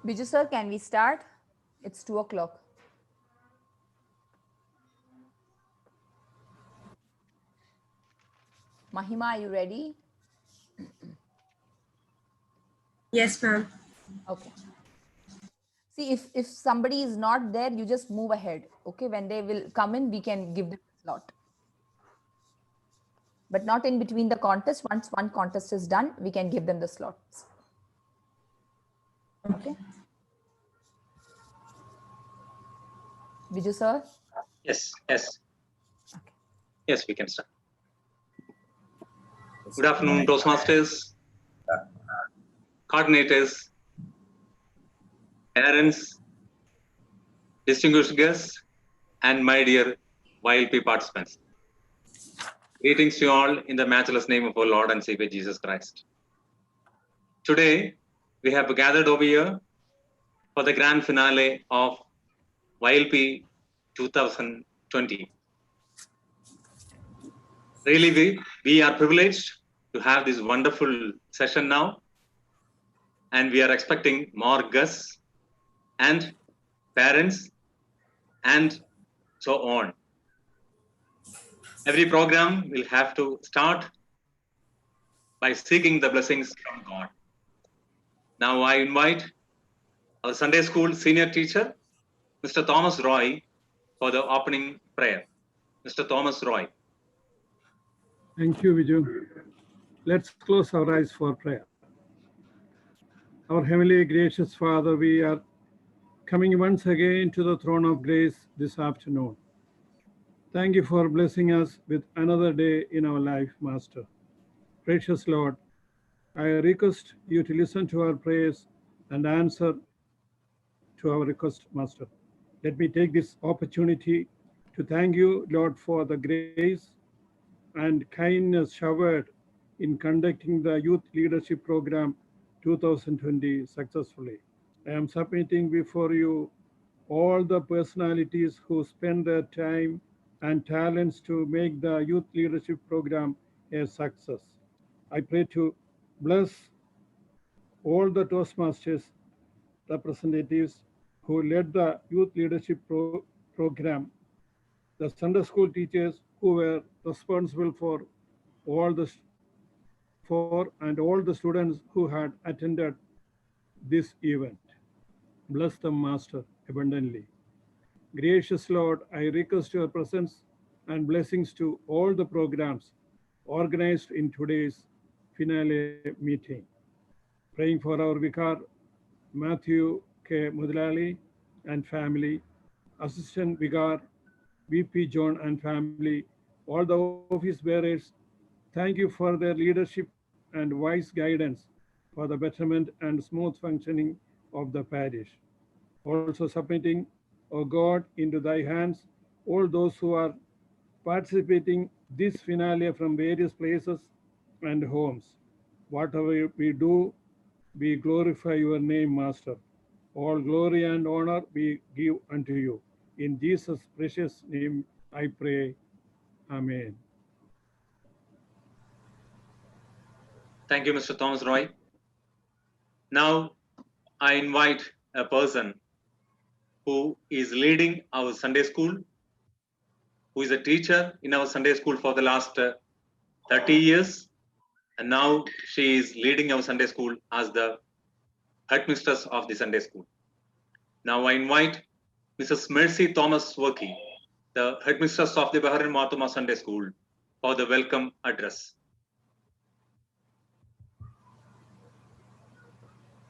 Biju sir, can we start? It's 2 o'clock. Mahima, are you ready? Yes, ma'am. Okay. See, if somebody is not there, you just move ahead. Okay, when they will come in, we can give them a slot. But not in between the contest. Once one contest is done, we can give them the slots. Okay. Biju sir? Yes, yes. Okay. Yes, we can start. Good afternoon, Toastmasters, coordinators, parents, distinguished guests, and my dear YLP participants. Greetings to you all in the matchless name of our Lord and Savior Jesus Christ. Today, we have gathered over here for the grand finale of YLP 2020. Really, we are privileged to have this wonderful session now, and we are expecting more guests and parents and so on. Every program will have to start by seeking the blessings from God. Now I invite our Sunday school senior teacher, Mr. Thomas Roy, for the opening prayer. Mr. Thomas Roy. Thank you, Viju. Let's close our eyes for prayer. Our heavenly gracious Father, we are coming once again to the throne of grace this afternoon. Thank you for blessing us with another day in our life, Master. Precious Lord, I request you to listen to our prayers and answer to our request, Master. Let me take this opportunity to thank you, Lord, for the grace and kindness showered in conducting the Youth Leadership Program 2020 successfully. I am submitting before you all the personalities who spend their time and talents to make the Youth Leadership Program a success. I pray to bless all the Toastmasters representatives who led the Youth Leadership Program, the Sunday school teachers who were responsible for all the and all the students who had attended this event. Bless them, Master, abundantly. Gracious Lord, I request your presence and blessings to all the programs organized in today's finale meeting. Praying for our Vicar, Matthew K. Mudlali and family, Assistant Vicar, VP John and family, all the office bearers, thank you for their leadership and wise guidance for the betterment and smooth functioning of the parish. Also submitting, O God, into thy hands all those who are participating this finale from various places and homes. Whatever we do, we glorify your name, Master. All glory and honor we give unto you. In Jesus' precious name I pray. Amen. Thank you, Mr. Thomas Roy. Now I invite a person who is leading our Sunday school, who is a teacher in our Sunday school for the last 30 years. And now she is leading our Sunday school as the headmistress of the Sunday school. Now I invite Mrs. Mercy Thomas Workey, the headmistress of the Bahrain Thoma Sunday School, for the welcome address.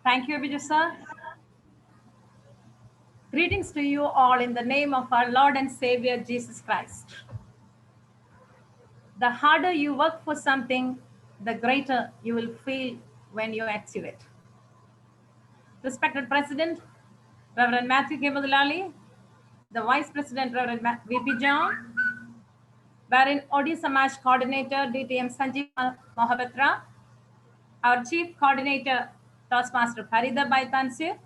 Thank you, Viju sir. Greetings to you all in the name of our Lord and Savior, Jesus Christ. The harder you work for something, the greater you will feel when you achieve it. Respected President, Reverend Matthew K. Mudlali, the Vice President, Reverend VP John, Bahrain Odi Samaj Coordinator, DTM Sanjeev Mohapatra, our Chief Coordinator, Toastmaster Farida Baitansir,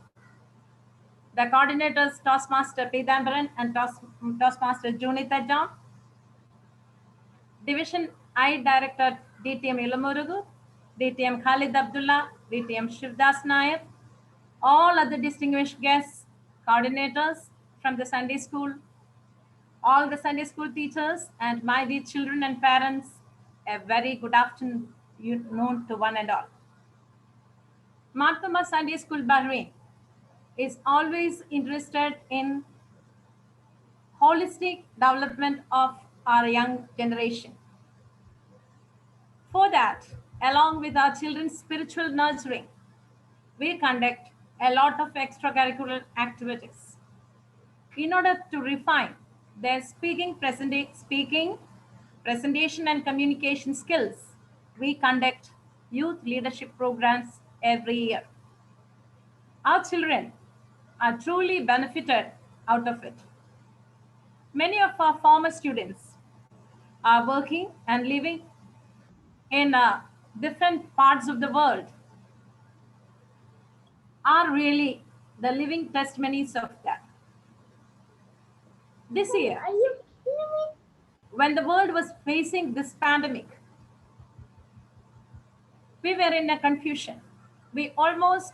the coordinators, Toastmaster Pidambaran and Toastmaster Junita John, Division I Director, DTM Ilamurugu, DTM Khalid Abdullah, DTM Shivdas Nayak, all other distinguished guests, coordinators from the Sunday school, all the Sunday school teachers, and my dear children and parents, a very good afternoon to one and all. Thoma Sunday School Bahrain is always interested in holistic development of our young generation. For that, along with our children's spiritual nurturing, we conduct a lot of extracurricular activities. In order to refine their speaking, presentation, and communication skills, we conduct youth leadership programs every year. Our children are truly benefited out of it. Many of our former students are working and living in different parts of the world, are really the living testimonies of that. This year, when the world was facing this pandemic, we were in a confusion. We almost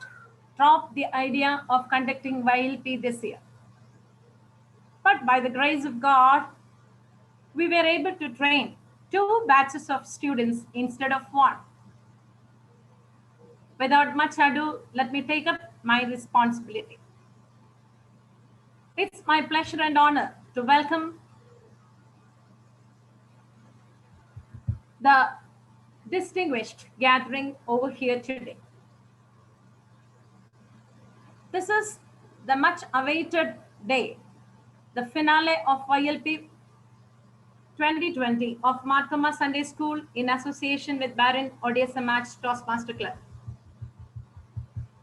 dropped the idea of conducting YLP this year. But by the grace of God, we were able to train 2 batches of students instead of 1. Without much ado, let me take up my responsibility. It's my pleasure and honor to welcome the distinguished gathering over here today. This is the much awaited day, the finale of YLP 2020 of Thoma Sunday School in association with Bahrain Odessa Match Toastmaster Club.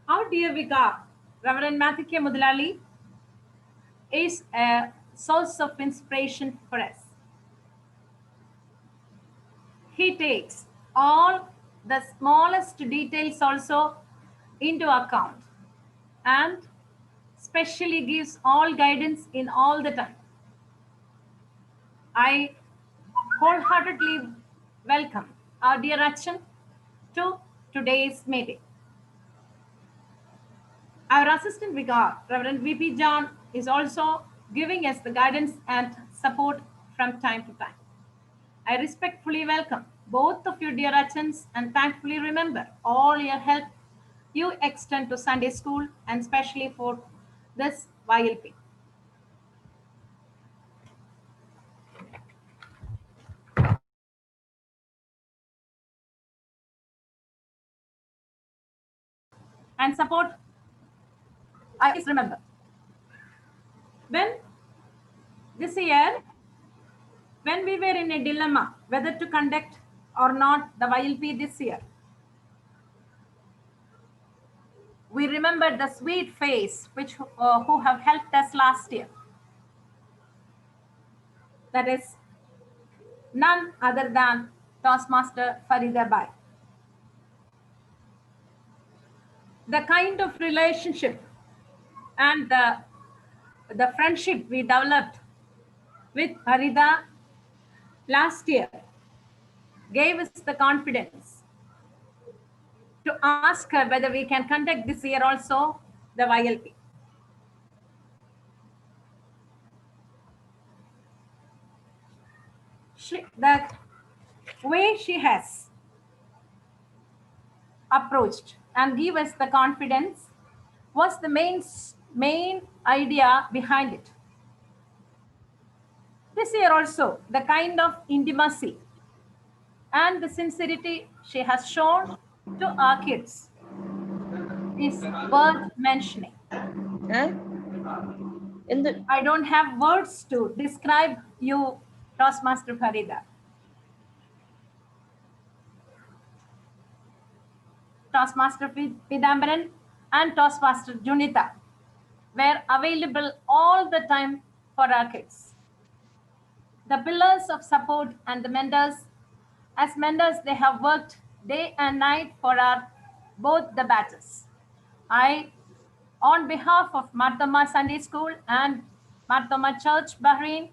Our dear Vicar, Reverend Matthew K. Mudalali, is a source of inspiration for us. He takes all the smallest details also into account and specially gives all guidance in all the time. I wholeheartedly welcome our dear Achan to today's meeting. Our assistant vicar, Reverend VP John, is also giving us the guidance and support from time to time. I respectfully welcome both of you, dear Achans, and thankfully remember all your help you extend to Sunday school and especially for this YLP. And support, I always remember. When this year, when we were in a dilemma whether to conduct or not the YLP this year, we remember the sweet face which who have helped us last year. That is none other than Toastmaster Farida Bai. The kind of relationship and the friendship we developed with Farida last year gave us the confidence to ask her whether we can conduct this year also the YLP. The way she has approached and give us the confidence was the main idea behind it. This year also, the kind of intimacy and the sincerity she has shown to our kids is worth mentioning. I don't have words to describe you, Toastmaster Farida. Toastmaster Pidambaran and Toastmaster Junita were available all the time for our kids. The pillars of support and the mentors, as mentors, they have worked day and night for our both the batches. I, on behalf of Thoma Sunday School and Thoma Church Bahrain,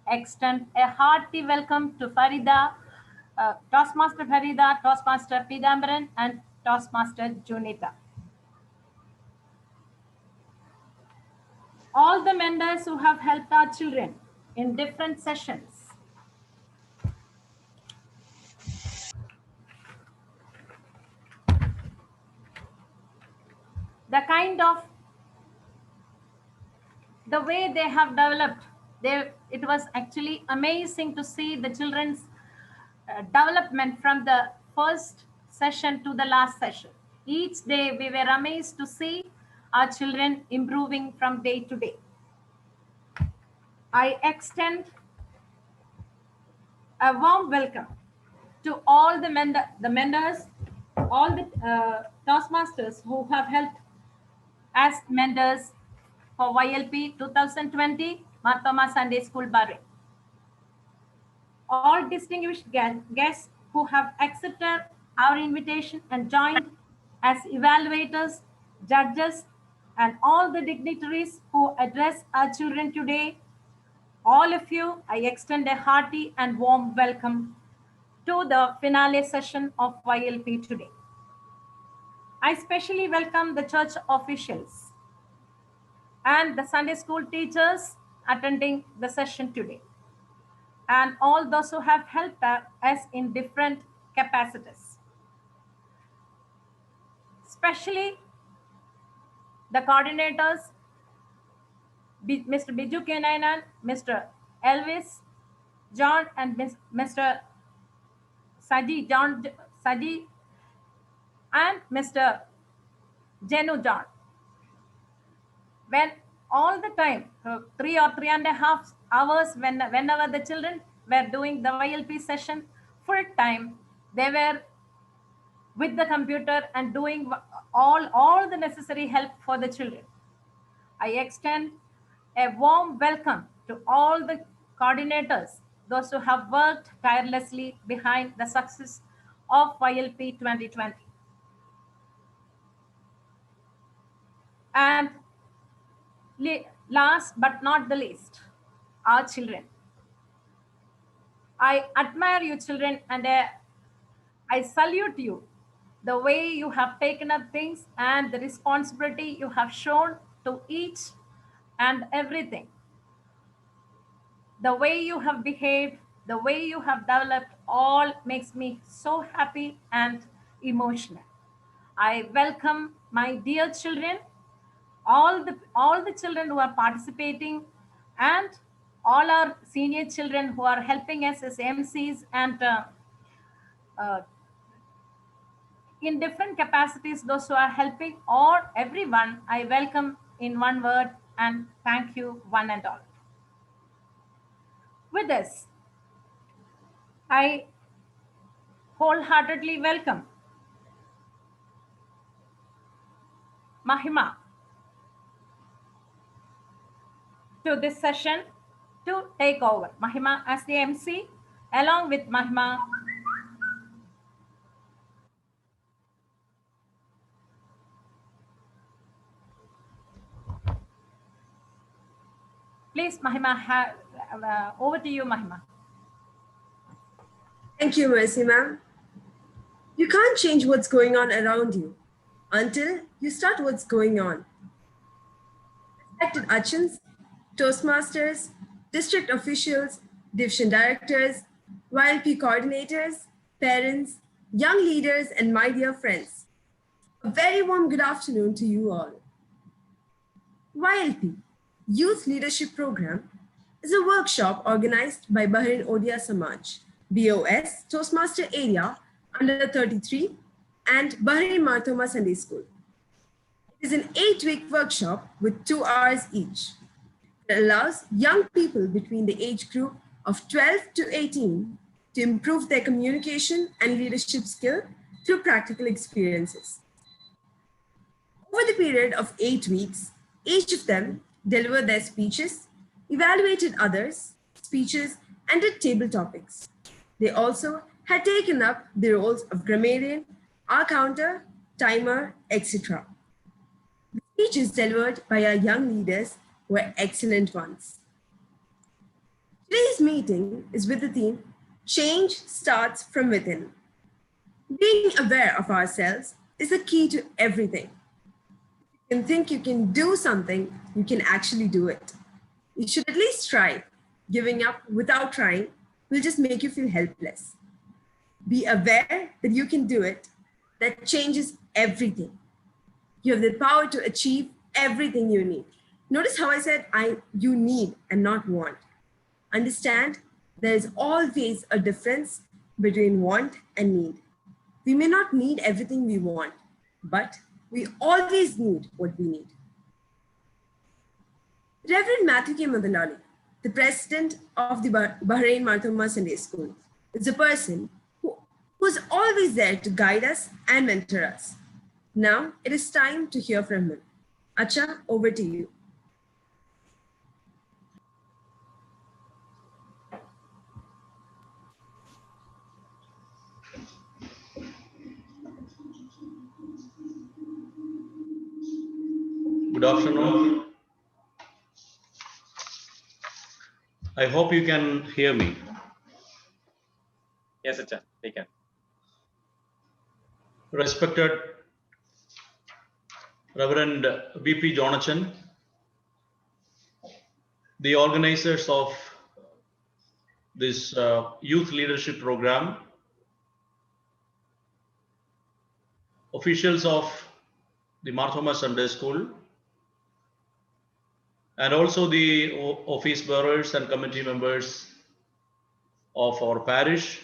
extend a hearty welcome to Farida, Toastmaster Farida, Toastmaster Pidambaran, and Toastmaster Junita. all the mentors who have helped our children in different sessions. The kind of the way they have developed, it was actually amazing to see the children's development from the first session to the last session. Each day we were amazed to see our children improving from day to day. I extend a warm welcome to all the mentors, all the Toastmasters who have helped as mentors for YLP 2020 Thoma Sunday School Bahrain. All distinguished guests who have accepted our invitation and joined as evaluators, judges, and all the dignitaries who address our children today, all of you, I extend a hearty and warm welcome to the finale session of YLP today. I especially welcome the church officials and the Sunday school teachers attending the session today, and all those who have helped us in different capacities. Especially the coordinators, Mr. Biju Kenainan, Mr. Elvis, John, and Mr. Saji, and Mr. Jenu John. When all the time, 3 or 3.5 hours, whenever the children were doing the YLP session, full time, they were with the computer and doing all the necessary help for the children. I extend a warm welcome to all the coordinators, those who have worked tirelessly behind the success of YLP 2020. And last but not the least, our children. I admire you children, and I salute you the way you have taken up things and the responsibility you have shown to each and everything. The way you have behaved, the way you have developed, all makes me so happy and emotional. I welcome my dear children, all the children who are participating, and all our senior children who are helping us as MCs and in different capacities, those who are helping, or everyone, I welcome in one word and thank you one and all. With this, I wholeheartedly welcome Mahima to this session to take over. Mahima as the MC, along with Mahima, please, Mahima, over to you, Mahima. Thank you, Mercy, ma'am. You can't change what's going on around you until you start what's going on. Respected Achins, Toastmasters, district officials, division directors, YLP coordinators, parents, young leaders, and my dear friends. A very warm good afternoon to you all. YLP, Youth Leadership Program, is a workshop organized by Bahrain Odia Samaj, BOS, Toastmaster Area, under 33, and Bahrain Thoma Sunday School. It is an 8-week workshop with 2 hours each. It allows young people between the age group of 12 to 18 to improve their communication and leadership skill through practical experiences. Over the period of 8 weeks, each of them delivered their speeches, evaluated others' speeches, and did table topics. They also had taken up the roles of grammarian, counter, timer, etc. The speeches delivered by our young leaders were excellent ones. Today's meeting is with the theme, Change Starts from Within. Being aware of ourselves is the key to everything. If can think you can do something, you can actually do it. You should at least try. Giving up without trying will just make you feel helpless. Be aware that you can do it. That changes everything. You have the power to achieve everything you need. Notice how I said you need and not want. Understand there is always a difference between want and need. We may not need everything we want, but we always need what we need. Reverend Matthew K. Madalali, the president of the Bahrain Marthoma Sunday School, is a person who's always there to guide us and mentor us. Now it is time to hear from him. Acha, over to you. Good afternoon. I hope you can hear me. Yes, Acha, we can. Respected Reverend VP Jonathan, the organizers of this youth leadership program, officials of the Marthoma Sunday School, and also the office bearers and committee members of our parish.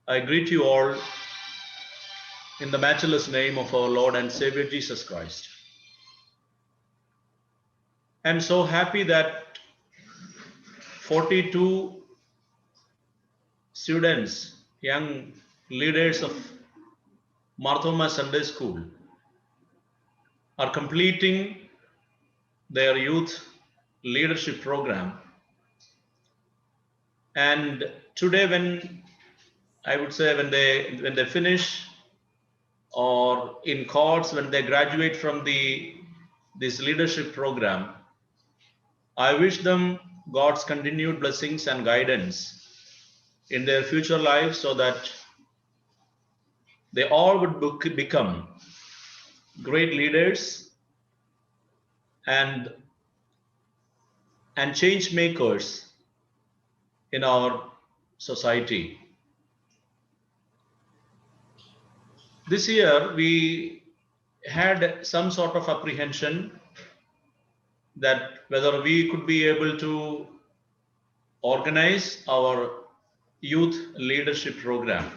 I greet you all in the matchless name of our Lord and Savior Jesus Christ. I'm so happy that 42 students, young leaders of Marthoma Sunday School are completing their youth leadership program. And today, when I would say when they finish, or in courts when they graduate from this leadership program, I wish them God's continued blessings and guidance in their future lives, so that they all would become great leaders and change makers in our society. This year we had some sort of apprehension that whether we could be able to organize our youth leadership program.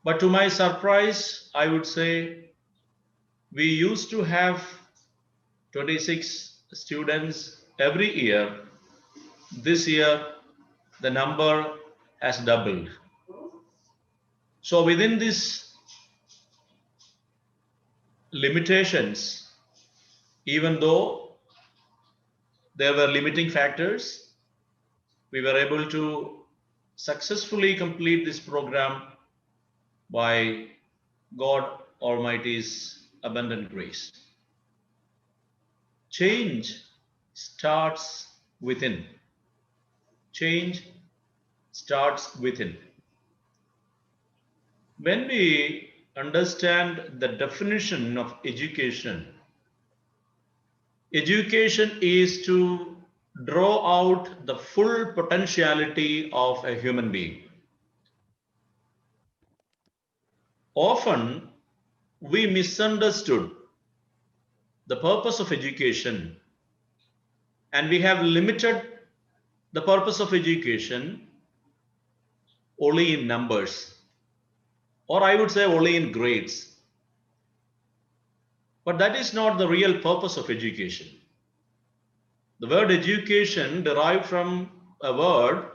But to my surprise, I would say we used to have 26 students every year. This year, the number has doubled. So within these limitations, even though there were limiting factors, we were able to successfully complete this program by God Almighty's abundant grace. Change starts within. Change starts within. When we understand the definition of education, education is to draw out the full potentiality of a human being. Often we misunderstood the purpose of education, and we have limited the purpose of education only in numbers, or I would say only in grades. But that is not the real purpose of education. The word education derived from a word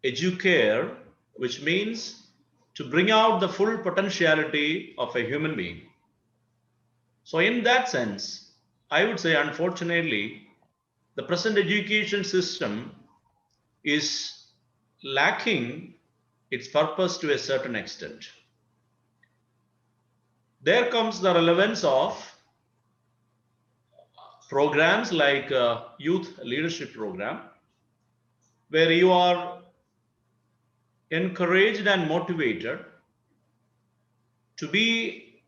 educare, which means to bring out the full potentiality of a human being. So in that sense, I would say, unfortunately, the present education system is lacking its purpose to a certain extent. There comes the relevance of programs like youth leadership program, where you are encouraged and motivated to be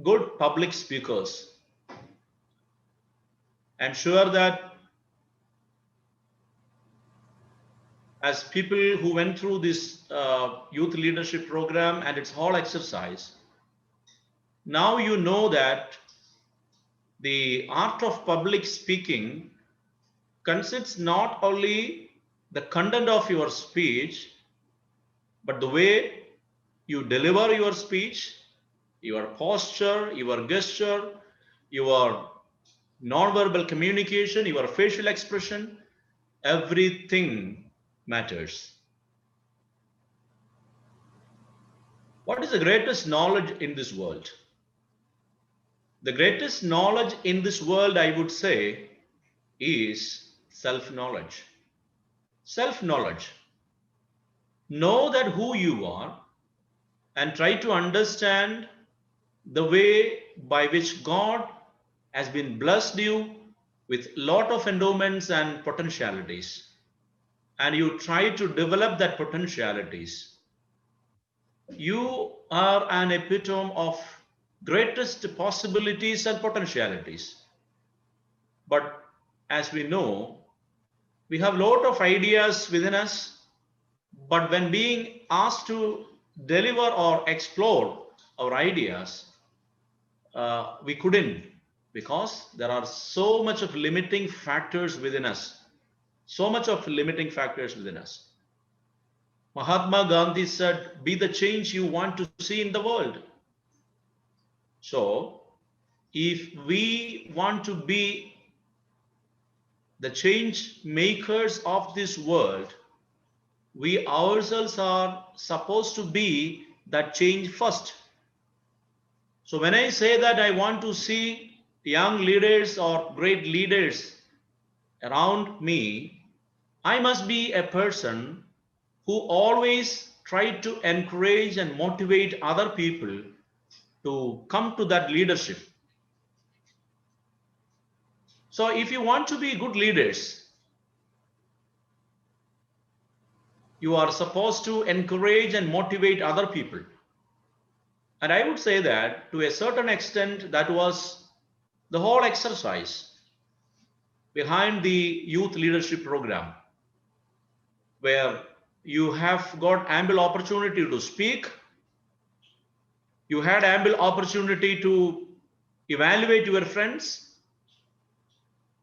good public speakers. I'm sure that as people who went through this youth leadership program and its whole exercise, now you know that the art of public speaking consists not only the content of your speech, but the way you deliver your speech, your posture, your gesture, your nonverbal communication, your facial expression, everything matters. What is the greatest knowledge in this world? The greatest knowledge in this world, I would say, is self-knowledge. Self-knowledge. Know that who you are and try to understand the way by which God has been blessed you with lot of endowments and potentialities, and you try to develop that potentialities. You are an epitome of greatest possibilities and potentialities. But as we know, we have lot of ideas within us, but when being asked to deliver or explore our ideas, we couldn't, because there are so much of limiting factors within us. So much of limiting factors within us. Mahatma Gandhi said, be the change you want to see in the world. So, if we want to be the change makers of this world, we ourselves are supposed to be that change first. So when I say that I want to see young leaders or great leaders around me, I must be a person who always try to encourage and motivate other people to come to that leadership. So if you want to be good leaders, you are supposed to encourage and motivate other people. And I would say that to a certain extent, that was the whole exercise behind the youth leadership program, where you have got ample opportunity to speak, you had ample opportunity to evaluate your friends,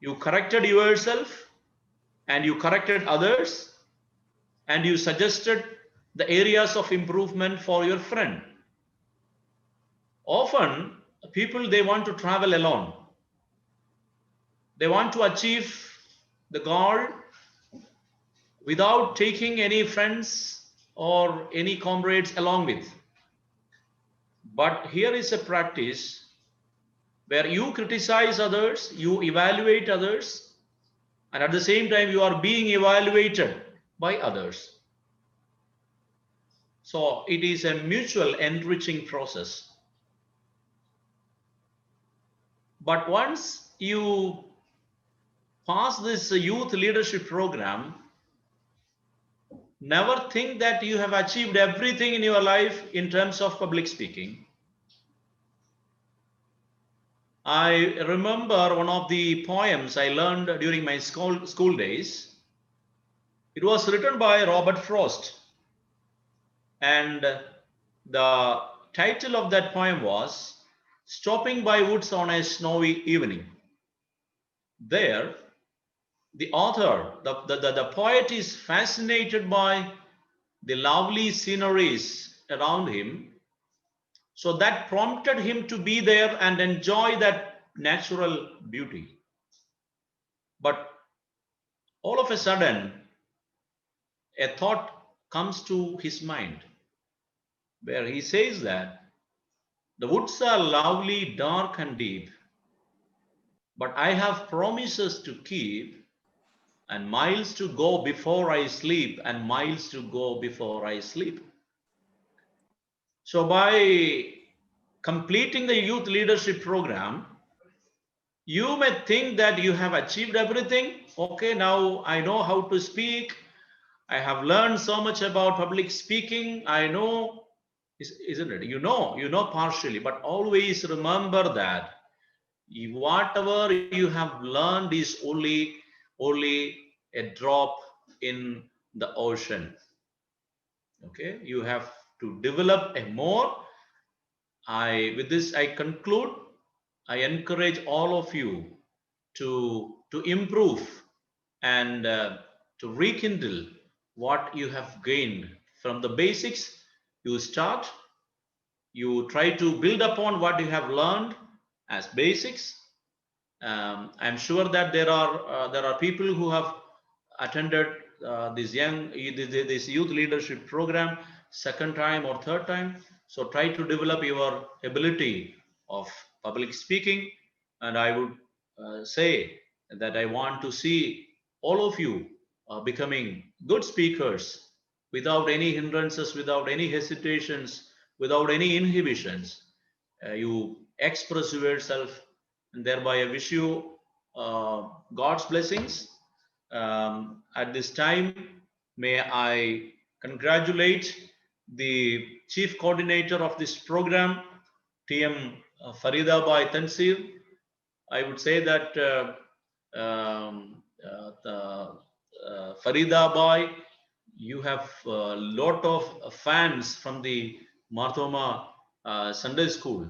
you corrected yourself, and you corrected others, and you suggested the areas of improvement for your friend. Often people, they want to travel alone. They want to achieve the goal without taking any friends or any comrades along with. But here is a practice where you criticize others, you evaluate others, and at the same time you are being evaluated by others. So it is a mutual enriching process. But once you pass this youth leadership program, never think that you have achieved everything in your life in terms of public speaking. I remember one of the poems I learned during my school days. It was written by Robert Frost, and the title of that poem was Stopping by Woods on a Snowy Evening. There, the author, the poet, is fascinated by the lovely sceneries around him. So that prompted him to be there and enjoy that natural beauty. But all of a sudden, a thought comes to his mind where he says that the woods are lovely, dark and deep, but I have promises to keep and miles to go before I sleep, and miles to go before I sleep. So by completing the youth leadership program, you may think that you have achieved everything. Okay, now I know how to speak. I have learned so much about public speaking. I know isn't it? You know partially, but always remember that whatever you have learned is only a drop in the ocean. Okay, you have to develop a more. With this I conclude. I encourage all of you to improve and to rekindle what you have gained from the basics. You start, you try to build upon what you have learned as basics. I'm sure that there are people who have attended this youth leadership program second time or third time. So try to develop your ability of public speaking, and I would say that I want to see all of you becoming good speakers without any hindrances, without any hesitations, without any inhibitions. You express yourself, and thereby I wish you God's blessings. At this time, may I congratulate the chief coordinator of this program, TM Farida Bai Tansir. I would say that Farida Bai, you have a lot of fans from the Marthoma Sunday School.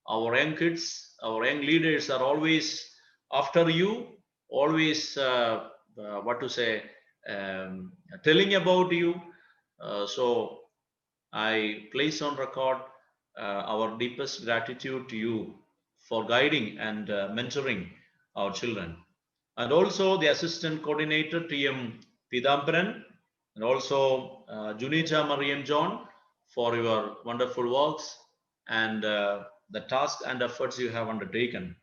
Our young kids, our young leaders are always after you, always what to say, telling about you. So I place on record our deepest gratitude to you for guiding and mentoring our children. And also the assistant coordinator, TM Pidambaran, and also Junita Mariam John for your wonderful works and the task and efforts you have undertaken.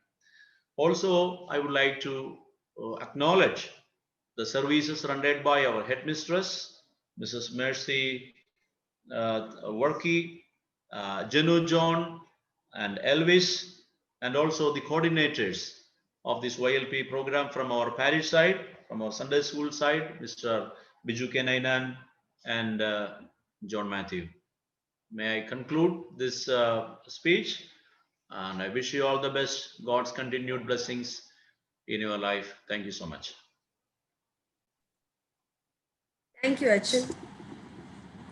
Also, I would like to acknowledge the services rendered by our headmistress, Mrs. Mercy Worky, Jenu John, and Elvis, and also the coordinators of this YLP program from our parish side, from our Sunday school side, Mr. Biju Kenainan and John Matthew. May I conclude this speech, and I wish you all the best, God's continued blessings in your life. Thank you so much. Thank you, Achin.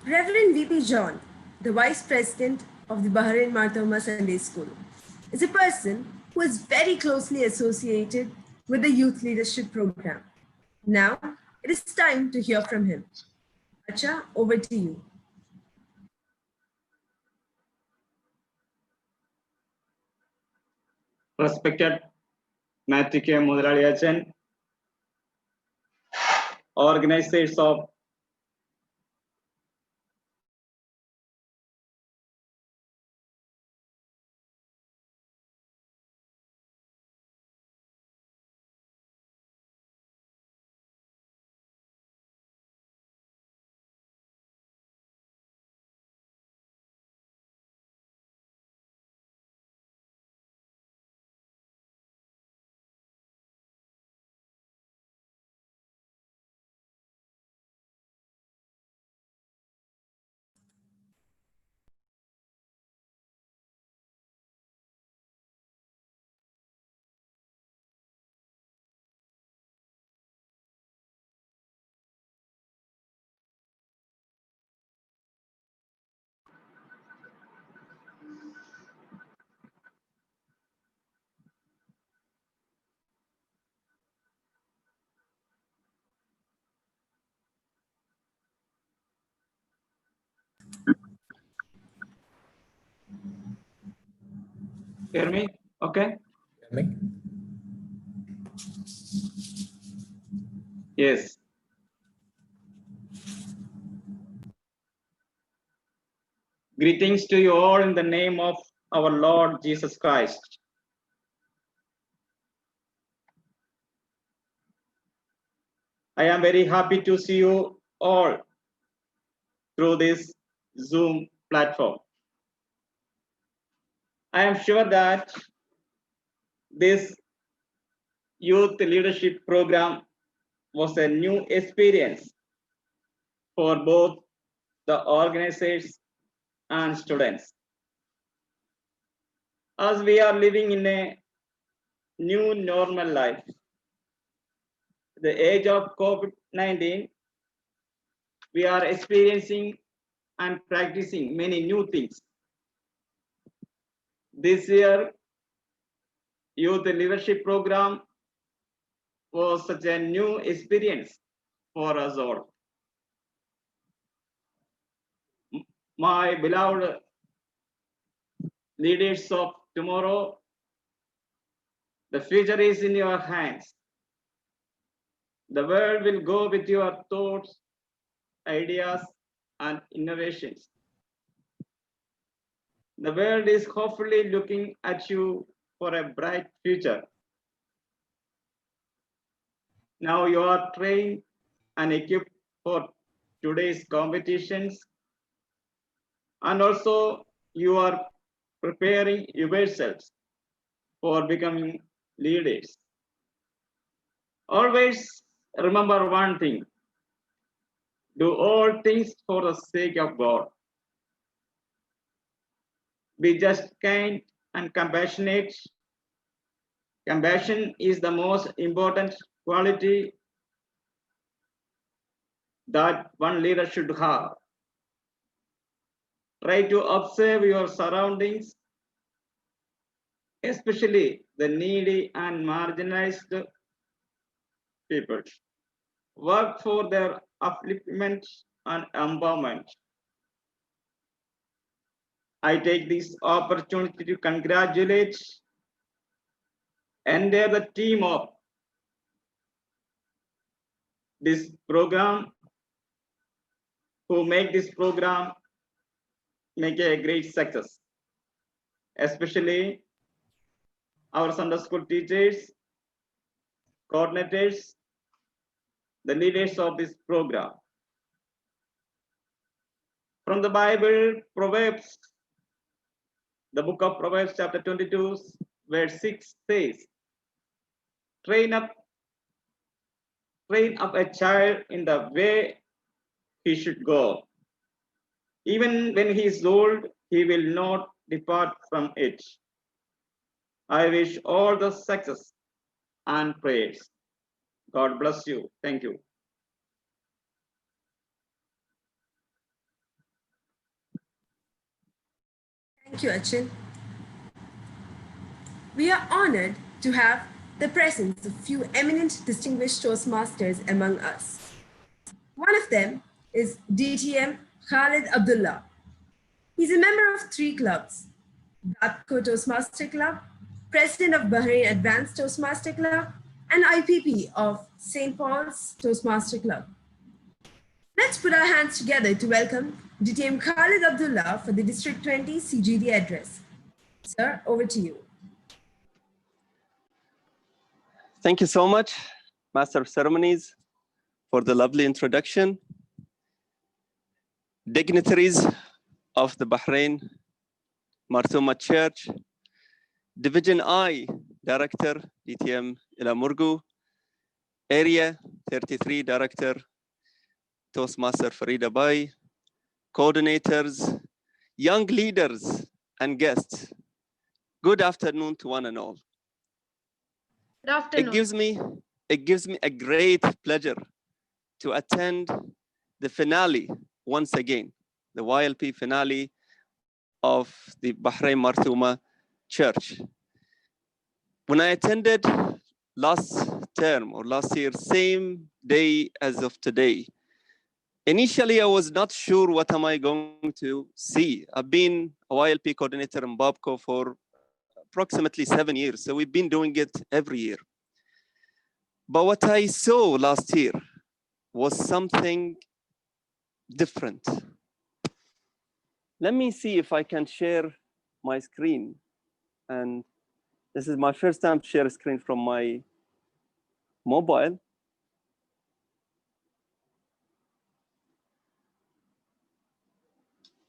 Reverend VP John, the Vice President of the Bahrain Marthoma Sunday School, is a person who is very closely associated with the Youth Leadership Program. Now, it is time to hear from him. Acha, over to you. Respected Matthew K. Mudalaliachan, organizers of hear me? Okay. Yes. Greetings to you all in the name of our Lord Jesus Christ. I am very happy to see you all through this Zoom platform. I am sure that this youth leadership program was a new experience for both the organizers and students. As we are living in a new normal life, the age of COVID-19, we are experiencing and practicing many new things. This year, Youth Leadership Program was such a new experience for us all. My beloved leaders of tomorrow, the future is in your hands. The world will go with your thoughts, ideas, and innovations. The world is hopefully looking at you for a bright future. Now you are trained and equipped for today's competitions, and also you are preparing yourselves for becoming leaders. Always remember one thing: do all things for the sake of God. Be just kind and compassionate. Compassion is the most important quality that one leader should have. Try to observe your surroundings, especially the needy and marginalized people. Work for their upliftment and empowerment. I take this opportunity to congratulate and the team of this program who make this program make a great success, especially our Sunday school teachers, coordinators, the leaders of this program. From the Bible, Proverbs, the book of Proverbs chapter 22, verse 6 says, train up a child in the way he should go. Even when he is old, he will not depart from it. I wish all the success and prayers. God bless you. Thank you. Thank you, Achin. We are honored to have the presence of few eminent distinguished Toastmasters among us. One of them is DTM Khalid Abdullah. He's a member of 3 clubs: Batco Toastmaster Club, President of Bahrain Advanced Toastmaster Club, and IPP of St. Paul's Toastmaster Club. Let's put our hands together to welcome DTM Khalid Abdullah for the District 20 CGD address. Sir, over to you. Thank you so much, Master of Ceremonies, for the lovely introduction. Dignitaries of the Bahrain Marthoma Church, Division I Director, DTM Ila Murgu, Area 33 Director, Toastmaster Farida Bai, coordinators, young leaders, and guests. Good afternoon to one and all. Good afternoon. It gives me a great pleasure to attend the finale once again, the YLP finale of the Bahrain Marthoma Church. When I attended last term or last year, same day as of today, initially I was not sure what am I going to see. I've been a YLP coordinator in Babco for approximately 7 years, so we've been doing it every year. But what I saw last year was something different. Let me see if I can share my screen. And this is my first time to share a screen from my mobile.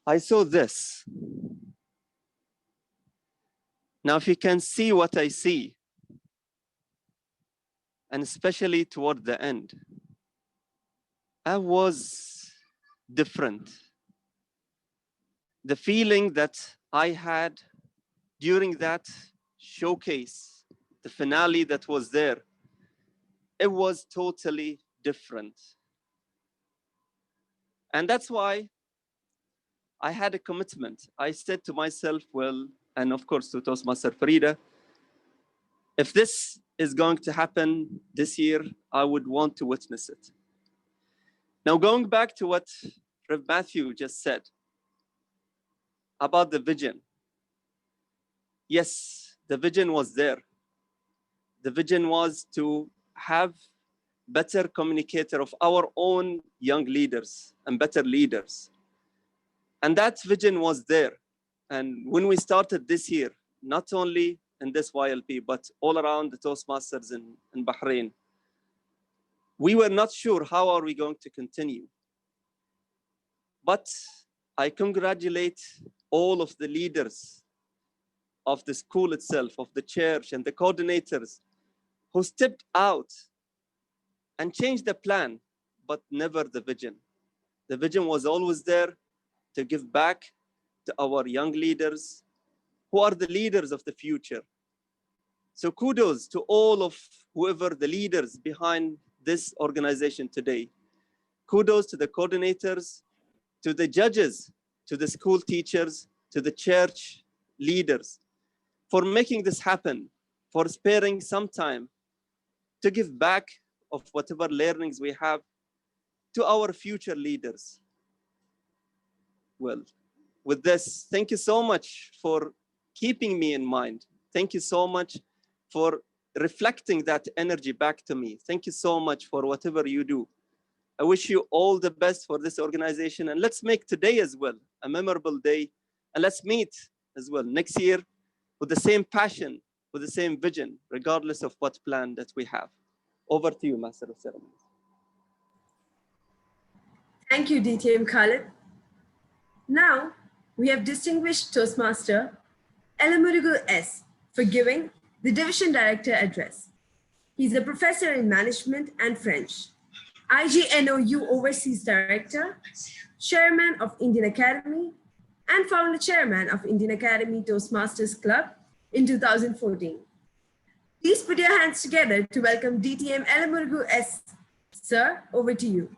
I saw this. Now, if you can see what I see, and especially toward the end, I was different. the feeling that I had during that showcase, the finale that was there, it was totally different. And that's why I had a commitment. I said to myself, well, and of course to Toastmaster Farida, if this is going to happen this year, I would want to witness it. Now, going back to what Rev Matthew just said about the vision. Yes, the vision was there. The vision was to have better communicator of our own young leaders and better leaders. And that vision was there. And when we started this year, not only in this YLP, but all around the Toastmasters in Bahrain, we were not sure how are we going to continue. But I congratulate all of the leaders of the school itself, of the church and the coordinators who stepped out and changed the plan, but never the vision. The vision was always there to give back to our young leaders who are the leaders of the future. So kudos to all of whoever the leaders behind this organization today. Kudos to the coordinators, to the judges, to the school teachers, to the church leaders for making this happen, for sparing some time to give back of whatever learnings we have to our future leaders. Well, with this, thank you so much for keeping me in mind. Thank you so much for reflecting that energy back to me. Thank you so much for whatever you do. I wish you all the best for this organization, and let's make today as well a memorable day, and let's meet as well next year with the same passion, with the same vision, regardless of what plan that we have. Over to you, Master of Ceremonies. Thank you, DTM Khalid. Now, we have distinguished Toastmaster Elamurigu S. for giving the Division Director address. He's a professor in management and French, IGNOU Overseas Director, Chairman of Indian Academy, and founder chairman of Indian Academy Toastmasters Club in 2014. Please put your hands together to welcome DTM Elamurigu S. Sir, over to you.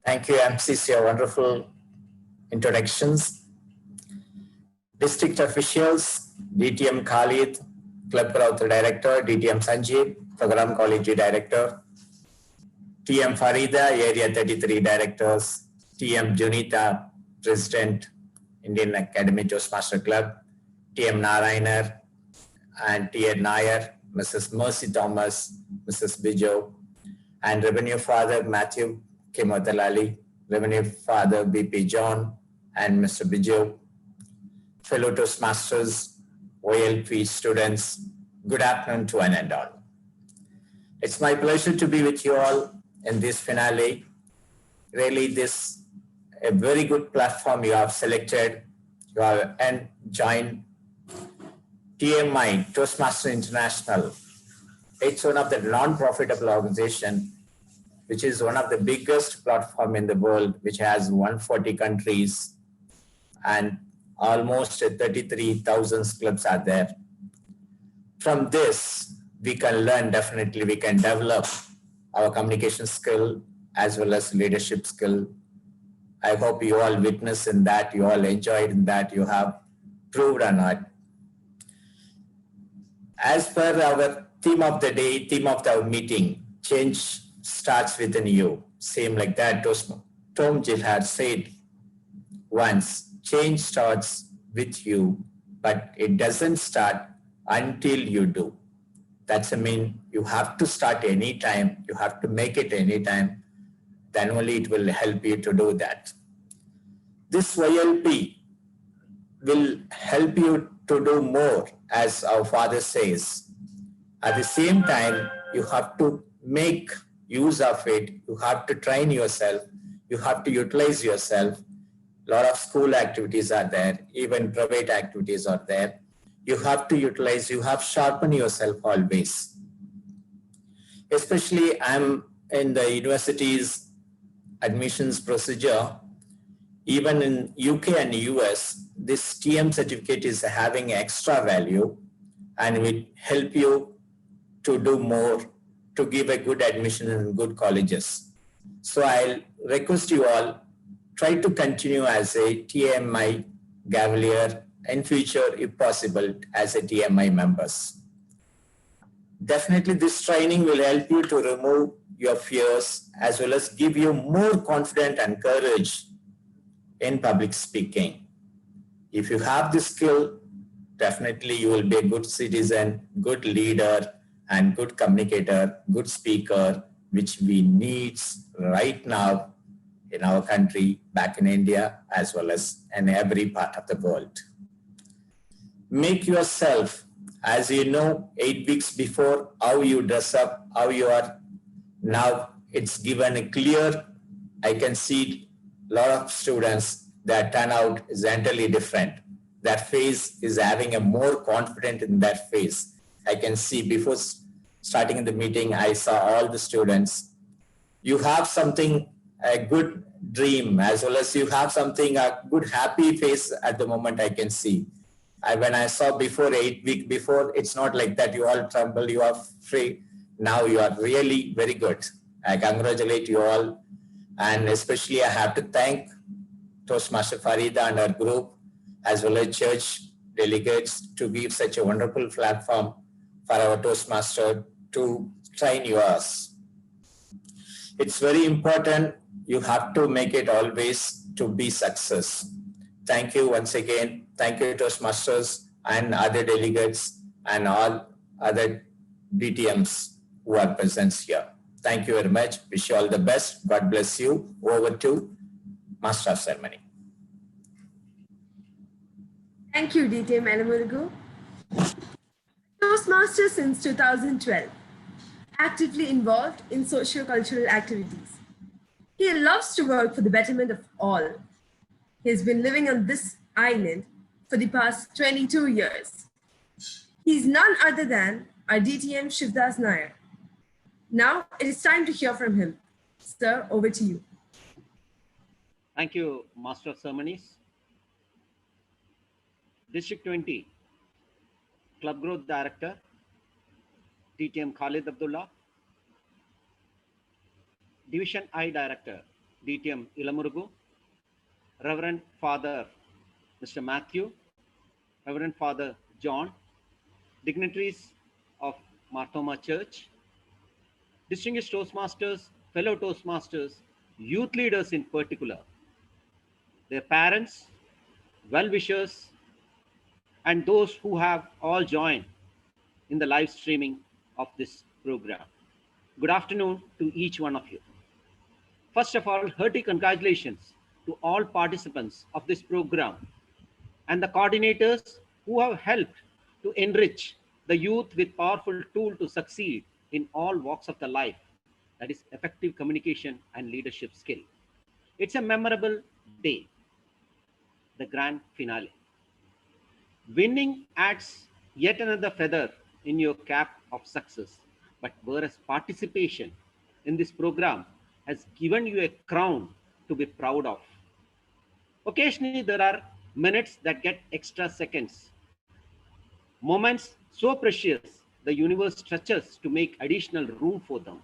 Thank you, MCs, your wonderful introductions. District officials, DTM Khalid, Club Growth Director, DTM Sanjeev, Program College Director, TM Farida, Area 33 Directors, TM Junita, President, Indian Academy Toastmaster Club, TM Narayanar, and TN Nair, Mrs. Mercy Thomas, Mrs. Bijo, and Revenue Father Matthew Kemotalali, Revenue Father BP John, and Mr. Bijo, fellow Toastmasters, YLP students, good afternoon to one and all. It's my pleasure to be with you all in this finale. Really, this a very good platform you have selected. You have and joined TMI, Toastmaster International. It's one of the non-profitable organization, which is one of the biggest platform in the world, which has 140 countries and almost 33,000 clubs are there. From this, we can learn, definitely we can develop our communication skill as well as leadership skill. I hope you all witnessed in that, you all enjoyed in that, you have proved or not. As per our theme of the day, theme of our meeting, change starts within you. Same like that, Tom Jill had said once, change starts with you, but it doesn't start until you do. That's you have to start anytime, you have to make it anytime, then only it will help you to do that. This YLP will help you to do more, as our father says. At the same time, you have to make use of it, you have to train yourself, you have to utilize yourself. A lot of school activities are there, even private activities are there. You have to utilize, you have to sharpen yourself always. Especially I'm in the university's admissions procedure, even in UK and US, this TM certificate is having extra value and will help you to do more, to give a good admission in good colleges. So I'll request you all, try to continue as a TMI Gavalier in future, if possible, as a TMI members. Definitely this training will help you to remove your fears as well as give you more confidence and courage in public speaking. If you have this skill, definitely you will be a good citizen, good leader, and good communicator, good speaker, which we need right now in our country, back in India, as well as in every part of the world. Make yourself, as you know, 8 weeks before, how you dress up, how you are. Now it's given a clear, I can see a lot of students, that turnout is entirely different. That face is having a more confidence in that face. I can see before starting in the meeting, I saw all the students. You have something, a good dream, as well as you have something, a good happy face at the moment I can see. When I saw before 8 weeks before, it's not like that you all tremble, you are free. Now you are really very good. I congratulate you all. And especially I have to thank Toastmaster Farida and her group, as well as church delegates, to give such a wonderful platform for our Toastmaster to train yours. It's very important. You have to make it always to be success. Thank you once again. Thank you, Toastmasters and other delegates and all other DTMs who are present here. Thank you very much. Wish you all the best. God bless you. Over to Master of Ceremony. Thank you, DTM Elamulugu. Toastmaster since 2012, actively involved in socio-cultural activities. He loves to work for the betterment of all. He has been living on this island for the past 22 years. He's none other than our DTM Shivdas Nair. Now it is time to hear from him. Sir, over to you. Thank you, Master of Ceremonies. District 20, Club Growth Director, DTM Khalid Abdullah. Division I Director, DTM Ilamurgu. Reverend Father, Mr. Matthew. Reverend Father John. Dignitaries of Thoma Church. Distinguished Toastmasters, fellow Toastmasters, youth leaders in particular, their parents, well-wishers, and those who have all joined in the live streaming of this program. Good afternoon to each one of you. First of all, hearty congratulations to all participants of this program and the coordinators who have helped to enrich the youth with powerful tool to succeed in all walks of the life, that is effective communication and leadership skill. It's a memorable day, the grand finale. Winning adds yet another feather in your cap of success, but whereas participation in this program has given you a crown to be proud of. Occasionally there are minutes that get extra seconds, moments so precious the universe stretches to make additional room for them.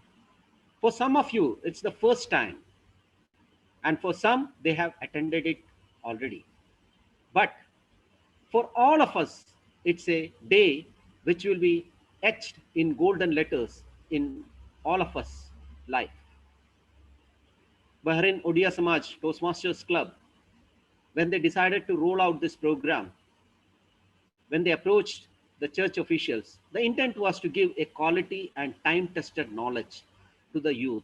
For some of you, it's the first time, and for some, they have attended it already. But for all of us, it's a day which will be etched in golden letters in all of us' life. Bahrain Odia Samaj Toastmasters Club, when they decided to roll out this program, when they approached the church officials, the intent was to give a quality and time-tested knowledge to the youth.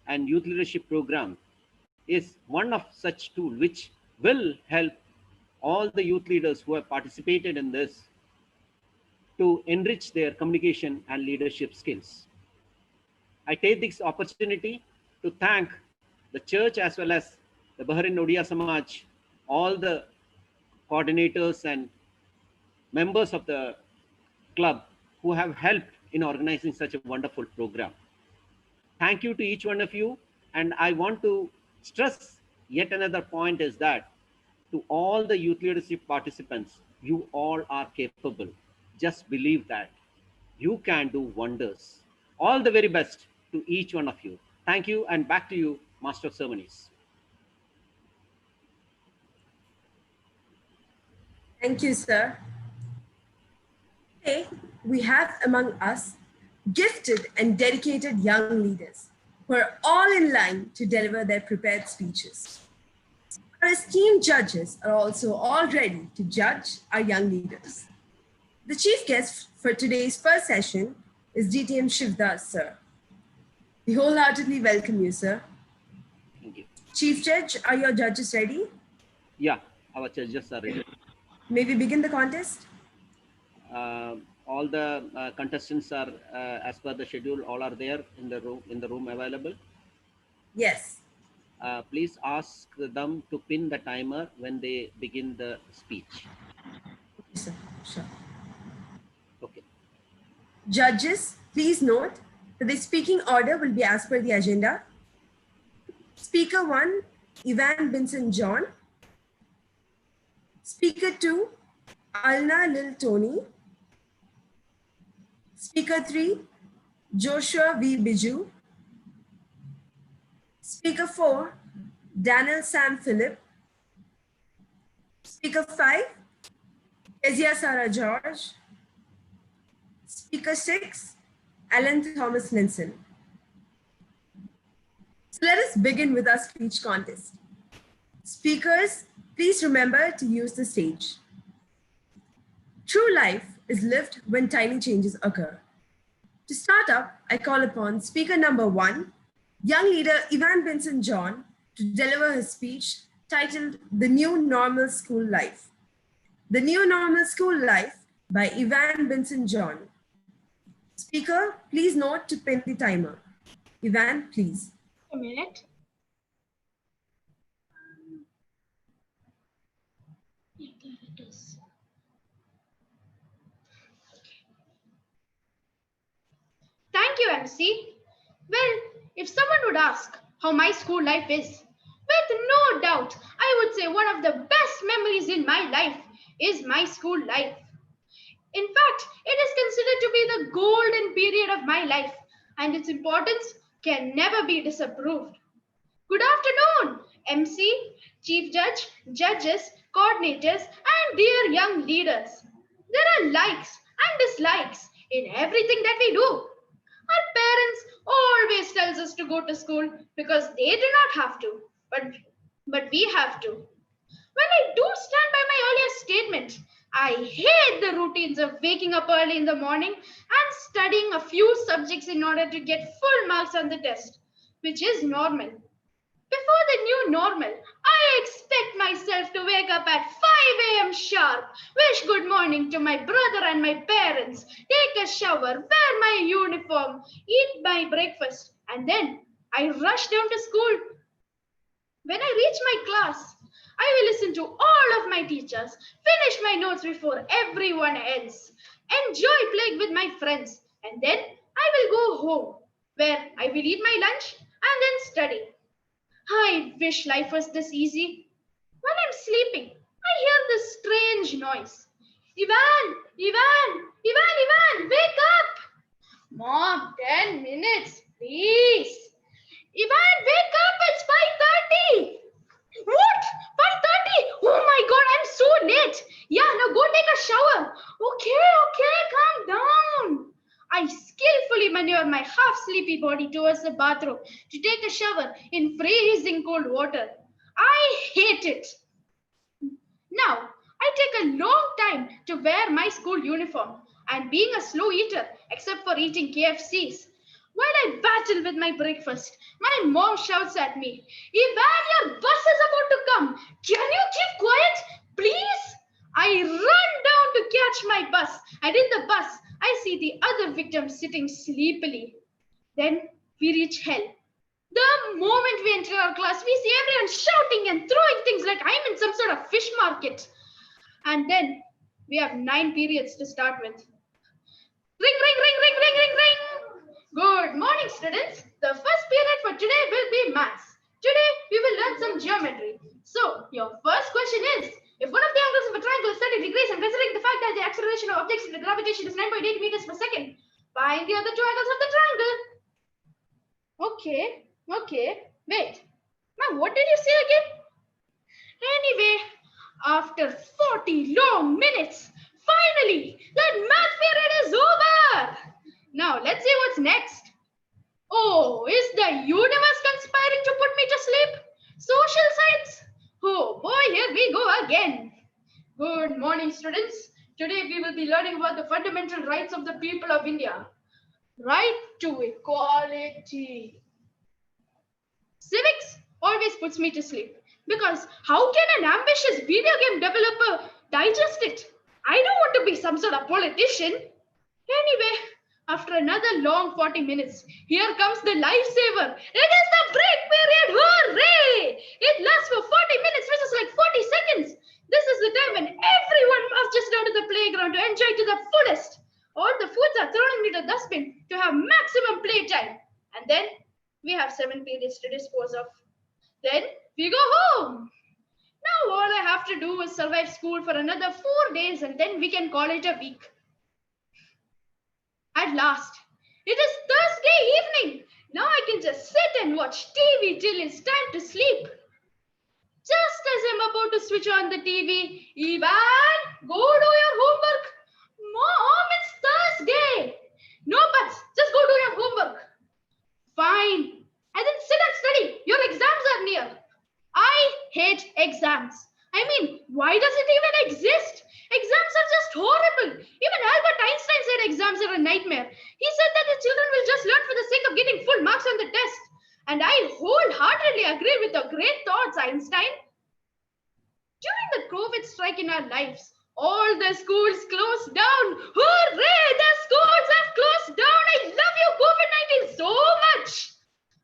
And youth leadership program is one of such tools which will help all the youth leaders who have participated in this to enrich their communication and leadership skills. I take this opportunity to thank the church as well as the Bahrain Odia Samaj, all the coordinators and members of the club who have helped in organizing such a wonderful program. Thank you to each one of you. And I want to stress yet another point is that to all the youth leadership participants, you all are capable. Just believe that. You can do wonders. All the very best to each one of you. Thank you, and back to you, Master of Ceremonies. Thank you, sir. Today, we have among us gifted and dedicated young leaders who are all in line to deliver their prepared speeches. Our esteemed judges are also all ready to judge our young leaders. The chief guest for today's first session is DTM Shivdas, sir. We wholeheartedly welcome you, sir. Thank you. Chief Judge, are your judges ready? Yeah, our judges are ready. May we begin the contest? All the contestants are, as per the schedule, all are there in the room available. Yes. Please ask them to pin the timer when they begin the speech. Okay, sir. Sure. Okay. Judges, please note that the speaking order will be as per the agenda. Speaker 1, Ivan Vincent John. Speaker 2, Alna Lil Tony. Speaker 3, Joshua V. Biju. Speaker 4, Daniel Sam Philip. Speaker 5, Kezia Sarah George. Speaker 6, Alan Thomas Linson. So let us begin with our speech contest. Speakers, please remember to use the stage. True life is lived when tiny changes occur. To start up, I call upon speaker number 1, young leader Ivan Vincent John, to deliver his speech titled The New Normal School Life. The New Normal School Life by Ivan Vincent John. Speaker, please note to pin the timer. Ivan, please. A minute. Yeah, there it is. Thank you, MC. Well, if someone would ask how my school life is, with no doubt, I would say one of the best memories in my life is my school life. In fact, it is considered to be the golden period of my life, and its importance can never be disapproved. Good afternoon, MC, Chief Judge, judges, coordinators, and dear young leaders. There are likes and dislikes in everything that we do. Our parents always tells us to go to school because they do not have to, but we have to. Well, I do stand by my earlier statement. I hate the routines of waking up early in the morning and studying a few subjects in order to get full marks on the test, which is normal. Before the new normal, I expect myself to wake up at 5 a.m. sharp, wish good morning to my brother and my parents, take a shower, wear my uniform, eat my breakfast, and then I rush down to school. When I reach my class, I will listen to all of my teachers, finish my notes before everyone else, enjoy playing with my friends, and then I will go home, where I will eat my lunch and then study. I wish life was this easy. When I'm sleeping, I hear this strange noise. Ivan, wake up! Mom, 10 minutes, please. Ivan, wake up, it's 5:30. What? 5:30? Oh my God, I'm so late. Yeah, now go take a shower. Okay, calm down. I skillfully maneuver my half-sleepy body towards the bathroom to take a shower in freezing cold water. I hate it. Now, I take a long time to wear my school uniform, and being a slow eater, except for eating KFCs, while I battle with my breakfast, my mom shouts at me, Ivan, your bus is about to come. Can you keep quiet, please? I run down to catch my bus, and in the bus, I see the other victims sitting sleepily. Then we reach hell. The moment we enter our class, we see everyone shouting and throwing things like I'm in some sort of fish market. And then we have 9 periods to start with. Ring, ring, ring, ring, ring, ring, ring. Good morning, students. The first period for today will be maths. Today we will learn some geometry. So your first question is, if one of the angles of a triangle is 30 degrees and considering the fact that the acceleration of objects with gravitation is 9.8 meters per second, find the other two angles of the triangle. Okay, wait. Now what did you say again? Anyway, after 40 long minutes, finally, that math period is over. Now let's see what's next. Oh, is the universe conspiring to put me to sleep? Social science? Oh boy, here we go again. Good morning, students. Today we will be learning about the fundamental rights of the people of India. Right to equality. Civics always puts me to sleep because how can an ambitious video game developer digest it? I don't want to be some sort of politician. Anyway, after another long 40 minutes, here comes the lifesaver. It is the break period. Hooray! It lasts for 40 minutes, which is like 40 seconds. This is the time when everyone marches down to the playground to enjoy to the fullest. All the foods are thrown into the dustbin to have maximum playtime. And then we have 7 periods to dispose of. Then we go home. Now all I have to do is survive school for another 4 days and then we can call it a week. At last, it is Thursday evening. Now I can just sit and watch TV till it's time to sleep. Just as I'm about to switch on the TV, Ivan, go do your homework. Mom, it's Thursday. No buts, just go do your homework. Fine. And then sit and study. Your exams are near. I hate exams. I mean, why does it even exist? Exams are just horrible. Even Albert Einstein said exams are a nightmare. He said that the children will just learn for the sake of getting full marks on the test. And I wholeheartedly agree with your great thoughts, Einstein. During the COVID strike in our lives, all the schools closed down. Hooray! The schools have closed down. I love you, COVID-19, so much.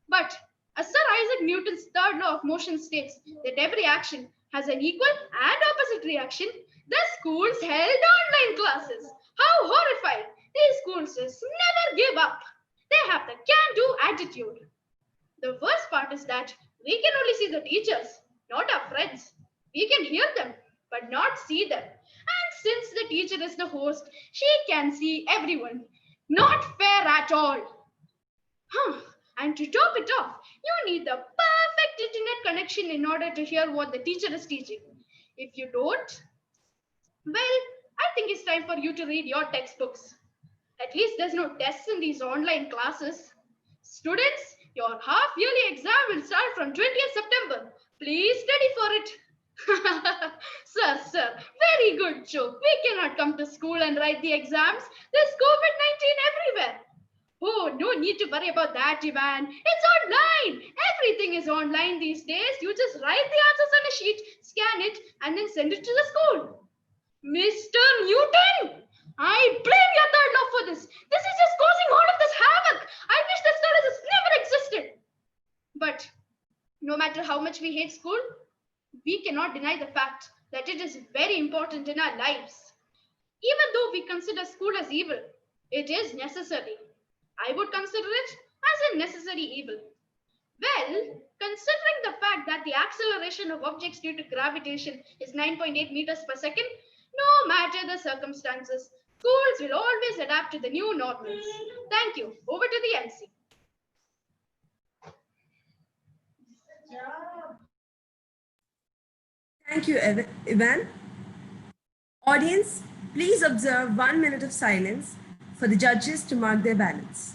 But as Sir Isaac Newton's third law of motion states that every action has an equal and opposite reaction, the schools held online classes. How horrifying! These schools just never give up. They have the can-do attitude. The worst part is that we can only see the teachers, not our friends. We can hear them, but not see them. And since the teacher is the host, she can see everyone. Not fair at all. And to top it off, you need the perfect internet connection in order to hear what the teacher is teaching. If you don't, well, I think it's time for you to read your textbooks. At least there's no tests in these online classes. Students, your half-yearly exam will start from 20th September. Please study for it. Sir, very good joke. We cannot come to school and write the exams. There's COVID-19 everywhere. Oh, no need to worry about that, Ivan. It's online. Everything is online these days. You just write the answers on a sheet, scan it, and then send it to the school. Mr. Newton, I blame your third law for this. This is just causing all of this havoc. I wish this college never existed. But no matter how much we hate school, we cannot deny the fact that it is very important in our lives. Even though we consider school as evil, it is necessary. I would consider it as a necessary evil. Well, considering the fact that the acceleration of objects due to gravitation is 9.8 meters per second, no matter the circumstances, schools will always adapt to the new normals. Thank you. Over to the MC. Thank you, Ivan. Audience, please observe 1 minute of silence for the judges to mark their ballots.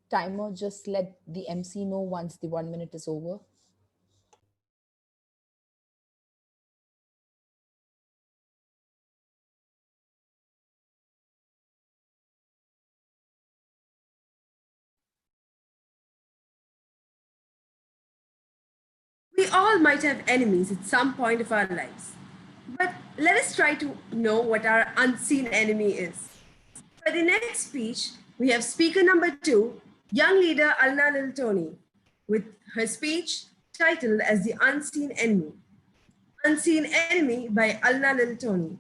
Timer, just let the MC know once the 1 minute is over. We all might have enemies at some point of our lives. But let us try to know what our unseen enemy is. For the next speech, we have speaker number 2, young leader Alna Lil Tony, with her speech titled as The Unseen Enemy. Unseen Enemy by Alna Lil Tony.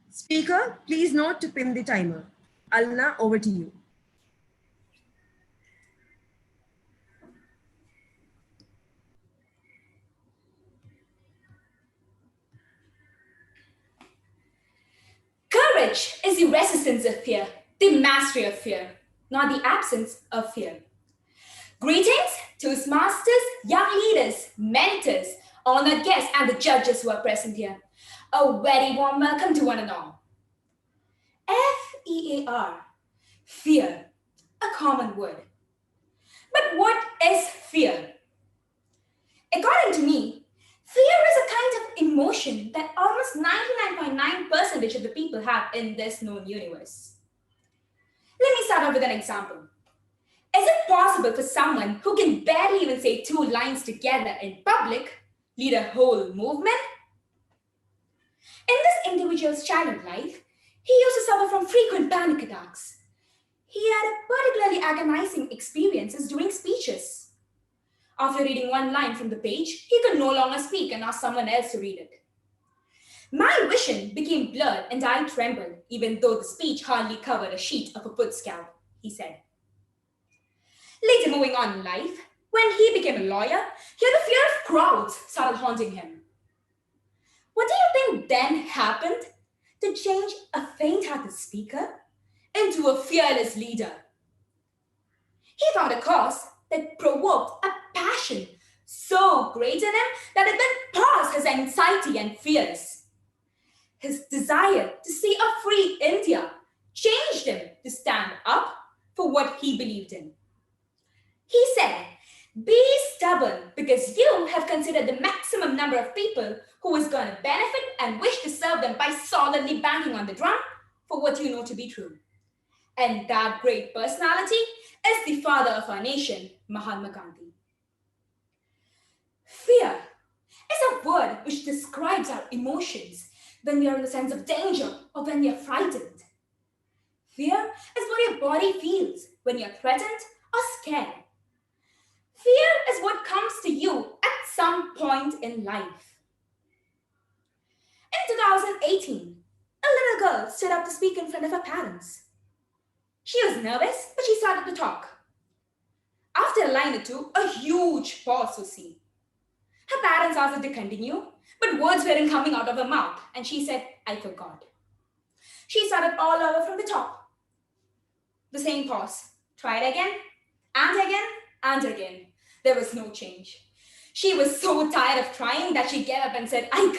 Speaker, please note to pin the timer. Alna, over to you. Courage is the resistance of fear, the mastery of fear, not the absence of fear. Greetings, Toastmasters, young leaders, mentors, honored guests, and the judges who are present here. A very warm welcome to one and all. F-E-A-R, fear, a common word. But what is fear? According to me, fear is a kind of emotion that almost 99.9% of the people have in this known universe. Let me start off with an example. Is it possible for someone who can barely even say 2 lines together in public lead a whole movement? In this individual's childhood life, he used to suffer from frequent panic attacks. He had particularly agonizing experiences during speeches. After reading 1 line from the page, he could no longer speak and ask someone else to read it. My vision became blurred and I trembled, even though the speech hardly covered a sheet of a foolscap, he said. Later, moving on in life, when he became a lawyer, he had the fear of crowds started haunting him. What do you think then happened to change a faint-hearted speaker into a fearless leader? He found a cause that provoked a passion so great in him that it went past his anxiety and fears. His desire to see a free India changed him to stand up for what he believed in. He said, be stubborn because you have considered the maximum number of people who is going to benefit and wish to serve them by solidly banging on the drum for what you know to be true. And that great personality is the father of our nation, Mahatma Gandhi. Fear is a word which describes our emotions when we are in the sense of danger or when we are frightened. Fear is what your body feels when you're threatened or scared. Fear is what comes to you at some point in life. In 2018, a little girl stood up to speak in front of her parents. She was nervous, but she started to talk. After a line or two, a huge pause was seen. Her parents asked her to continue, but words weren't coming out of her mouth, and she said, I forgot. She started all over from the top. The same pause. Tried again, and again, and again. There was no change. She was so tired of trying that she gave up and said, I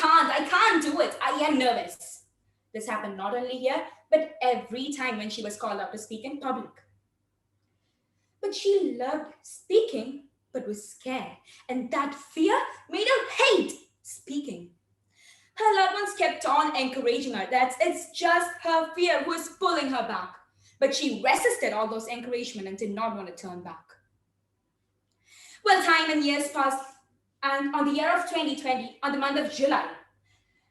can't do it. I am nervous. This happened not only here, but every time when she was called out to speak in public. But she loved speaking, but was scared. And that fear made her hate speaking. Her loved ones kept on encouraging her that it's just her fear who is pulling her back. But she resisted all those encouragement and did not want to turn back. Well, time and years passed, and on the year of 2020, on the month of July,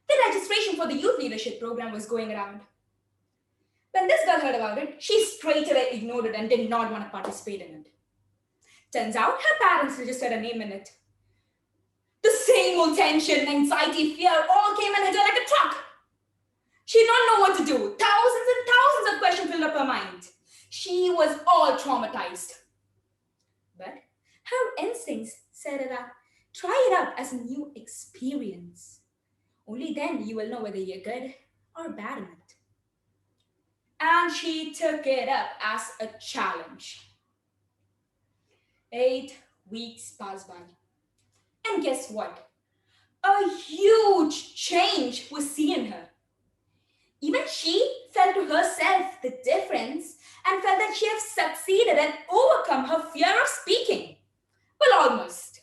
the registration for the youth leadership program was going around. When this girl heard about it, she straight away ignored it and did not want to participate in it. Turns out her parents registered her name in it. The same old tension, anxiety, fear all came and hit her like a truck. She did not know what to do. Thousands and thousands of questions filled up her mind. She was all traumatized. But her instincts said that try it out as a new experience. Only then you will know whether you're good or bad in it. And she took it up as a challenge. 8 weeks passed by. And guess what? A huge change was seen in her. Even she felt to herself the difference and felt that she had succeeded and overcome her fear of speaking. Well, almost.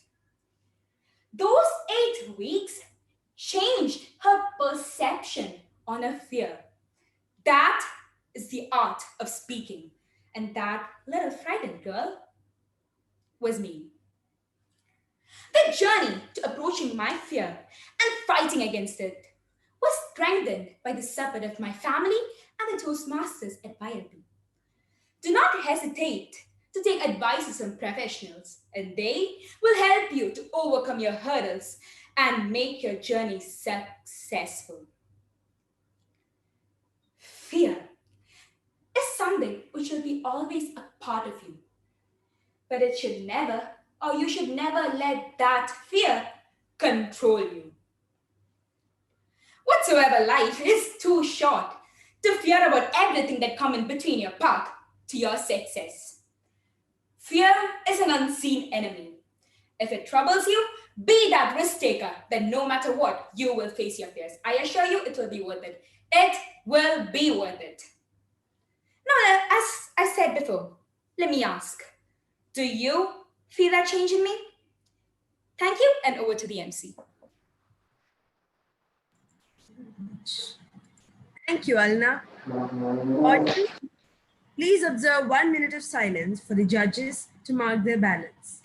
Those 8 weeks changed her perception on her fear. That is the art of speaking. And that little frightened girl was me. The journey to approaching my fear and fighting against it was strengthened by the support of my family and the Toastmasters at YLP. Do not hesitate to take advices from professionals, and they will help you to overcome your hurdles and make your journey successful. Fear is something which will be always a part of you, but it should never, or you should never let that fear control you. Whatsoever life is too short to fear about everything that comes in between your path to your success. Fear is an unseen enemy. If it troubles you, be that risk taker, then no matter what, you will face your fears. I assure you, it will be worth it. It will be worth it. Now, as I said before, let me ask, do you feel that change in me? Thank you, and over to the MC. Thank you, Alna. Audience, please observe 1 minute of silence for the judges to mark their ballots.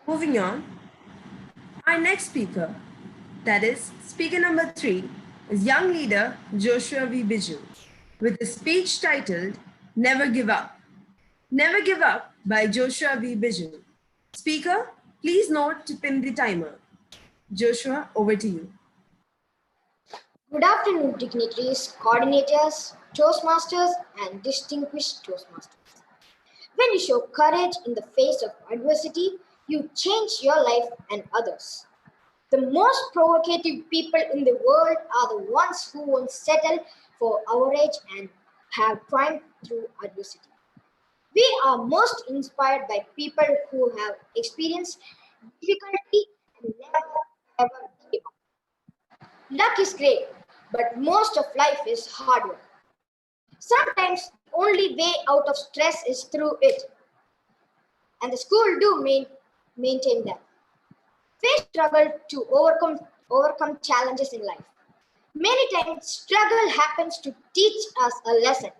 Moving on, our next speaker, that is speaker number 3, is young leader Joshua V. Biju with a speech titled Never Give Up. Never Give Up by Joshua V. Biju. Speaker, please note to pin the timer. Joshua, over to you. Good afternoon, dignitaries, coordinators, Toastmasters, and distinguished Toastmasters. When you show courage in the face of adversity, you change your life and others. The most provocative people in the world are the ones who won't settle for average and have triumphed through adversity. We are most inspired by people who have experienced difficulty and never ever give up. Luck is great, but most of life is hard work. Sometimes the only way out of stress is through it. And the school do maintain that. Face struggle to overcome challenges in life. Many times struggle happens to teach us a lesson.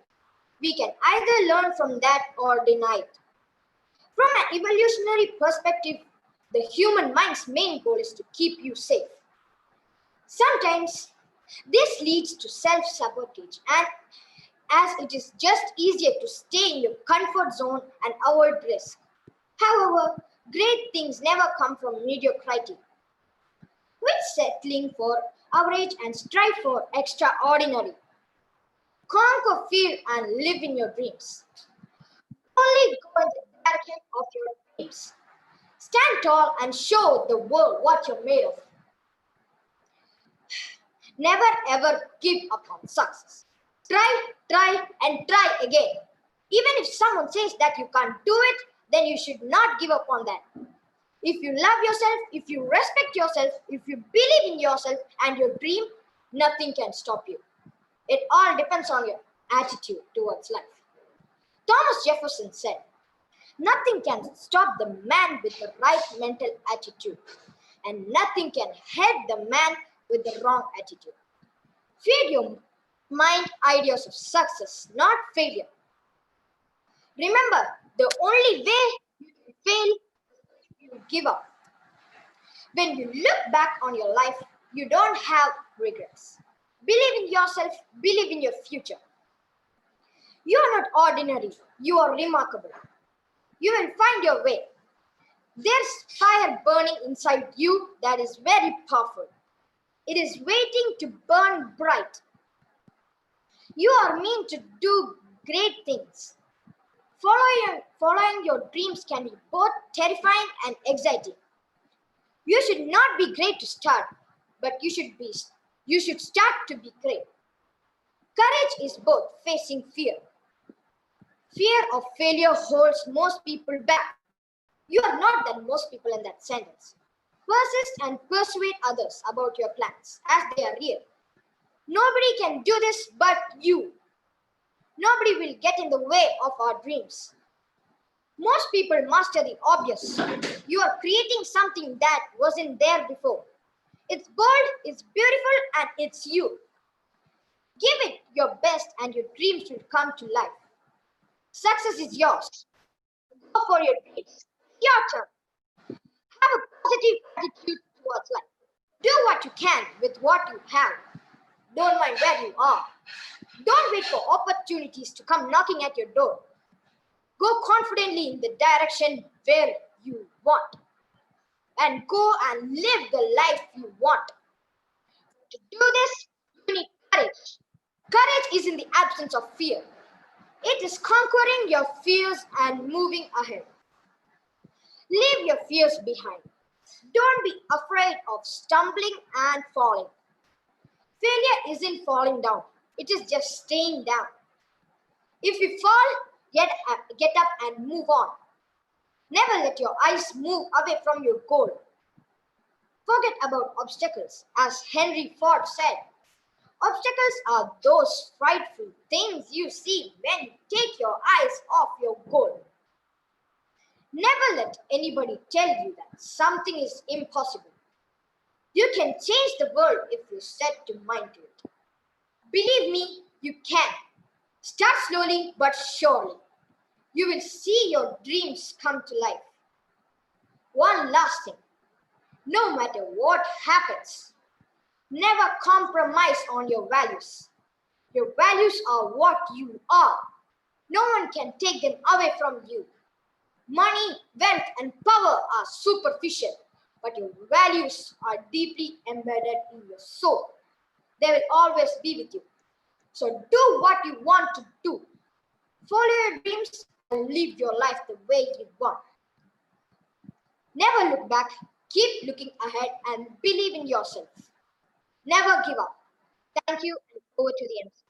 We can either learn from that or deny it. From an evolutionary perspective, the human mind's main goal is to keep you safe. Sometimes this leads to self-sabotage, and as it is just easier to stay in your comfort zone and avoid risk. However, great things never come from mediocrity. Quit settling for average and strive for extraordinary. Conquer fear and live in your dreams. Only go in the direction of your dreams. Stand tall and show the world what you're made of. Never ever give up on success. Try, and try again. Even if someone says that you can't do it, then you should not give up on that. If you love yourself, if you respect yourself, if you believe in yourself and your dream, nothing can stop you. It all depends on your attitude towards life. Thomas Jefferson said, "Nothing can stop the man with the right mental attitude, and nothing can head the man with the wrong attitude." Feed your mind ideas of success, not failure. Remember, the only way you can fail is if you give up. When you look back on your life, you don't have regrets. Believe in yourself, believe in your future. You are not ordinary, you are remarkable. You will find your way. There's fire burning inside you that is very powerful. It is waiting to burn bright. You are meant to do great things. Following your dreams can be both terrifying and exciting. You should not be great to start, but you should start to be great. Courage is both facing fear. Fear of failure holds most people back. You are not than most people in that sentence. Persist and persuade others about your plans as they are real. Nobody can do this but you. Nobody will get in the way of our dreams. Most people master the obvious. You are creating something that wasn't there before. It's bold, it's beautiful, and it's you. Give it your best and your dreams will come to life. Success is yours. Go for your dreams. Your turn. Have a positive attitude towards life. Do what you can with what you have. Don't mind where you are. Don't wait for opportunities to come knocking at your door. Go confidently in the direction where you want. And go and live the life you want. To do this, you need courage. Courage is in the absence of fear. It is conquering your fears and moving ahead. Leave your fears behind. Don't be afraid of stumbling and falling. Failure isn't falling down. It is just staying down. If you fall, get up and move on. Never let your eyes move away from your goal. Forget about obstacles. As Henry Ford said, obstacles are those frightful things you see when you take your eyes off your goal. Never let anybody tell you that something is impossible. You can change the world if you set your mind to it. Believe me, you can. Start slowly but surely. You will see your dreams come to life. One last thing. No matter what happens, never compromise on your values. Your values are what you are. No one can take them away from you. Money, wealth, and power are superficial, but your values are deeply embedded in your soul. They will always be with you. So do what you want to do. Follow your dreams and live your life the way you want. Never look back. Keep looking ahead and believe in yourself. Never give up. Thank you, and over to the MC.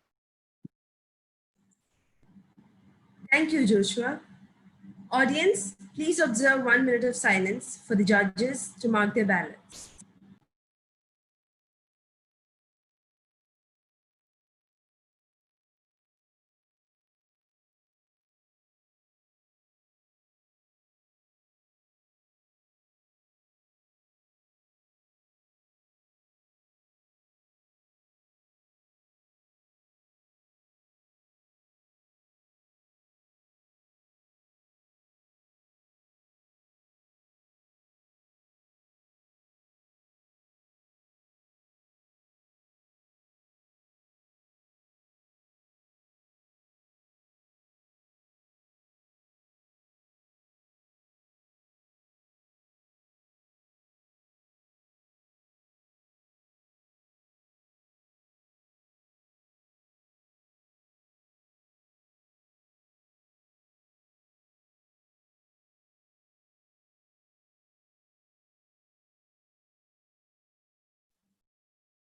Thank you, Joshua. Audience, please observe 1 minute of silence for the judges to mark their ballots.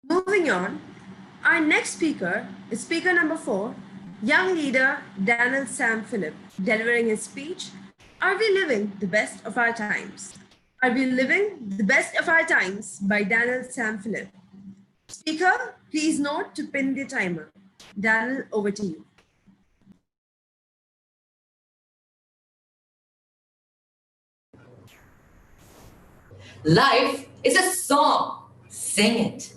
Moving on, our next speaker is speaker number 4, young leader Daniel Sam Phillip, delivering his speech, Are We Living the Best of Our Times? Are We Living the Best of Our Times by Daniel Sam Phillip. Speaker, please note to pin the timer. Daniel, over to you. Life is a song, sing it.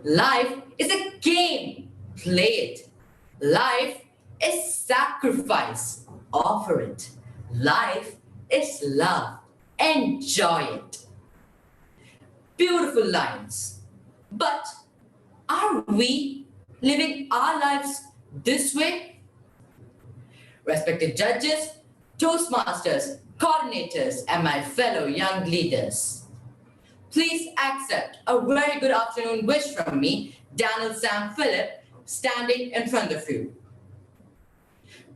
Life is a game, play it. Life is sacrifice, offer it. Life is love, enjoy it. beautiful lines. But are we living our lives this way? Respected judges, Toastmasters, coordinators, and my fellow young leaders, please accept a very good afternoon wish from me, Daniel Sam Phillip, standing in front of you.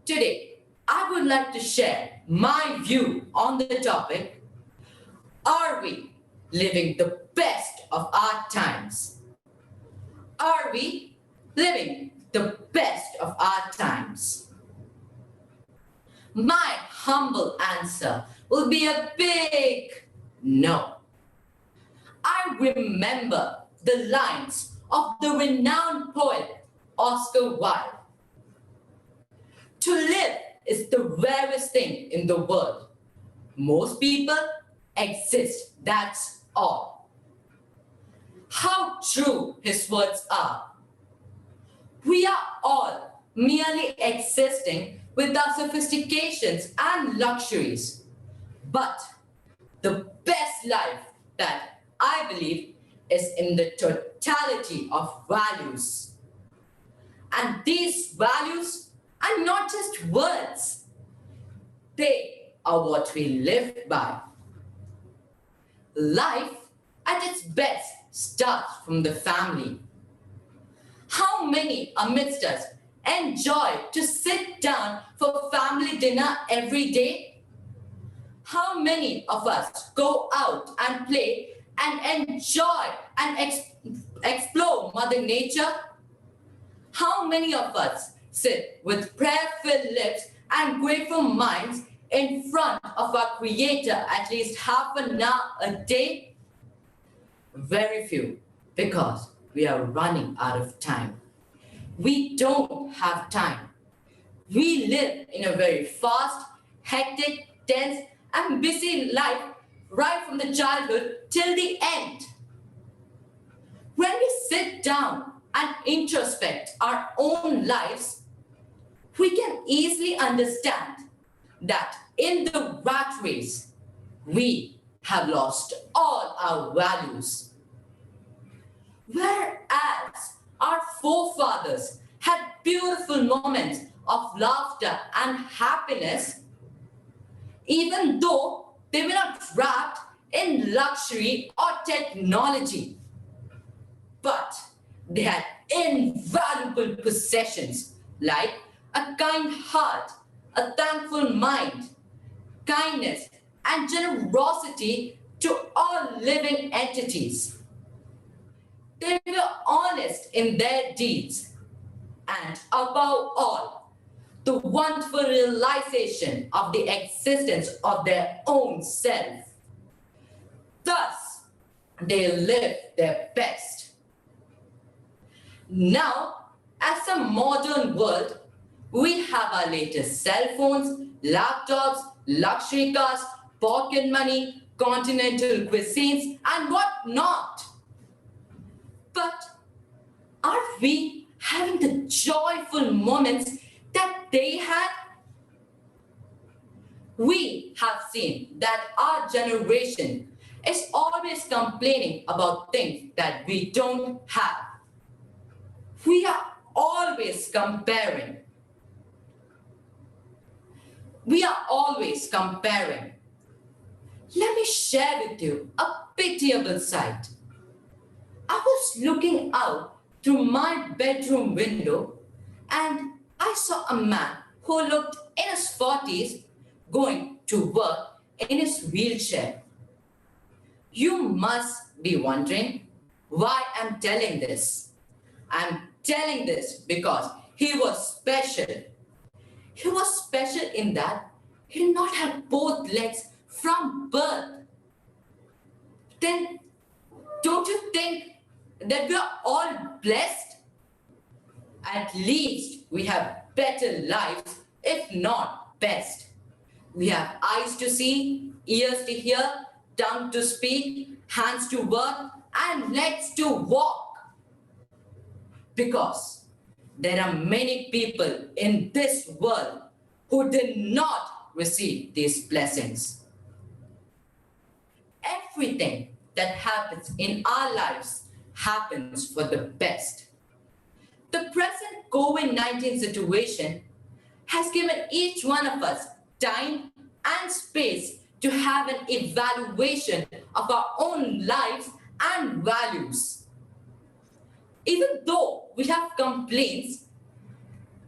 Today, I would like to share my view on the topic, are we living the best of our times? Are we living the best of our times? My humble answer will be a big no. I remember the lines of the renowned poet Oscar Wilde. To live is the rarest thing in the world. Most people exist, that's all. How true his words are. We are all merely existing with our sophistications and luxuries. But the best life that I believe is in the totality of values. And these values are not just words. They are what we live by. Life at its best starts from the family. How many amidst us enjoy to sit down for family dinner every day? How many of us go out and play and enjoy and explore Mother Nature? How many of us sit with prayer-filled lips and grateful minds in front of our Creator at least half an hour a day? Very few, because we are running out of time. We don't have time. We live in a very fast, hectic, tense, and busy life right from the childhood till the end. When we sit down and introspect our own lives, we can easily understand that in the rat race, we have lost all our values. Whereas our forefathers had beautiful moments of laughter and happiness, even though they were not wrapped in luxury or technology. But they had invaluable possessions like a kind heart, a thankful mind, kindness, and generosity to all living entities. They were honest in their deeds, and above all, the wonderful realization of the existence of their own self. Thus, they lived their best. Now, as a modern world, we have our latest cell phones, laptops, luxury cars, pocket money, continental cuisines, and whatnot. But are we having the joyful moments that they had? We have seen that our generation is always complaining about things that we don't have. We are always comparing. Let me share with you a pitiable sight. I was looking out through my bedroom window and I saw a man who looked in his 40s going to work in his wheelchair. You must be wondering why I'm telling this. I'm telling this because he was special. He was special in that he did not have both legs from birth. Then don't you think that we are all blessed? At least we have better lives, if not best. We have eyes to see, ears to hear, tongue to speak, hands to work, and legs to walk. Because there are many people in this world who did not receive these blessings. Everything that happens in our lives happens for the best. The present COVID-19 situation has given each one of us time and space to have an evaluation of our own lives and values. Even though we have complaints,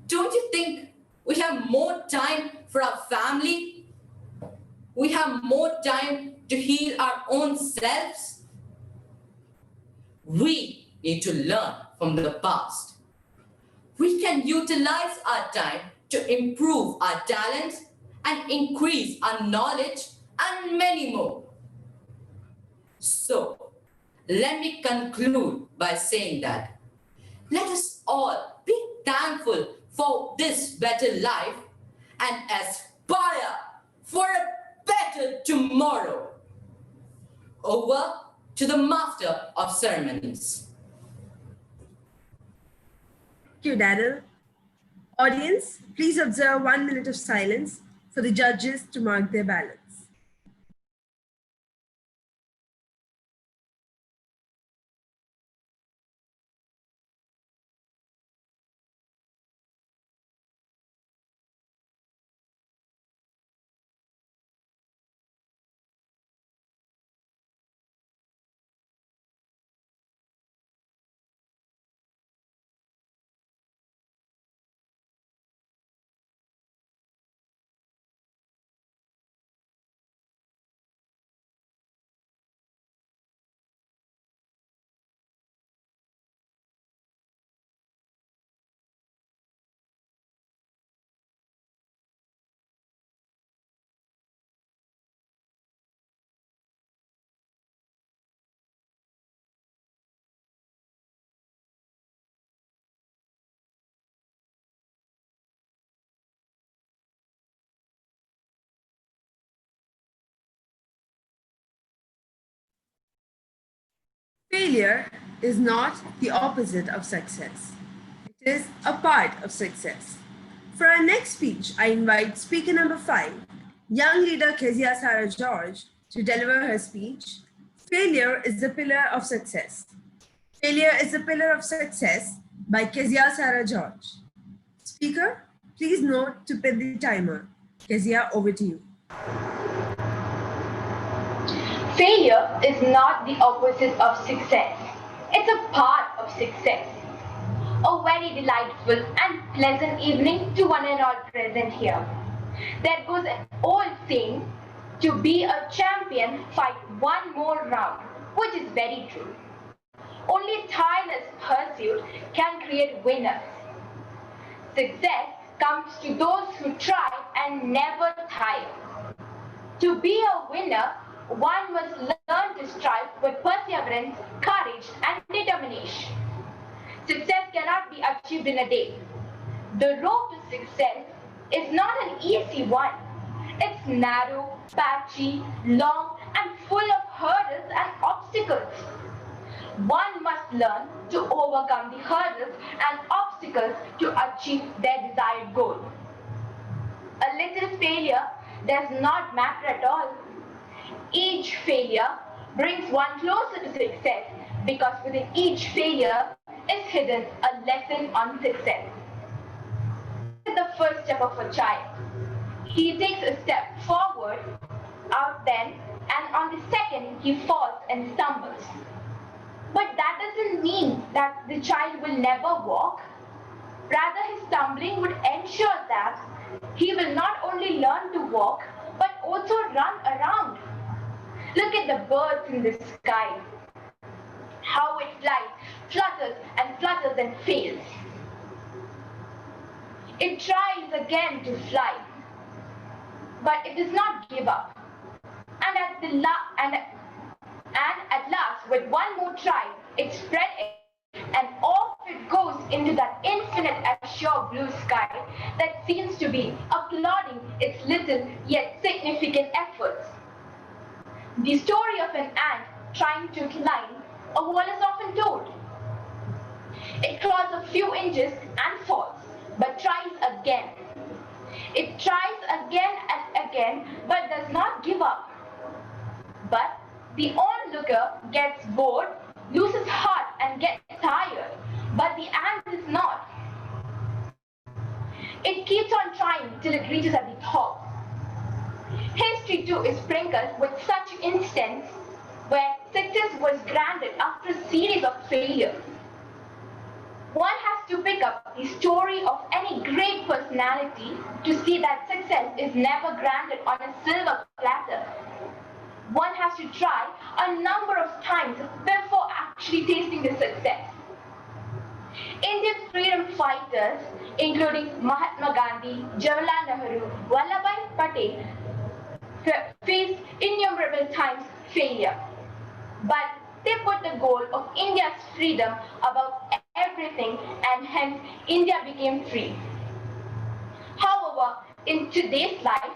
don't you think we have more time for our family? We have more time to heal our own selves? We need to learn from the past. We can utilize our time to improve our talents and increase our knowledge and many more. So, let me conclude by saying that let us all be thankful for this better life and aspire for a better tomorrow. Over to the Master of Ceremonies. Thank you, Daryl. Audience, please observe 1 minute of silence for the judges to mark their ballots. Failure is not the opposite of success. It is a part of success. For our next speech, I invite speaker number 5, young leader Kezia Sarah George, to deliver her speech, Failure is the Pillar of Success. Failure is the Pillar of Success by Kezia Sarah George. Speaker, please note to pin the timer. Kezia, over to you. Failure is not the opposite of success. It's a part of success. A very delightful and pleasant evening to one and all present here. There goes an old saying, to be a champion, fight one more round, which is very true. Only tireless pursuit can create winners. Success comes to those who try and never tire. To be a winner, one must learn to strive with perseverance, courage, and determination. Success cannot be achieved in a day. The road to success is not an easy one. It's narrow, patchy, long, and full of hurdles and obstacles. One must learn to overcome the hurdles and obstacles to achieve their desired goal. A little failure does not matter at all. Each failure brings one closer to success because within each failure is hidden a lesson on success. Look at the first step of a child. He takes a step forward, out then, and on the second he falls and stumbles. But that doesn't mean that the child will never walk. Rather, his stumbling would ensure that he will not only learn to walk, but also run around. Look at the birds in the sky. How it flies, flutters and fails. It tries again to fly, but it does not give up. And at last, with one more try, it spread it, and off it goes into that infinite azure blue sky that seems to be applauding its little yet significant efforts. The story of an ant trying to climb a wall is often told. It crawls a few inches and falls, but tries again. It tries again and again, but does not give up. But the only onlooker gets bored, loses heart, and gets tired, but the ant is not. It keeps on trying till it reaches at the top. History too is sprinkled with such instances where success was granted after a series of failures. One has to pick up the story of any great personality to see that success is never granted on a silver platter. One has to try a number of times before actually tasting the success. Indian freedom fighters, including Mahatma Gandhi, Jawaharlal Nehru, Vallabhbhai Patel, faced innumerable times failure. But they put the goal of India's freedom above everything, and hence India became free. However, in today's life,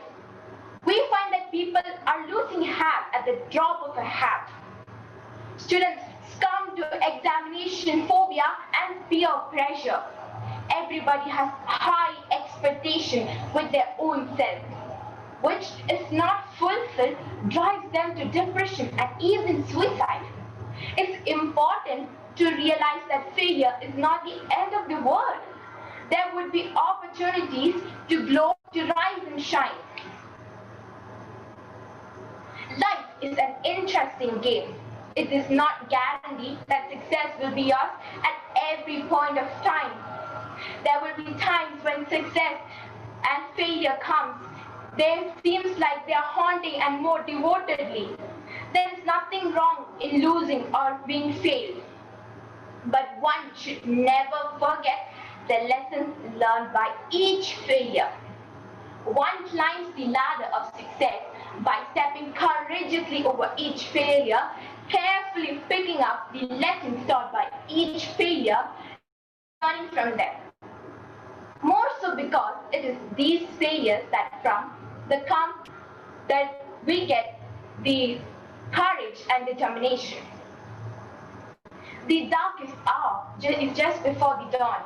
we find that people are losing hat at the drop of a hat. Students succumb to examination phobia and peer pressure. Everybody has high expectation with their own self, which is not fulfilled drives them to depression and even suicide. It's important to realize that failure is not the end of the world. There would be opportunities to glow, to rise and shine. Life is an interesting game. It is not guaranteed that success will be yours at every point of time. There will be times when success and failure comes. There seems like they are haunting and more devotedly. There is nothing wrong in losing or being failed. But one should never forget the lessons learned by each failure. One climbs the ladder of success by stepping courageously over each failure, carefully picking up the lessons taught by each failure, learning from them. More so because it is these failures that we get the courage and determination. The darkest hour is just before the dawn.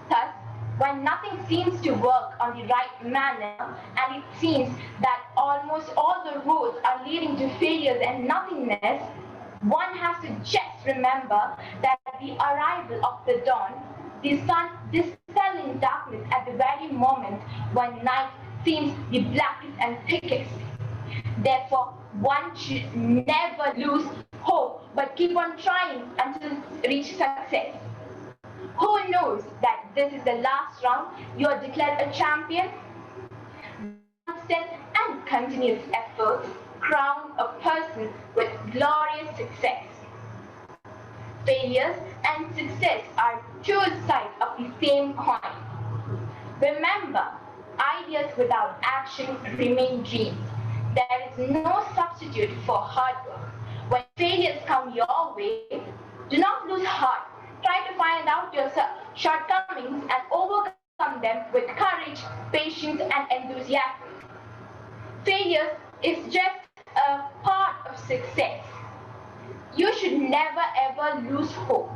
Thus, when nothing seems to work on the right manner, and it seems that almost all the roads are leading to failures and nothingness, one has to just remember that the arrival of the dawn, the sun dispelling darkness at the very moment when night seems the blackest and thickest. Therefore, one should never lose hope, but keep on trying until reach success. Who knows that this is the last round, you are declared a champion? Constant and continuous effort crown a person with glorious success. Failures and success are two sides of the same coin. Remember, ideas without action remain dreams. There is no substitute for hard work. When failures come your way, do not lose heart. Try to find out your shortcomings and overcome them with courage, patience, and enthusiasm. Failure is just a part of success. You should never ever lose hope.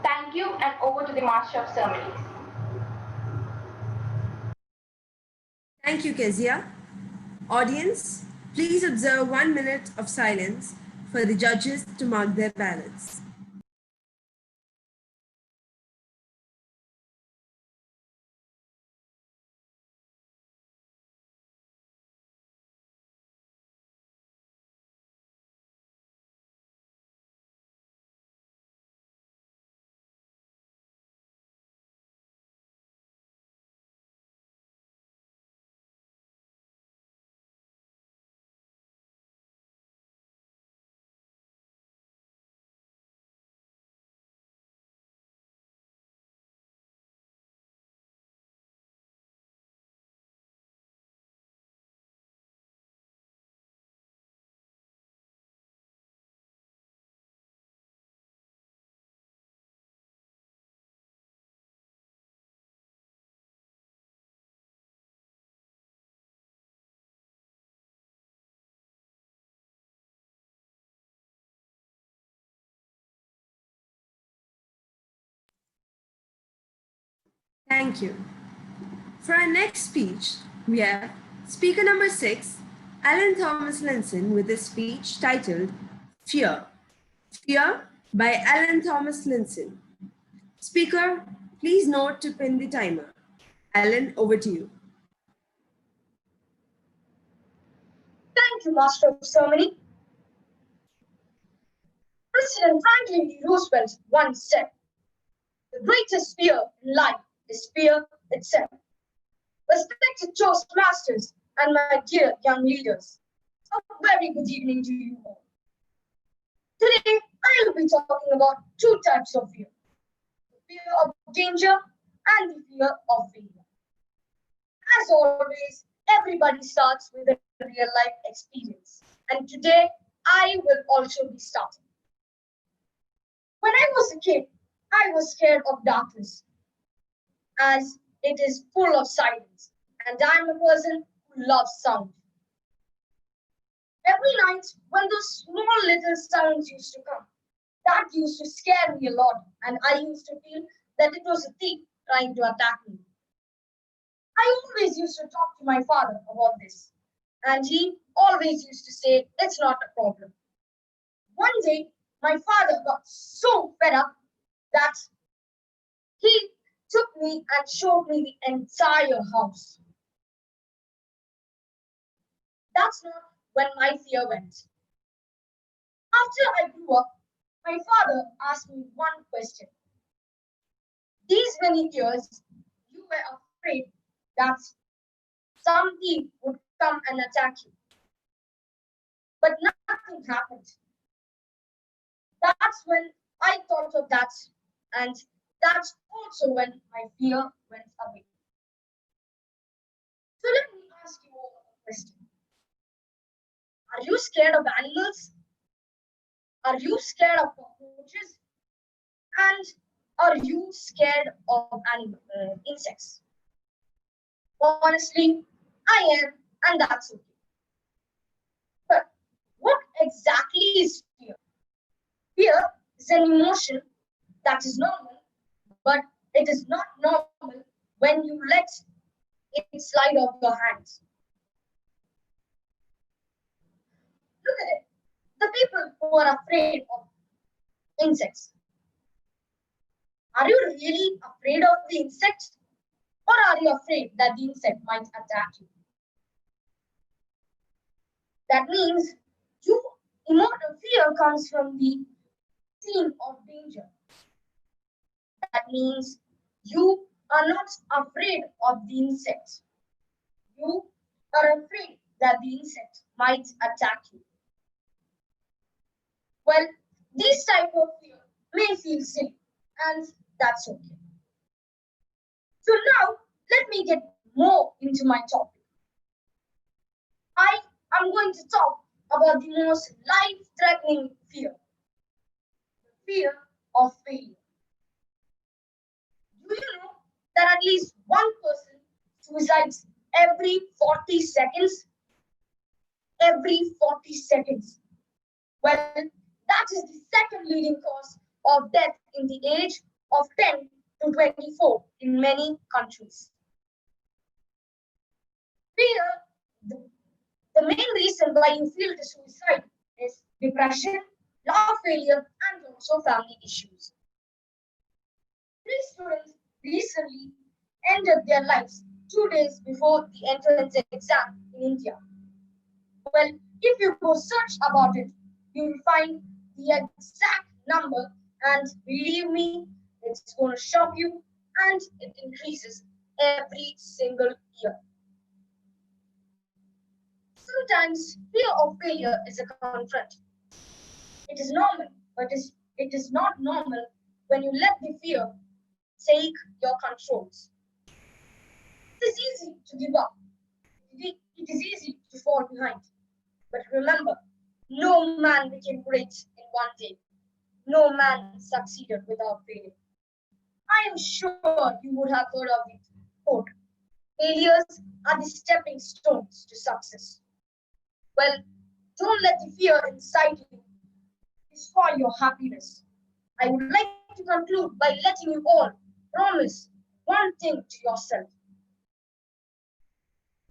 Thank you, and over to the Master of Ceremonies. Thank you, Kezia. Audience, please observe 1 minute of silence for the judges to mark their ballots. Thank you. For our next speech, we have speaker number 6, Alan Thomas Linson, with his speech titled Fear. Fear by Alan Thomas Linson. Speaker, please note to pin the timer. Alan, over to you. Thank you, Master of Ceremony. President Franklin D. Roosevelt once said, "The greatest fear in life is fear itself." Respected Toastmasters and my dear young leaders, a very good evening to you all. Today, I will be talking about two types of fear: the fear of danger and the fear of failure. As always, everybody starts with a real life experience, and today I will also be starting. When I was a kid, I was scared of darkness, as it is full of silence, and I'm a person who loves sound. Every night, when those small little sounds used to come, that used to scare me a lot, and I used to feel that it was a thief trying to attack me. I always used to talk to my father about this, and he always used to say, "It's not a problem." One day, my father got so fed up that he took me and showed me the entire house. That's not when my fear went. After I grew up, my father asked me one question. These many years, you were afraid that some thief would come and attack you. But nothing happened. That's when I thought of that, and that's also when my fear went away. So let me ask you all a question. Are you scared of animals? Are you scared of cockroaches? And are you scared of insects? Honestly, I am, and that's okay. But what exactly is fear? Fear is an emotion that is normal, but it is not normal when you let it slide off your hands. Look at it. The people who are afraid of insects. Are you really afraid of the insect? Or are you afraid that the insect might attack you? That means fear comes from the scene of danger. That means you are not afraid of the insect. You are afraid that the insect might attack you. Well, this type of fear may feel silly, and that's okay. So now, let me get more into my topic. I am going to talk about the most life-threatening fear, the fear of failure. Do you know that at least one person suicides every 40 seconds? Every 40 seconds. Well, that is the second leading cause of death in the age of 10 to 24 in many countries. Fear, the main reason why you feel the suicide is depression, love failure, and also family issues. 3 students recently ended their lives 2 days before the entrance exam in India. Well, if you go search about it, you will find the exact number, and believe me, it's going to shock you, and it increases every single year. Sometimes fear of failure is a confront. It is normal, but it is not normal when you let the fear take your controls. It is easy to give up. It is easy to fall behind. But remember, no man became great in one day. No man succeeded without failing. I am sure you would have heard of it. Quote, failures are the stepping stones to success. Well, don't let the fear inside you destroy your happiness. I would like to conclude by letting you all promise one thing to yourself.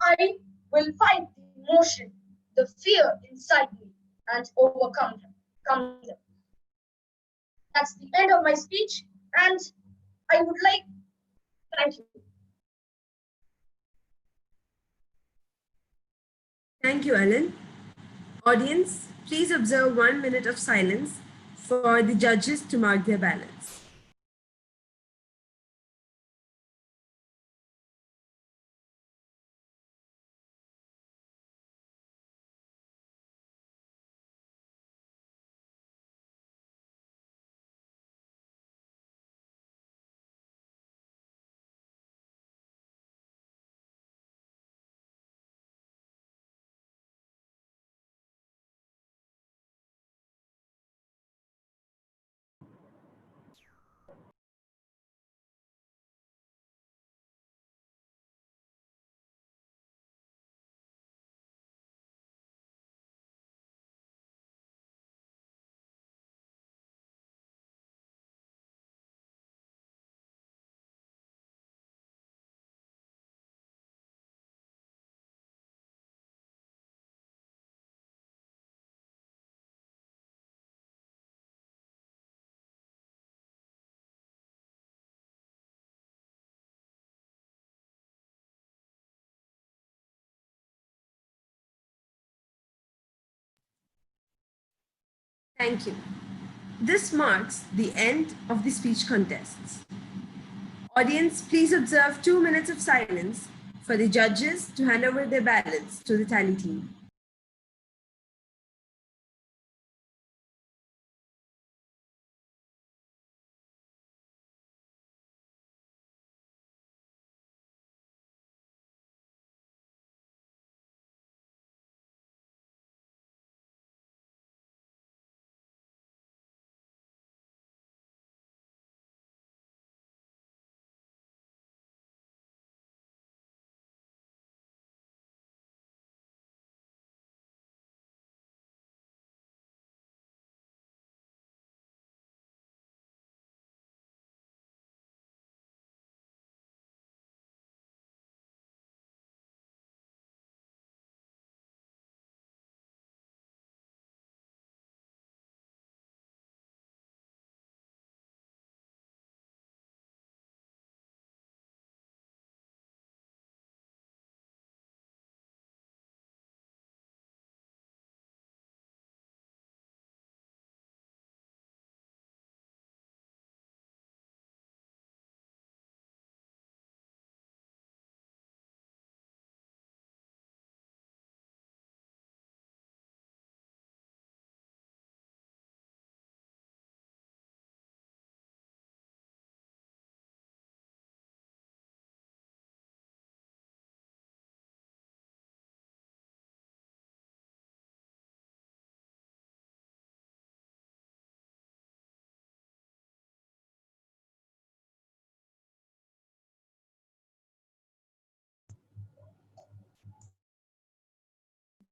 I will fight the emotion, the fear inside me, and overcome comes in. That's the end of my speech, and I would like thank you. Thank you, Ellen. Audience, please observe 1 minute of silence for the judges to mark their ballots. Thank you. This marks the end of the speech contests. Audience, please observe 2 minutes of silence for the judges to hand over their ballots to the tally team.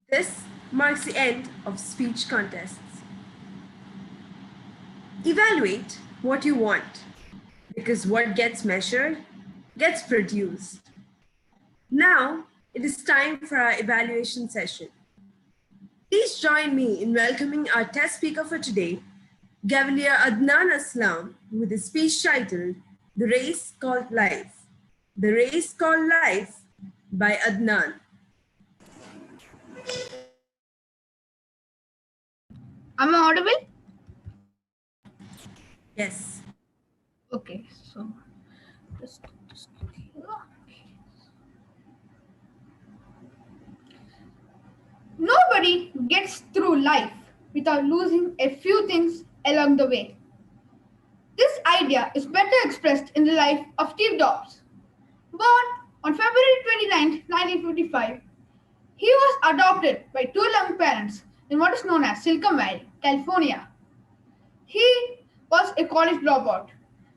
This marks the end of speech contests. Evaluate what you want, because what gets measured gets produced. Now, it is time for our evaluation session. Please join me in welcoming our test speaker for today, Cavalier Adnan Aslam, with a speech titled The Race Called Life. The Race Called Life by Adnan. Am I audible? Yes. Okay, so just nobody gets through life without losing a few things along the way. This idea is better expressed in the life of Steve Jobs. Born on February 29, 1955, he was adopted by two young parents in what is known as Silicon Valley, California. He was a college dropout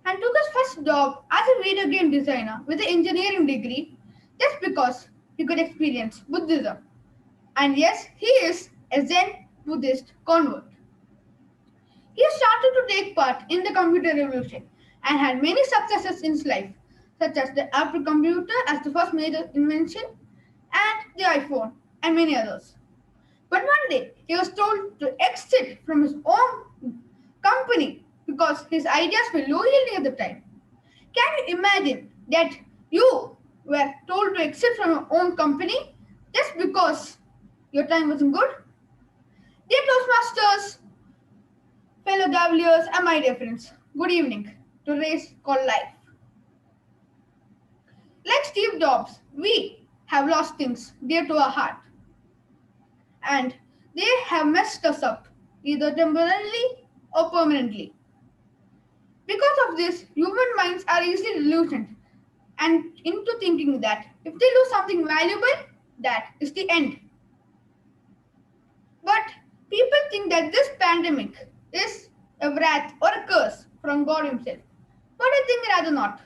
and took his first job as a video game designer with an engineering degree just because he could experience Buddhism. And yes, he is a Zen Buddhist convert. He started to take part in the computer revolution and had many successes in his life, such as the Apple computer as the first major invention, and the iPhone, and many others. But one day he was told to exit from his own company because his ideas were low yielding at the time. Can you imagine that you were told to exit from your own company just because your time wasn't good? Dear Toastmasters, fellow Gavaliers, and my dear friends, good evening to Race Called Life. Like Steve Jobs, we have lost things dear to our heart, and they have messed us up either temporarily or permanently. Because of this, human minds are easily delusioned and into thinking that if they lose something valuable, that is the end. But people think that this pandemic is a wrath or a curse from God Himself. But I think rather not.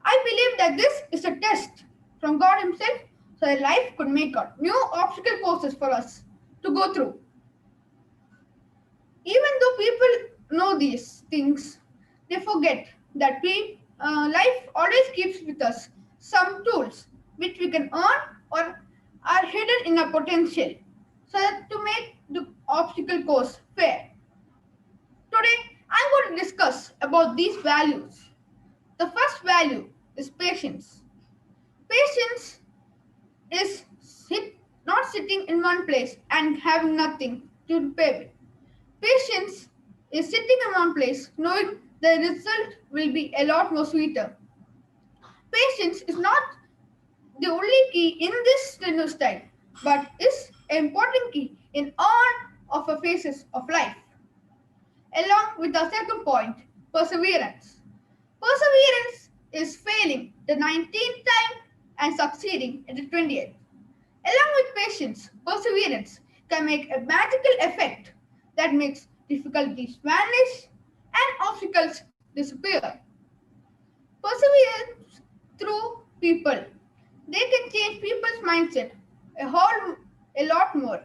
I believe that this is a test from God Himself so that life could make out new obstacle courses for us to go through. Even though people know these things, they forget that life always keeps with us some tools which we can earn or are hidden in our potential so that to make the obstacle course fair. Today, I'm going to discuss about these values. The first value is patience. Patience is not sitting in one place and having nothing to pay with. Patience is sitting in one place knowing the result will be a lot more sweeter. Patience is not the only key in this strenuous style, but is an important key in all of the phases of life. Along with the second point, perseverance. Perseverance is failing the 19th time and succeeding at the 20th. Along with patience, perseverance can make a magical effect that makes difficulties vanish and obstacles disappear. Perseverance through people. They can change people's mindset a lot more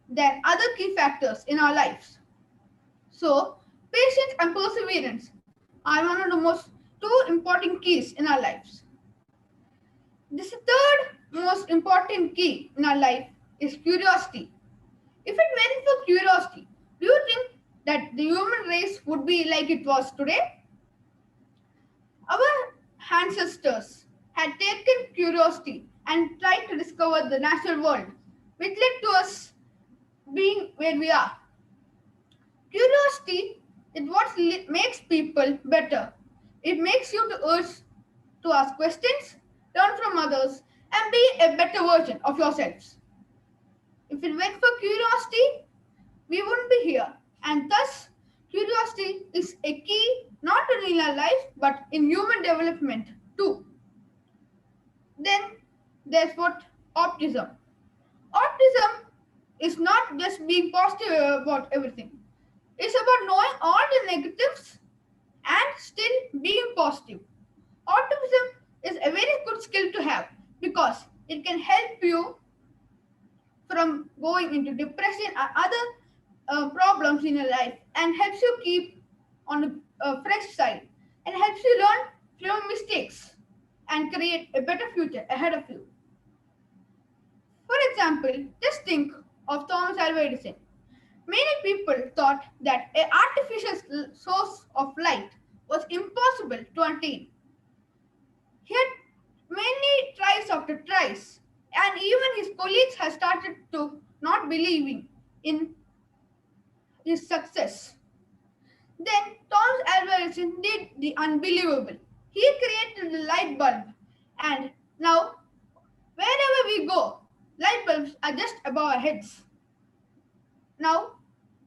than other key factors in our lives. So, patience and perseverance are one of the most two important keys in our lives. This third most important key in our life is curiosity. If it weren't for curiosity, do you think that the human race would be like it was today? Our ancestors had taken curiosity and tried to discover the natural world, which led to us being where we are. Curiosity is what makes people better. It makes you to urge to ask questions, learn from others, and be a better version of yourselves. If it weren't for curiosity, we wouldn't be here. And thus, curiosity is a key not only in our life but in human development too. Then there's what optimism. Optimism is not just being positive about everything. It's about knowing all the negatives and still being positive. Optimism is a very good skill to have because it can help you from going into depression or other problems in your life and helps you keep on a fresh side and helps you learn from mistakes and create a better future ahead of you. For example, just think of Thomas Alva Edison. Many people thought that an artificial source of light was impossible to attain. He had many tries after tries, and even his colleagues had started to not believing in his success. Then Thomas Alva Edison did the unbelievable. He created the light bulb, and now wherever we go, light bulbs are just above our heads. Now,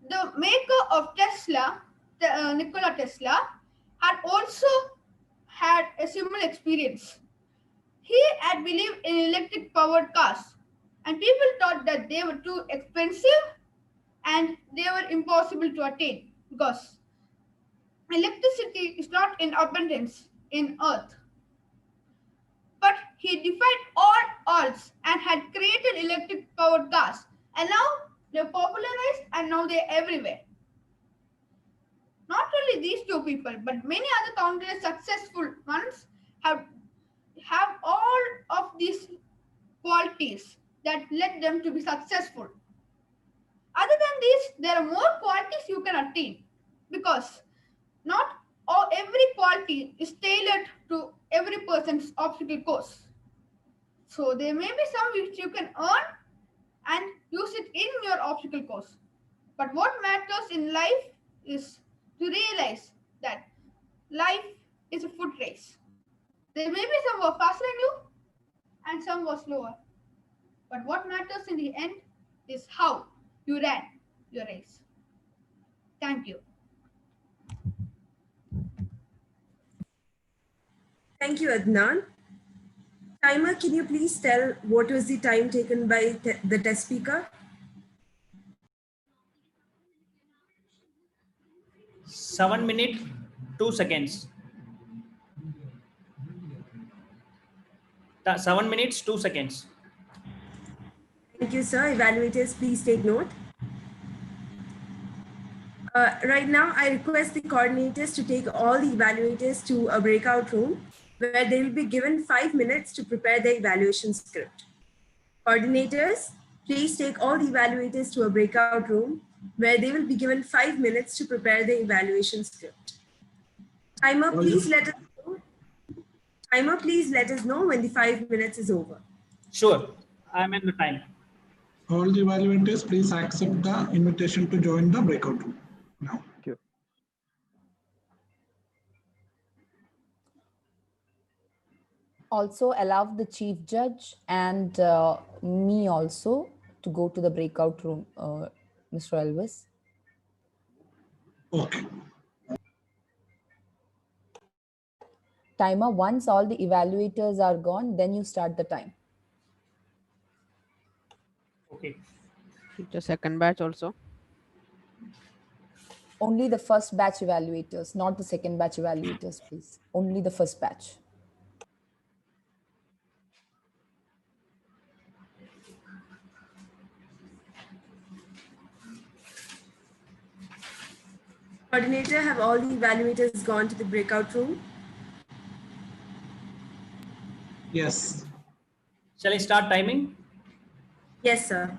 the maker of Tesla, Nikola Tesla, had also had a similar experience. He had believed in electric powered cars, and people thought that they were too expensive and they were impossible to attain because electricity is not in abundance in Earth. But he defied all odds and had created electric powered cars, and now they're popularized and now they're everywhere. Not only these two people, but many other countless successful ones have all of these qualities that led them to be successful. Other than these, there are more qualities you can attain because not every quality is tailored to every person's obstacle course. So there may be some which you can earn and use it in your obstacle course. But what matters in life is to realize that life is a foot race. There may be some who are faster than you and some were slower. But what matters in the end is how you ran your race. Thank you. Thank you, Adnan. Timer, can you please tell what was the time taken by the test speaker? 7 minutes 2 seconds. 7 minutes 2 seconds. Thank you, sir. Evaluators, please take note. Right now, I request the coordinators to take all the evaluators to a breakout room where they will be given 5 minutes to prepare the evaluation script. Coordinators, please take all the evaluators to a breakout room where they will be given 5 minutes to prepare the evaluation script. Timer, please let us know. Timer, please let us know when the 5 minutes is over. Sure, I'm in the time. All the evaluators, please accept the invitation to join the breakout room now. Thank you. Also allow the chief judge and me also to go to the breakout room, Mr. Elvis. Okay. Timer, once all the evaluators are gone, then you start the time. Okay. The second batch also? Only the first batch evaluators, not the second batch evaluators, please. Only the first batch. Coordinator, have all the evaluators gone to the breakout room? Yes. Shall I start timing? Yes, sir.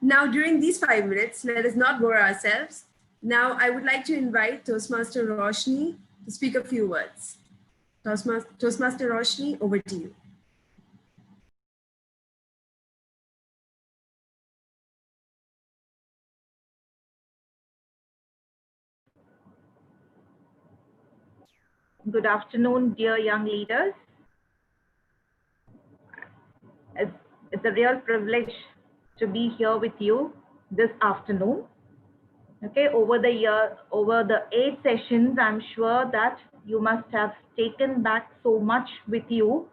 Now, during these 5 minutes, let us not bore ourselves. Now, I would like to invite Toastmaster Roshni to speak a few words. Toastmaster Roshni, over to you. Good afternoon, dear young leaders. It's a real privilege to be here with you this afternoon. Okay, over the 8 sessions, I'm sure that you must have taken back so much with you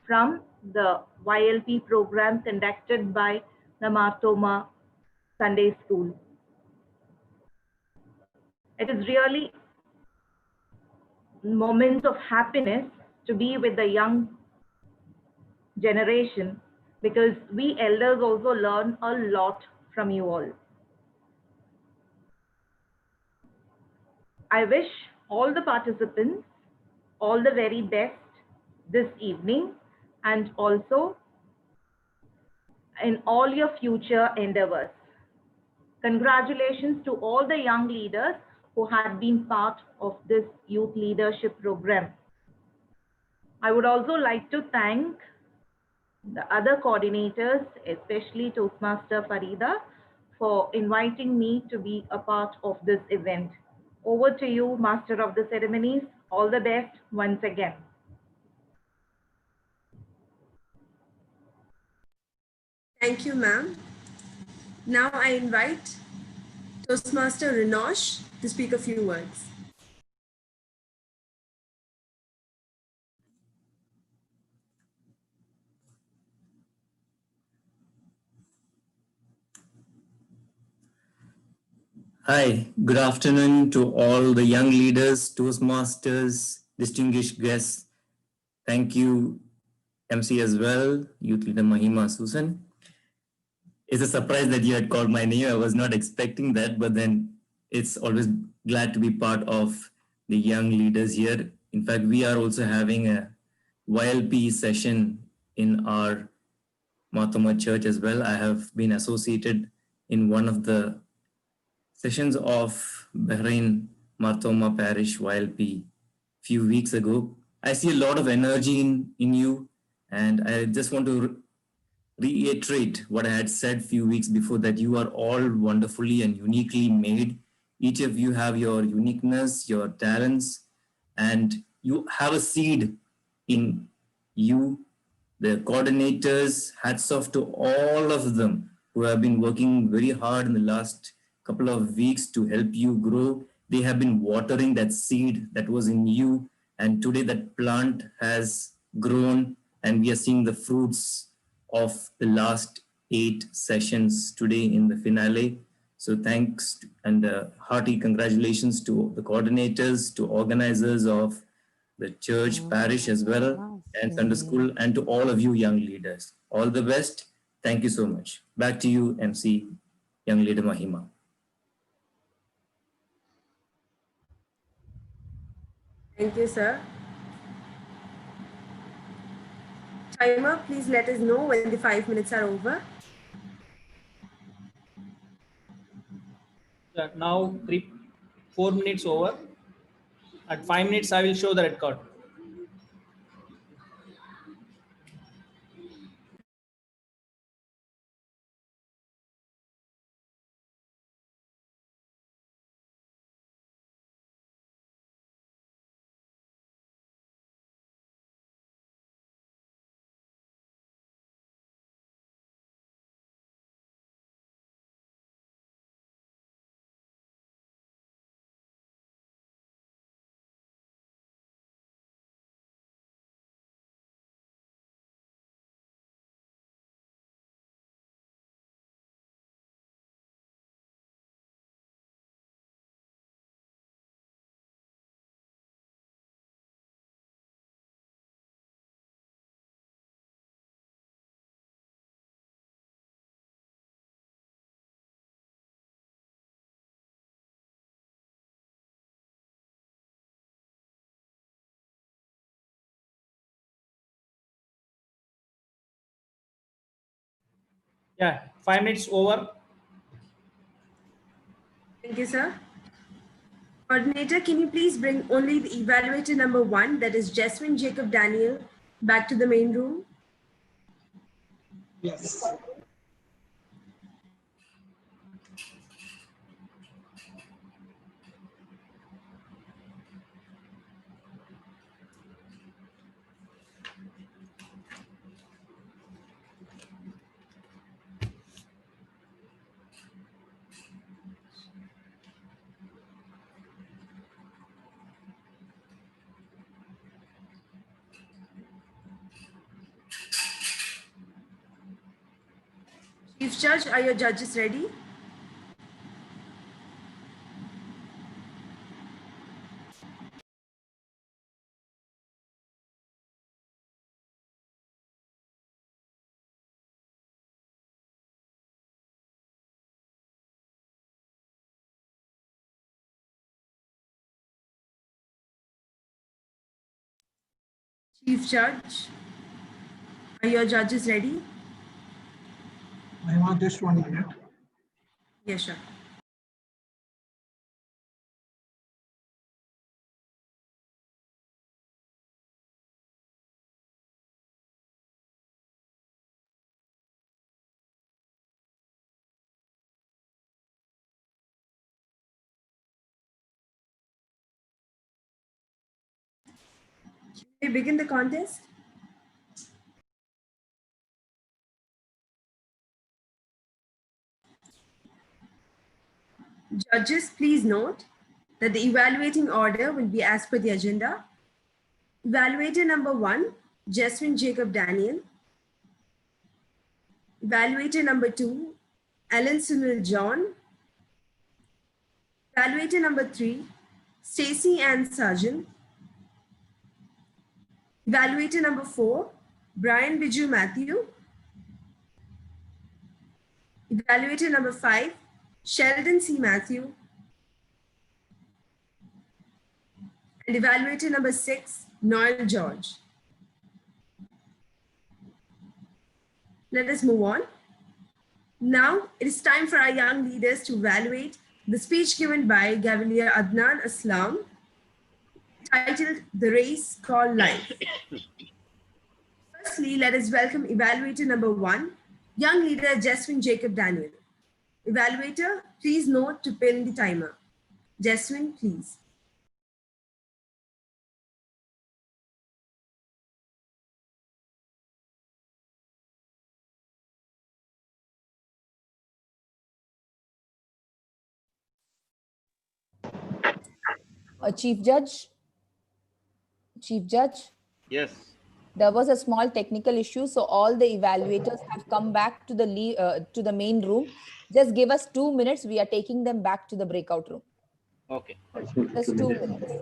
from the YLP program conducted by the Thoma Sunday School. It is really moments of happiness to be with the young generation because we elders also learn a lot from you all. I wish all the participants all the very best this evening and also in all your future endeavors. Congratulations to all the young leaders who had been part of this youth leadership program. I would also like to thank the other coordinators, especially Toastmaster Farida, for inviting me to be a part of this event. Over to you, Master of the Ceremonies. All the best once again. Thank you, ma'am. Now I invite Toastmaster Rinosh to speak a few words. Hi, good afternoon to all the young leaders, Toastmasters, distinguished guests. Thank you, MC as well, Youth Leader Mahima Susan. It's a surprise that you had called my name. I was not expecting that, but then it's always glad to be part of the young leaders here. In fact, we are also having a YLP session in our Mathoma church as well. I have been associated in one of the sessions of Bahrain Mathoma Parish YLP few weeks ago. I see a lot of energy in you, and I just want to reiterate what I had said few weeks before, that you are all wonderfully and uniquely made. Each of you have your uniqueness, your talents, and you have a seed in you. The coordinators, hats off to all of them who have been working very hard in the last couple of weeks to help you grow. They have been watering that seed that was in you, and today that plant has grown, and we are seeing the fruits of the last 8 sessions today in the finale. So thanks and hearty congratulations to the coordinators, to organizers of the church, parish as well, and Sunday school, and to all of you young leaders. All the best. Thank you so much. Back to you, MC, young leader Mahima. Thank you, sir. Timer, please let us know when the 5 minutes are over. Now 4 minutes over. At 5 minutes, I will show the red card. Yeah, 5 minutes over. Thank you, sir. Coordinator, can you please bring only the evaluator number 1, that is Jasmine Jacob Daniel, back to the main room? Yes. Chief Judge, are your judges ready? Chief Judge, are your judges ready? Mahima, just 1 minute. Yes, sir. May we begin the contest? Judges, please note that the evaluating order will be as per the agenda. Evaluator number 1, Jasmine Jacob Daniel. Evaluator number 2, Alan Sunil John. Evaluator number 3, Stacey Ann Sargent. Evaluator number 4, Brian Biju Matthew. Evaluator number 5, Sheldon C. Matthew. And evaluator number 6, Noel George. Let us move on. Now it is time for our young leaders to evaluate the speech given by Cavalier Adnan Aslam, titled The Race Called Life. Firstly, let us welcome evaluator number 1, young leader Jeswin Jacob Daniel. Evaluator, please note to pin the timer. Jeswin, please. Chief Judge? Chief Judge? Yes. There was a small technical issue, so all the evaluators have come back to the main room. Just give us 2 minutes. We are taking them back to the breakout room. Okay. Just 2 minutes.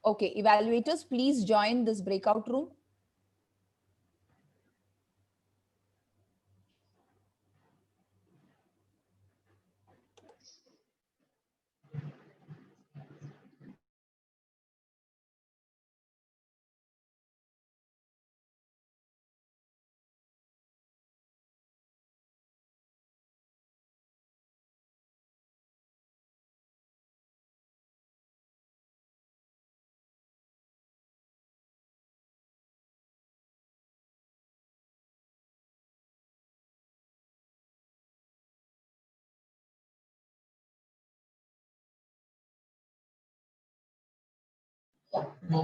Okay, evaluators, please join this breakout room.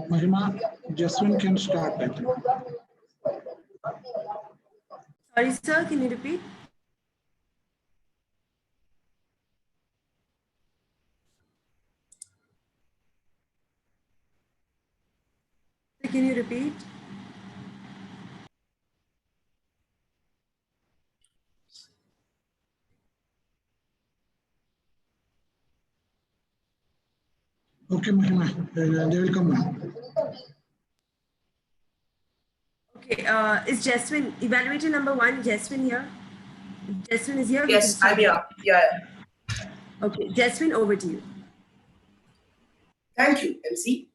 Mahima, Jaswin can start, I think. Sorry, sir, can you repeat? Can you repeat? Okay, Mahima, they will come now. Okay, is Jeswin, evaluator number 1, Jeswin here? Jeswin is here? Yes, I'm here. Yeah. Okay, Jeswin, over to you. Thank you, MC.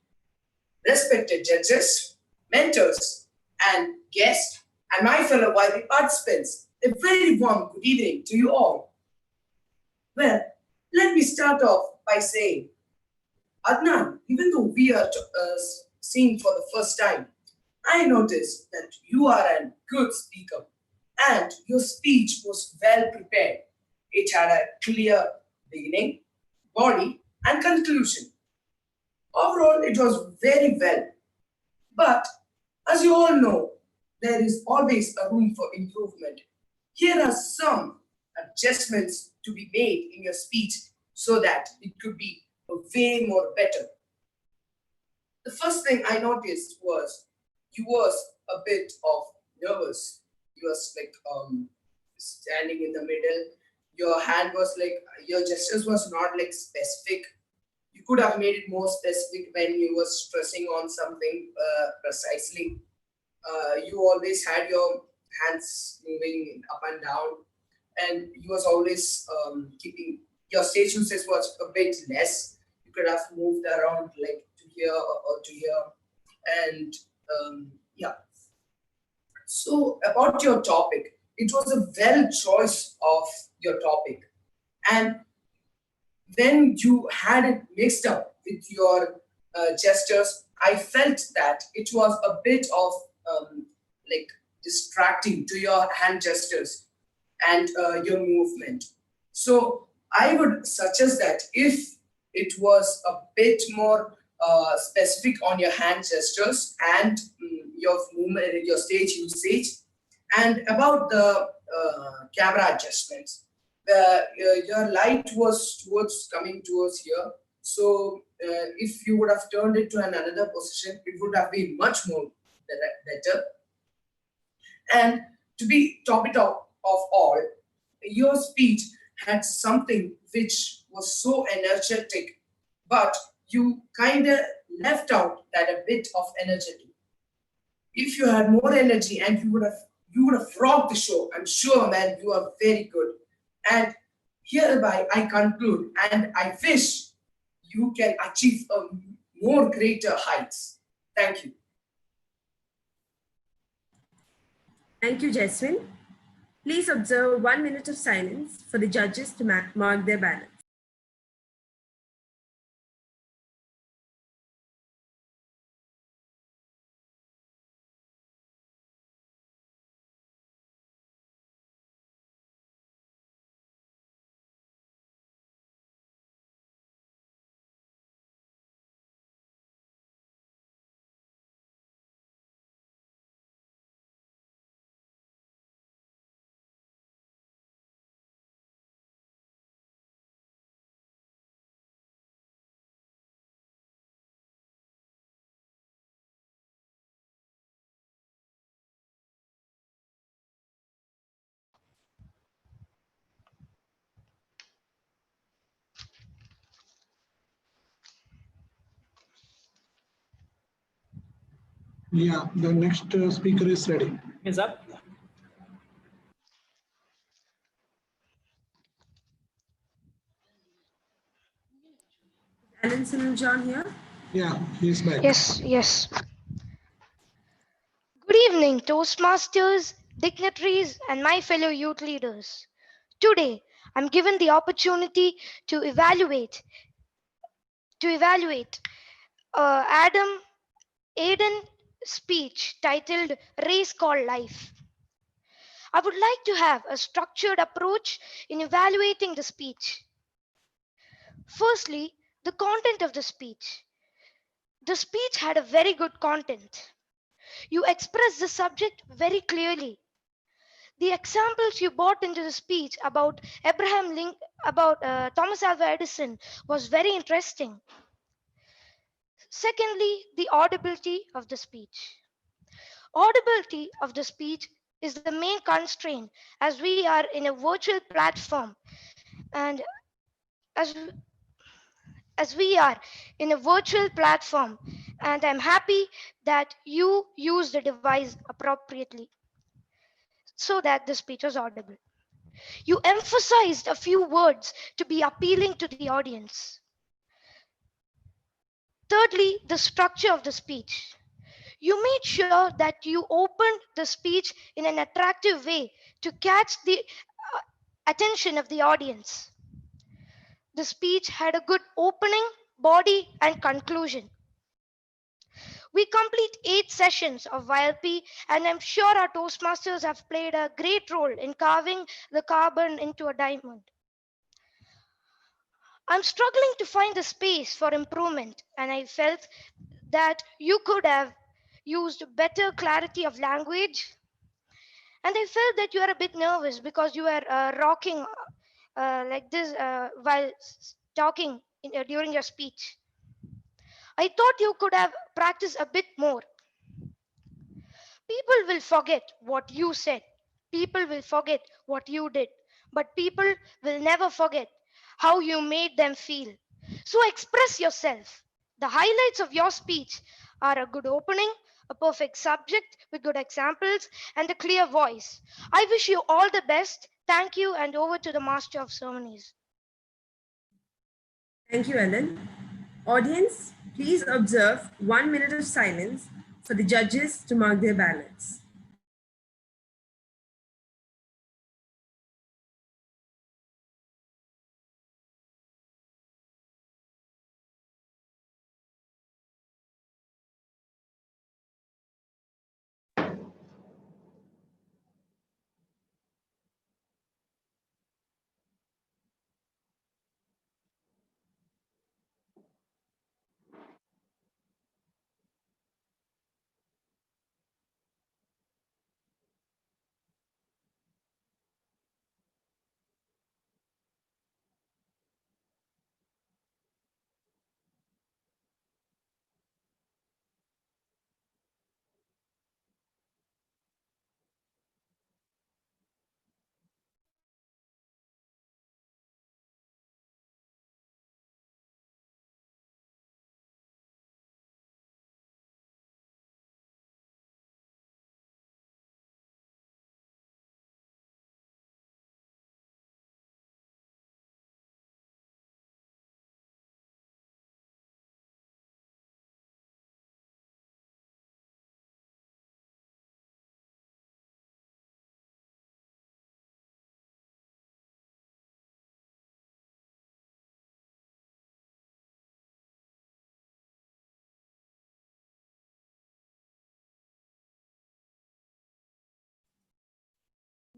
Respected judges, mentors, and guests, and my fellow YLP participants, a very warm good evening to you all. Well, let me start off by saying, Adnan, even though we are seeing for the first time, I noticed that you are a good speaker and your speech was well prepared. It had a clear beginning, body, and conclusion. Overall, it was very well. But as you all know, there is always a room for improvement. Here are some adjustments to be made in your speech so that it could be way more better. The first thing I noticed was you was a bit of nervous. You was like standing in the middle. Your hand was like, your gestures was not like specific. You could have made it more specific when you were stressing on something precisely. You always had your hands moving up and down, and you was always keeping your stage usage was a bit less. You could have moved around like to here or to here, and yeah. So about your topic, it was a well choice of your topic, and when you had it mixed up with your gestures, I felt that it was a bit of like distracting to your hand gestures and your movement. So I would suggest that if it was a bit more specific on your hand gestures and your movement, your stage usage, and about the camera adjustments. Your light was coming towards here. So if you would have turned it to another position, it would have been much more better. And to be top it off of all, your speech had something which was so energetic, but you kind of left out that a bit of energy. If you had more energy and you would have rocked the show, I'm sure, man, you are very good. And hereby I conclude, and I wish you can achieve a more greater heights. Thank you. Thank you, Jasmine. Please observe 1 minute of silence for the judges to mark their ballots. Yeah, the next speaker is ready. Is up. Alan Sunil John here? Yeah, he's back. Yes. Good evening, Toastmasters, dignitaries, and my fellow youth leaders. Today, I'm given the opportunity to evaluate Adam Aiden speech titled Race Called Life. I would like to have a structured approach in evaluating the speech. Firstly, the content of the speech. The speech had a very good content. You expressed the subject very clearly. The examples you brought into the speech about Thomas Alva Edison was very interesting. Secondly, the audibility of the speech. Audibility of the speech is the main constraint as we are in a virtual platform and as we are in a virtual platform, and I'm happy that you use the device appropriately so that the speech was audible. You emphasized a few words to be appealing to the audience. Thirdly, the structure of the speech. You made sure that you opened the speech in an attractive way to catch the attention of the audience. The speech had a good opening, body, and conclusion. We complete 8 sessions of YLP, and I'm sure our Toastmasters have played a great role in carving the carbon into a diamond. I'm struggling to find the space for improvement, and I felt that you could have used better clarity of language. And I felt that you are a bit nervous because you were rocking like this while talking during your speech. I thought you could have practiced a bit more. People will forget what you said. People will forget what you did. But people will never forget how you made them feel. So express yourself. The highlights of your speech are a good opening, a perfect subject with good examples, and a clear voice. I wish you all the best. Thank you, and over to the Master of Ceremonies. Thank you, Ellen. Audience, please observe 1 minute of silence for the judges to mark their ballots.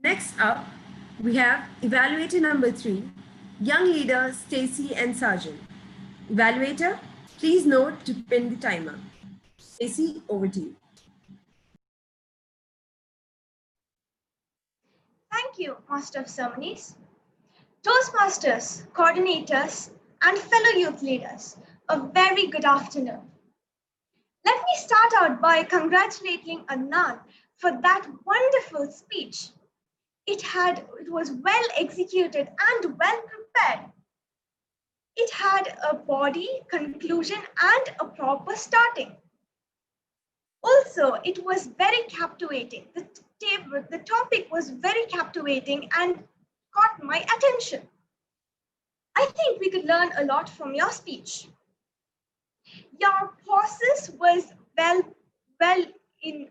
Next up, we have evaluator number 3, young leader Stacy and Sargent. Evaluator, please note to pin the timer. Stacy, over to you. Thank you, Master of Ceremonies. Toastmasters, coordinators, and fellow youth leaders, a very good afternoon. Let me start out by congratulating Anand for that wonderful speech. It was well executed and well prepared. It had a body, conclusion, and a proper starting. Also, it was very captivating. The topic was very captivating and caught my attention. I think we could learn a lot from your speech. Your process was well in,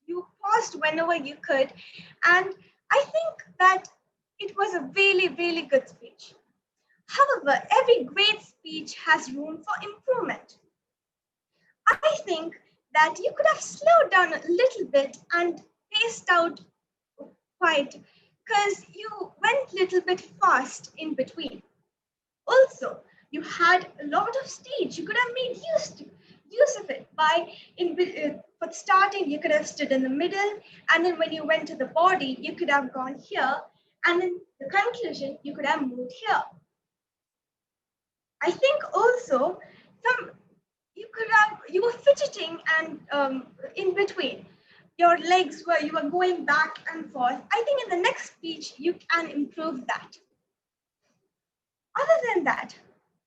you paused whenever you could, and I think that it was a really good speech. However, every great speech has room for improvement. I think that you could have slowed down a little bit and paced out quite, because you went a little bit fast in between. Also, you had a lot of stage. You could have made use of it by, for starting, you could have stood in the middle, and then when you went to the body, you could have gone here, and in the conclusion, you could have moved here. I think also you were fidgeting and in between. Your legs you were going back and forth. I think in the next speech, you can improve that. Other than that,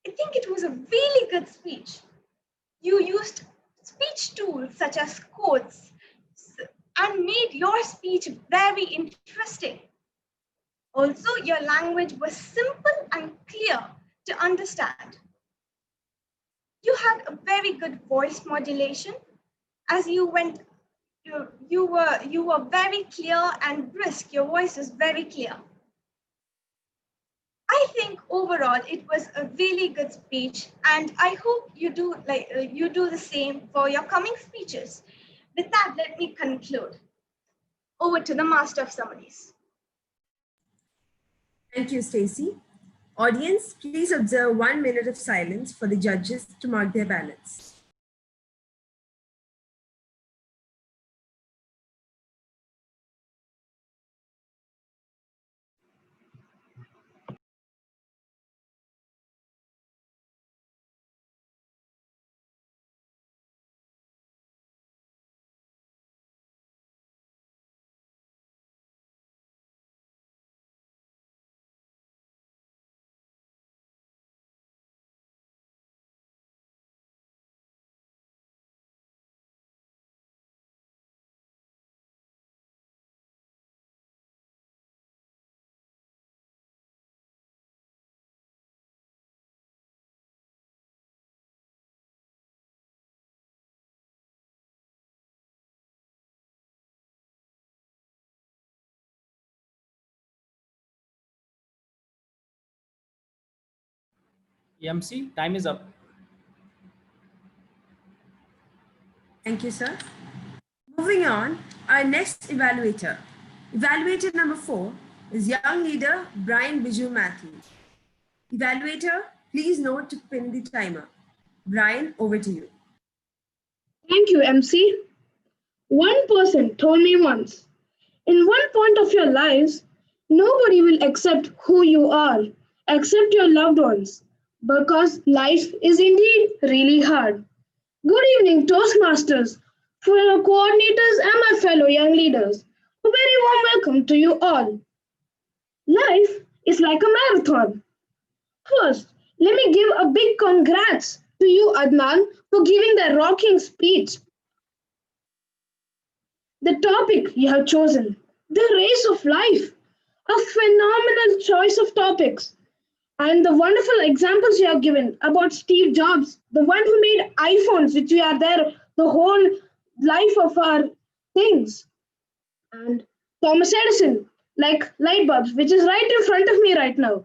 I think it was a really good speech. You used speech tools such as quotes and made your speech very interesting. Also, your language was simple and clear to understand. You had a very good voice modulation. As you went, you were very clear and brisk. Your voice was very clear. I think overall it was a really good speech, and I hope you do the same for your coming speeches. With that, let me conclude. Over to the Master of Ceremonies. Thank you, Stacy. Audience, please observe 1 minute of silence for the judges to mark their ballots. MC, time is up. Thank you, sir. Moving on, our next evaluator. Evaluator number 4 is young leader Brian Biju Matthew. Evaluator, please note to pin the timer. Brian, over to you. Thank you, MC. One person told me once, in one point of your lives, nobody will accept who you are, except your loved ones, because life is indeed really hard. Good evening, Toastmasters, fellow coordinators, and my fellow young leaders. A very warm welcome to you all. Life is like a marathon. First, let me give a big congrats to you, Adnan, for giving that rocking speech. The topic you have chosen, the race of life, a phenomenal choice of topics. And the wonderful examples you have given about Steve Jobs, the one who made iPhones, which we are there the whole life of our things. And Thomas Edison, like light bulbs, which is right in front of me right now.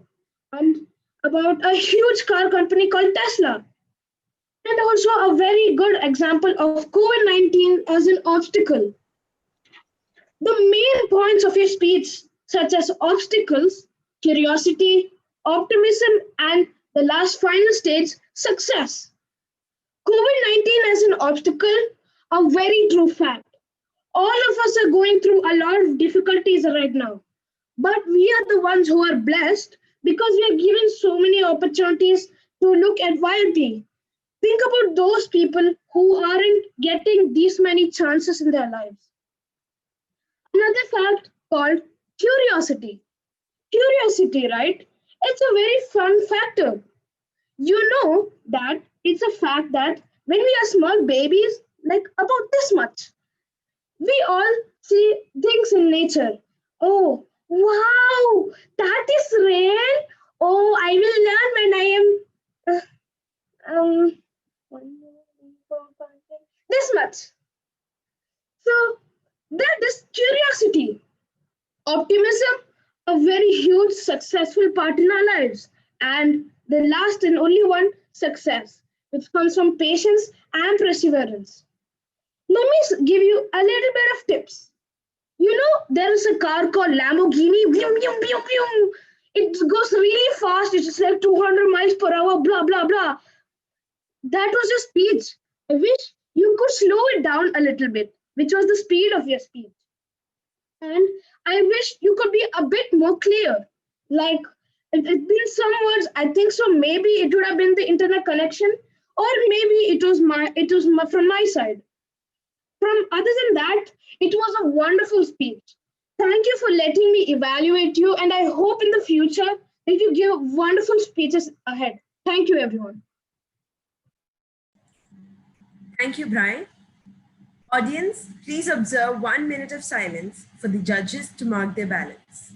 And about a huge car company called Tesla. And also a very good example of COVID-19 as an obstacle. The main points of your speech such as obstacles, curiosity, optimism, and the last final stage, success. COVID-19 as an obstacle, a very true fact. All of us are going through a lot of difficulties right now. But we are the ones who are blessed because we are given so many opportunities to look at YLP. Think about those people who aren't getting these many chances in their lives. Another fact called curiosity. Curiosity, right? It's a very fun factor. You know that it's a fact that when we are small babies, like about this much, we all see things in nature. Oh, wow, that is rain. Oh, I will learn when I am this much. So that is curiosity. Optimism, a very huge successful part in our lives. And the last and only one, success, which comes from patience and perseverance. Let me give you a little bit of tips. You know, there is a car called Lamborghini. Vroom, vroom, vroom, vroom. It goes really fast. It's like 200 miles per hour, blah, blah, blah. That was your speech. I wish you could slow it down a little bit, which was the speed of your speech. And I wish you could be a bit more clear. Like, it's been some words, I think so. Maybe it would have been the internet connection, or maybe from my side. From other than that, it was a wonderful speech. Thank you for letting me evaluate you, and I hope in the future that you give wonderful speeches ahead. Thank you, everyone. Thank you, Brian. Audience, please observe 1 minute of silence for the judges to mark their ballots.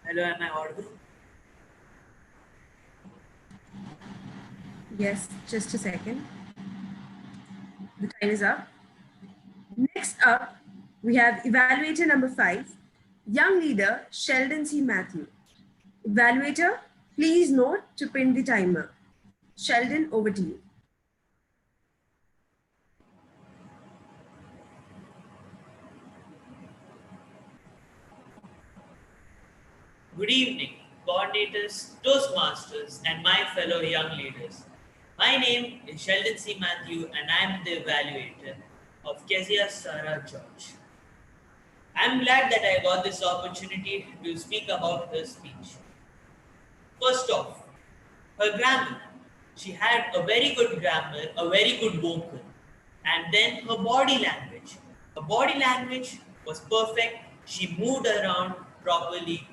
Hello, am I audible? Yes, just a second. The time is up. Next up, we have evaluator number 5, young leader Sheldon C. Matthew. Evaluator, please note to pin the timer. Sheldon, over to you. Good evening, coordinators, Toastmasters, and my fellow young leaders. My name is Sheldon C. Matthew, and I'm the evaluator of Kezia Sarah George. I'm glad that I got this opportunity to speak about her speech. First off, her grammar. She had a very good grammar, a very good vocal, and then her body language. Her body language was perfect. She moved around properly,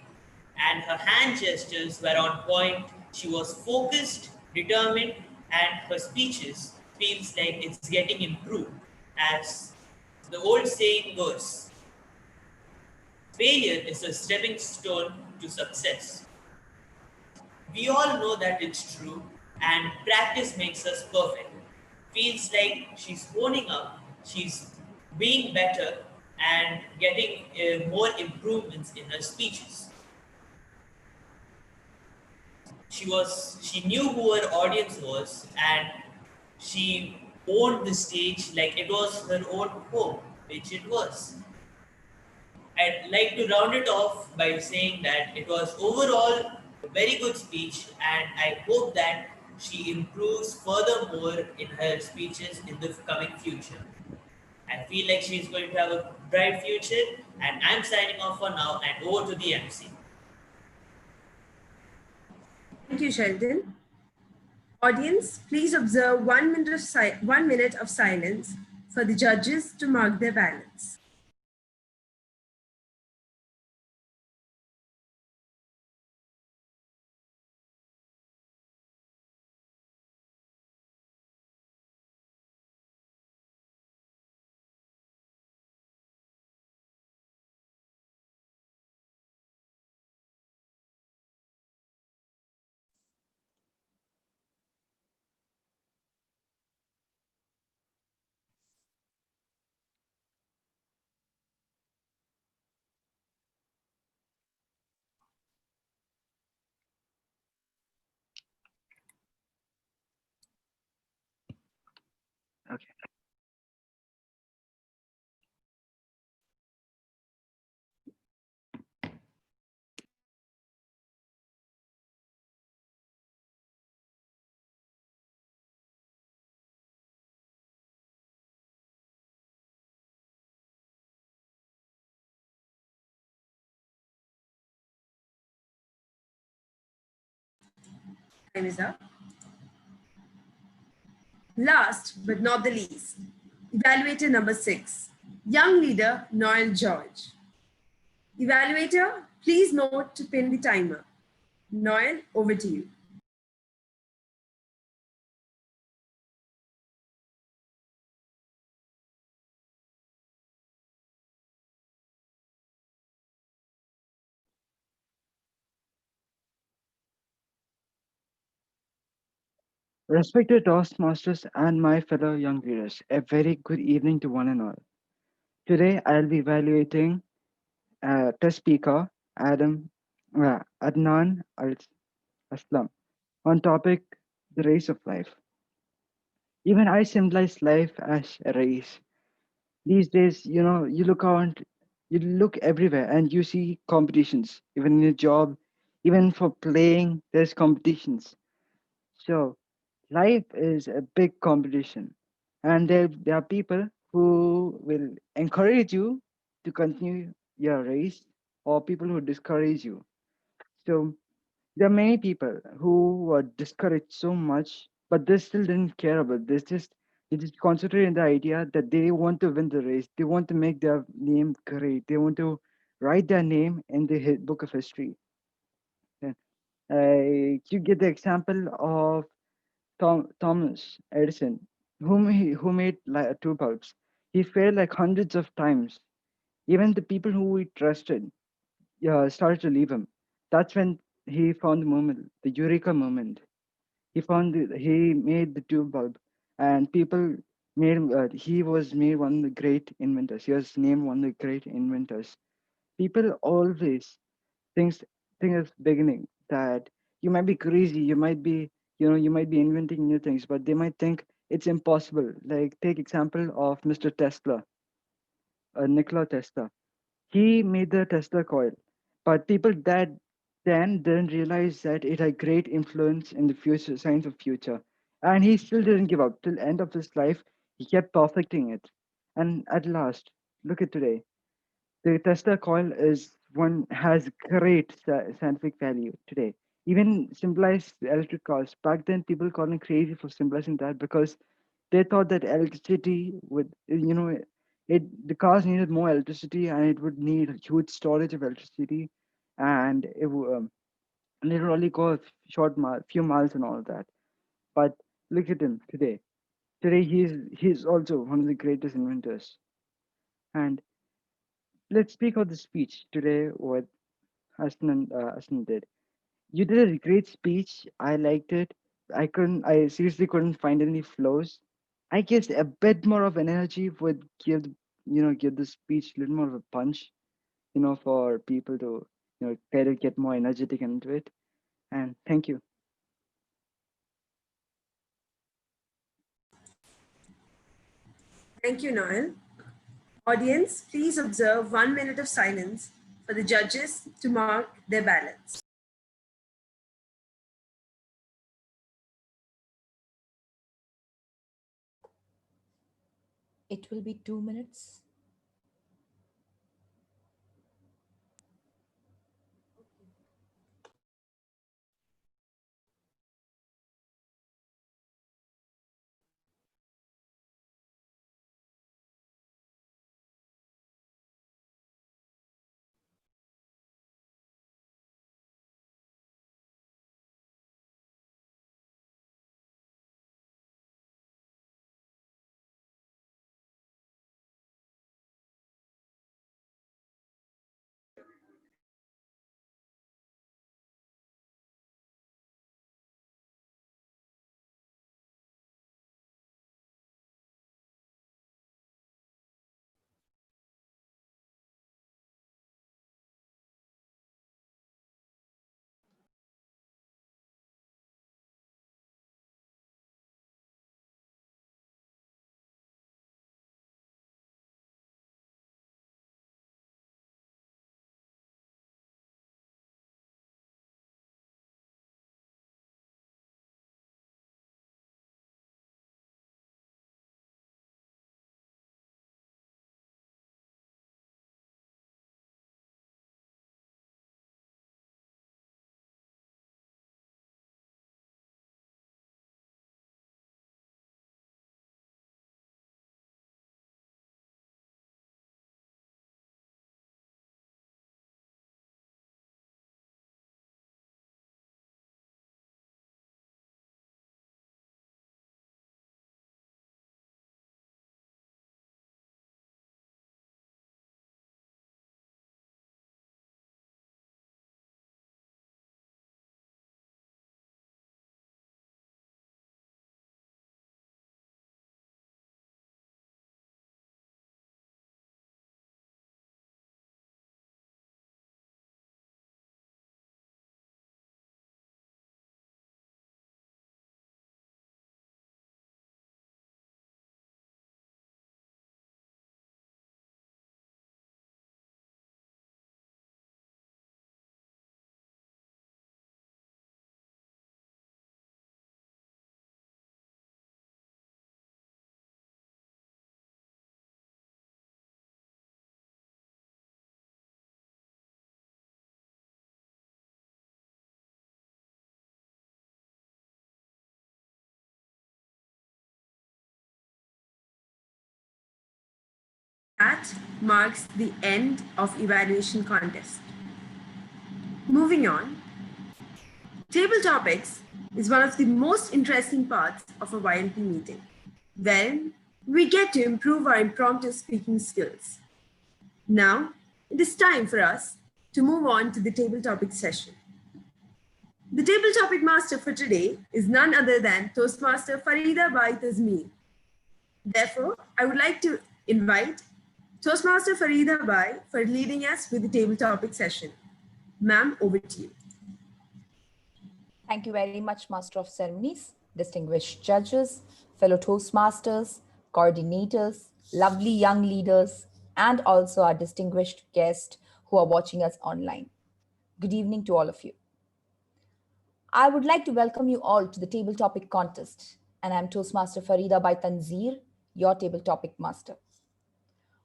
and her hand gestures were on point. She was focused, determined, and her speeches feels like it's getting improved. As the old saying goes, failure is a stepping stone to success. We all know that it's true, and practice makes us perfect. Feels like she's honing up, she's being better, and getting more improvements in her speeches. She knew who her audience was, and she owned the stage like it was her own home, which it was. I'd like to round it off by saying that it was overall a very good speech, and I hope that she improves furthermore in her speeches in the coming future. I feel like she's going to have a bright future, and I'm signing off for now and over to the MC. Thank you, Sheldon. Audience, please observe 1 minute of silence for the judges to mark their ballots. Okay. Time is up. Last but not the least, evaluator number 6, young leader Noel George. Evaluator, please note to pin the timer. Noel, over to you. Respected Toastmasters and my fellow young readers, a very good evening to one and all. Today I'll be evaluating test speaker Adnan Aslam on topic the race of life. Even I symbolize life as a race. These days, you look around, you look everywhere and you see competitions, even in your job, even for playing, there's competitions. So life is a big competition, and there are people who will encourage you to continue your race, or people who discourage you. So there are many people who were discouraged so much, but they still didn't care about this. They just concentrate on the idea that they want to win the race. They want to make their name great. They want to write their name in the book of history. Yeah. You get the example of Thomas Edison, who made like two bulbs. He failed like hundreds of times. Even the people who he trusted started to leave him. That's when he found the moment, the eureka moment. He made the tube bulb, and people made him. He was made one of the great inventors. He was named one of the great inventors. People always things think at the beginning that you might be crazy, you might be inventing new things, but they might think it's impossible. Like take example of Mr. Tesla, Nikola Tesla. He made the Tesla coil, but people that then didn't realize that it had great influence in the future, science of future. And he still didn't give up till end of his life. He kept perfecting it, and at last, look at today. The Tesla coil is one has great scientific value today. Even symbolized electric cars. Back then, people called him crazy for symbolizing that because they thought that electricity would, the cars needed more electricity and it would need a huge storage of electricity, and and it would only go a few miles and all of that. But look at him today. Today, he's also one of the greatest inventors. And let's speak of the speech today. What Asnan did. You did a great speech. I liked it. I seriously couldn't find any flaws. I guess a bit more of energy would give the speech a little more of a punch, for people to, try to get more energetic into it. And thank you. Thank you, Noel. Audience, please observe 1 minute of silence for the judges to mark their ballots. It will be 2 minutes. that marks the end of evaluation contest. Moving on, table topics is one of the most interesting parts of a YLP meeting, where we get to improve our impromptu speaking skills. Now, it is time for us to move on to the table topic session. The table topic master for today is none other than Toastmaster Farida Bai Tazmeen. Therefore, I would like to invite Toastmaster Farida Bai for leading us with the table topic session. Ma'am, over to you. Thank you very much, Master of Ceremonies, distinguished judges, fellow Toastmasters, coordinators, lovely young leaders, and also our distinguished guests who are watching us online. Good evening to all of you. I would like to welcome you all to the table topic contest, and I'm Toastmaster Farida Bai Tanzir, your table topic master.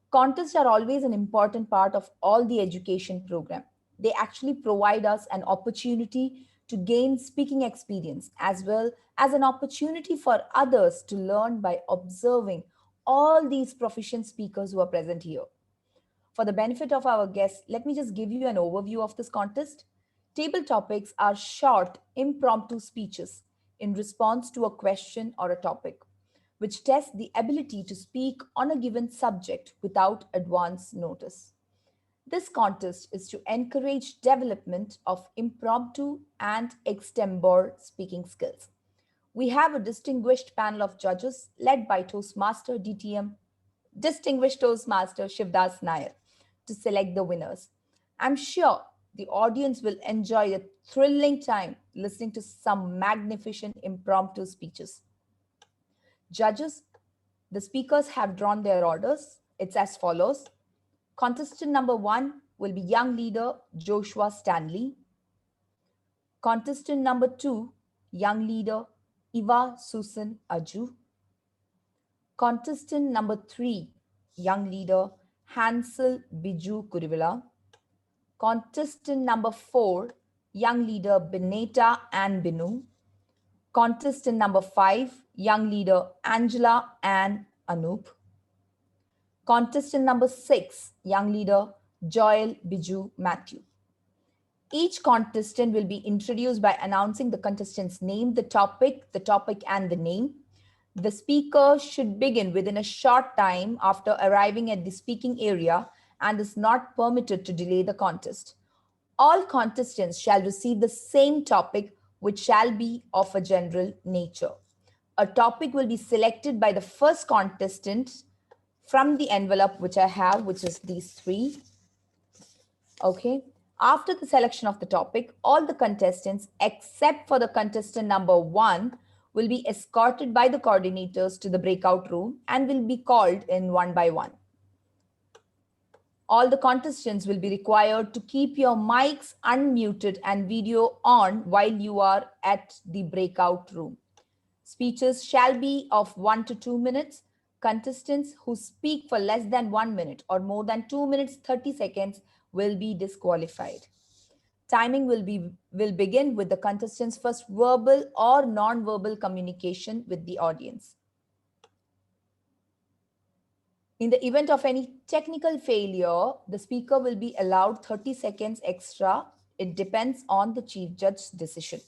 Contests are always an important part of all the education program. They actually provide us an opportunity to gain speaking experience as well as an opportunity for others to learn by observing all these proficient speakers who are present here. For the benefit of our guests, let me just give you an overview of this contest. Table topics are short, impromptu speeches in response to a question or a topic, which test the ability to speak on a given subject without advance notice. This contest is to encourage development of impromptu and extempore speaking skills. We have a distinguished panel of judges led by Toastmaster DTM, distinguished Toastmaster Shivdas Nair, to select the winners. I'm sure the audience will enjoy a thrilling time listening to some magnificent impromptu speeches. Judges, the speakers have drawn their orders. It's as follows. Contestant number 1 will be young leader Joshua Stanley. Contestant number 2, young leader Eva Susan Aju. Contestant number 3, young leader Hansel Biju Kurivila. Contestant number 4, young leader Beneta Ann Binu. Contestant number 5, young leader Angela Ann Anup. Contestant number 6, young leader Joel Biju Matthew. Each contestant will be introduced by announcing the contestant's name, the topic and the name. The speaker should begin within a short time after arriving at the speaking area and is not permitted to delay the contest. All contestants shall receive the same topic, which shall be of a general nature. A topic will be selected by the first contestant from the envelope which I have, which is these 3. Okay. After the selection of the topic, all the contestants, except for the contestant number 1, will be escorted by the coordinators to the breakout room and will be called in one by one. All the contestants will be required to keep your mics unmuted and video on while you are at the breakout room. Speeches shall be of 1 to 2 minutes. Contestants who speak for less than 1 minute or more than 2 minutes 30 seconds will be disqualified. Timing will begin with the contestants' first verbal or non-verbal communication with the audience. In the event of any technical failure, the speaker will be allowed 30 seconds extra. It depends on the chief judge's decision.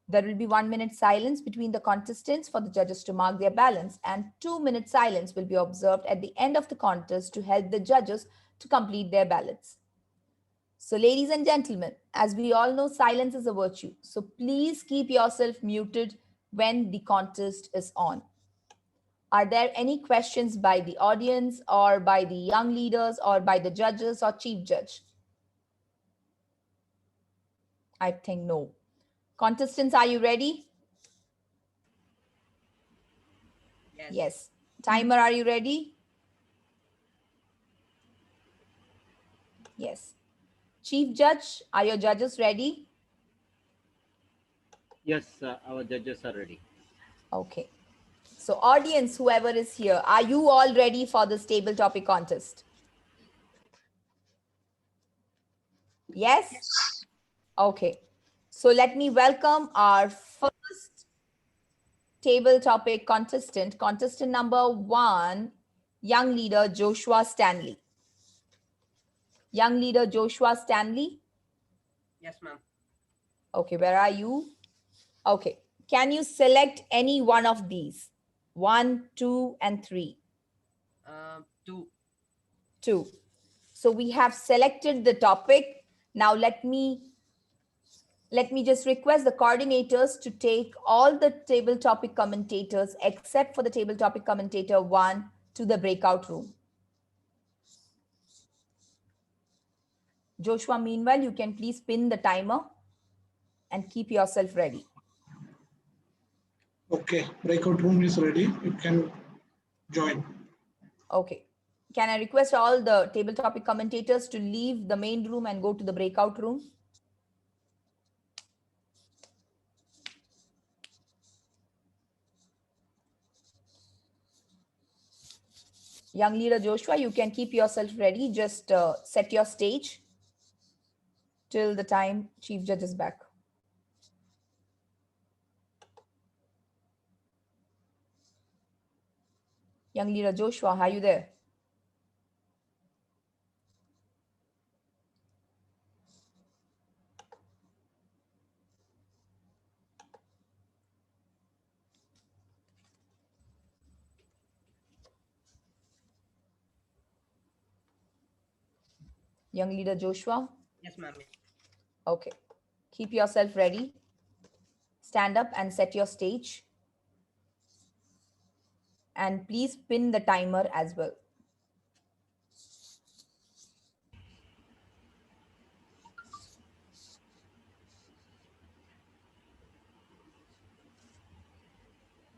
There will be 1 minute silence between the contestants for the judges to mark their balance, and 2 minute silence will be observed at the end of the contest to help the judges to complete their ballots. So ladies and gentlemen, as we all know, silence is a virtue. So please keep yourself muted when the contest is on. Are there any questions by the audience or by the young leaders or by the judges or chief judge? I think no. Contestants, are you ready? Yes. Timer, are you ready? Yes. Chief Judge, are your judges ready? Yes, our judges are ready. Okay. So audience, whoever is here, are you all ready for this table topic contest? Yes? Okay. So let me welcome our first table topic contestant. Contestant number 1 Young leader Joshua Stanley. Young leader Joshua Stanley. Yes, ma'am. Okay, where are you? Okay, can you select any one of these? 1, 2, and 3. 2. 2. So we have selected the topic. Now let me just request the coordinators to take all the table topic commentators except for the table topic commentator 1 to the breakout room. Joshua, meanwhile, you can please pin the timer and keep yourself ready. Okay, breakout room is ready. You can join. Okay. Can I request all the table topic commentators to leave the main room and go to the breakout room? Young leader Joshua, you can keep yourself ready. Just set your stage till the time Chief Judge is back. Young leader Joshua, are you there? Young leader Joshua? Yes, ma'am. Okay. Keep yourself ready. Stand up and set your stage. And please pin the timer as well.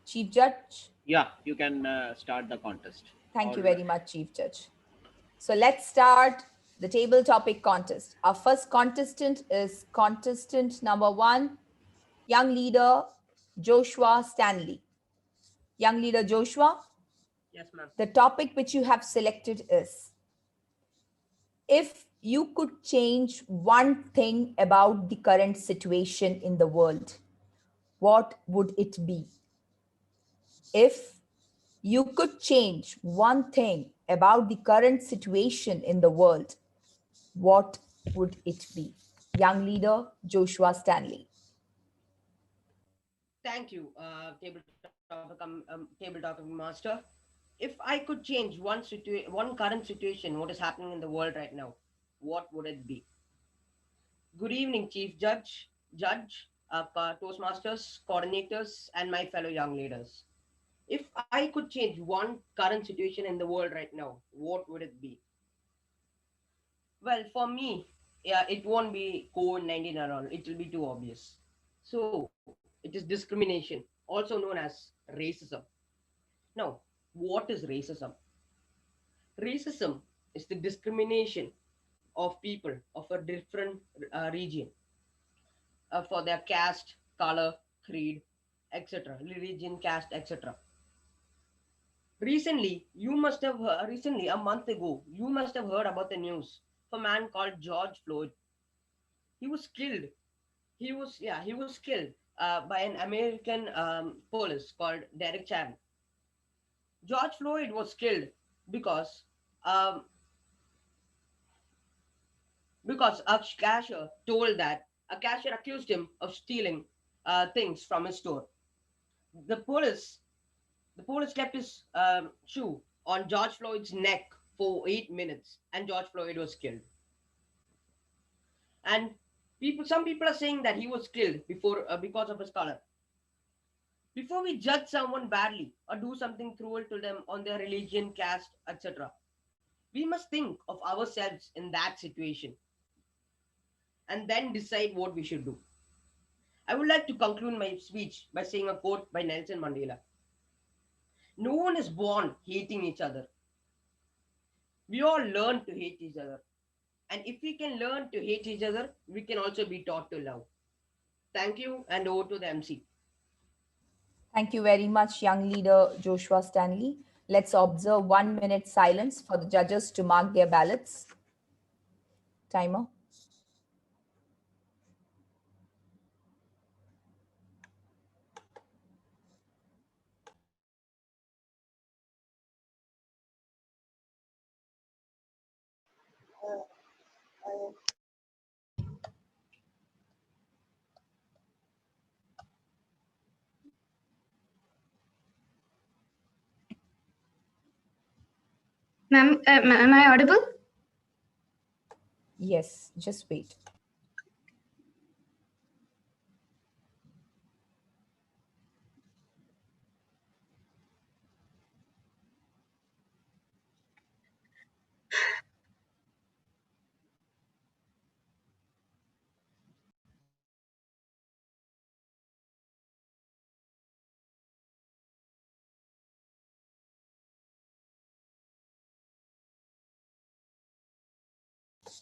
Chief Judge? Yeah, you can start the contest. Thank you very much, Chief Judge. So let's start the table topic contest. Our first contestant is contestant number 1, young leader Joshua Stanley. Young leader Joshua? Yes, ma'am. The topic which you have selected is, if you could change one thing about the current situation in the world, what would it be? If you could change one thing about the current situation in the world, what would it be? Young leader Joshua Stanley. Thank you, table topic master. If I could change one current situation, what is happening in the world right now, what would it be? Good evening, Chief Judge, Toastmasters, coordinators, and my fellow young leaders. If I could change one current situation in the world right now, what would it be? Well, for me, yeah, it won't be COVID-19 at all. It will be too obvious. So, it is discrimination, also known as racism. Now, what is racism? Racism is the discrimination of people of a different region for their caste, color, creed, etc., religion, caste, etc. Recently, a month ago, you must have heard about the news of a man called George Floyd. He was killed. He was killed by an American police called Derek Chauvin. George Floyd was killed because um, because a cashier accused him of stealing things from his store. The police the police kept his shoe on George Floyd's neck for 8 minutes, and George Floyd was killed. And some people are saying that he was killed before because of his color. Before we judge someone badly or do something cruel to them on their religion, caste, etc., we must think of ourselves in that situation and then decide what we should do. I would like to conclude my speech by saying a quote by Nelson Mandela. No one is born hating each other. We all learn to hate each other. And if we can learn to hate each other, we can also be taught to love. Thank you, and over to the MC. Thank you very much, young leader Joshua Stanley. Let's observe 1 minute silence for the judges to mark their ballots. Timer. Ma'am, am I audible? Yes, just wait.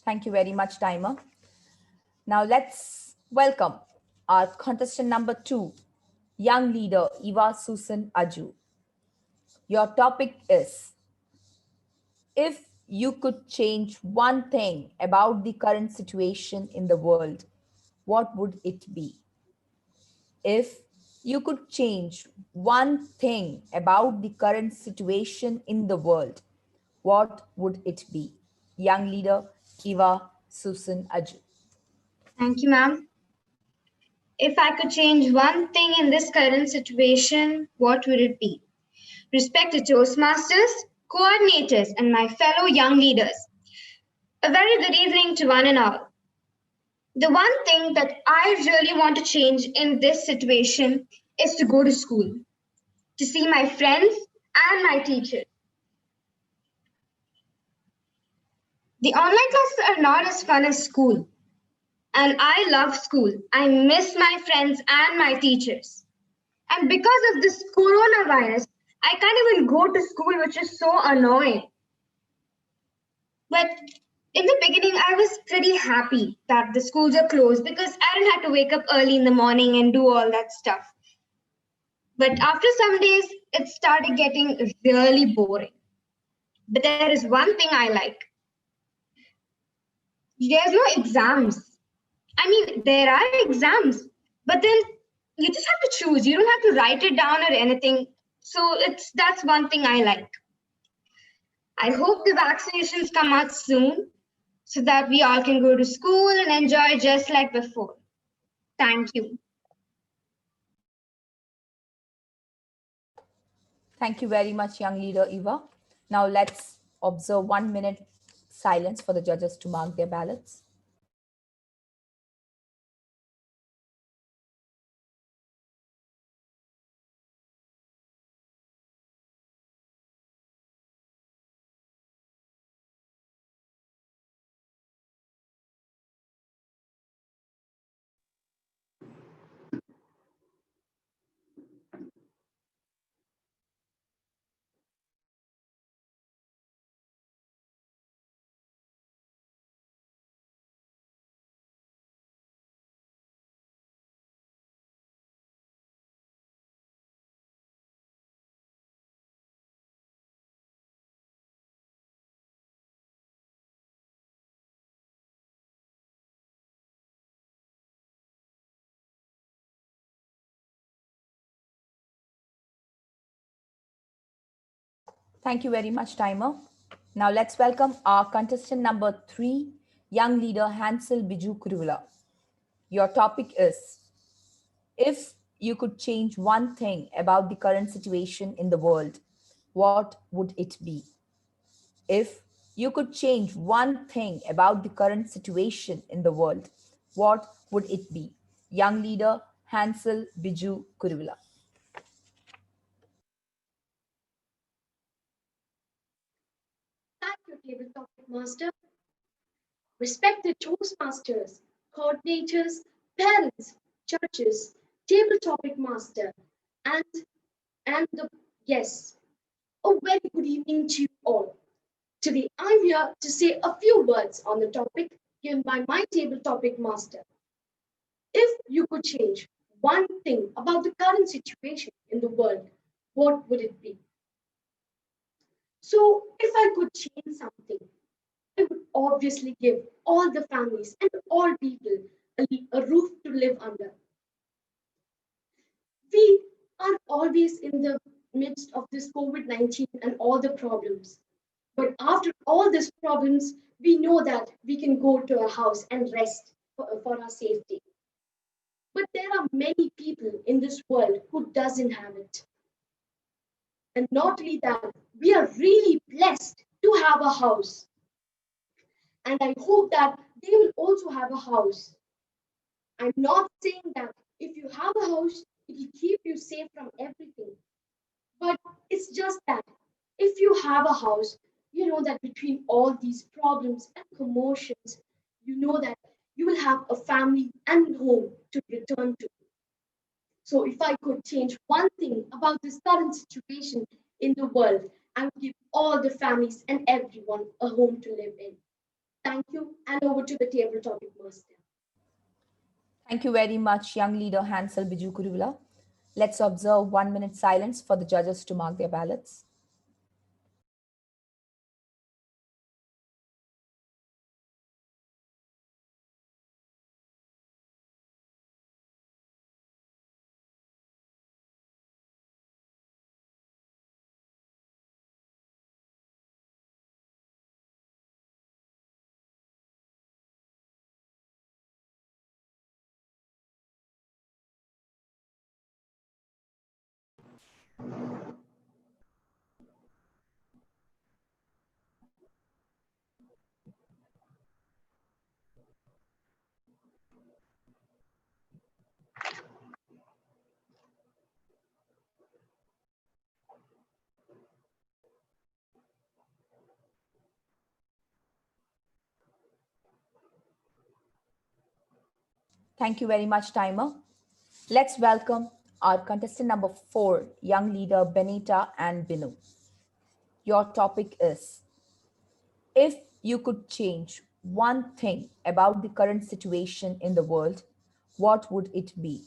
Thank you very much, Timer. Now let's welcome our contestant number 2, young leader Eva Susan Aju. Your topic is, if you could change one thing about the current situation in the world, what would it be? If you could change one thing about the current situation in the world, what would it be? Young leader Eva Susan Aju. Thank you, ma'am. If I could change one thing in this current situation, what would it be? Respected Toastmasters, coordinators, and my fellow young leaders, a very good evening to one and all. The one thing that I really want to change in this situation is to go to school, to see my friends and my teachers. The online classes are not as fun as school, and I love school. I miss my friends and my teachers. And because of this coronavirus, I can't even go to school, which is so annoying. But in the beginning, I was pretty happy that the schools are closed because I didn't have to wake up early in the morning and do all that stuff. But after some days, it started getting really boring. But there is one thing I like. There's no exams. I mean, there are exams, but then you just have to choose. You don't have to write it down or anything. So that's one thing I like. I hope the vaccinations come out soon so that we all can go to school and enjoy just like before. Thank you. Thank you very much, young leader Eva. Now let's observe 1 minute silence for the judges to mark their ballots. Thank you very much, Timer. Now let's welcome our contestant number 3, young leader Hansel Biju Kurula. Your topic is, if you could change one thing about the current situation in the world, what would it be? If you could change one thing about the current situation in the world, what would it be? Young leader Hansel Biju Kurula. Thank you, Table Topic Master. Respected Toastmasters, coordinators, parents, judges, Table Topic Master, and the guests. A very good evening to you all. Today, I'm here to say a few words on the topic given by my Table Topic Master. If you could change one thing about the current situation in the world, what would it be? So, if I could change something, I would obviously give all the families and all people a roof to live under. We are always in the midst of this COVID-19 and all the problems. But after all these problems, we know that we can go to a house and rest for our safety. But there are many people in this world who doesn't have it. And not only that, we are really blessed to have a house. And I hope that they will also have a house. I'm not saying that if you have a house, it will keep you safe from everything. But it's just that if you have a house, you know that between all these problems and commotions, you know that you will have a family and home to return to. So if I could change one thing about this current situation in the world, I would give all the families and everyone a home to live in. Thank you, and over to the table topic master. Thank you very much, young leader Hansel Biju Kurula. Let's observe 1 minute silence for the judges to mark their ballots. Thank you very much, timer. Let's welcome our contestant number 4, young leader Benita and Binu. Your topic is, if you could change one thing about the current situation in the world, what would it be?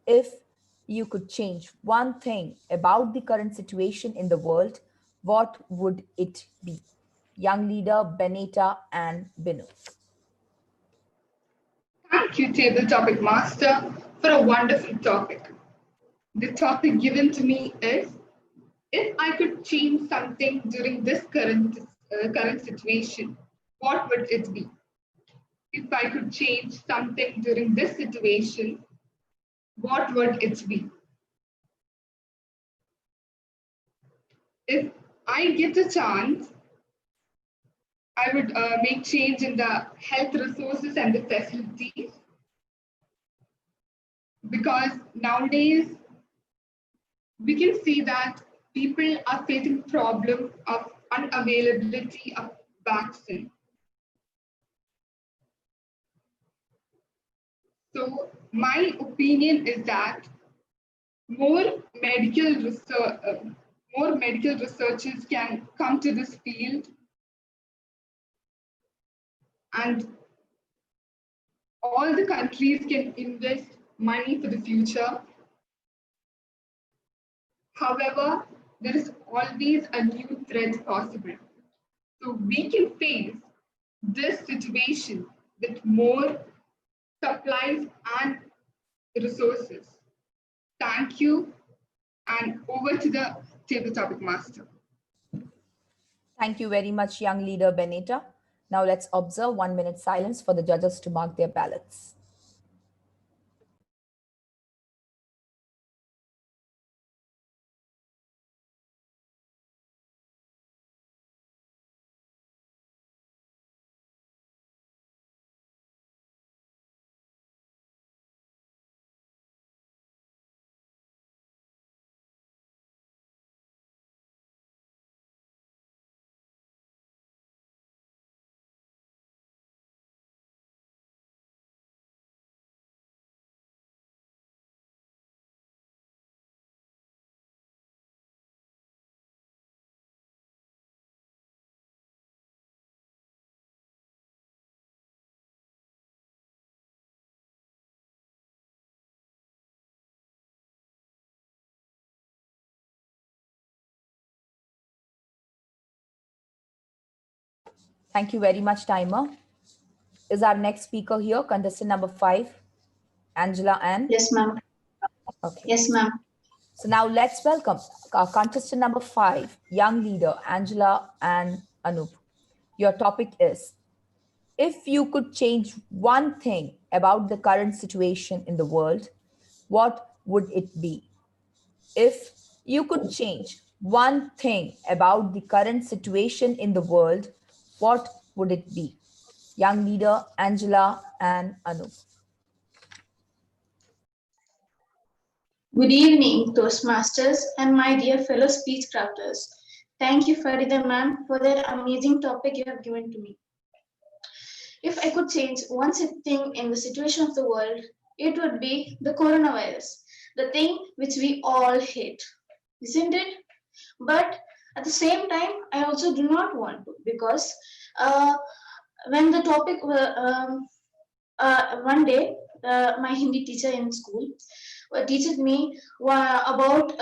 If you could change one thing about the current situation in the world, what would it be? Young leader Benita and Binu. Thank you, Table Topic Master, for a wonderful topic. The topic given to me is, if I could change something during this current situation, what would it be? If I could change something during this situation, what would it be? If I get a chance, I would make change in the health resources and the facilities, because nowadays we can see that people are facing problem of unavailability of vaccine. So my opinion is that more medical researchers can come to this field, and all the countries can invest money for the future. However, there is always a new threat possible. So we can face this situation with more supplies and resources. Thank you, and over to the table topic master. Thank you very much, young leader Benita. Now let's observe 1 minute silence for the judges to mark their ballots. Thank you very much, timer. Is our next speaker here, contestant number 5, Angela Ann? Yes, ma'am. Okay. Yes, ma'am. So now let's welcome contestant number 5, young leader Angela and Anup. Your topic is, if you could change one thing about the current situation in the world, what would it be? If you could change one thing about the current situation in the world, what would it be? Young leader Angela and Anu. Good evening, Toastmasters and my dear fellow speech crafters. Thank you, Farida ma'am, for that amazing topic you have given to me. If I could change one thing in the situation of the world, it would be the coronavirus, the thing which we all hate, isn't it? But at the same time, I also do not want to, because when the topic one day, my Hindi teacher in school teaches me about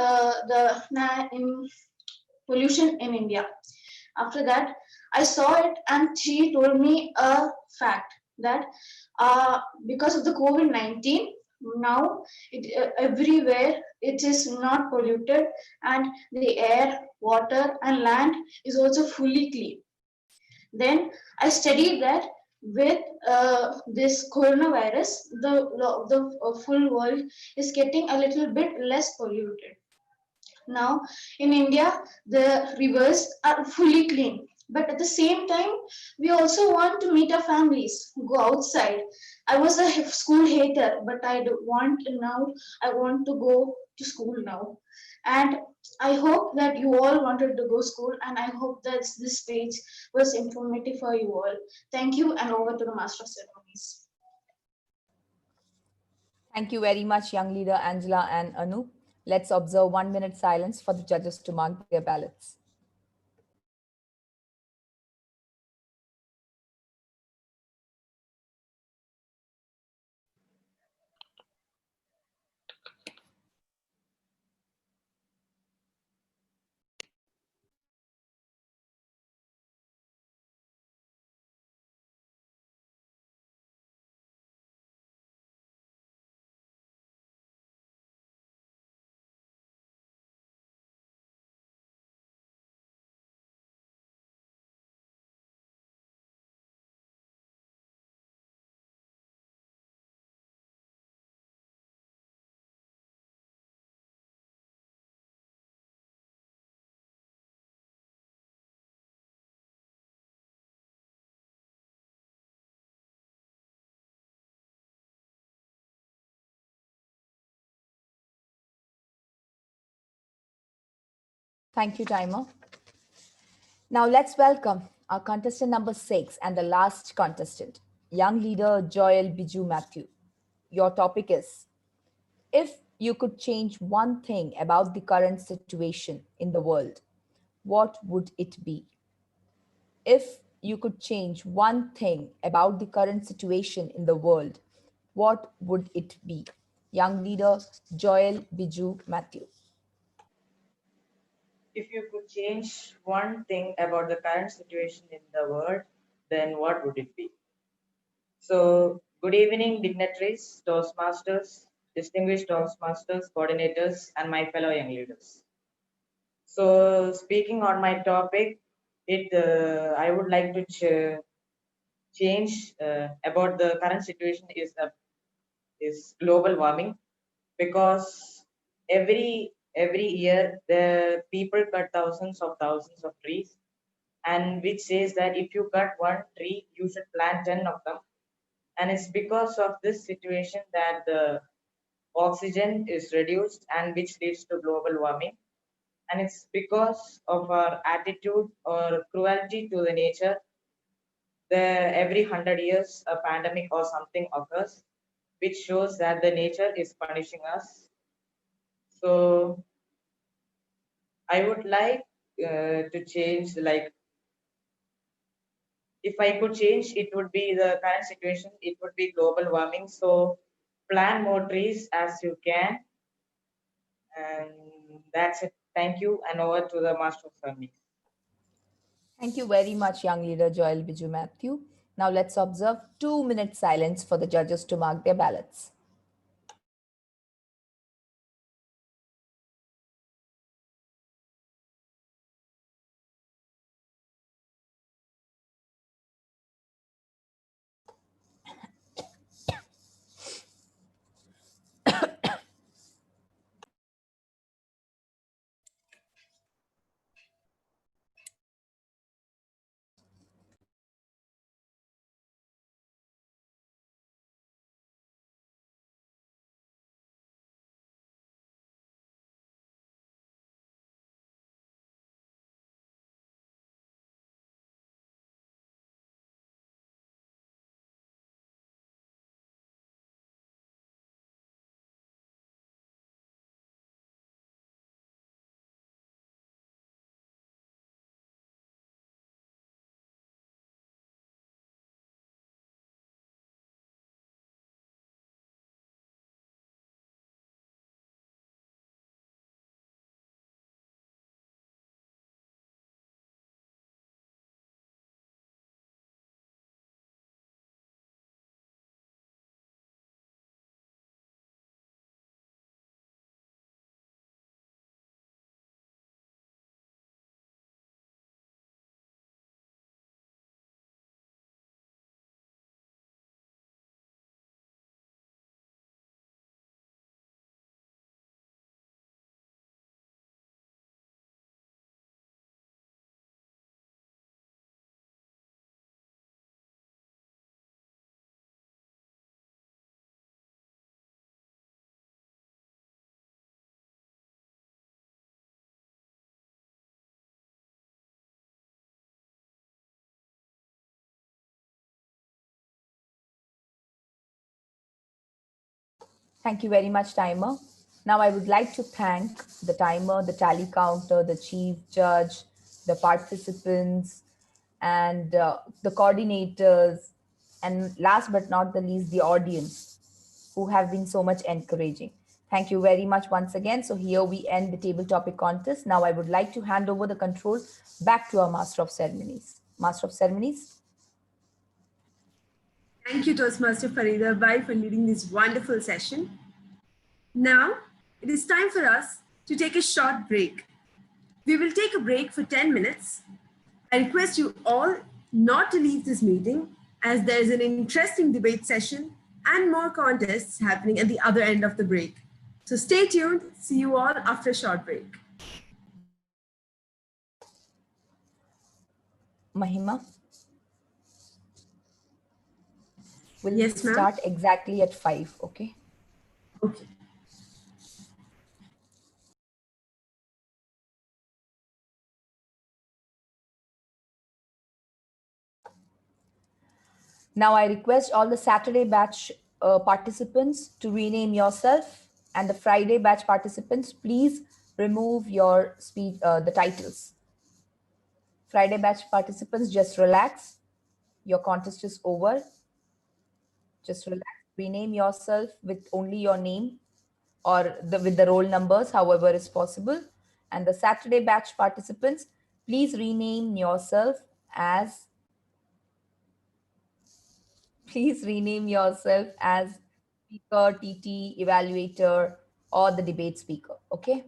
the pollution in India. After that, I saw it, and she told me a fact that because of the COVID-19, now everywhere it is not polluted, and the air, water, and land is also fully clean. Then I studied that with this coronavirus, the full world is getting a little bit less polluted. Now in India, the rivers are fully clean. But at the same time, we also want to meet our families, go outside. I was a school hater, but I want now. I want to go to school now, and I hope that you all wanted to go school, and I hope that this speech was informative for you all. Thank you, and over to the Master of Ceremonies. Thank you very much, young leader Angela and Anu. Let's observe 1 minute silence for the judges to mark their ballots. Thank you, timer. Now let's welcome our contestant number 6 and the last contestant, young leader Joel Biju Matthew. Your topic is, if you could change one thing about the current situation in the world, what would it be? If you could change one thing about the current situation in the world, what would it be? Young leader Joel Biju Matthew. If you could change one thing about the current situation in the world, then what would it be? So, good evening, dignitaries, Toastmasters, distinguished Toastmasters, coordinators, and my fellow young leaders. So, speaking on my topic, I would like to change about the current situation is global warming, because every year the people cut thousands of trees, and which says that if you cut one tree you should plant 10 of them. And it's because of this situation that the oxygen is reduced, and which leads to global warming. And it's because of our attitude or cruelty to the nature. Every 100 years a pandemic or something occurs, which shows that the nature is punishing us. So I would like to change, like, if I could change, it would be the current situation, it would be global warming. So plant more trees as you can. And that's it. Thank you. And over to the Master of Ceremonies. Thank you very much, young leader Joel Biju Matthew. Now let's observe 2 minute silence for the judges to mark their ballots. Thank you very much, timer. Now I would like to thank the timer, the tally counter, the chief judge, the participants, and the coordinators, and last but not the least, the audience who have been so much encouraging. Thank you very much once again. So here we end the table topic contest. Now I would like to hand over the control back to our Master of Ceremonies. Master of Ceremonies. Thank you, Toastmaster Farida Bai, for leading this wonderful session. Now, it is time for us to take a short break. We will take a break for 10 minutes. I request you all not to leave this meeting as there is an interesting debate session and more contests happening at the other end of the break. So stay tuned. See you all after a short break. Mahima? We'll Yes, ma'am. start exactly at 5, okay? Okay. Now I request all the Saturday batch participants to rename yourself, and the Friday batch participants, please remove your the titles. Friday batch participants, just relax. Your contest is over. Just relax. Rename yourself with only your name or with the roll numbers, however is possible. And the Saturday batch participants, please rename yourself as speaker, TT, evaluator, or the debate speaker. Okay.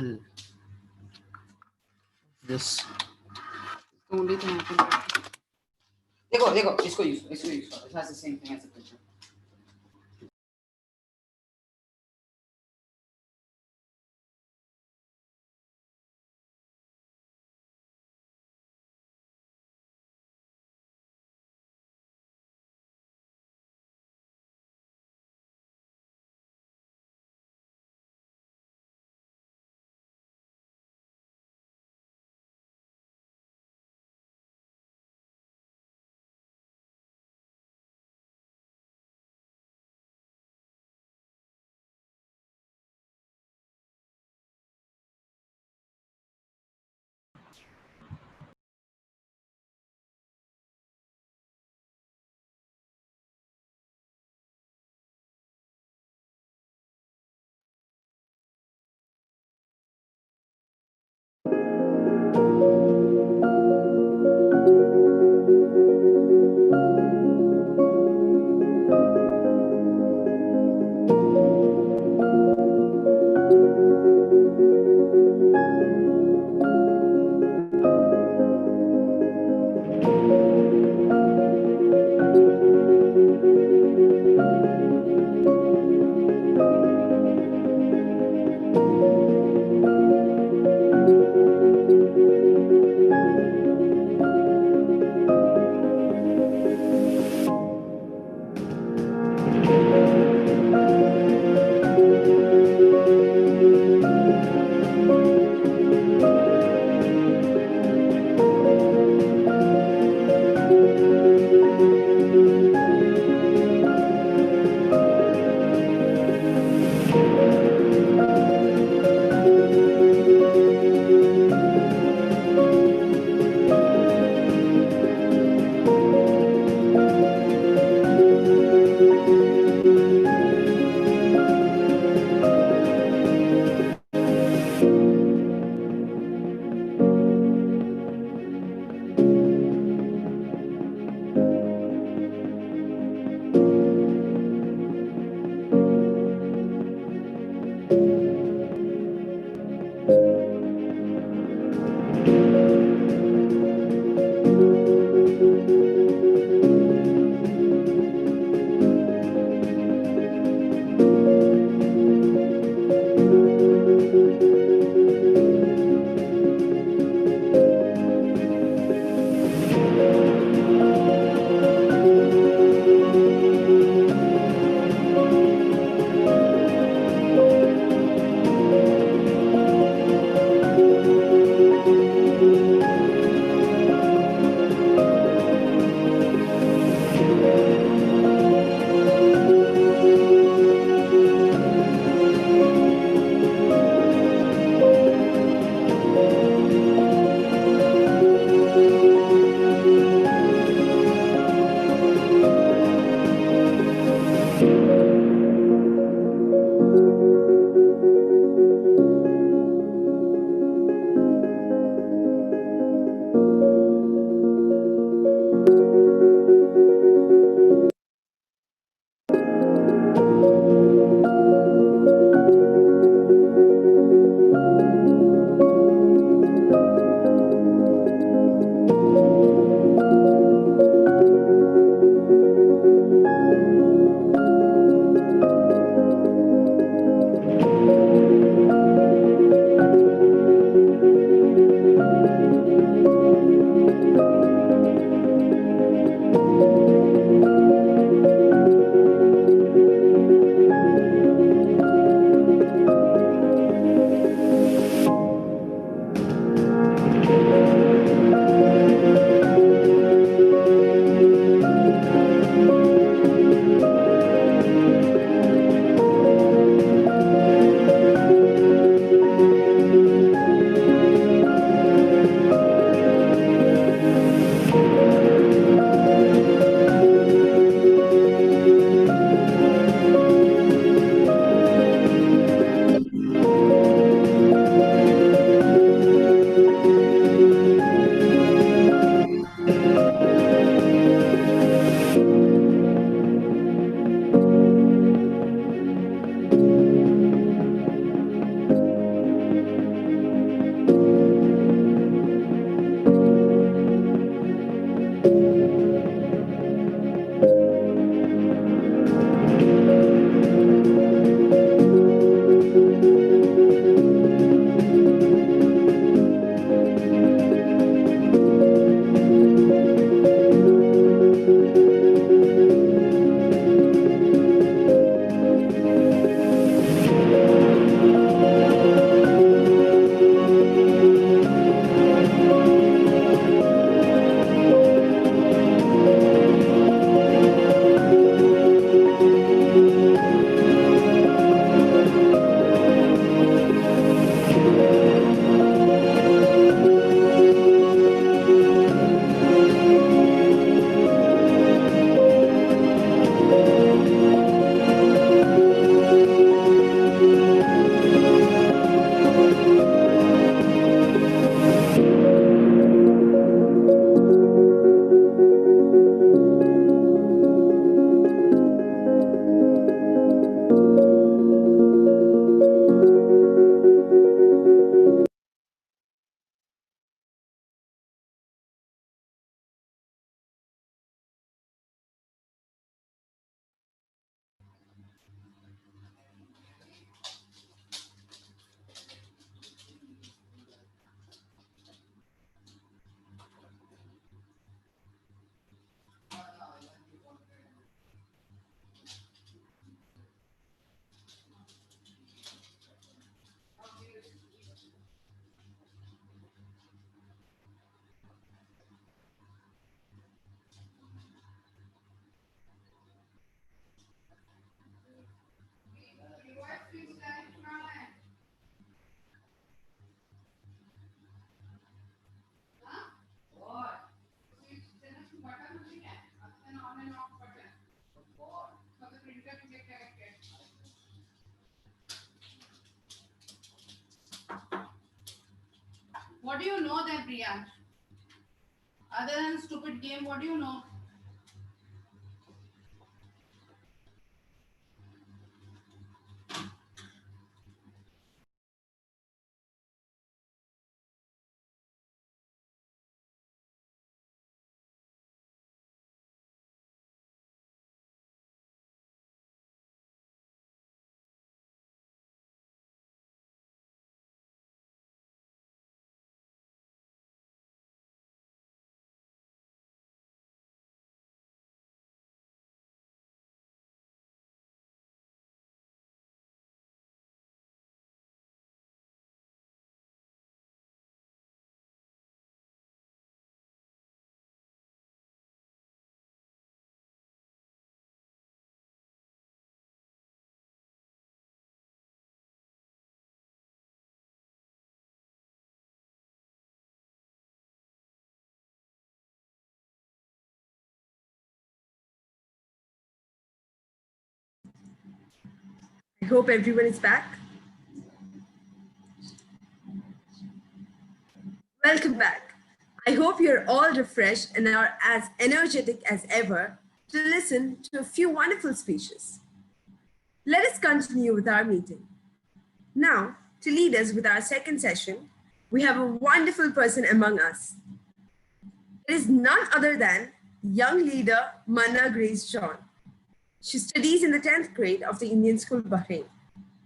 hell? This. The only thing I can do. देखो इसको use it has the same thing as the picture. What do you know then, Priyansh? Other than stupid game, what do you know? I hope everyone is back. Welcome back. I hope you're all refreshed and are as energetic as ever to listen to a few wonderful speeches. Let us continue with our meeting. Now, to lead us with our second session, we have a wonderful person among us. It is none other than young leader Manna Grace John. She studies in the 10th grade of the Indian School, Bahrain.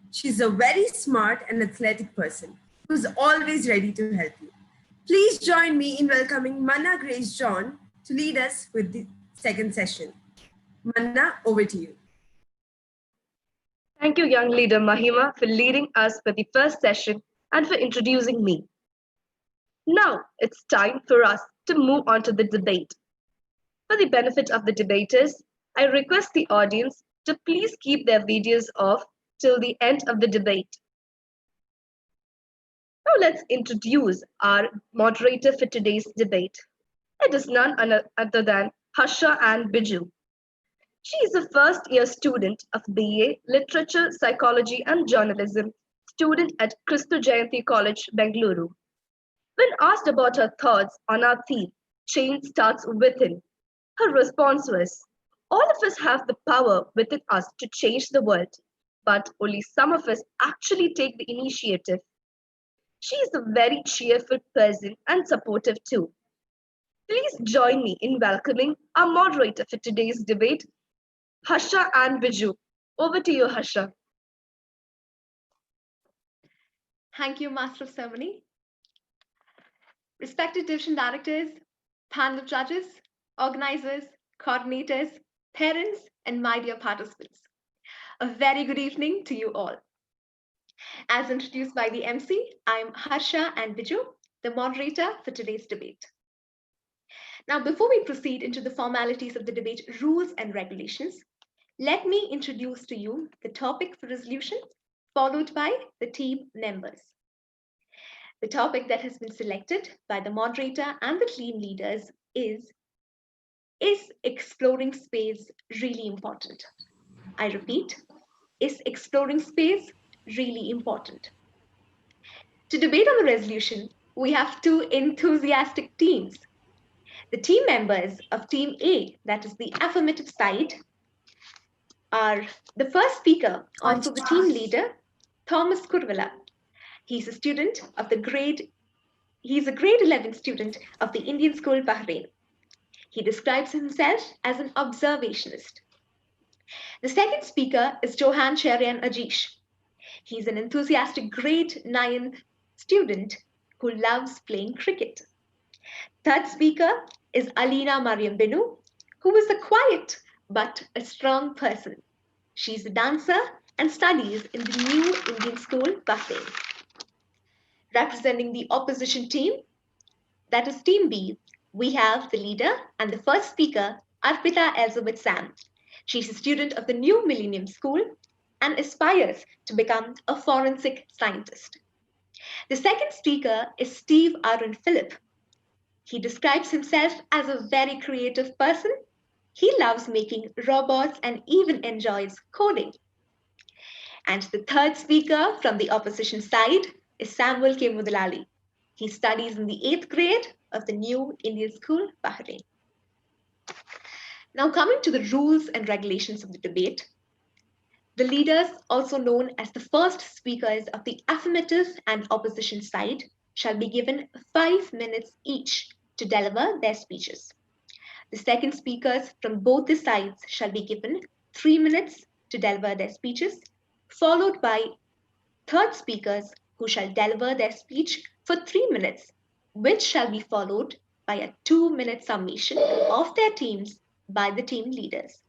She's a very smart and athletic person who's always ready to help you. Please join me in welcoming Manna Grace John to lead us with the second session. Manna, over to you. Thank you, young leader Mahima, for leading us with the first session and for introducing me. Now it's time for us to move on to the debate. For the benefit of the debaters, I request the audience to please keep their videos off till the end of the debate. Now let's introduce our moderator for today's debate. It is none other than Harsha Ann Biju. She is a first-year student of BA Literature, Psychology and Journalism, student at Kristu Jayanti College, Bengaluru. When asked about her thoughts on our theme, Change Starts Within, her response was, all of us have the power within us to change the world, but only some of us actually take the initiative. She is a very cheerful person and supportive too. Please join me in welcoming our moderator for today's debate, Harsha and Biju. Over to you, Harsha. Thank you, Master of Ceremony. Respected division directors, panel of judges, organizers, coordinators, parents, and my dear participants. A very good evening to you all. As introduced by the MC, I'm Harsha and Biju, the moderator for today's debate. Now, before we proceed into the formalities of the debate rules and regulations, let me introduce to you the topic for resolution, followed by the team members. The topic that has been selected by the moderator and the team leaders is exploring space really important? I repeat, is exploring space really important? To debate on the resolution, we have two enthusiastic teams. The team members of Team A, that is the affirmative side, are the first speaker, also the team leader, Thomas Kurvala. He's a student of the He's a grade 11 student of the Indian School, Bahrain. He describes himself as an observationist. The second speaker is Johan Cherian Ajish. He's an enthusiastic grade 9 student who loves playing cricket. Third speaker is Alina Mariam Binu, who is a quiet but a strong person. She's a dancer and studies in the new Indian School, Bahrain. Representing the opposition team, that is Team B, we have the leader and the first speaker, Arpita Elizabeth Sam. She's a student of the New Millennium School and aspires to become a forensic scientist. The second speaker is Steve Aaron Phillip. He describes himself as a very creative person. He loves making robots and even enjoys coding. And the third speaker from the opposition side is Samuel K. Mudalali. He studies in the 8th grade of the New Indian School, Bahrain. Now coming to the rules and regulations of the debate, the leaders, also known as the first speakers of the affirmative and opposition side, shall be given 5 minutes each to deliver their speeches. The second speakers from both the sides shall be given 3 minutes to deliver their speeches, followed by third speakers who shall deliver their speech for 3 minutes, which shall be followed by a 2-minute summation of their teams by the team leaders.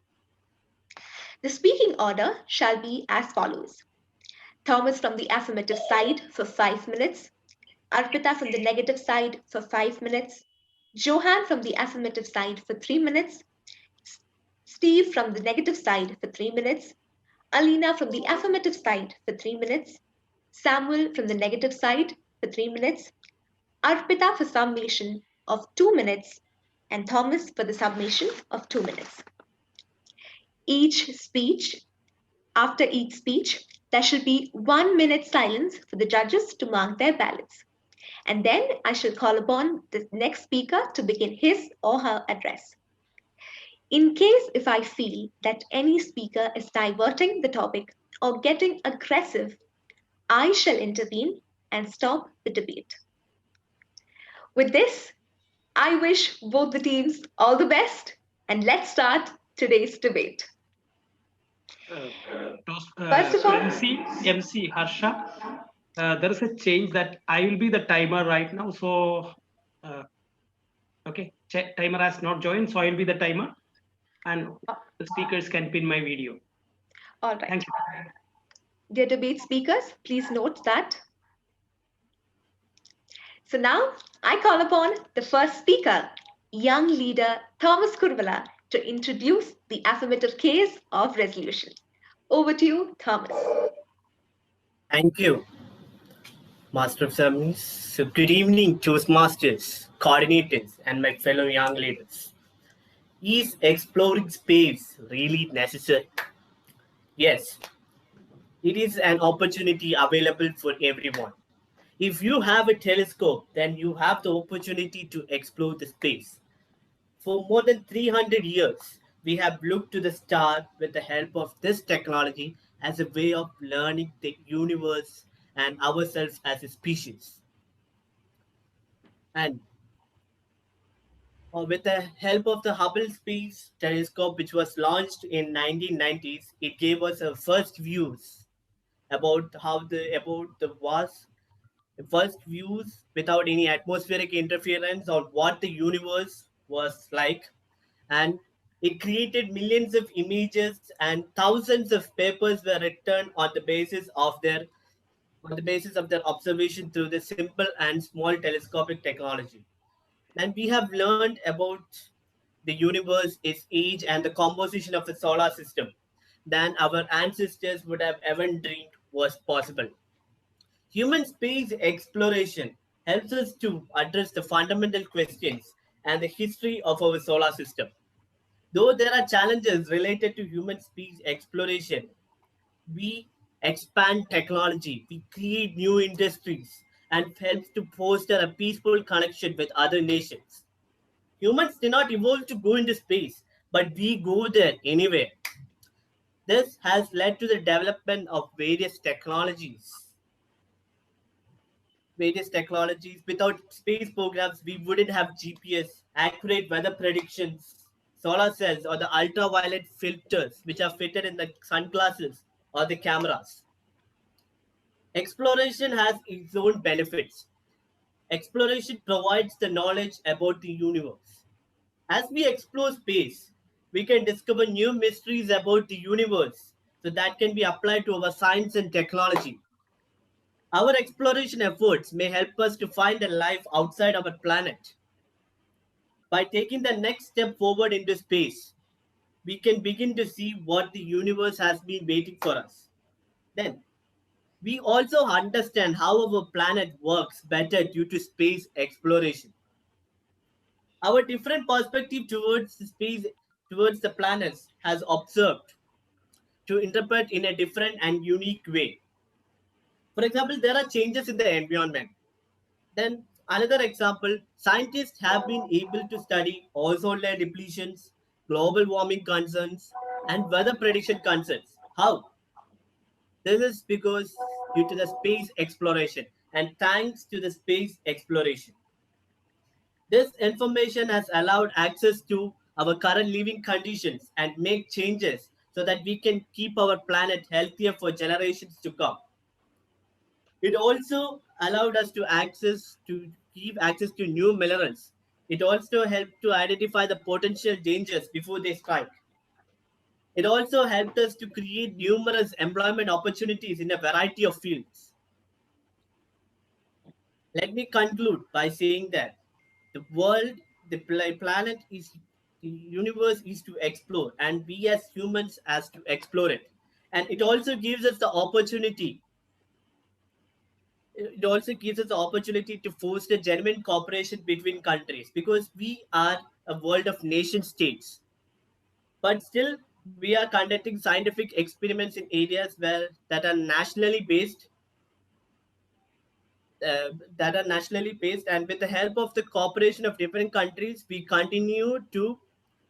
The speaking order shall be as follows. Thomas from the affirmative side for 5 minutes, Arpita from the negative side for 5 minutes, Johan from the affirmative side for 3 minutes, Steve from the negative side for 3 minutes, Alina from the affirmative side for 3 minutes, Samuel from the negative side for 3 minutes, Arpita for summation of 2 minutes, and Thomas for the summation of 2 minutes. After each speech, there shall be 1 minute silence for the judges to mark their ballots. And then I shall call upon the next speaker to begin his or her address. In case if I feel that any speaker is diverting the topic or getting aggressive, I shall intervene and stop the debate. With this, I wish both the teams all the best, and let's start today's debate. First of all, MC Harsha, there is a change that I will be the timer right now. So, okay, timer has not joined, so I will be the timer, and the speakers can pin my video. All right. Thank you. Dear debate speakers, please note that. So now I call upon the first speaker, young leader Thomas Kurvala, to introduce the affirmative case of resolution. Over to you, Thomas. Thank you, Master of Ceremonies. So good evening, Toastmasters, coordinators, and my fellow young leaders. Is exploring space really necessary? Yes, it is an opportunity available for everyone. If you have a telescope, then you have the opportunity to explore the space. For more than 300 years, we have looked to the star with the help of this technology as a way of learning the universe and ourselves as a species. And With the help of the Hubble Space Telescope, which was launched in 1990s, it gave us a first views about the vast first views without any atmospheric interference on what the universe was like, and it created millions of images and thousands of papers were written on the basis of their observation through the simple and small telescopic technology. And we have learned about the universe, its age, and the composition of the solar system than our ancestors would have ever dreamed was possible. Human space exploration helps us to address the fundamental questions and the history of our solar system. Though there are challenges related to human space exploration, we expand technology, we create new industries, and helps to foster a peaceful connection with other nations. Humans did not evolve to go into space, but we go there anyway. This has led to the development of various technologies. Without space programs, we wouldn't have GPS, accurate weather predictions, solar cells, or the ultraviolet filters which are fitted in the sunglasses or the cameras. Exploration has its own benefits. Exploration provides the knowledge about the universe. As we explore space, we can discover new mysteries about the universe so that can be applied to our science and technology. Our exploration efforts may help us to find a life outside our planet. By taking the next step forward into space, we can begin to see what the universe has been waiting for us. Then, we also understand how our planet works better due to space exploration. Our different perspective towards the planets has observed to interpret in a different and unique way. For example, there are changes in the environment. Then another example, scientists have been able to study ozone layer depletions, global warming concerns, and weather prediction concerns. How? This is because due to the space exploration and thanks to the space exploration. This information has allowed access to our current living conditions and make changes so that we can keep our planet healthier for generations to come. It also allowed us to give access to new minerals. It also helped to identify the potential dangers before they strike. It also helped us to create numerous employment opportunities in a variety of fields. Let me conclude by saying that the world, planet is the universe is to explore, and we as humans as to explore it. And it also gives us the opportunity to foster genuine cooperation between countries because we are a world of nation states. But still, we are conducting scientific experiments in areas where that are nationally based, and with the help of the cooperation of different countries, we continue to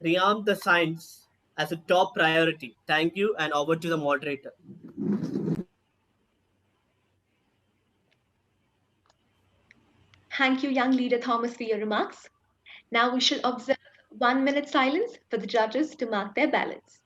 rearm the science as a top priority. Thank you, and over to the moderator. Thank you, young leader Thomas, for your remarks. Now we shall observe 1 minute silence for the judges to mark their ballots.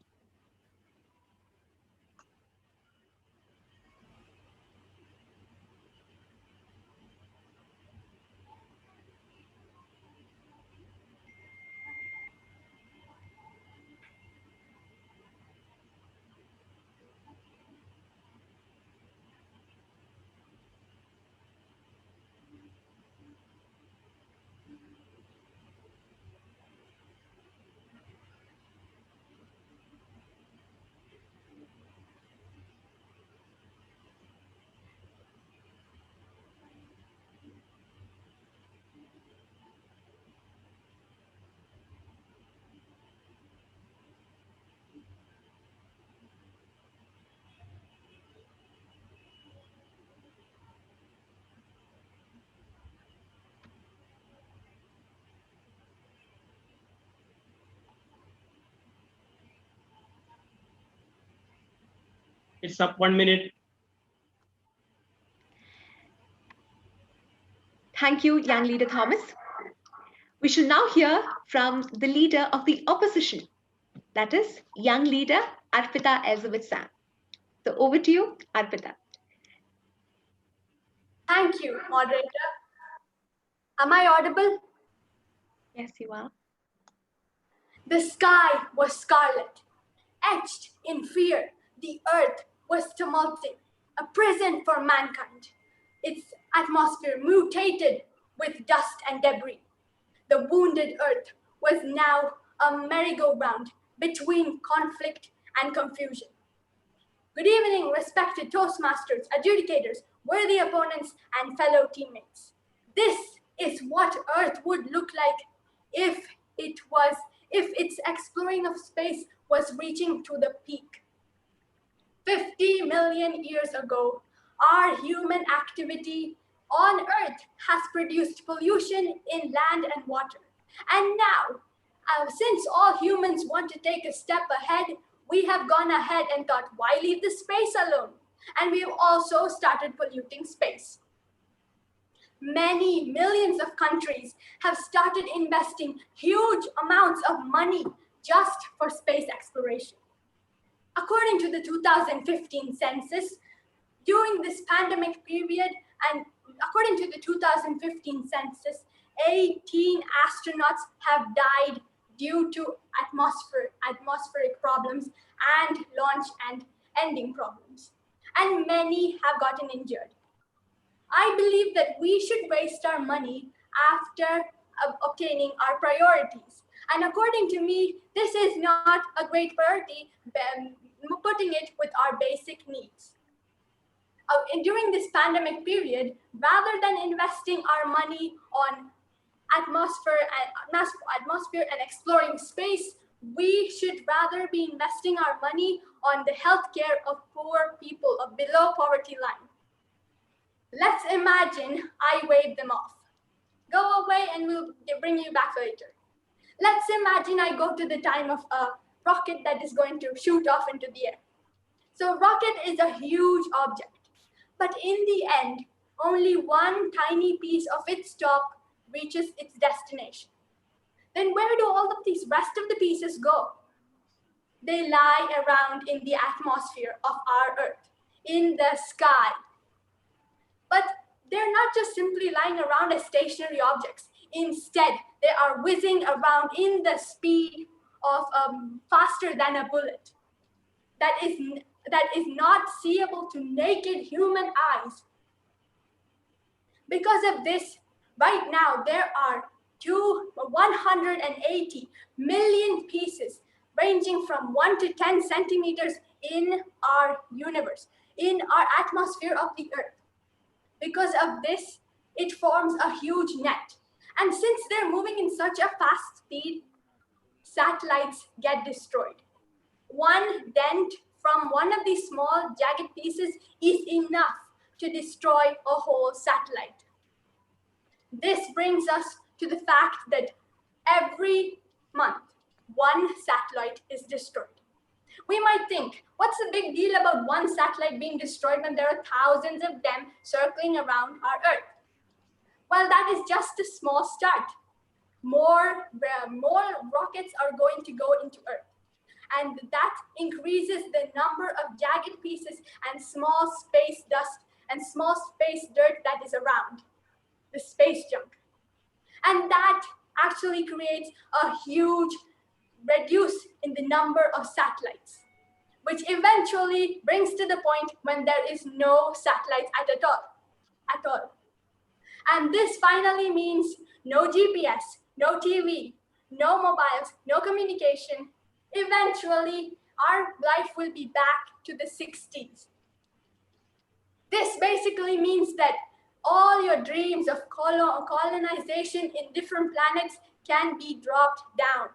It's up 1 minute. Thank you, young leader Thomas. We shall now hear from the leader of the opposition, that is, young leader Arpita Elizabeth Sam. So over to you, Arpita. Thank you, moderator. Am I audible? Yes, you are. The sky was scarlet. Etched in fear, the earth was tumulting, a prison for mankind. Its atmosphere mutated with dust and debris. The wounded earth was now a merry-go-round between conflict and confusion. Good evening, respected Toastmasters, adjudicators, worthy opponents, and fellow teammates. This is what Earth would look like if its exploring of space was reaching to the peak. 50 million years ago, our human activity on Earth has produced pollution in land and water. And now, since all humans want to take a step ahead, we have gone ahead and thought, why leave the space alone? And we have also started polluting space. Many millions of countries have started investing huge amounts of money just for space exploration. According to the 2015 census, during this pandemic period, and according to the 2015 census, 18 astronauts have died due to atmospheric problems and launch and ending problems, and many have gotten injured. I believe that we should waste our money after obtaining our priorities. And according to me, this is not a great priority, putting it with our basic needs. During this pandemic period, rather than investing our money on atmosphere and exploring space, we should rather be investing our money on the healthcare of poor people of below poverty line. Let's imagine I wave them off. Go away and we'll bring you back later. Let's imagine I go to the time of a rocket that is going to shoot off into the air. So rocket is a huge object, but in the end, only one tiny piece of its top reaches its destination. Then where do all of these rest of the pieces go? They lie around in the atmosphere of our Earth, in the sky. But they're not just simply lying around as stationary objects. Instead, they are whizzing around in the speed of faster than a bullet. That is not seeable to naked human eyes. Because of this, right now there are 180 million pieces ranging from 1 to 10 centimeters in our universe, in our atmosphere of the Earth. Because of this, it forms a huge net. And since they're moving in such a fast speed, satellites get destroyed. One dent from one of these small jagged pieces is enough to destroy a whole satellite. This brings us to the fact that every month, one satellite is destroyed. We might think, what's the big deal about one satellite being destroyed when there are thousands of them circling around our Earth? Well, that is just a small start. More rockets are going to go into Earth. And that increases the number of jagged pieces and small space dust and small space dirt that is around, the space junk. And that actually creates a huge reduce in the number of satellites, which eventually brings to the point when there is no satellites at all. And this finally means no GPS, no TV, no mobiles, no communication. Eventually, our life will be back to the 60s. This basically means that all your dreams of colonization in different planets can be dropped down.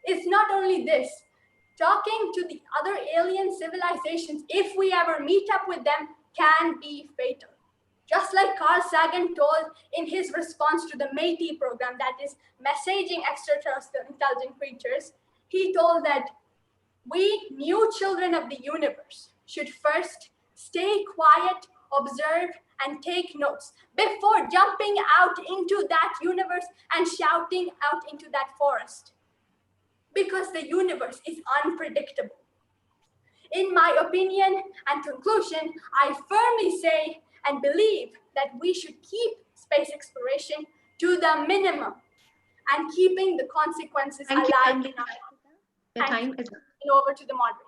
It's not only this. Talking to the other alien civilizations, if we ever meet up with them, can be fatal. Just like Carl Sagan told in his response to the METI program, that is messaging extraterrestrial intelligent creatures, he told that we new children of the universe should first stay quiet, observe, and take notes before jumping out into that universe and shouting out into that forest. Because the universe is unpredictable. In my opinion and conclusion, I firmly say and believe that we should keep space exploration to the minimum and keeping the consequences Thank you, alive Young in our Your Thank time you. is up. And over to the moderator.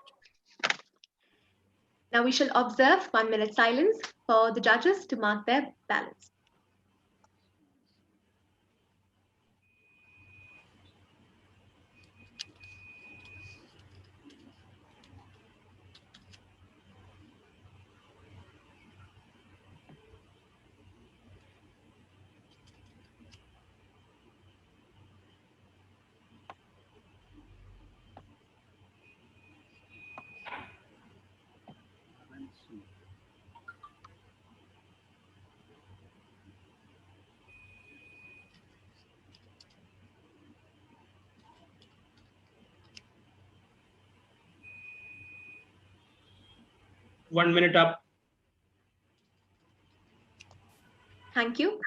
Now we shall observe 1 minute silence for the judges to mark their ballots. One minute up. Thank you.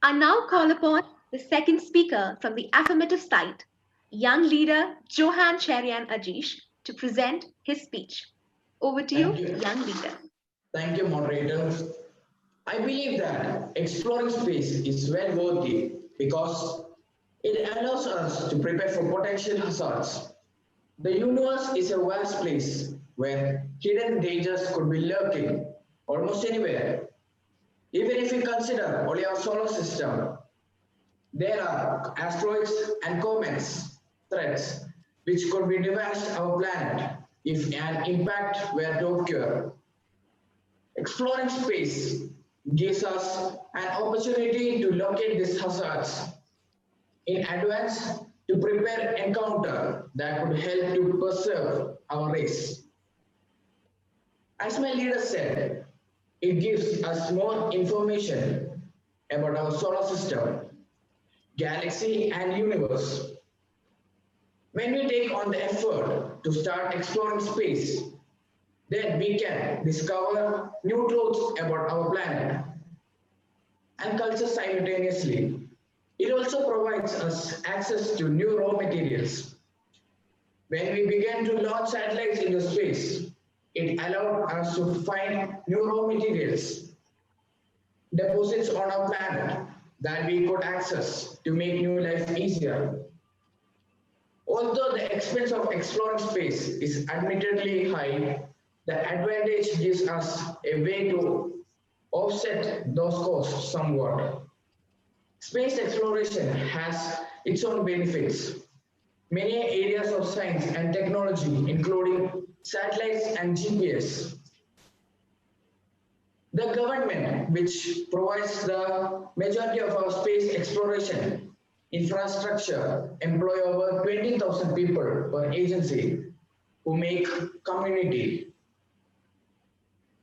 I now call upon the second speaker from the affirmative side, young leader Johan Cherian Ajish, to present his speech. Over to you, young leader. Thank you, moderator. I believe that exploring space is well worth it because it allows us to prepare for potential hazards. The universe is a vast place where hidden dangers could be lurking almost anywhere. Even if we consider only our solar system, there are asteroids and comets, threats, which could be devastate our planet if an impact were to occur. Exploring space gives us an opportunity to locate these hazards in advance to prepare an encounter that could help to preserve our race. As my leader said, it gives us more information about our solar system, galaxy and universe. When we take on the effort to start exploring space, then we can discover new truths about our planet and culture simultaneously. It also provides us access to new raw materials. When we began to launch satellites into space, it allowed us to find new raw materials, deposits on our planet that we could access to make new life easier. Although the expense of exploring space is admittedly high, the advantage gives us a way to offset those costs somewhat. Space exploration has its own benefits. Many areas of science and technology, including satellites and GPS. The government, which provides the majority of our space exploration infrastructure, employ over 20,000 people per agency who make community.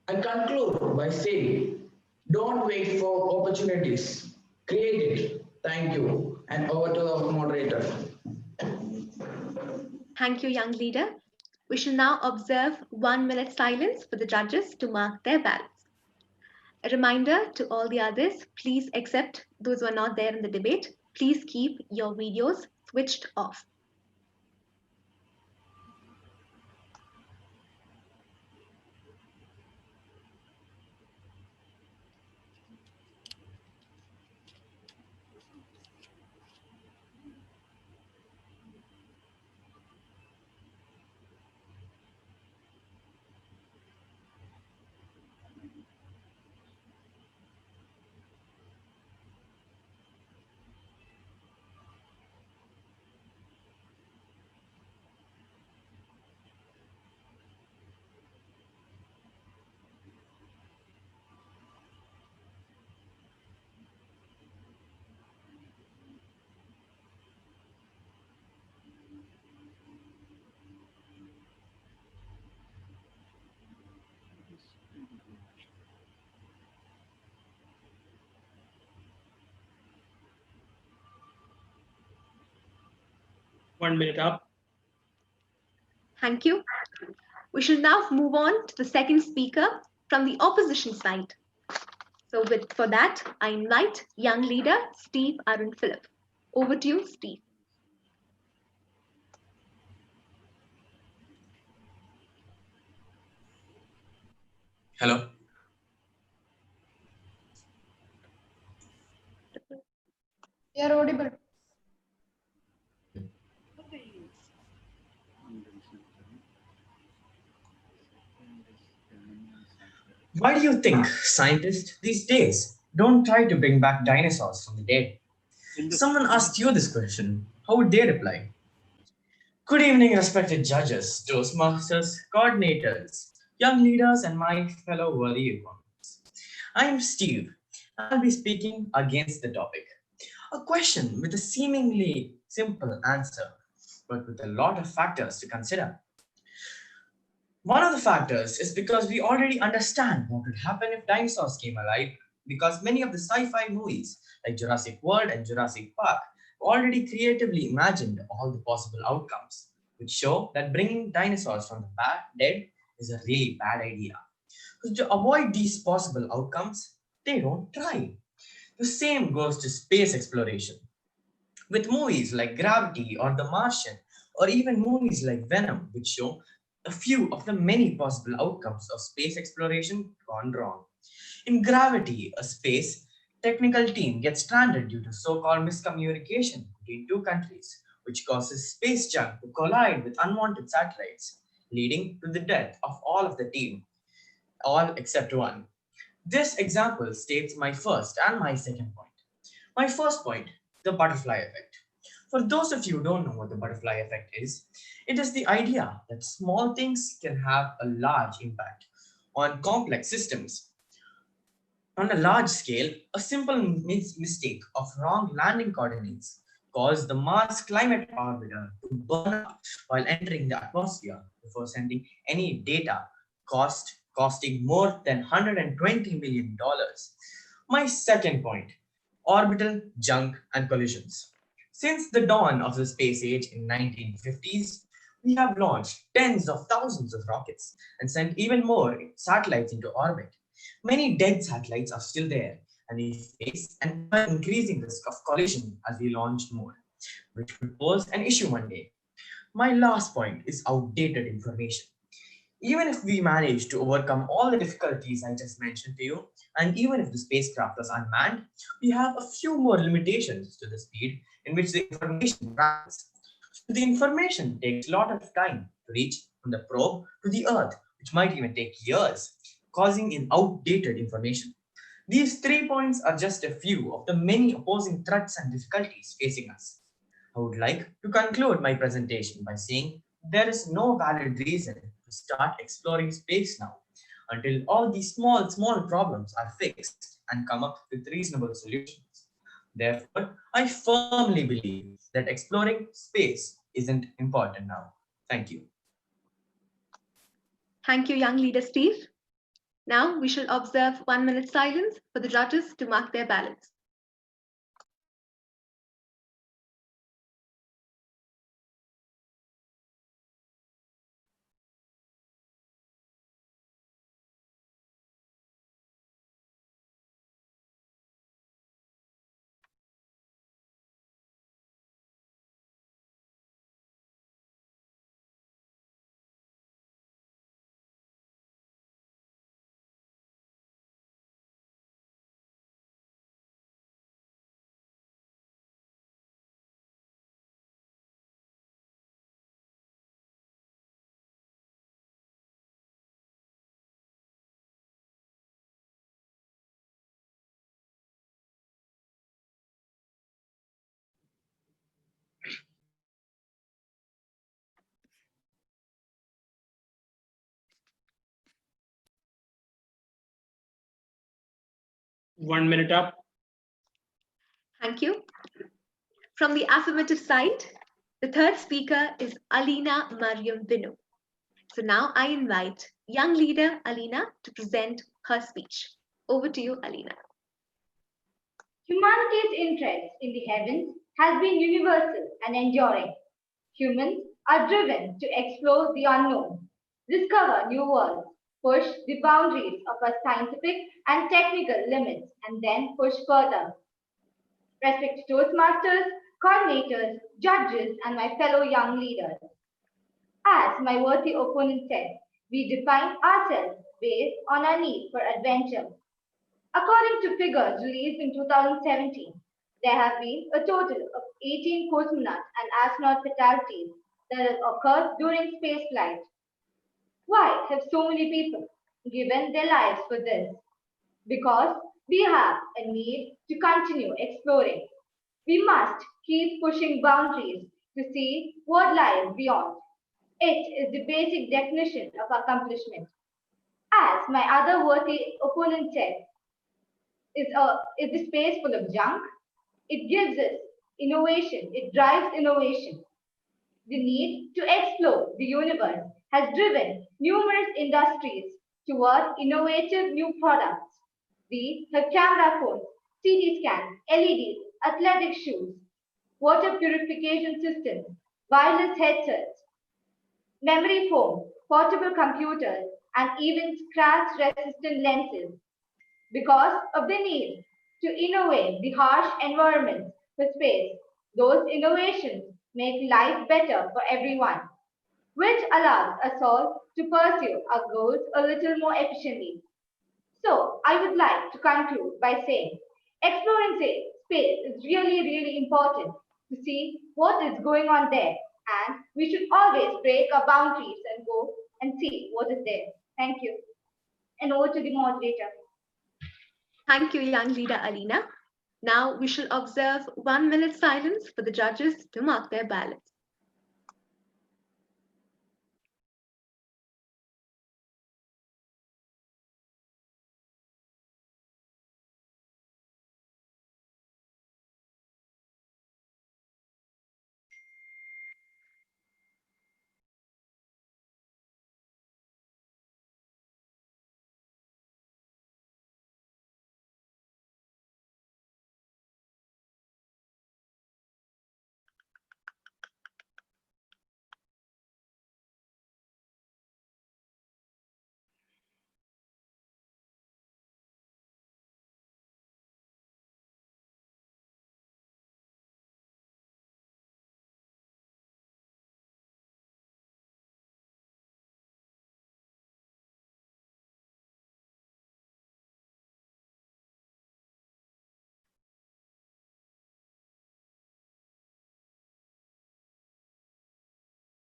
I conclude by saying, don't wait for opportunities, create it. Thank you. And over to the moderator. Thank you, young leader. We shall now observe 1 minute silence for the judges to mark their ballots. A reminder to all the others, please accept those who are not there in the debate. Please keep your videos switched off. One minute up. Thank you. We shall now move on to the second speaker from the opposition side, So for that, I invite young leader Steve Arun Phillip. Over to you, Steve. Hello. You're audible. Why do you think scientists these days don't try to bring back dinosaurs from the dead? Someone asked you this question. How would they reply? Good evening, respected judges, Toastmasters, coordinators, young leaders, and my fellow worthy ones. I am Steve, and I'll be speaking against the topic. A question with a seemingly simple answer, but with a lot of factors to consider. One of the factors is because we already understand what would happen if dinosaurs came alive, because many of the sci-fi movies like Jurassic World and Jurassic Park already creatively imagined all the possible outcomes, which show that bringing dinosaurs from the dead is a really bad idea. So to avoid these possible outcomes, they don't try. The same goes to space exploration. With movies like Gravity or The Martian, or even movies like Venom, which show a few of the many possible outcomes of space exploration gone wrong. In Gravity, a space technical team gets stranded due to so-called miscommunication between two countries, which causes space junk to collide with unwanted satellites, leading to the death of all of the team, all except one. This example states my first and my second point. My first point, the butterfly effect. For those of you who don't know what the butterfly effect is, it is the idea that small things can have a large impact on complex systems. On a large scale, a simple mistake of wrong landing coordinates caused the Mars Climate Orbiter to burn up while entering the atmosphere before sending any data, costing more than $120 million. My second point, orbital junk and collisions. Since the dawn of the space age in 1950s, we have launched tens of thousands of rockets and sent even more satellites into orbit. Many dead satellites are still there, and we face an ever-increasing risk of collision as we launch more, which could pose an issue one day. My last point is outdated information. Even if we manage to overcome all the difficulties I just mentioned to you, and even if the spacecraft was unmanned, we have a few more limitations to the speed in which the information travels. So the information takes a lot of time to reach from the probe to the Earth, which might even take years, causing in outdated information. These 3 points are just a few of the many opposing threats and difficulties facing us. I would like to conclude my presentation by saying there is no valid reason to start exploring space now until all these small problems are fixed and come up with reasonable solutions. Therefore, I firmly believe that exploring space isn't important now. Thank you. Thank you, young leader Steve. Now we shall observe 1 minute silence for the judges to mark their ballots. One minute up. Thank you. From the affirmative side, the third speaker is Alina Mariam Binu. So now I invite young leader Alina to present her speech. Over to you, Alina. Humanity's interest in the heavens has been universal and enduring. Humans are driven to explore the unknown, discover new worlds, push the boundaries of our scientific and technical limits, and then push further. Respect to Toastmasters, coordinators, judges, and my fellow young leaders. As my worthy opponent said, we define ourselves based on our need for adventure. According to figures released in 2017, there have been a total of 18 cosmonauts and astronaut fatalities that have occurred during spaceflight. Why have so many people given their lives for this? Because we have a need to continue exploring. We must keep pushing boundaries to see what lies beyond. It is the basic definition of accomplishment. As my other worthy opponent said, is the space full of junk? It gives us innovation, it drives innovation. The need to explore the universe has driven numerous industries toward innovative new products. We have camera phones, CT scans, LEDs, athletic shoes, water purification systems, wireless headsets, memory foam, portable computers, and even scratch-resistant lenses. Because of the need to innovate the harsh environments for space, those innovations make life better for everyone, which allows us all to pursue our goals a little more efficiently. So, I would like to conclude by saying exploring space is really, really important to see what is going on there, and we should always break our boundaries and go and see what is there. Thank you. And over to the moderator. Thank you, young leader Alina. Now we shall observe 1 minute silence for the judges to mark their ballots.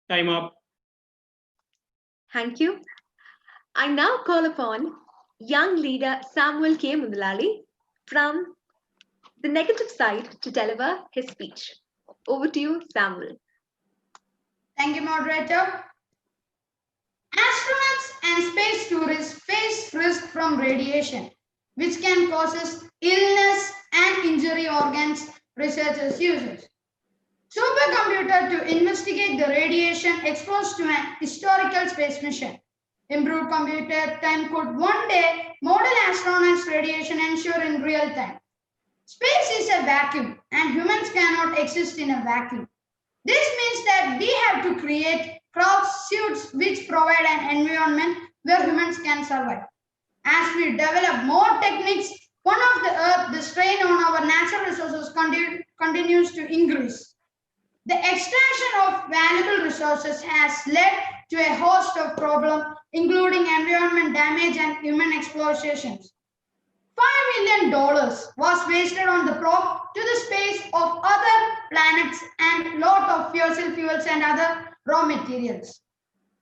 Time up. Thank you. I now call upon young leader Samuel K. Mudalali from the negative side to deliver his speech. Over to you, Samuel. Thank you, moderator. Astronauts and space tourists face risk from radiation, which can cause illness and injury organs researchers use. Supercomputer to investigate the radiation exposed to an historical space mission. Improved computer time could one day model astronauts' radiation ensure in real time. Space is a vacuum and humans cannot exist in a vacuum. This means that we have to create craft suits which provide an environment where humans can survive. As we develop more techniques, the strain on our natural resources continues to increase. The extraction of valuable resources has led to a host of problems, including environment damage and human exploitations. $5 million was wasted on the probe to the space of other planets and lot of fossil fuels and other raw materials.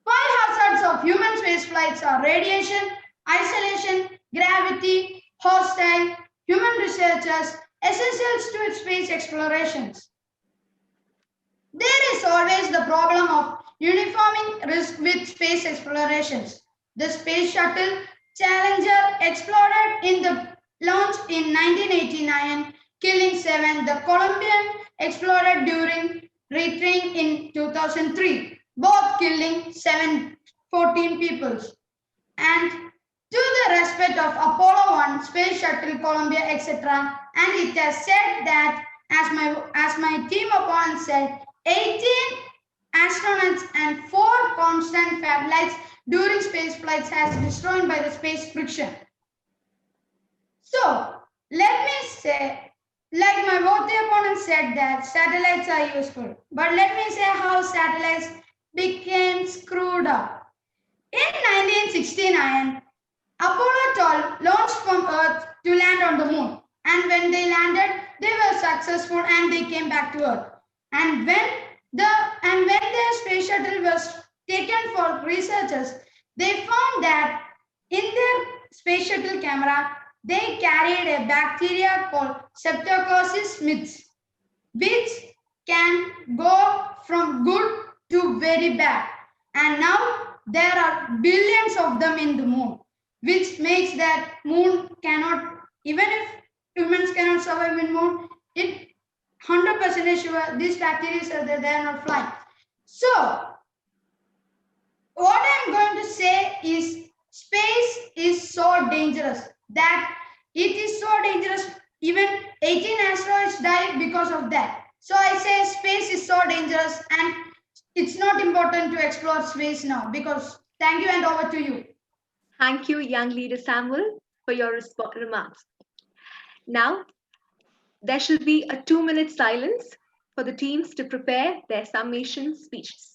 5 hazards of human space flights are radiation, isolation, gravity, hostile, human researchers, essentials to space explorations. There is always the problem of uniforming risk with space explorations. The space shuttle Challenger exploded in the launch in 1989, killing 7. The Columbian exploded during retrain in 2003, both killing 14 people. And to the respect of Apollo 1, Space Shuttle, Columbia, etc., and it has said that, as my team opponent said, 18 astronauts and 4 constant flights during space flights as destroyed by the space friction. So, let me say, like my both the opponents said that satellites are useful, but let me say how satellites became screwed up. In 1969, Apollo 12 launched from Earth to land on the moon, and when they landed, they were successful and they came back to Earth. And when their space shuttle was taken for researchers, they found that in their space shuttle camera, they carried a bacteria called Streptococcus smiths, which can go from good to very bad. And now there are billions of them in the moon, which makes that moon cannot, even if humans cannot survive in moon, it 100% sure these bacteria are there, they are not flying. So what I'm going to say is space is so dangerous that it is so dangerous even 18 asteroids died because of that. So I say space is so dangerous and it's not important to explore space now because thank you and over to you. Thank you, young leader Samuel, for your remarks. Now, there shall be a 2-minute silence for the teams to prepare their summation speeches.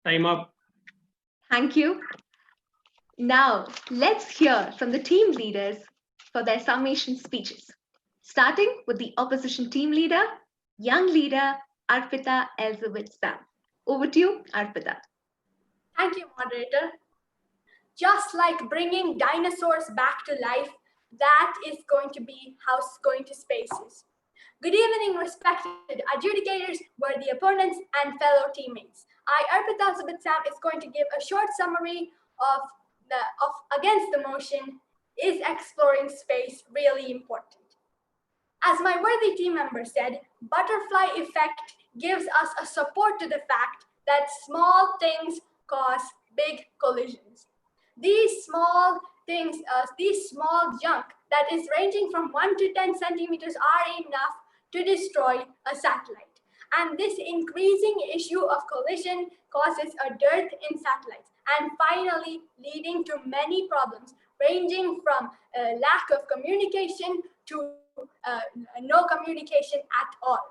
Time up. Thank you. Now, let's hear from the team leaders for their summation speeches. Starting with the opposition team leader, young leader Arpita Elizabeth Sam. Over to you, Arpita. Thank you, moderator. Just like bringing dinosaurs back to life, that is going to be how going to space is. Good evening, respected adjudicators, worthy opponents, and fellow teammates. I, Arpita Elizabeth Sam, is going to give a short summary of against the motion, is exploring space really important? As my worthy team member said, butterfly effect gives us a support to the fact that small things cause big collisions. These small things, these small junk that is ranging from 1 to 10 centimeters are enough to destroy a satellite. And this increasing issue of collision causes a dearth in satellites and finally leading to many problems ranging from lack of communication to no communication at all.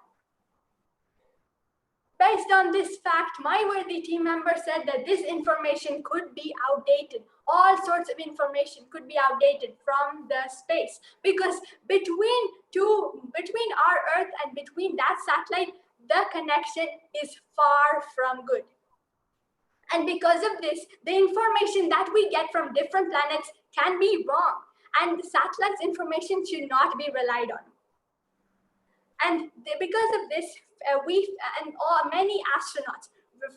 Based on this fact, my worthy team member said that this information could be outdated. All sorts of information could be outdated from the space, because between our Earth and between that satellite, the connection is far from good. And because of this, the information that we get from different planets can be wrong, and the satellite's information should not be relied on. And because of this, many astronauts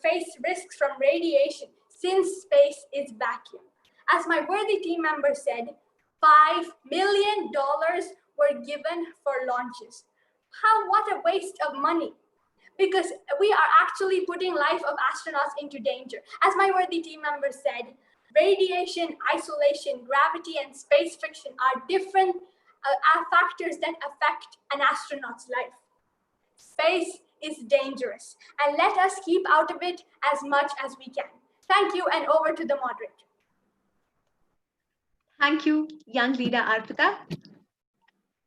face risks from radiation since space is vacuum. As my worthy team member said, $5 million were given for launches. What a waste of money, because we are actually putting life of astronauts into danger. As my worthy team member said, radiation, isolation, gravity, and space friction are different factors that affect an astronaut's life. Space is dangerous, and let us keep out of it as much as we can. Thank you, and over to the moderator. Thank you, young leader Arpita.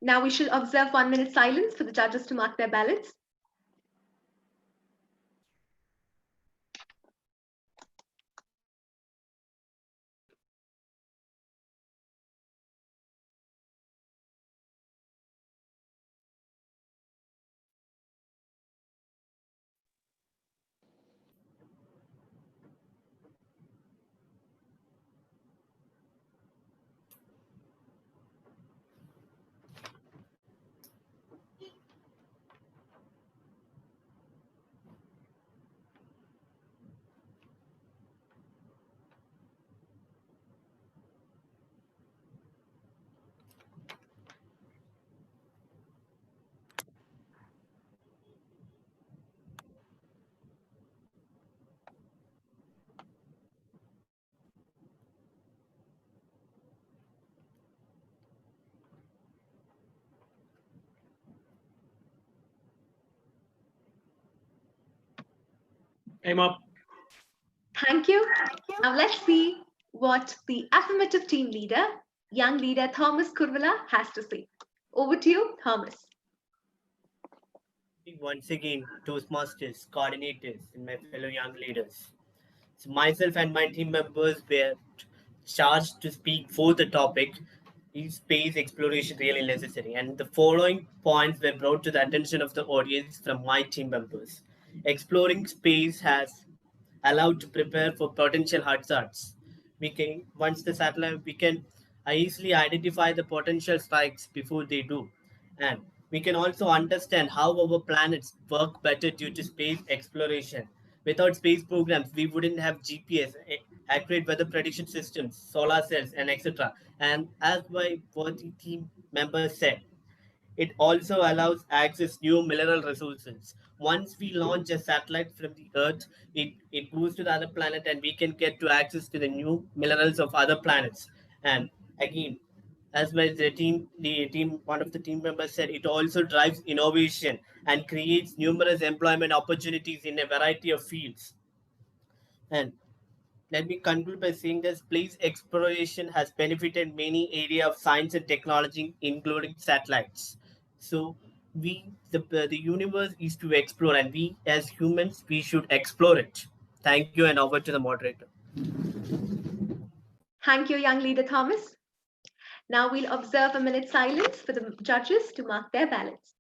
Now we should observe 1 minute silence for the judges to mark their ballots. Time up. Thank you. Now let's see what the affirmative team leader, young leader Thomas Kurvala, has to say. Over to you, Thomas. Once again, Toastmasters, coordinators, and my fellow young leaders. So myself and my team members were charged to speak for the topic, is space exploration really necessary? And the following points were brought to the attention of the audience from my team members. Exploring space has allowed to prepare for potential hazards. Once the satellite, we can easily identify the potential strikes before they do. And we can also understand how our planets work better due to space exploration. Without space programs, we wouldn't have GPS, accurate weather prediction systems, solar cells, and etc. And as my worthy team members said, it also allows access new mineral resources. Once we launch a satellite from the Earth, it goes to the other planet and we can get to access to the new minerals of other planets. And again, as my the team, one of the team members said, it also drives innovation and creates numerous employment opportunities in a variety of fields. And let me conclude by saying that space exploration has benefited many areas of science and technology, including satellites. So the universe is to explore, and we as humans we should explore it. Thank you, and over to the moderator. Thank you, young leader Thomas. Now we'll observe a minute silence for the judges to mark their ballots.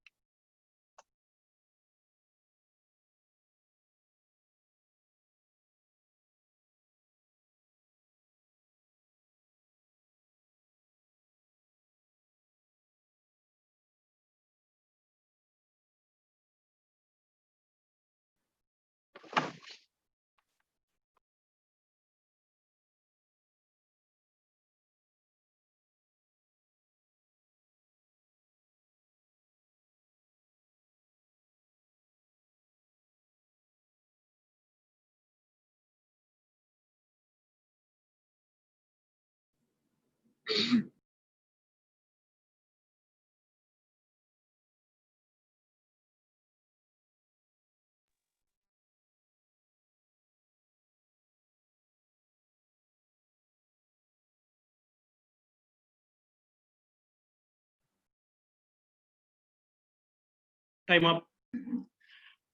Time up.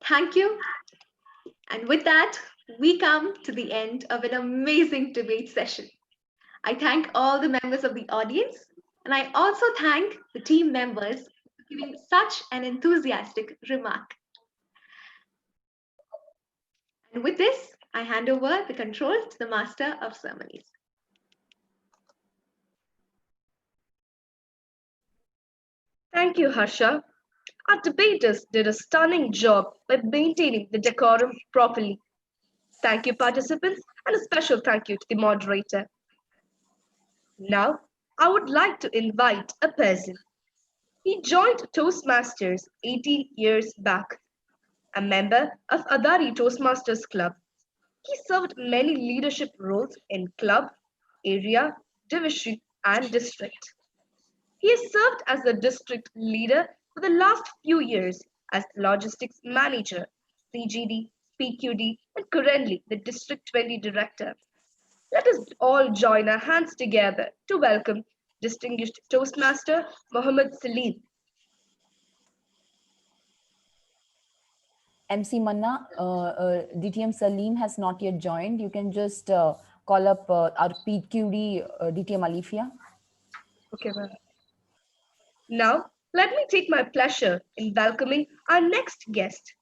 Thank you. And with that, we come to the end of an amazing debate session. I thank all the members of the audience, and I also thank the team members for giving such an enthusiastic remark. And with this, I hand over the control to the Master of Ceremonies. Thank you, Harsha. Our debaters did a stunning job by maintaining the decorum properly. Thank you, participants, and a special thank you to the moderator. Now, I would like to invite a person. He joined Toastmasters 18 years back, a member of Adari Toastmasters Club. He served many leadership roles in club, area, division, and district. He has served as the district leader for the last few years as the logistics manager, CGD, PQD, and currently the District 20 director. Let us all join our hands together to welcome distinguished Toastmaster Mohammed Salim. MC Manna, DTM Salim has not yet joined. You can just call up our PQD DTM Alifia. Okay, ma'am. Now, let me take my pleasure in welcoming our next guest.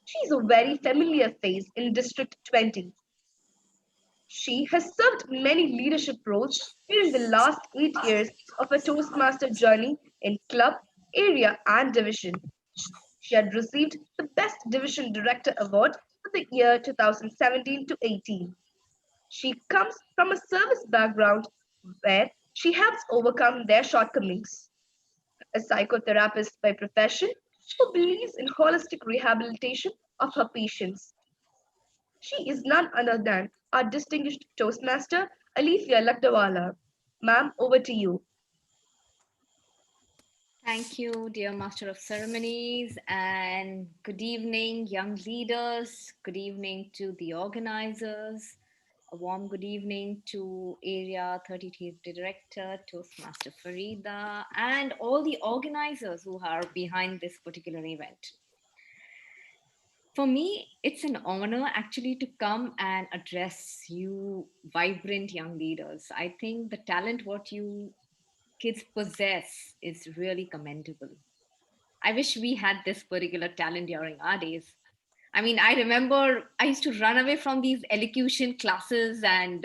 She's a very familiar face in District 20. She has served many leadership roles during the last 8 years of her Toastmaster journey in club, area, and division. She had received the Best Division Director Award for the year 2017 to 18. She comes from a service background where she helps overcome their shortcomings. A psychotherapist by profession who believes in holistic rehabilitation of her patients. She is none other than our distinguished Toastmaster, Alifia Lakdawala. Ma'am, over to you. Thank you, dear Master of Ceremonies, and good evening, young leaders. Good evening to the organizers. A warm good evening to Area 33 Director, Toastmaster Farida, and all the organizers who are behind this particular event. For me, it's an honor actually to come and address you vibrant young leaders. I think the talent what you kids possess is really commendable. I wish we had this particular talent during our days. I mean, I remember I used to run away from these elocution classes and,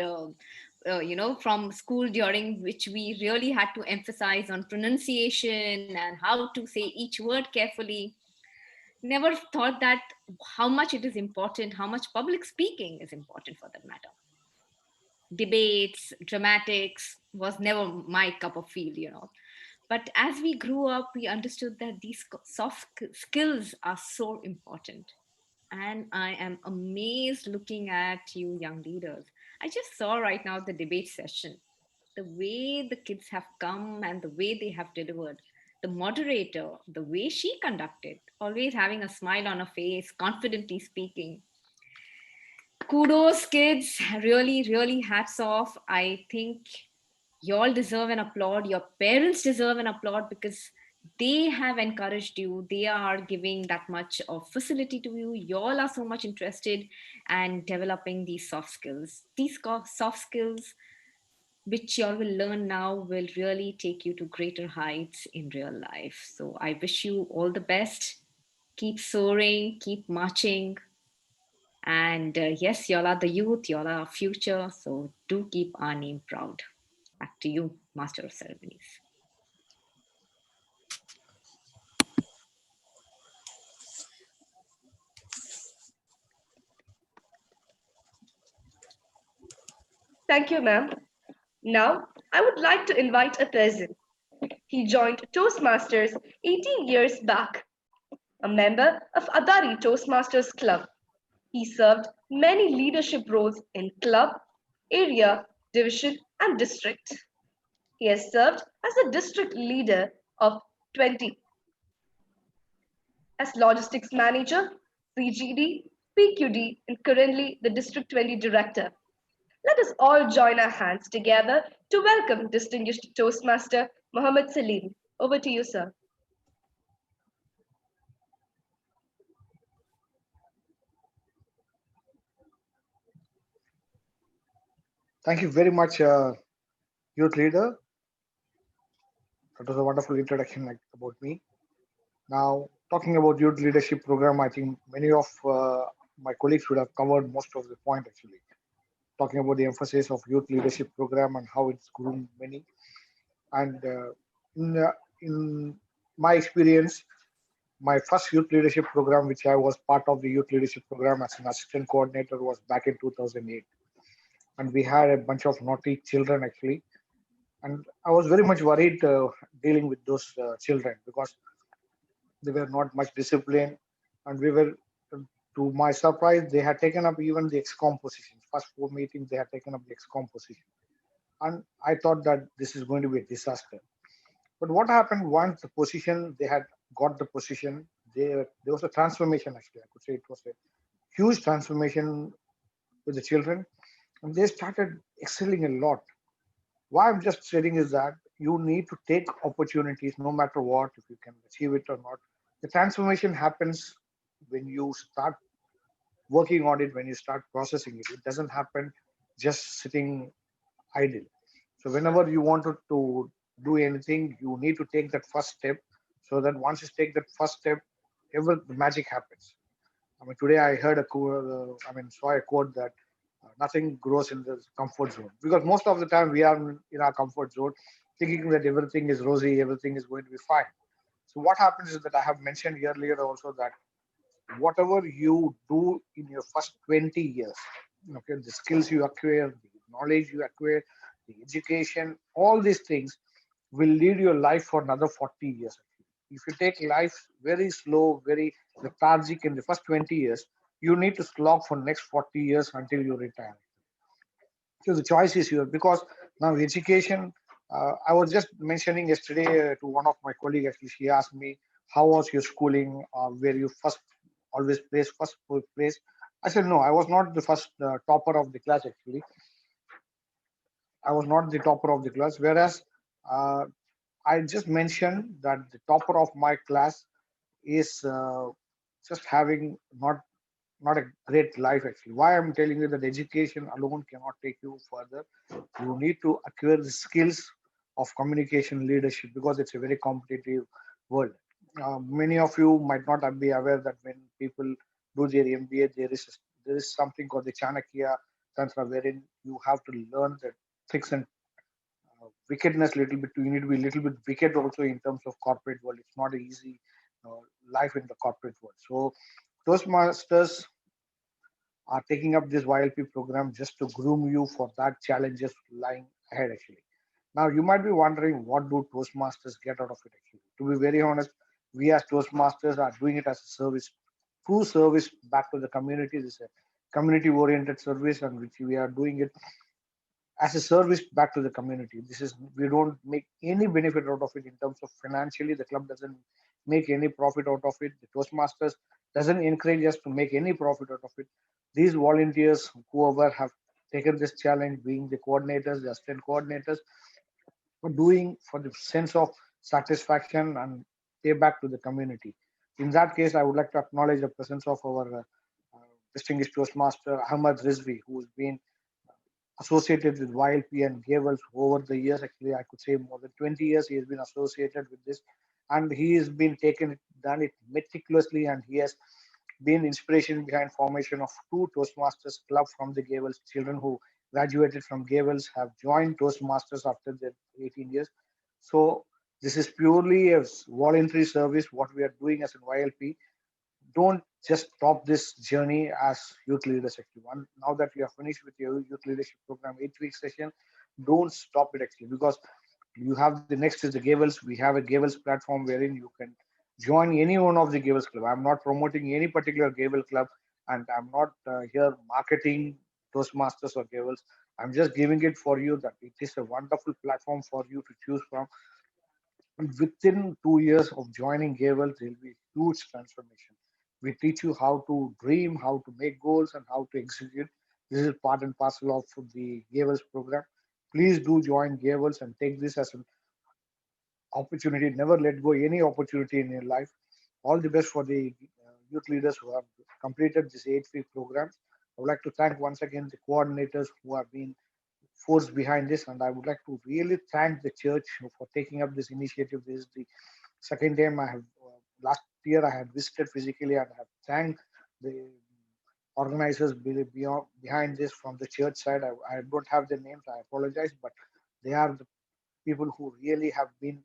from school during which we really had to emphasize on pronunciation and how to say each word carefully. Never thought that how much it is important, how much public speaking is important for that matter. Debates, dramatics was never my cup of field. But as we grew up, we understood that these soft skills are so important. And I am amazed looking at you young leaders. I just saw right now the debate session, the way the kids have come and the way they have delivered. The moderator, the way she conducted, always having a smile on her face, confidently speaking. Kudos, kids. Really, really hats off. I think you all deserve an applaud. Your parents deserve an applaud because they have encouraged you. They are giving that much of facility to you. You all are so much interested and developing these soft skills. These soft skills, which you all will learn now, will really take you to greater heights in real life. So I wish you all the best. Keep soaring, keep marching. And yes, y'all are the youth, y'all are our future. So do keep our name proud. Back to you, Master of Ceremonies. Thank you, ma'am. Now, I would like to invite a person. He joined Toastmasters 18 years back, a member of Adari Toastmasters Club. He served many leadership roles in club, area, division, and district. He has served as the district leader of 20, as logistics manager, CGD, PQD, and currently the District 20 director. Let us all join our hands together to welcome distinguished Toastmaster Mohammed Salim. Over to you, sir. Thank you very much, youth leader. That was a wonderful introduction about me. Now, talking about youth leadership program, I think many of my colleagues would have covered most of the point actually. Talking about the emphasis of youth leadership program and how it's groomed many. And in my experience, my first youth leadership program, which I was part of the youth leadership program as an assistant coordinator, was back in 2008. And we had a bunch of naughty children actually. And I was very much worried dealing with those children because they were not much disciplined. And we were, to my surprise, they had taken up even the excom position. First four meetings, they had taken up the excom position. And I thought that this is going to be a disaster. But what happened once the position, they had got the position, there was a transformation actually. I could say it was a huge transformation with the children. And they started excelling a lot. Why I'm just saying is that you need to take opportunities no matter what, if you can achieve it or not. The transformation happens when you start working on it, when you start processing it. It doesn't happen just sitting idle. So whenever you want to do anything, you need to take that first step so that once you take that first step, the magic happens. I mean, today I heard a quote, saw a quote that nothing grows in the comfort zone, because most of the time we are in our comfort zone thinking that everything is rosy, everything is going to be fine. So what happens is that I have mentioned earlier also that whatever you do in your first 20 years, okay, the skills you acquire, the knowledge you acquire, the education, all these things will lead your life for another 40 years. If you take life very slow, very lethargic in the first 20 years, you need to slog for next 40 years until you retire. So the choice is yours, because now education, I was just mentioning yesterday to one of my colleagues, actually, she asked me, how was your schooling? Where you first always place, first place? I said, no, I was not the first topper of the class, actually. I was not the topper of the class, whereas I just mentioned that the topper of my class is just having not a great life actually. Why I'm telling you that education alone cannot take you further. You need to acquire the skills of communication leadership, because it's a very competitive world. Many of you might not be aware that when people do their MBA, there is something called the Chanakya Tantra, wherein you have to learn the tricks and wickedness little bit. You need to be a little bit wicked also in terms of corporate world. It's not an easy life in the corporate world. So Toastmasters are taking up this YLP program just to groom you for that challenges lying ahead actually. Now you might be wondering, what do Toastmasters get out of it actually? To be very honest, we as Toastmasters are doing it as a service, true service back to the community. This is a community oriented service, and which we are doing it as a service back to the community. This is, we don't make any benefit out of it in terms of financially. The club doesn't make any profit out of it. The Toastmasters doesn't encourage us to make any profit out of it. These volunteers, whoever have taken this challenge, being the coordinators, the assistant coordinators, for doing for the sense of satisfaction and pay back to the community. In that case, I would like to acknowledge the presence of our distinguished Toastmaster Ahmad Rizvi, who has been associated with YLP and Gavels over the years. Actually, I could say more than 20 years he has been associated with this, and he has been done it meticulously, and he has been inspiration behind formation of two Toastmasters club from the Gavels. Children who graduated from Gavels have joined Toastmasters after their 18 years. So this is purely a voluntary service, what we are doing as an YLP. Don't just stop this journey as youth leaders actually. Now that you are finished with your youth leadership program 8 week session, don't stop it actually, because you have the next is the Gavels. We have a Gavels platform wherein you can join any one of the Gavels club. I'm not promoting any particular Gavel club, and I'm not here marketing Toastmasters or Gavels. I'm just giving it for you that it is a wonderful platform for you to choose from. And within 2 years of joining Gavel, there will be huge transformation. We teach you how to dream, how to make goals, and how to execute. This is part and parcel of the Gavels program. Please do join Gavels and take this as an opportunity. Never let go any opportunity in your life. All the best for the youth leaders who have completed this 8 week program. I would like to thank once again the coordinators who have been force behind this, and I would like to really thank the church for taking up this initiative. This is the second time I have. Last year I had visited physically and have thanked the organizers behind this from the church side. I don't have their names. I apologize, but they are the people who really have been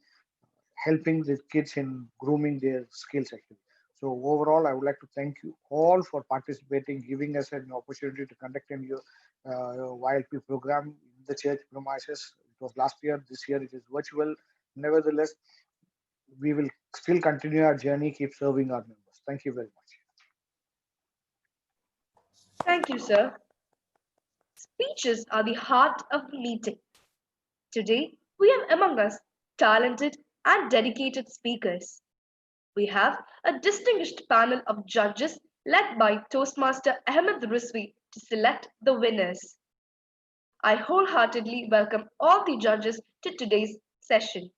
helping the kids in grooming their skills actually. So overall, I would like to thank you all for participating, giving us an opportunity to conduct in your YLP program in the church premises. It was last year. This year it is virtual. Nevertheless, we will still continue our journey, keep serving our members. Thank you very much. Thank you, sir. Speeches are the heart of the meeting. Today, we have among us talented and dedicated speakers. We have a distinguished panel of judges led by Toastmaster Ahmed Rizvi to select the winners. I wholeheartedly welcome all the judges to today's session.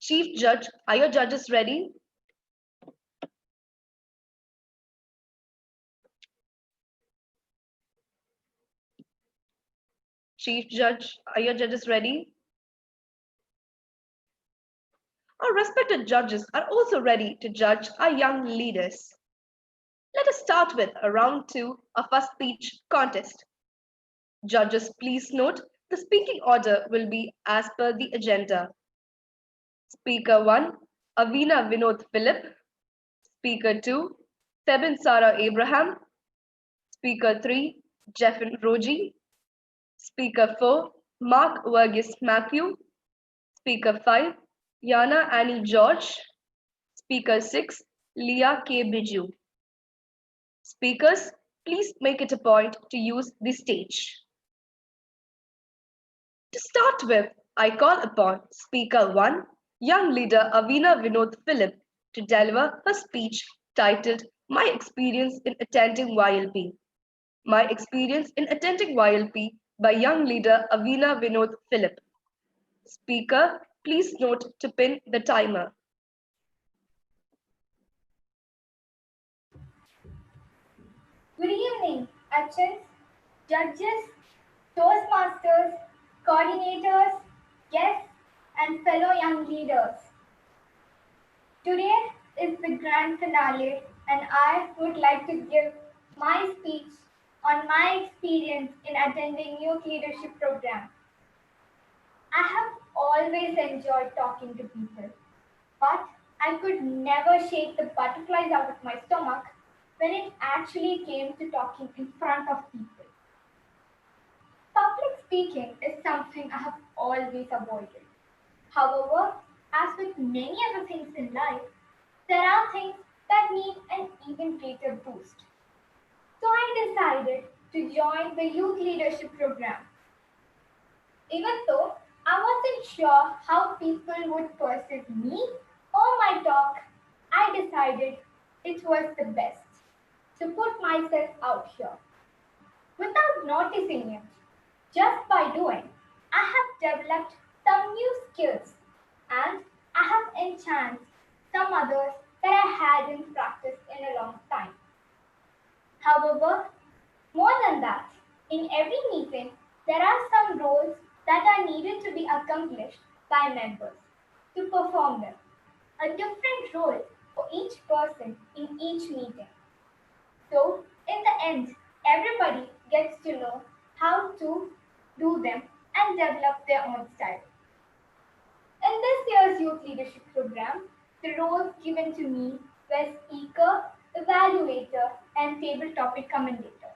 Chief Judge, are your judges ready? Chief Judge, are your judges ready? Our respected judges are also ready to judge our young leaders. Let us start with a round 2 of our speech contest. Judges, please note the speaking order will be as per the agenda. Speaker 1, Avina Vinod Philip. Speaker 2, Febin Sarah Abraham. Speaker 3, Jeffin Roji. Speaker 4, Mark Vergis Matthew. Speaker 5, Yana Annie George. Speaker 6, Leah K. Biju. Speakers, please make it a point to use the stage. To start with, I call upon Speaker 1, young leader Avina Vinod Philip, to deliver her speech titled My Experience in Attending YLP. My Experience in Attending YLP by young leader Avina Vinod Philip. Speaker, please note to pin the timer. Good evening, Achans, judges, Toastmasters, coordinators, guests, and fellow young leaders. Today is the grand finale, and I would like to give my speech on my experience in attending youth leadership program. I have always enjoyed talking to people, but I could never shake the butterflies out of my stomach when it actually came to talking in front of people. Public speaking is something I have always avoided. However, as with many other things in life, there are things that need an even greater boost. So I decided to join the youth leadership program. Even though I wasn't sure how people would perceive me or my talk, I decided it was the best to put myself out here. Without noticing it, just by doing, I have developed some new skills and I have enhanced some others that I hadn't practiced in a long time. However, more than that, in every meeting, there are some roles that are needed to be accomplished by members to perform them. A different role for each person in each meeting. So, in the end, everybody gets to know how to do them and develop their own style. In this year's youth leadership program, the roles given to me were speaker, evaluator, and table topic commentator.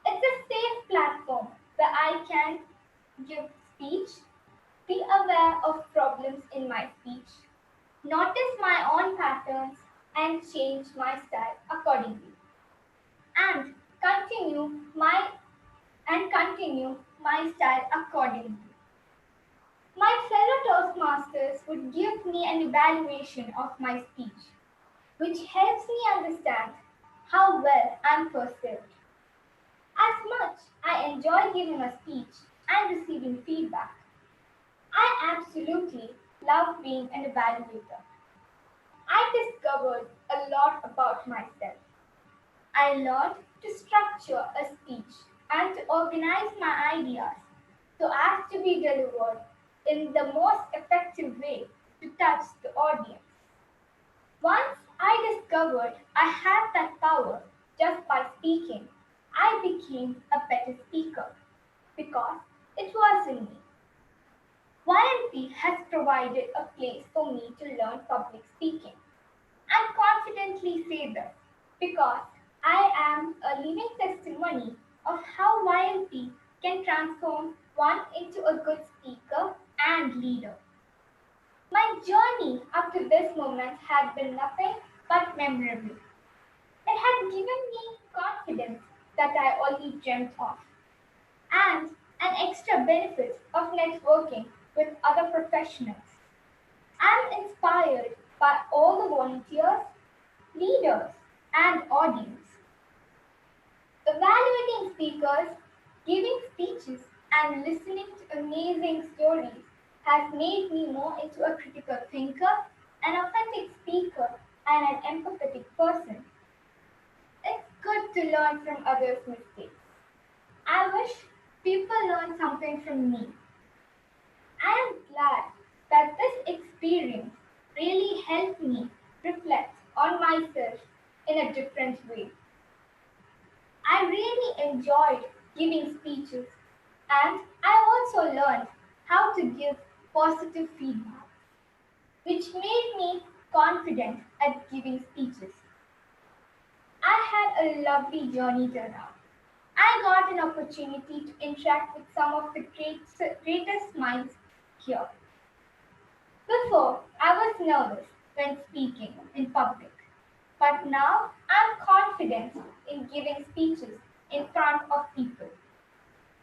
It's a safe platform where I can give speech, be aware of problems in my speech, notice my own patterns, and change my style accordingly. And continue my continue my style accordingly. My fellow Toastmasters would give me an evaluation of my speech, which helps me understand how well I'm perceived. As much I enjoy giving a speech and receiving feedback, I absolutely love being an evaluator. I discovered a lot about myself. I learned to structure a speech and to organize my ideas so as to be delivered in the most effective way to touch the audience. Once I discovered I had that power just by speaking, I became a better speaker because it was in me. YLP has provided a place for me to learn public speaking. I confidently say this because I am a living testimony of how YLP can transform one into a good speaker and leader. My journey up to this moment had been nothing but memorable. It had given me confidence that I only dreamt of, and an extra benefit of networking with other professionals. I'm inspired by all the volunteers, leaders, and audience. Evaluating speakers, giving speeches, and listening to amazing stories has made me more into a critical thinker, an authentic speaker, and an empathetic person. It's good to learn from others' mistakes. I wish people learn something from me. I am glad that this experience really helped me reflect on myself in a different way. I really enjoyed giving speeches, and I also learned how to give positive feedback, which made me confident at giving speeches. I had a lovely journey till now. I got an opportunity to interact with some of the greatest minds here. Before, I was nervous when speaking in public, but now I'm confident in giving speeches in front of people.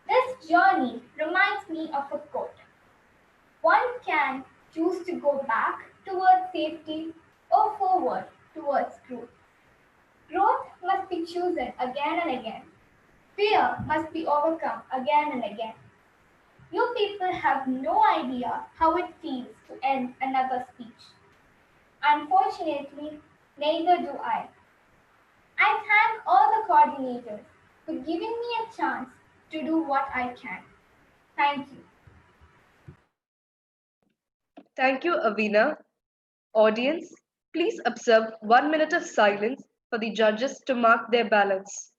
This journey reminds me of a quote. One can choose to go back towards safety or forward towards growth. Growth must be chosen again and again. Fear must be overcome again and again. You people have no idea how it feels to end another speech. Unfortunately, neither do I. I thank all the coordinators for giving me a chance to do what I can. Thank you. Thank you, Avina. Audience, please observe 1 minute of silence for the judges to mark their ballots.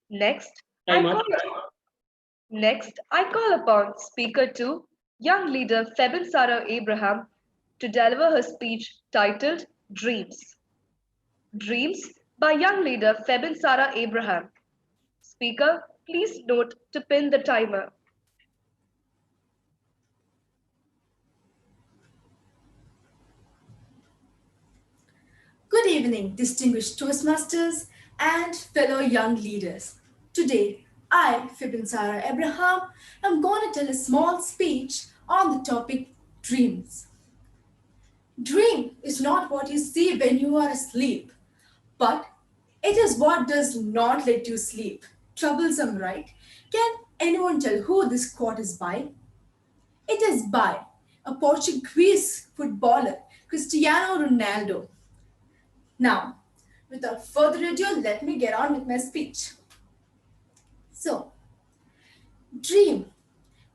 Next, I Timer. call Next, I call upon Speaker 2, young leader Febin Sarah Abraham, to deliver her speech titled Dreams. Dreams by young leader Febin Sarah Abraham. Speaker, please note to pin the timer. Good evening, distinguished Toastmasters and fellow young leaders. Today, I, Fibin Sarah Abraham, am going to tell a small speech on the topic dreams. Dream is not what you see when you are asleep, but it is what does not let you sleep. Troublesome, right? Can anyone tell who this quote is by? It is by a Portuguese footballer, Cristiano Ronaldo. Now, without further ado, let me get on with my speech. So, dream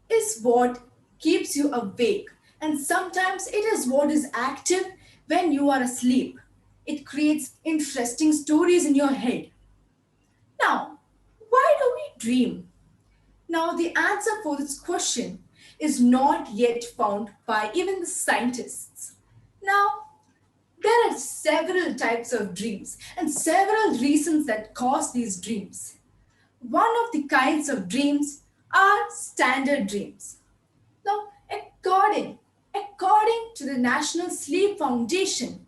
is what keeps you awake, and sometimes it is what is active when you are asleep, it creates interesting stories in your head. Now, why do we dream? Now, the answer for this question is not yet found by even the scientists. Now, there are several types of dreams and several reasons that cause these dreams. One of the kinds of dreams are standard dreams. Now, according to the National Sleep Foundation,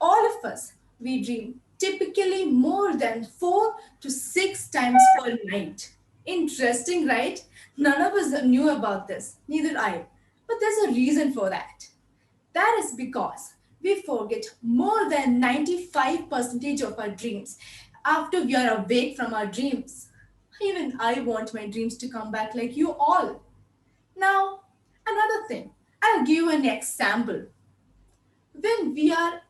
all of us, we dream typically more than 4 to 6 times per night. Interesting, right? None of us knew about this, neither I. But there's a reason for that. That is because we forget more than 95% of our dreams after we are awake from our dreams. Even I want my dreams to come back like you all. Now, another thing, I'll give you an example. When we are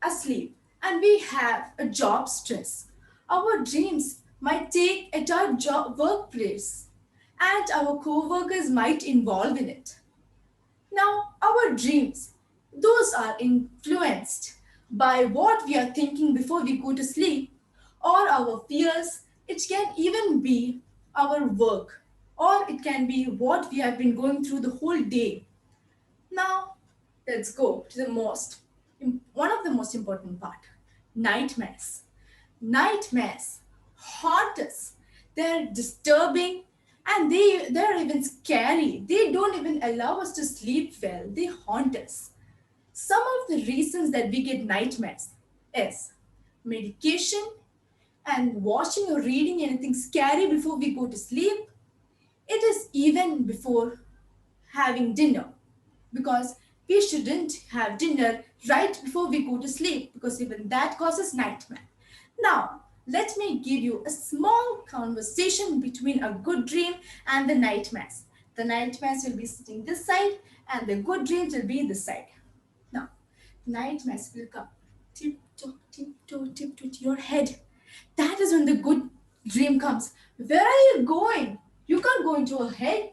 asleep and we have a job stress, our dreams might take at our job workplace and our co-workers might involve in it. Now, our dreams, those are influenced by what we are thinking before we go to sleep, or our fears. It can even be our work, or it can be what we have been going through the whole day. Now, let's go to one of the most important part, nightmares. Nightmares haunt us. They're disturbing and they're even scary. They don't even allow us to sleep well. They haunt us. Some of the reasons that we get nightmares is medication and watching or reading anything scary before we go to sleep. It is even before having dinner, because we shouldn't have dinner right before we go to sleep, because even that causes nightmare. Now, let me give you a small conversation between a good dream and the nightmares. The nightmares will be sitting this side and the good dreams will be this side. Now, nightmares will come tiptoe to your head. That is when the good dream comes. Where are you going? You can't go into her head.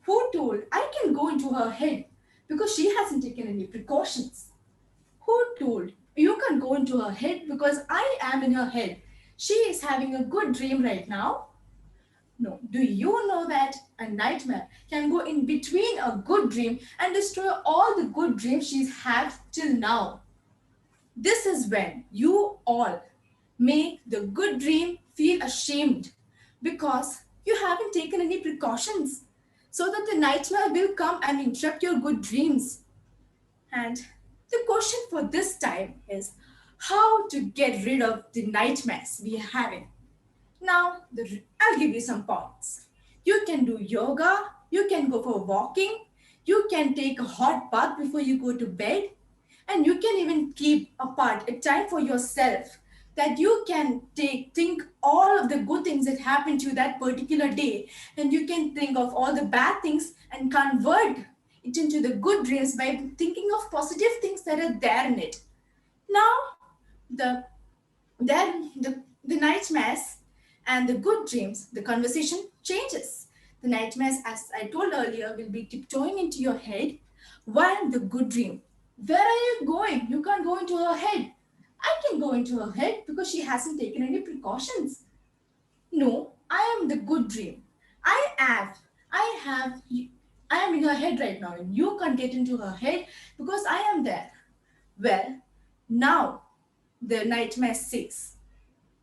Who told? I can go into her head because she hasn't taken any precautions. Who told? You can go into her head because I am in her head. She is having a good dream right now. No. Do you know that a nightmare can go in between a good dream and destroy all the good dreams she's had till now? This is when you all make the good dream feel ashamed because you haven't taken any precautions, so that the nightmare will come and interrupt your good dreams. And the question for this time is how to get rid of the nightmares we are having. Now, I'll give you some points. You can do yoga, you can go for walking, you can take a hot bath before you go to bed, and you can even keep apart a time for yourself that you can think all of the good things that happened to you that particular day, and you can think of all the bad things and convert it into the good dreams by thinking of positive things that are there in it. Now, the the nightmares and the good dreams, the conversation changes. The nightmares, as I told earlier, will be tiptoeing into your head, while the good dream, where are you going? You can't go into her head. I can go into her head because she hasn't taken any precautions. No, I am the good dream. I have, I am in her head right now, and you can't get into her head because I am there. Well, now the nightmare says,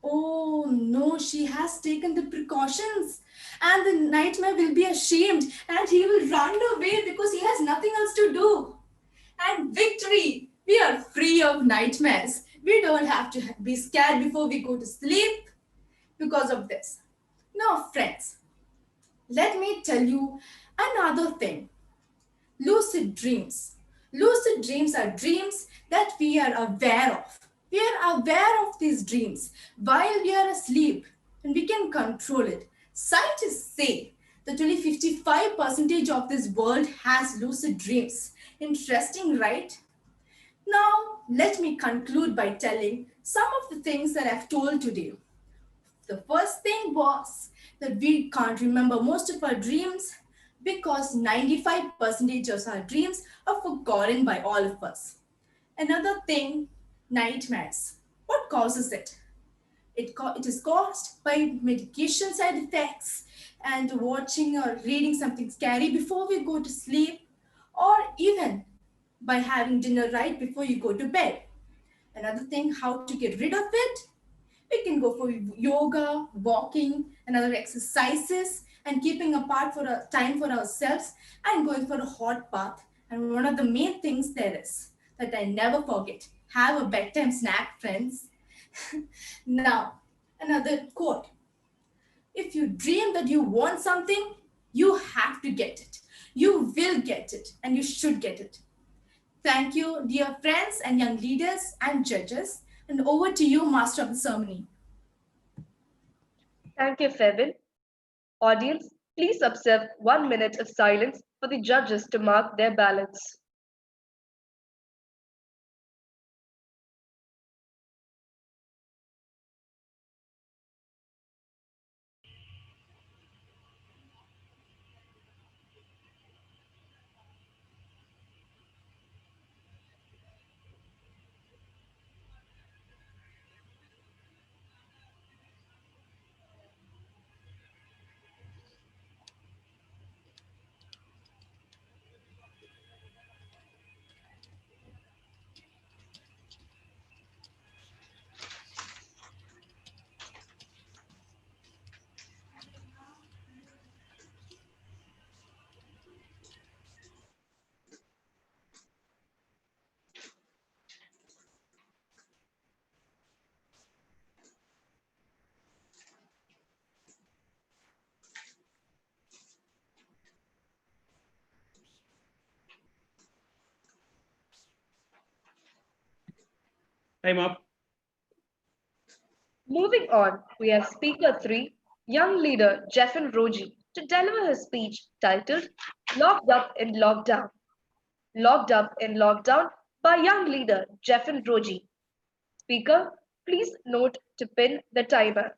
oh no, she has taken the precautions, and the nightmare will be ashamed and he will run away because he has nothing else to do. And victory! We are free of nightmares. We don't have to be scared before we go to sleep because of this. Now, friends, let me tell you another thing. Lucid dreams. Lucid dreams are dreams that we are aware of. We are aware of these dreams while we are asleep, and we can control it. Scientists say that only 55% of this world has lucid dreams. Interesting, right? Now, let me conclude by telling some of the things that I've told today. The first thing was that we can't remember most of our dreams because 95% of our dreams are forgotten by all of us. Another thing, nightmares. What causes it? It is caused by medication side effects and watching or reading something scary before we go to sleep, or even by having dinner right before you go to bed. Another thing, how to get rid of it? We can go for yoga, walking, and other exercises, and keeping apart for a time for ourselves, and going for a hot bath. And one of the main things there is that I never forget: have a bedtime snack, friends. Now, another quote: if you dream that you want something, you have to get it. You will get it, and you should get it. Thank you, dear friends and young leaders and judges. And over to you, Master of the Ceremony. Thank you, Fevin. Audience, please observe 1 minute of silence for the judges to mark their ballots. Time up. Moving on, we have Speaker 3, young leader Jeffin Roji, to deliver his speech titled Locked Up in Lockdown. Locked Up in Lockdown by young leader Jeffin Roji. Speaker, please note to pin the timer.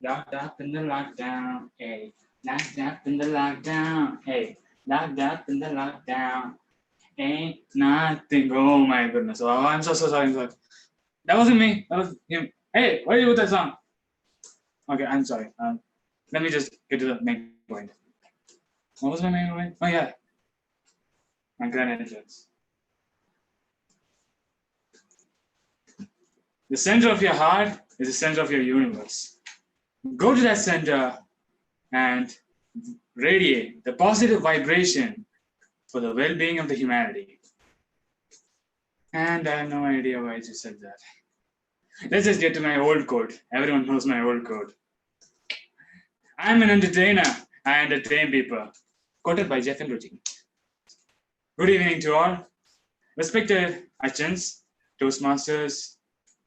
Locked up in the lockdown, hey. Locked up in the lockdown, hey. Locked up in the lockdown. Ain't nothing. Oh my goodness. Oh, I'm so sorry. I'm sorry. That wasn't me. That was him. Hey, why are you with that song? Okay, I'm sorry. Let me just get to the main point. What was my main point? Oh yeah, my grand entrance. The center of your heart is the center of your universe. Go to that center and radiate the positive vibration for the well-being of the humanity. And I have no idea why I just said that. Let's just get to my old quote. Everyone knows my old quote. I'm an entertainer. I entertain people. Quoted by Jeff and Ruchi. Good evening to all. Respected Achans, Toastmasters,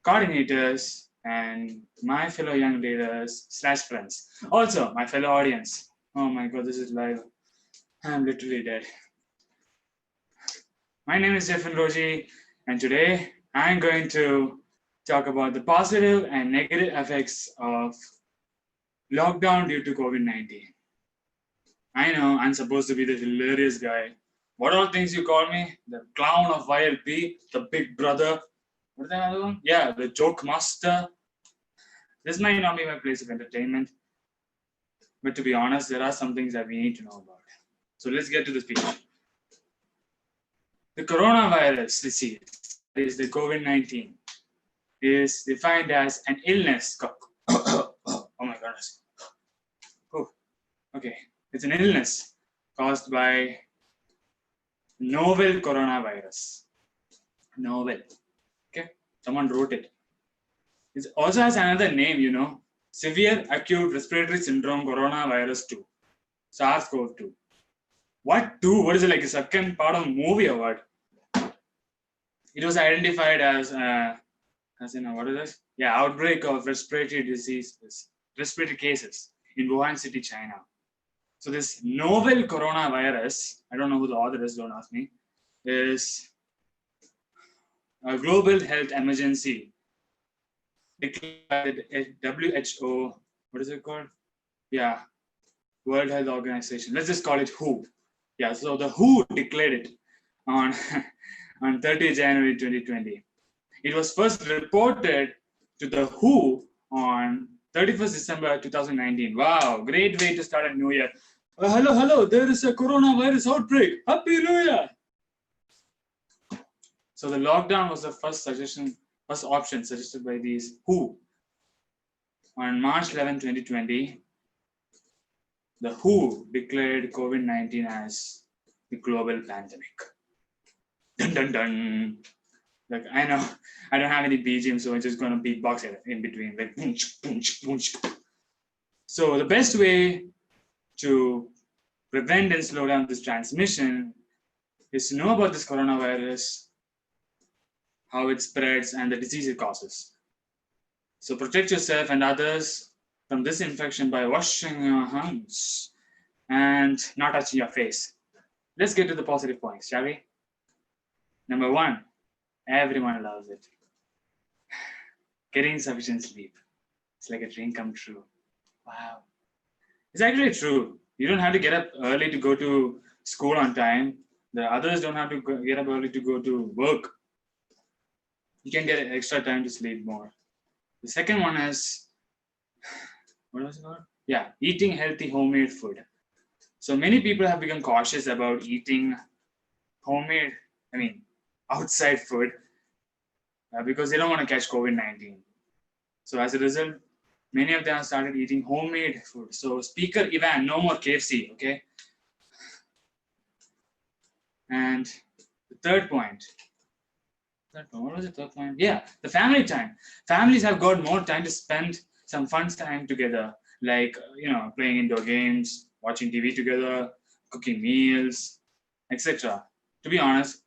coordinators, and my fellow young leaders / friends. Also, my fellow audience. Oh my God, this is live. I'm literally dead. My name is Jeff and Roji, and today I'm going to talk about the positive and negative effects of lockdown due to COVID-19. I know I'm supposed to be the hilarious guy. What all things you call me? The clown of YLP, the big brother. What is that other one? Yeah, the joke master. This might not be my place of entertainment, but to be honest, there are some things that we need to know about. So let's get to the speech. The coronavirus disease, that is the COVID-19, is defined as an illness. Oh my goodness. Oh, okay. It's an illness caused by novel coronavirus. Novel. Okay. Someone wrote it. It also has another name, you know. Severe acute respiratory syndrome coronavirus 2. SARS-CoV-2. What 2? What is it, like a second part of a movie or what? It was identified as what is this? Yeah, outbreak of respiratory diseases, respiratory cases in Wuhan City, China. So this novel coronavirus, I don't know who the author is, don't ask me, is a global health emergency declared by the WHO. What is it called? Yeah, World Health Organization. Let's just call it WHO. Yeah, so the WHO declared it on, on 30 January 2020. It was first reported to the WHO on 31st December 2019. Wow, great way to start a new year. Hello, there is a coronavirus outbreak. Happy New Year. So the lockdown was the first option suggested by these WHO. On March 11, 2020, the WHO declared COVID-19 as the global pandemic. Dun dun dun. Like, I know I don't have any BGM, so I'm just gonna beatbox it in between, like boonch, boonch, boonch. So the best way to prevent and slow down this transmission is to know about this coronavirus, how it spreads, and the disease it causes. So protect yourself and others from this infection by washing your hands and not touching your face. Let's get to the positive points, shall we? Number one, everyone loves it. Getting sufficient sleep. It's like a dream come true. Wow. It's actually true. You don't have to get up early to go to school on time. The others don't have to get up early to go to work. You can get extra time to sleep more. The second one is, what was it called? Yeah, eating healthy homemade food. So many people have become cautious about eating outside food because they don't want to catch COVID-19. So as a result, many of them have started eating homemade food. So Speaker Ivan, no more KFC, okay? And the third point, what was the third point? Yeah, the family time. Families have got more time to spend some fun time together, like, playing indoor games, watching TV together, cooking meals, etc. To be honest,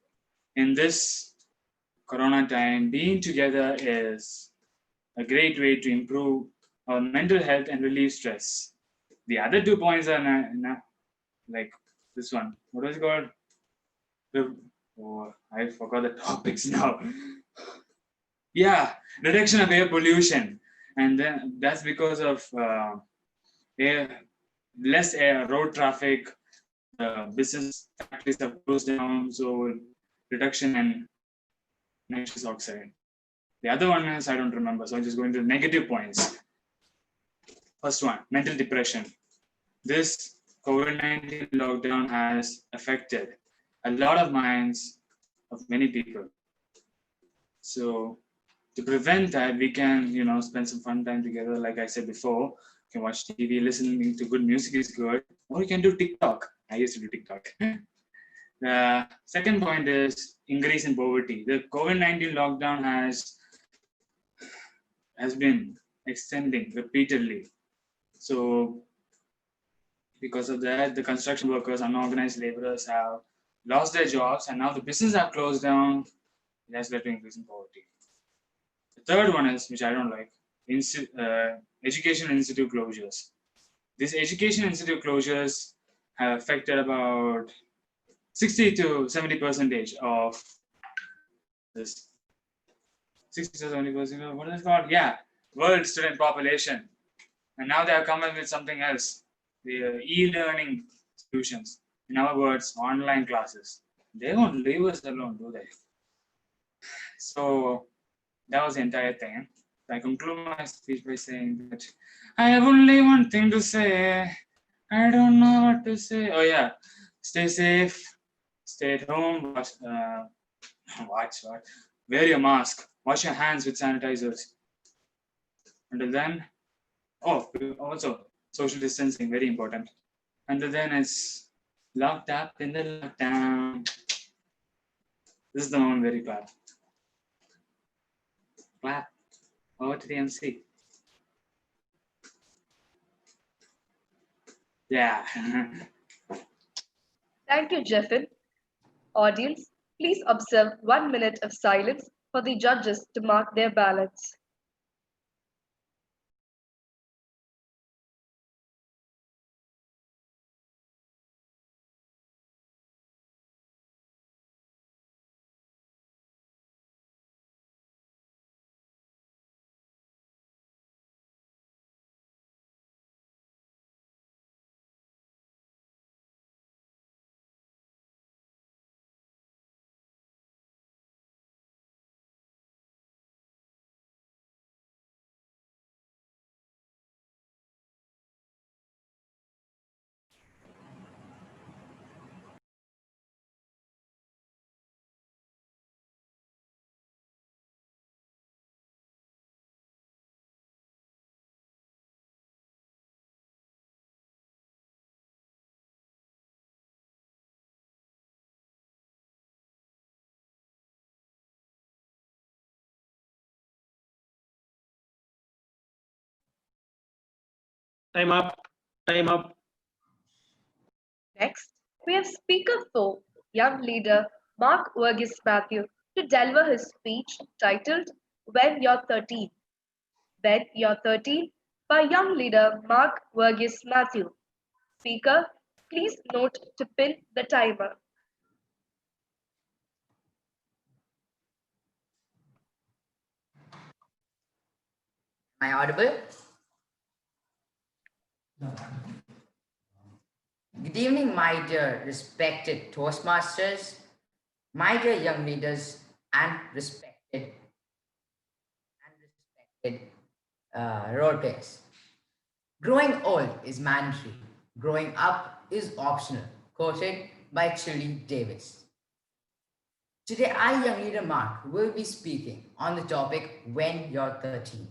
in this Corona time, being together is a great way to improve our mental health and relieve stress. The other 2 points are like this one. What was it called? I forgot the topics now. Yeah, reduction of air pollution, and then that's because of less road traffic. Business factories have closed down, so reduction in nitrous oxide. The other one is I don't remember, so I'm just going to negative points. First one, mental depression. This COVID-19 lockdown has affected a lot of minds of many people. So to prevent that, we can, spend some fun time together. Like I said before, you can watch TV, listening to good music is good, or you can do TikTok. I used to do TikTok. The second point is increase in poverty. The COVID-19 lockdown has been extending repeatedly. So because of that, the construction workers, unorganized laborers have lost their jobs, and now the businesses have closed down. It has led to increase in poverty. The third one is, which I don't like, education institute closures. These education institute closures have affected about 60 to 70% of this. 60 to 70%, what is it called? Yeah, world student population. And now they have come up with something else, the e-learning solutions. In other words, online classes. They won't leave us alone, do they? So that was the entire thing. I conclude my speech by saying that I have only one thing to say. I don't know what to say. Oh yeah, stay safe, stay at home, wear your mask, wash your hands with sanitizers. Until then, also social distancing, very important. Until then, it's locked up in the lockdown. This is the moment very clap. Clap. Over to the MC. Yeah. Thank you, Jeffin. Audience, please observe 1 minute of silence for the judges to mark their ballots. Time up. Time up. Next, we have Speaker 4, young leader Mark Vergis Matthew, to deliver his speech titled When You're 13. When You're 13 by young leader Mark Vergis Matthew. Speaker, please note to pin the timer. Am I audible? Good evening, my dear respected Toastmasters, my dear young leaders, and respected role players. Growing old is mandatory. Growing up is optional. Quoted by Chili Davis. Today, I, young leader Mark, will be speaking on the topic when you're 13.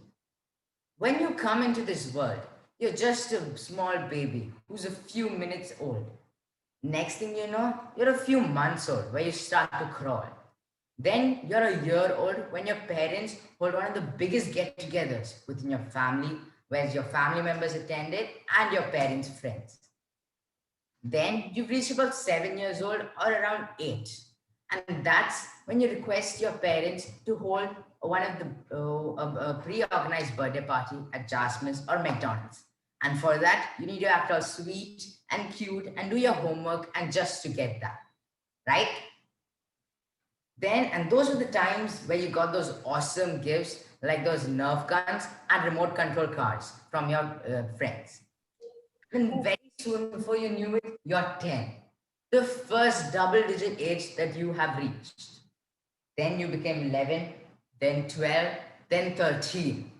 When you come into this world, you're just a small baby who's a few minutes old. Next thing you know, you're a few months old where you start to crawl. Then you're a year old when your parents hold one of the biggest get-togethers within your family, where your family members attended and your parents' friends. Then you've reached about 7 years old or around 8. And that's when you request your parents to hold one of the a pre-organized birthday party at Jasmine's or McDonald's. And for that, you need to act all sweet and cute and do your homework and just to get that, right? Then, and those were the times where you got those awesome gifts like those Nerf guns and remote control cars from your friends. And very soon before you knew it, you're 10. The first double-digit age that you have reached. Then you became 11, then 12, then 13.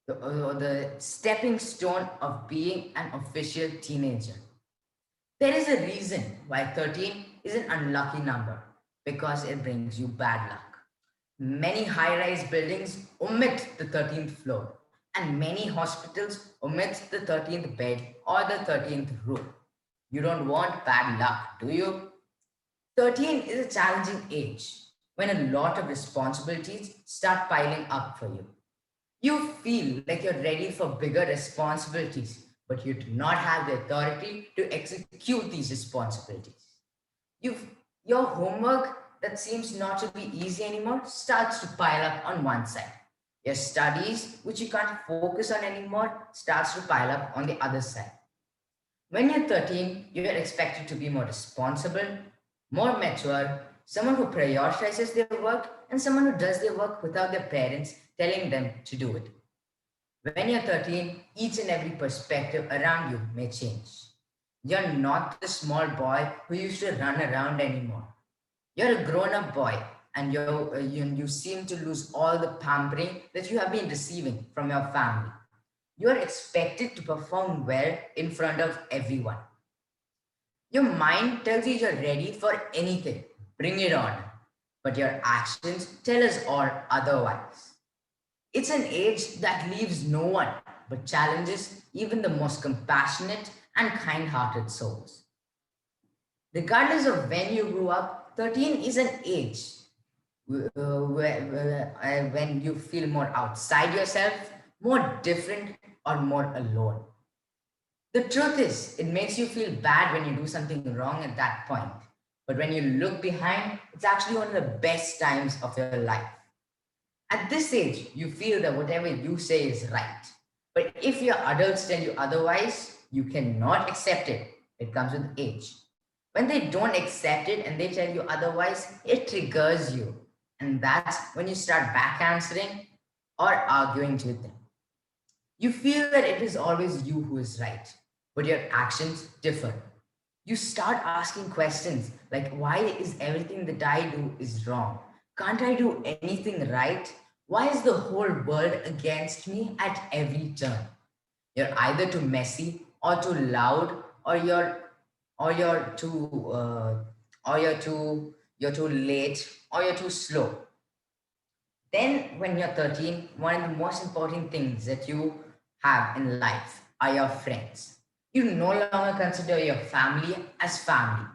The stepping stone of being an official teenager. There is a reason why 13 is an unlucky number, because it brings you bad luck. Many high-rise buildings omit the 13th floor, and many hospitals omit the 13th bed or the 13th room. You don't want bad luck, do you? 13 is a challenging age when a lot of responsibilities start piling up for you. You feel like you're ready for bigger responsibilities, but you do not have the authority to execute these responsibilities. Your homework that seems not to be easy anymore starts to pile up on one side. Your studies, which you can't focus on anymore, starts to pile up on the other side. When you're 13, you're expected to be more responsible, more mature, someone who prioritizes their work, and someone who does their work without their parents telling them to do it. When you're 13, each and every perspective around you may change. You're not the small boy who used to run around anymore. You're a grown-up boy, and you seem to lose all the pampering that you have been receiving from your family. You are expected to perform well in front of everyone. Your mind tells you you're ready for anything. Bring it on. But your actions tell us all otherwise. It's an age that leaves no one but challenges even the most compassionate and kind-hearted souls. Regardless of when you grew up, 13 is an age when you feel more outside yourself, more different, or more alone. The truth is, it makes you feel bad when you do something wrong at that point. But when you look behind, it's actually one of the best times of your life. At this age, you feel that whatever you say is right. But if your adults tell you otherwise, you cannot accept it. It comes with age. When they don't accept it and they tell you otherwise, it triggers you. And that's when you start back answering or arguing with them. You feel that it is always you who is right, but your actions differ. You start asking questions like, why is everything that I do is wrong? Can't I do anything right? Why is the whole world against me at every turn? You're either too messy or too loud, or you're too late, or you're too slow. Then, when you're 13, one of the most important things that you have in life are your friends. You no longer consider your family as family.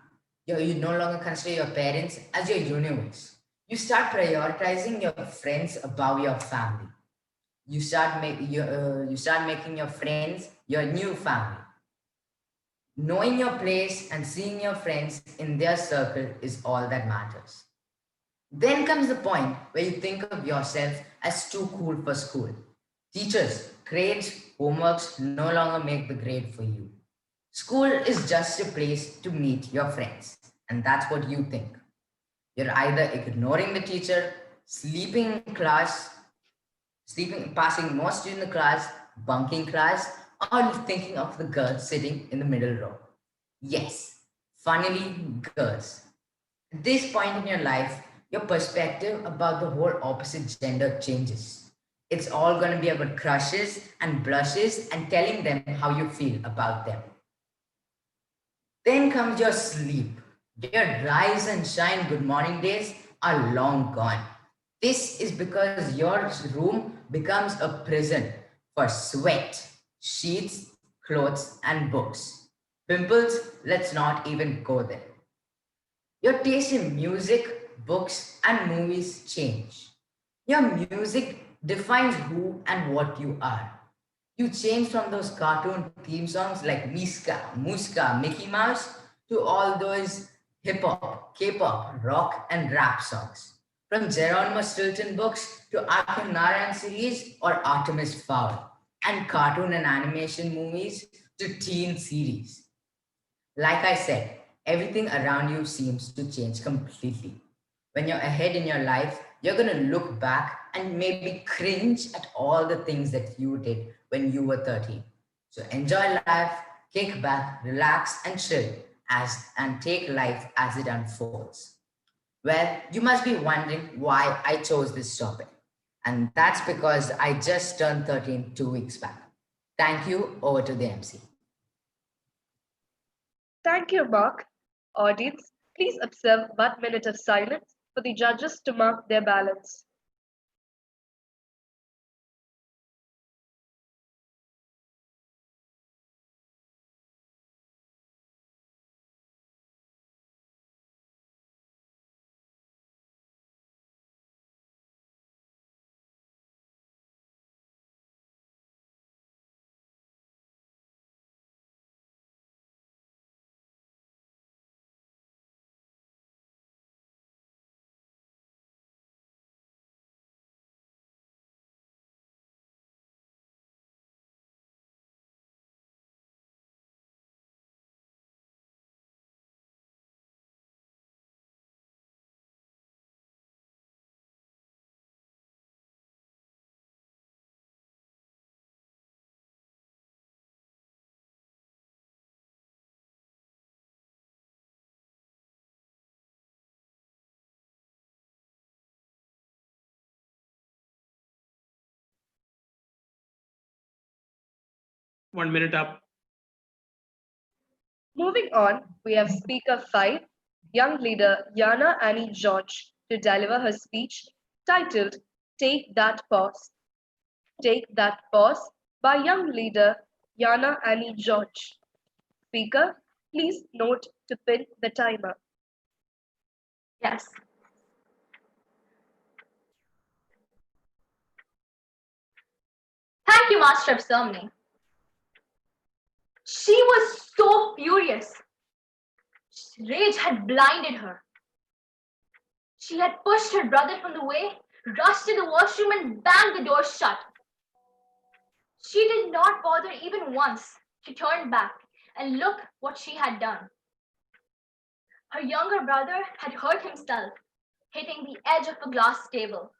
You no longer consider your parents as your universe. You start prioritizing your friends above your family. you start making your friends your new family. Knowing your place and seeing your friends in their circle is all that matters. Then comes the point where you think of yourself as too cool for school. Teachers, grades, homeworks no longer make the grade for you. School is just a place to meet your friends, and that's what you think. You're either ignoring the teacher, sleeping in class, passing most in the class, bunking class, or thinking of the girl sitting in the middle row. Yes, funnily, girls. At this point in your life, your perspective about the whole opposite gender changes. It's all going to be about crushes and blushes and telling them how you feel about them. Then comes your sleep. Your rise and shine good morning days are long gone. This is because your room becomes a prison for sweat, sheets, clothes, and books. Pimples, let's not even go there. Your taste in music, books, and movies change. Your music defines who and what you are. You change from those cartoon theme songs like Miska, Muska, Mickey Mouse to all those hip hop, K-pop, rock, and rap songs. From Geronimo Stilton books to Arthur Narayan series or Artemis Fowl, and cartoon and animation movies to teen series. Like I said, everything around you seems to change completely. When you're ahead in your life, you're going to look back and maybe cringe at all the things that you did when you were 13. So enjoy life, kick back, relax, and chill and take life as it unfolds. Well, you must be wondering why I chose this topic. And that's because I just turned 13 2 weeks back. Thank you. Over to the MC. Thank you, Mark. Audience, please observe 1 minute of silence for the judges to mark their ballots. One minute up. Moving on, we have Speaker 5, young leader Yana Annie George, to deliver her speech titled Take That Pause. Take That Pause by young leader Yana Annie George. Speaker, please note to pin the timer. Yes. Thank you, Master of Ceremony. She was so furious. Rage had blinded her. She had pushed her brother from the way, rushed to the washroom, and banged the door shut. She did not bother even once. She turned back and look what she had done. Her younger brother had hurt himself, hitting the edge of a glass table.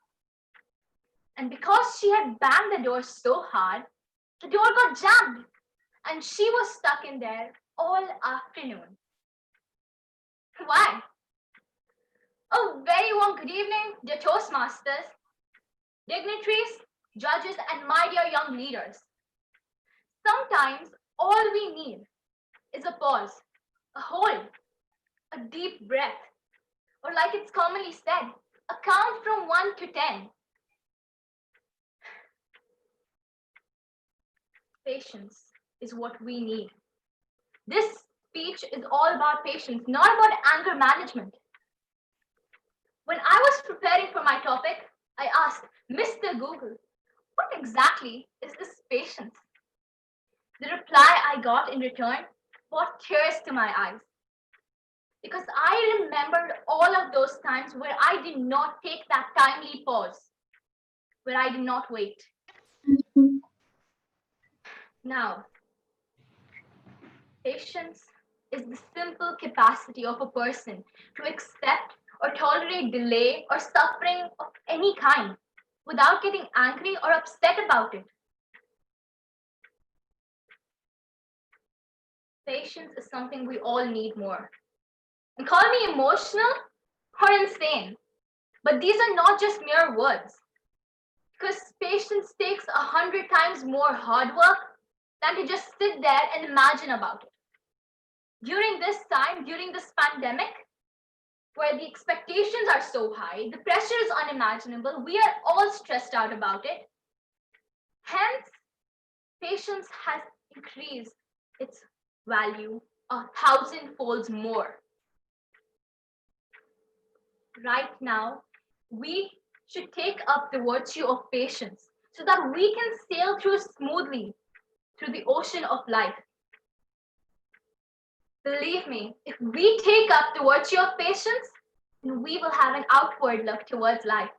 And because she had banged the door so hard, the door got jammed, and she was stuck in there all afternoon. Why? A very warm good evening, dear Toastmasters, dignitaries, judges, and my dear young leaders. Sometimes all we need is a pause, a hold, a deep breath, or like it's commonly said, a count from 1 to 10. Patience is what we need. This speech is all about patience, not about anger management. When I was preparing for my topic, I asked Mr. Google, what exactly is this patience? The reply I got in return brought tears to my eyes because I remembered all of those times where I did not take that timely pause, where I did not wait. Now, patience is the simple capacity of a person to accept or tolerate delay or suffering of any kind without getting angry or upset about it. Patience is something we all need more. And call me emotional or insane, but these are not just mere words. Because patience takes 100 times more hard work than to just sit there and imagine about it. During this time, during this pandemic, where the expectations are so high, the pressure is unimaginable, we are all stressed out about it. Hence, patience has increased its value 1,000 folds more. Right now, we should take up the virtue of patience so that we can sail through smoothly through the ocean of life. Believe me, if we take up the virtue of patience, then we will have an outward look towards life.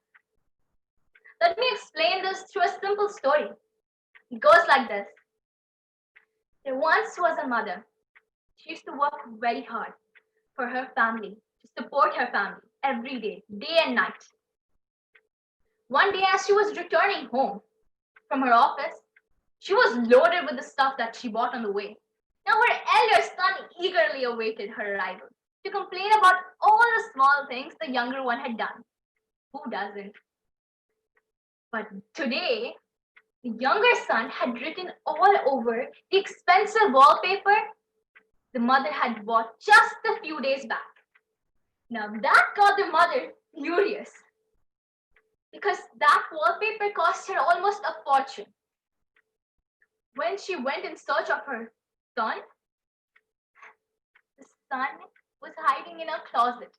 Let me explain this through a simple story. It goes like this. There once was a mother. She used to work very hard for her family, to support her family every day and night. One day, as she was returning home from her office, she was loaded with the stuff that she bought on the way. Now, her elder son eagerly awaited her arrival to complain about all the small things the younger one had done. Who doesn't? But today, the younger son had written all over the expensive wallpaper the mother had bought just a few days back. Now, that got the mother furious because that wallpaper cost her almost a fortune. When she went in search of her son, the son was hiding in a closet.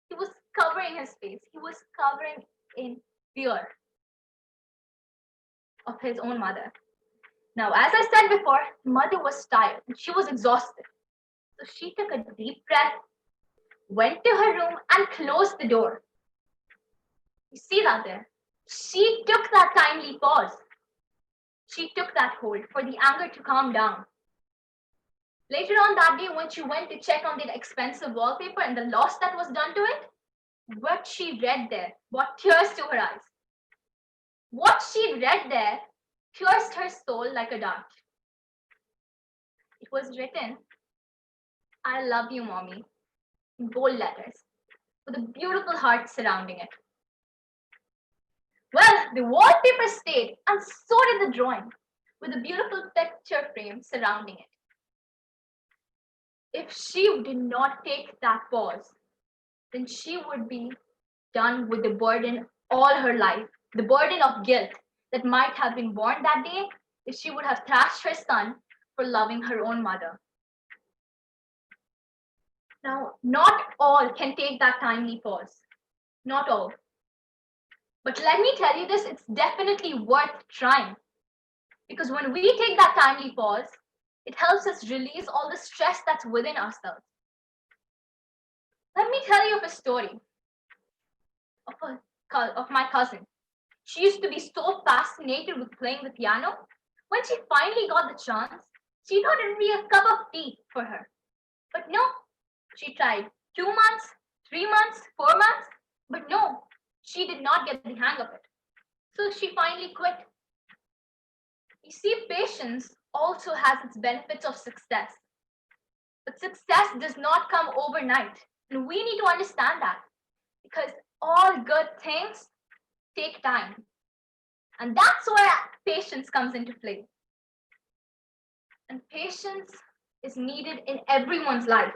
He was covering his face. He was covering in fear of his own mother. Now, as I said before, the mother was tired and she was exhausted. So she took a deep breath, went to her room, and closed the door. You see that there? She took that timely pause. She took that hold for the anger to calm down. Later on that day, when she went to check on the expensive wallpaper and the loss that was done to it, what she read there brought tears to her eyes. What she read there pierced her soul like a dart. It was written, "I love you, mommy," in bold letters, with a beautiful heart surrounding it. Well, the wallpaper stayed, and so did the drawing, with a beautiful picture frame surrounding it. If she did not take that pause, then she would be done with the burden all her life, the burden of guilt that might have been born that day if she would have thrashed her son for loving her own mother. Now, not all can take that timely pause. Not all. But let me tell you this, it's definitely worth trying. Because when we take that timely pause, it helps us release all the stress that's within ourselves. Let me tell you of a story of my cousin. She used to be so fascinated with playing the piano. When she finally got the chance, she thought it would be a cup of tea for her. But no, she tried 2 months, 3 months, 4 months, but no, she did not get the hang of it. So she finally quit. You see, patience also has its benefits of success. But success does not come overnight. And we need to understand that because all good things take time. And that's where patience comes into play. And patience is needed in everyone's life.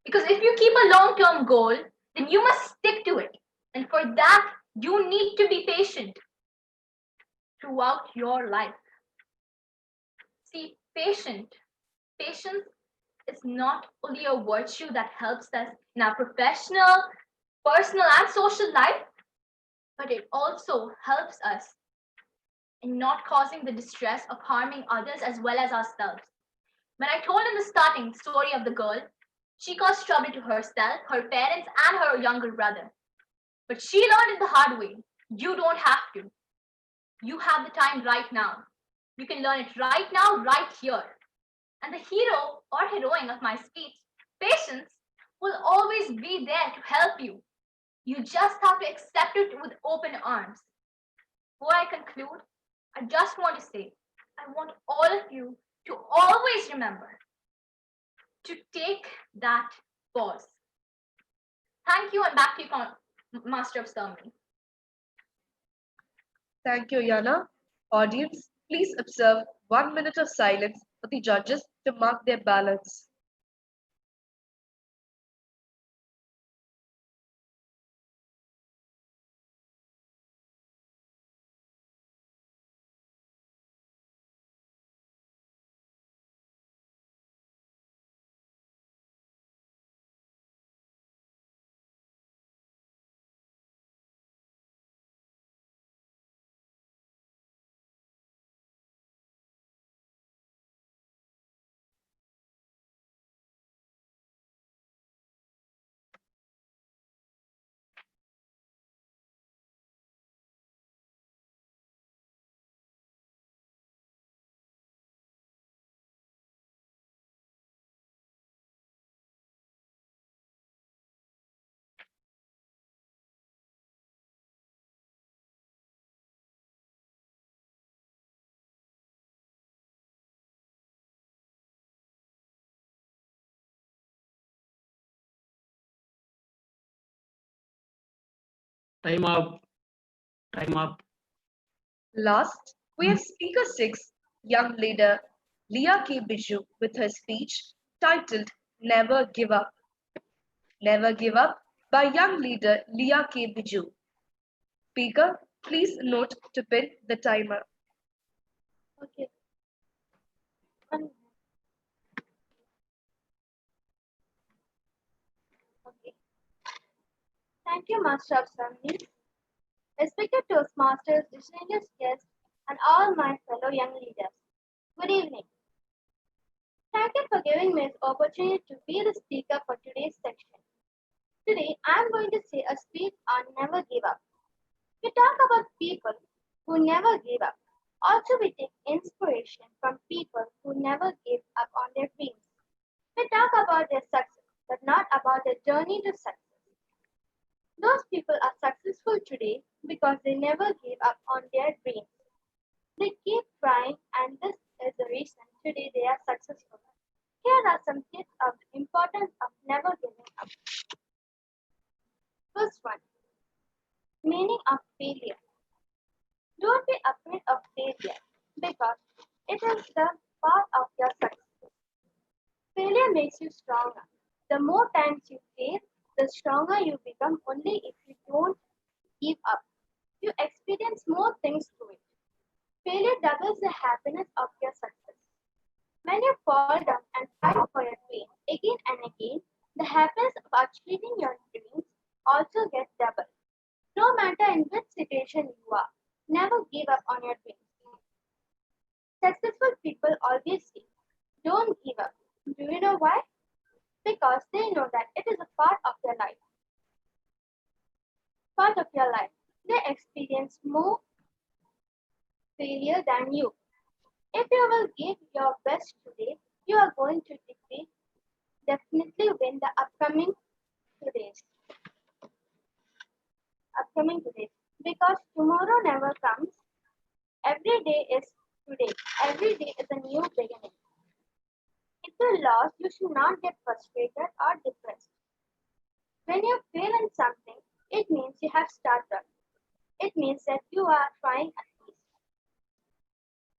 Because if you keep a long-term goal, then you must stick to it. And for that, you need to be patient throughout your life. See, patience is not only a virtue that helps us in our professional, personal, and social life, but it also helps us in not causing the distress of harming others as well as ourselves. When I told in the starting the story of the girl, she caused trouble to herself, her parents, and her younger brother. But she learned it the hard way. You don't have to. You have the time right now. You can learn it right now, right here. And the hero or heroine of my speech, patience, will always be there to help you. You just have to accept it with open arms. Before I conclude, I just want to say, I want all of you to always remember to take that pause. Thank you, and back to you, Master of Ceremony. Thank you, Yana. Audience, please observe 1 minute of silence for the judges to mark their balance. Time up. Time up. Last, we have Speaker 6, young leader Leah K. Biju with her speech titled Never Give Up. Never Give Up by young leader Leah K. Biju. Speaker, please note to pin the timer. Okay. Okay. Thank you, Master of Ceremonies. Respected Toastmasters, distinguished guests, and all my fellow young leaders. Good evening. Thank you for giving me this opportunity to be the speaker for today's section. Today, I am going to say a speech on never give up. We talk about people who never give up. Also, we take inspiration from people who never give up on their dreams. We talk about their success, but not about their journey to success. Those people are successful today because they never gave up on their dreams. They keep trying, and this is the reason today they are successful. Here are some tips of the importance of never giving up. First one, meaning of failure. Don't be afraid of failure because it is the part of your success. Failure makes you stronger. The more times you fail, the stronger you become only if you don't give up. You experience more things through it. Failure doubles the happiness of your success. When you fall down and fight for your dream again and again, the happiness of achieving your dreams also gets doubled. No matter in which situation you are, never give up on your dreams. Successful people always say, don't give up. Do you know why? Because they know that it is a part of their life. Part of your life. They experience more failure than you. If you will give your best today, you are going to definitely win the upcoming days. Because tomorrow never comes. Every day is today. Every day is a new beginning. If you lost, you should not get frustrated or depressed. When you fail in something, it means you have started. It means that you are trying at least.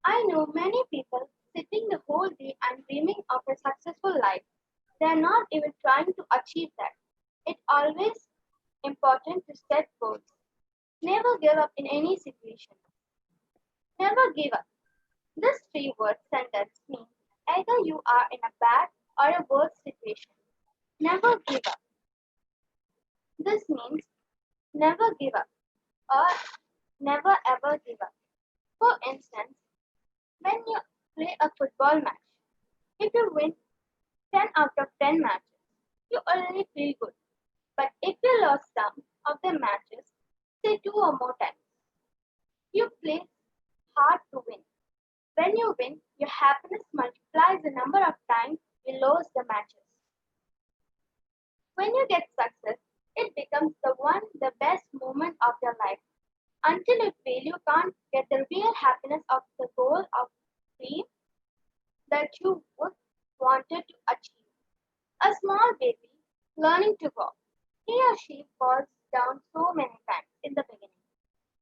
I know many people sitting the whole day and dreaming of a successful life. They are not even trying to achieve that. It's always important to set goals. Never give up in any situation. Never give up. This three-word sentence means either you are in a bad or a worse situation. Never give up. This means never give up or never ever give up. For instance, when you play a football match, if you win 10 out of 10 matches, you already feel good. But if you lost some of the matches, say 2 or more times, you play hard to win. When you win, your happiness multiplies the number of times you lose the matches. When you get success, it becomes the best moment of your life. Until you fail, you can't get the real happiness of the goal of dream that you would wanted to achieve. A small baby learning to walk. He or she falls down so many times in the beginning.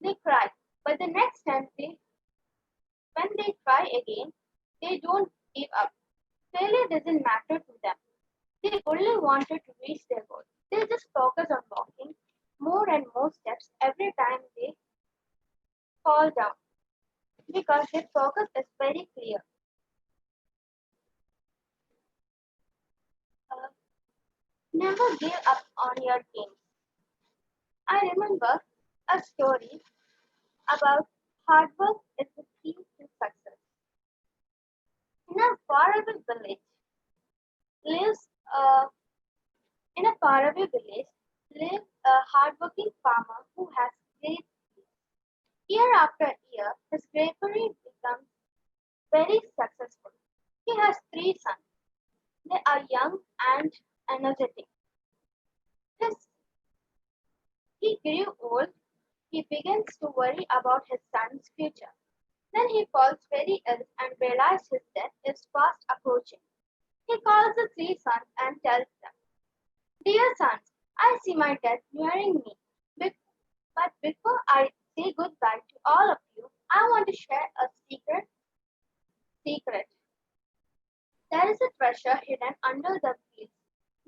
They cry, but the next time when they try again, they don't give up. Failure doesn't matter to them. They only wanted to reach their goal. They just focus on walking more and more steps every time they fall down because their focus is very clear. Uh, Never give up on your dreams. I remember a story about hard work is the key to success. In a faraway village lives a in a faraway village lives a hardworking farmer who has great skills. Year after year, his bravery becomes very successful. He has 3 sons. They are young and energetic. His, he grew old. He begins to worry about his son's future. Then he falls very ill and realizes his death is fast approaching. He calls the 3 sons and tells them, "Dear sons, I see my death nearing me. But before I say goodbye to all of you, I want to share a secret. There is a treasure hidden under the fields.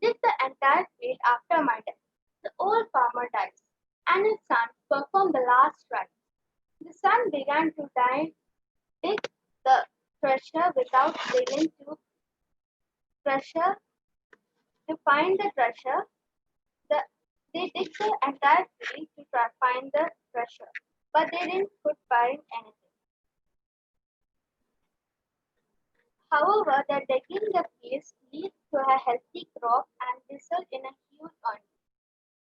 Dig the entire field after my death. The old farmer dies, and his son performed the last rite. The son began to dig the treasure without digging treasure to find the treasure. They dig the entire field to find the treasure, but they didn't could find anything. However, the digging the fields leads to a healthy crop and result in a huge earning.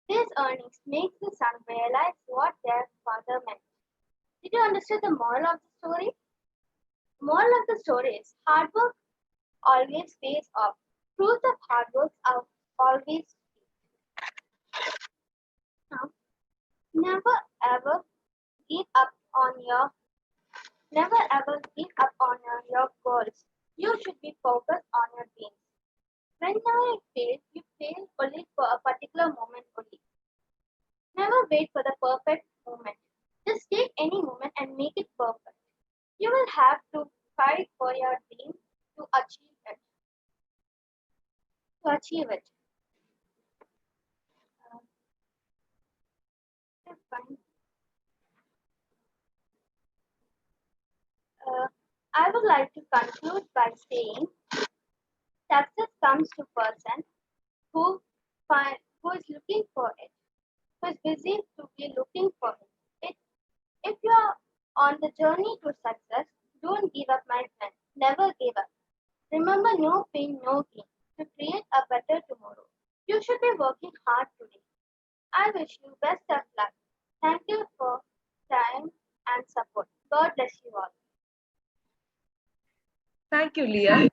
These earnings make the son realize what their father meant. Did you understand the moral of the story? Moral of the story is hard work always pays off. Fruits of hard work are always now. Never ever give up on your never ever give up on your goals. You should be focused on your dreams. Whenever you fail only for a particular moment only. Never wait for the perfect moment. Just take any moment and make it perfect. You will have to fight for your dream to achieve it. To achieve it. That's fine. I would like to conclude by saying success comes to person who who is looking for it, who is busy to be looking for it. If you are on the journey to success, don't give up, my friend. Never give up. Remember, no pain, no gain. To create a better tomorrow, you should be working hard today. I wish you best of luck. Thank you for time and support. God bless you all. Thank you, Leah.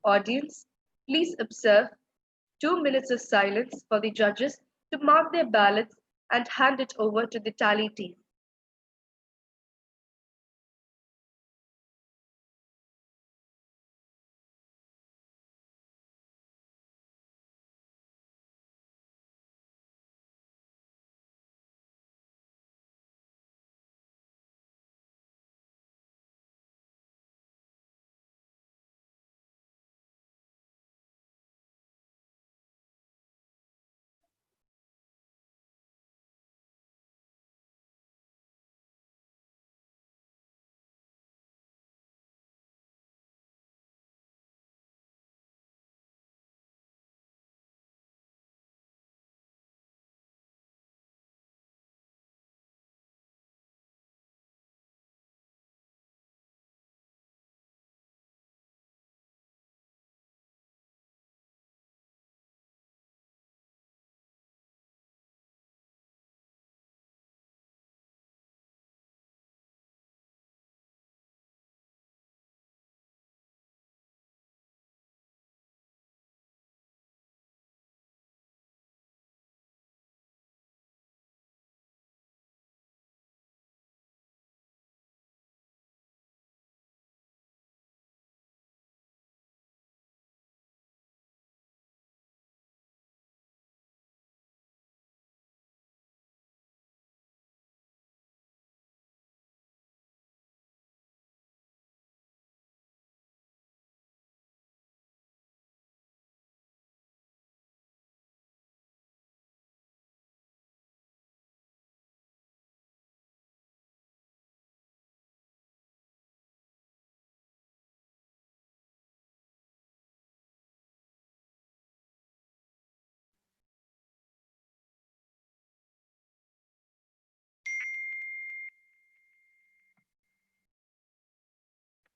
Audience, please observe 2 minutes of silence for the judges to mark their ballots and hand it over to the tally team.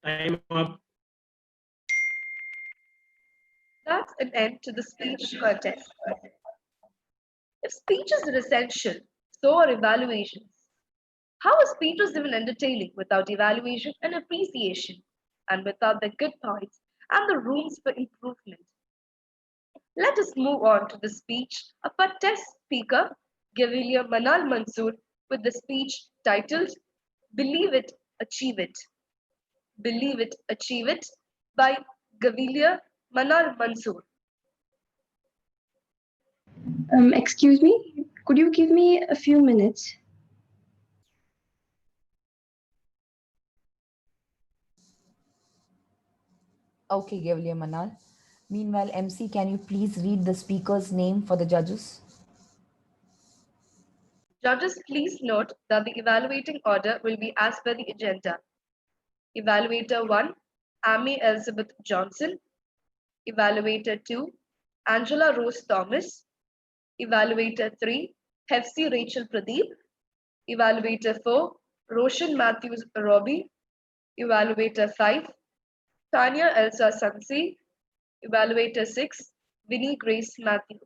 Time up. That's an end to the speech contest. If speeches are essential, so are evaluations. How is speeches even entertaining without evaluation and appreciation, and without the good points and the rooms for improvement? Let us move on to the speech of our test speaker, Gaviliya Manal Mansoor, with the speech titled Believe It, Achieve It. Believe It, Achieve It by Gaviliya Manal Mansoor. Excuse me, could you give me a few minutes? Okay, Gavliya Manal. Meanwhile, MC, can you please read the speaker's name for the judges? Judges, please note that the evaluating order will be as per the agenda. Evaluator 1, Amy Elizabeth Johnson. Evaluator 2, Angela Rose Thomas. Evaluator 3, Hefsi Rachel Pradeep. Evaluator 4, Roshan Matthews Robbie. Evaluator 5, Tanya Elsa Sansi. Evaluator 6, Winnie Grace Matthew.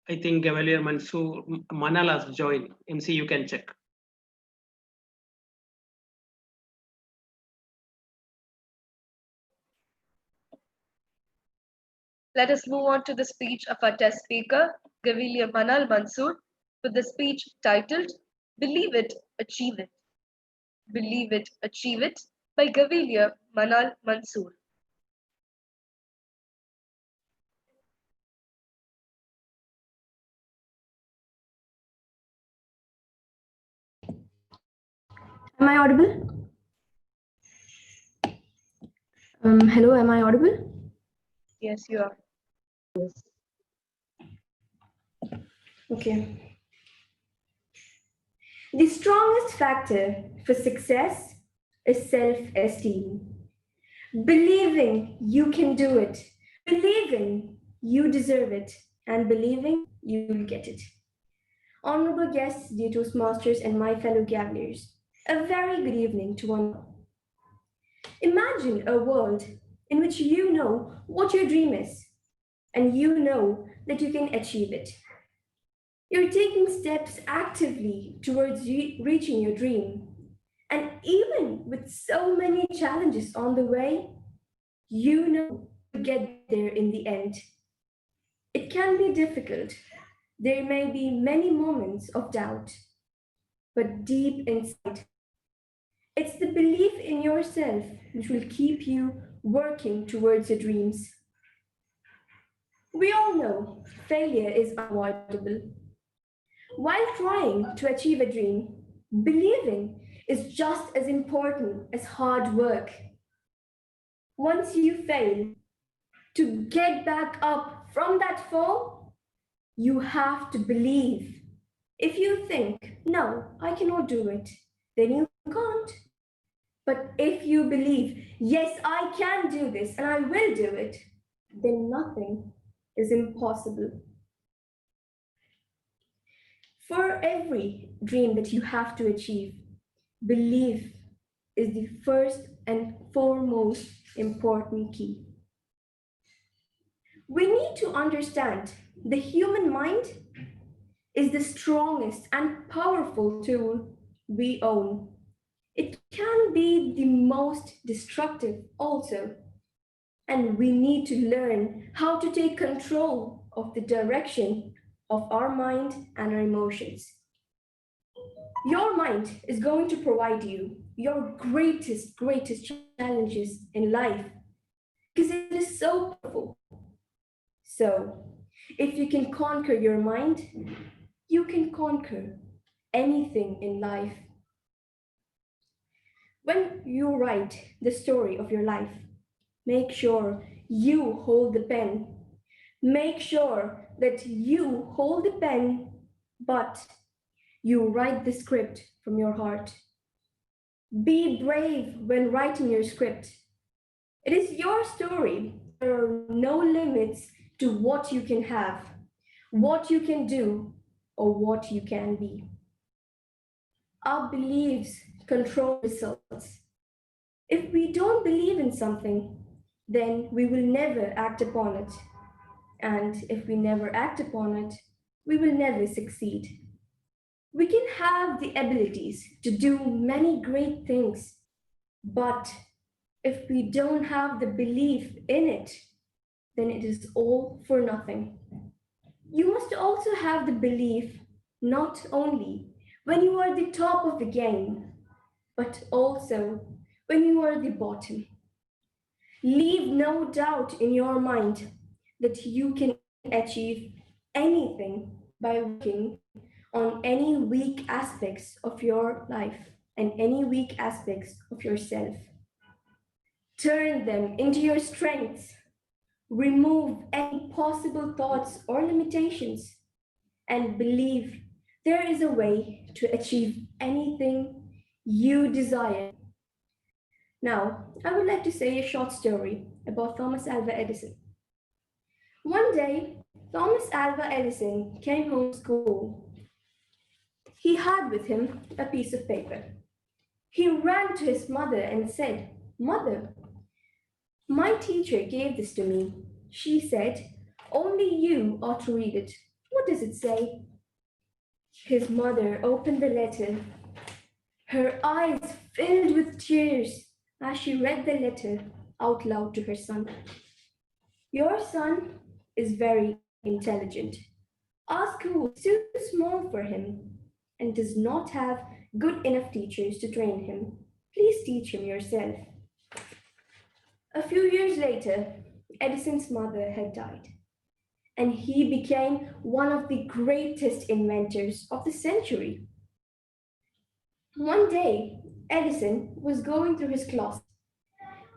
I think Cavalier Mansoor Manal has joined. MC, you can check. Let us move on to the speech of our test speaker, Gaviliya Manal Mansoor, with the speech titled Believe It, Achieve It. Believe It, Achieve It by Gaviliya Manal Mansoor. Am I audible? Hello, am I audible? Yes, you are. Okay. The strongest factor for success is self esteem. Believing you can do it, believing you deserve it, and believing you'll get it. Honorable guests, dear Toastmasters, and my fellow gamblers, a very good evening to one. Imagine a world in which you know what your dream is and you know that you can achieve it. You're taking steps actively towards reaching your dream. And even with so many challenges on the way, you know you'll get there in the end. It can be difficult. There may be many moments of doubt, but deep inside, it's the belief in yourself which will keep you working towards your dreams. We all know failure is unavoidable. While trying to achieve a dream, believing is just as important as hard work. Once you fail, to get back up from that fall, you have to believe. If you think, no, I cannot do it, then you can't. But if you believe, yes, I can do this and I will do it, then nothing is impossible. For every dream that you have to achieve, belief is the first and foremost important key. We need to understand the human mind is the strongest and powerful tool we own. It can be the most destructive also, and we need to learn how to take control of the direction of our mind and our emotions. Your mind is going to provide you your greatest challenges in life because it is so powerful. So, if you can conquer your mind, you can conquer anything in life. When you write the story of your life, make sure you hold the pen. Make sure that you hold the pen, but you write the script from your heart. Be brave when writing your script. It is your story. There are no limits to what you can have, what you can do, or what you can be. Our beliefs control results. If we don't believe in something, then we will never act upon it. And if we never act upon it, we will never succeed. We can have the abilities to do many great things, but if we don't have the belief in it, then it is all for nothing. You must also have the belief not only when you are the top of the game, but also when you are the bottom. Leave no doubt in your mind that you can achieve anything by working on any weak aspects of your life and any weak aspects of yourself. Turn them into your strengths. Remove any possible thoughts or limitations and believe there is a way to achieve anything you desire. Now, I would like to say a short story about Thomas Alva Edison. One day, Thomas Alva Edison came home from school. He had with him a piece of paper. He ran to his mother and said, "Mother, my teacher gave this to me. She said, only you ought to read it. What does it say?" His mother opened the letter. Her eyes filled with tears as she read the letter out loud to her son. "Your son is very intelligent. Our school is too small for him and does not have good enough teachers to train him. Please teach him yourself." A few years later, Edison's mother had died, and he became one of the greatest inventors of the century. One day, Edison was going through his closet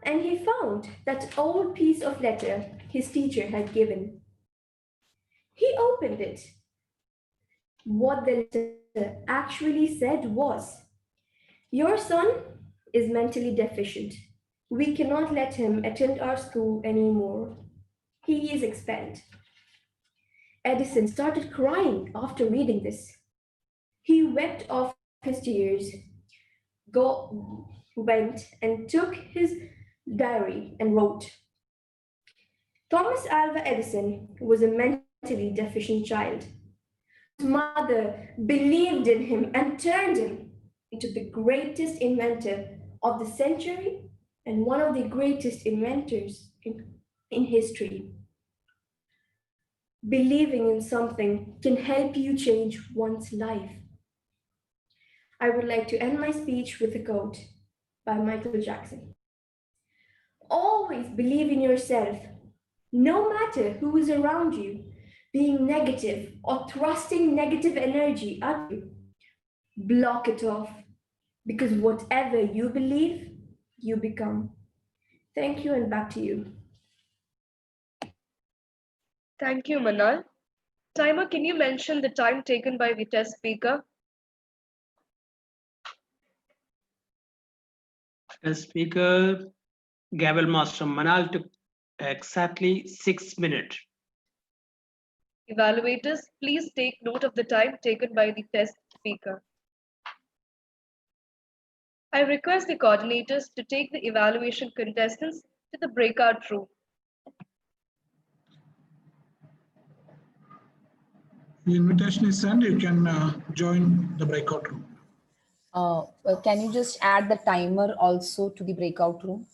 and he found that old piece of letter his teacher had given. He opened it. What the letter actually said was, "Your son is mentally deficient. We cannot let him attend our school anymore. He is expelled." Edison started crying after reading this. He wiped off his tears, went and took his diary and wrote, "Thomas Alva Edison was a mentally deficient child. His mother believed in him and turned him into the greatest inventor of the century and one of the greatest inventors in history." Believing in something can help you change one's life. I would like to end my speech with a quote by Michael Jackson. "Always believe in yourself, no matter who is around you, being negative or thrusting negative energy at you. Block it off, because whatever you believe, you become." Thank you, and back to you. Thank you, Manal. Timer, can you mention the time taken by the test speaker? The speaker, Gavel Master Manal, took exactly 6 minutes. Evaluators, please take note of the time taken by the test speaker. I request the coordinators to take the evaluation contestants to the breakout room. The invitation is sent. You can join the breakout room. Can you just add the timer also to the breakout room?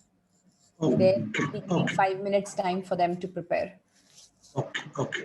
There, taking 5 minutes time for them to prepare. Okay.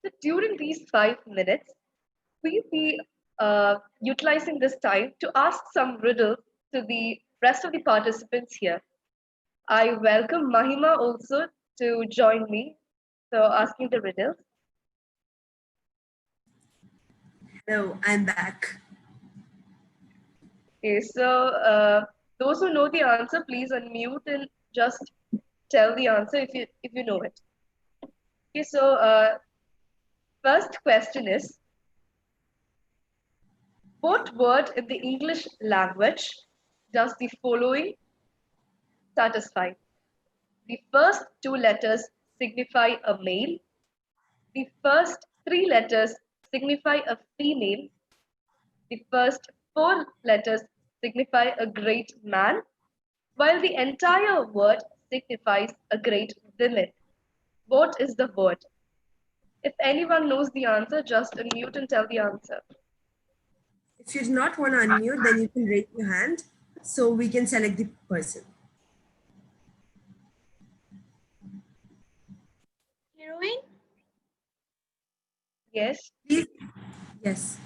So during these 5 minutes, we'll be utilizing this time to ask some riddles to the rest of the participants here. I welcome Mahima also to join me. So asking the riddles. Hello, I'm back. Okay, so those who know the answer, please unmute and just tell the answer if you know it. Okay, so first question is, what word in the English language does the following satisfy? The first two letters signify a male. The first three letters signify a female. The first four letters signify a great man, while the entire word signifies a great woman. What is the word? If anyone knows the answer, just unmute and tell the answer. If you do not want to unmute, then you can raise your hand so we can select the person. Heroine? Yes. Please. Yes.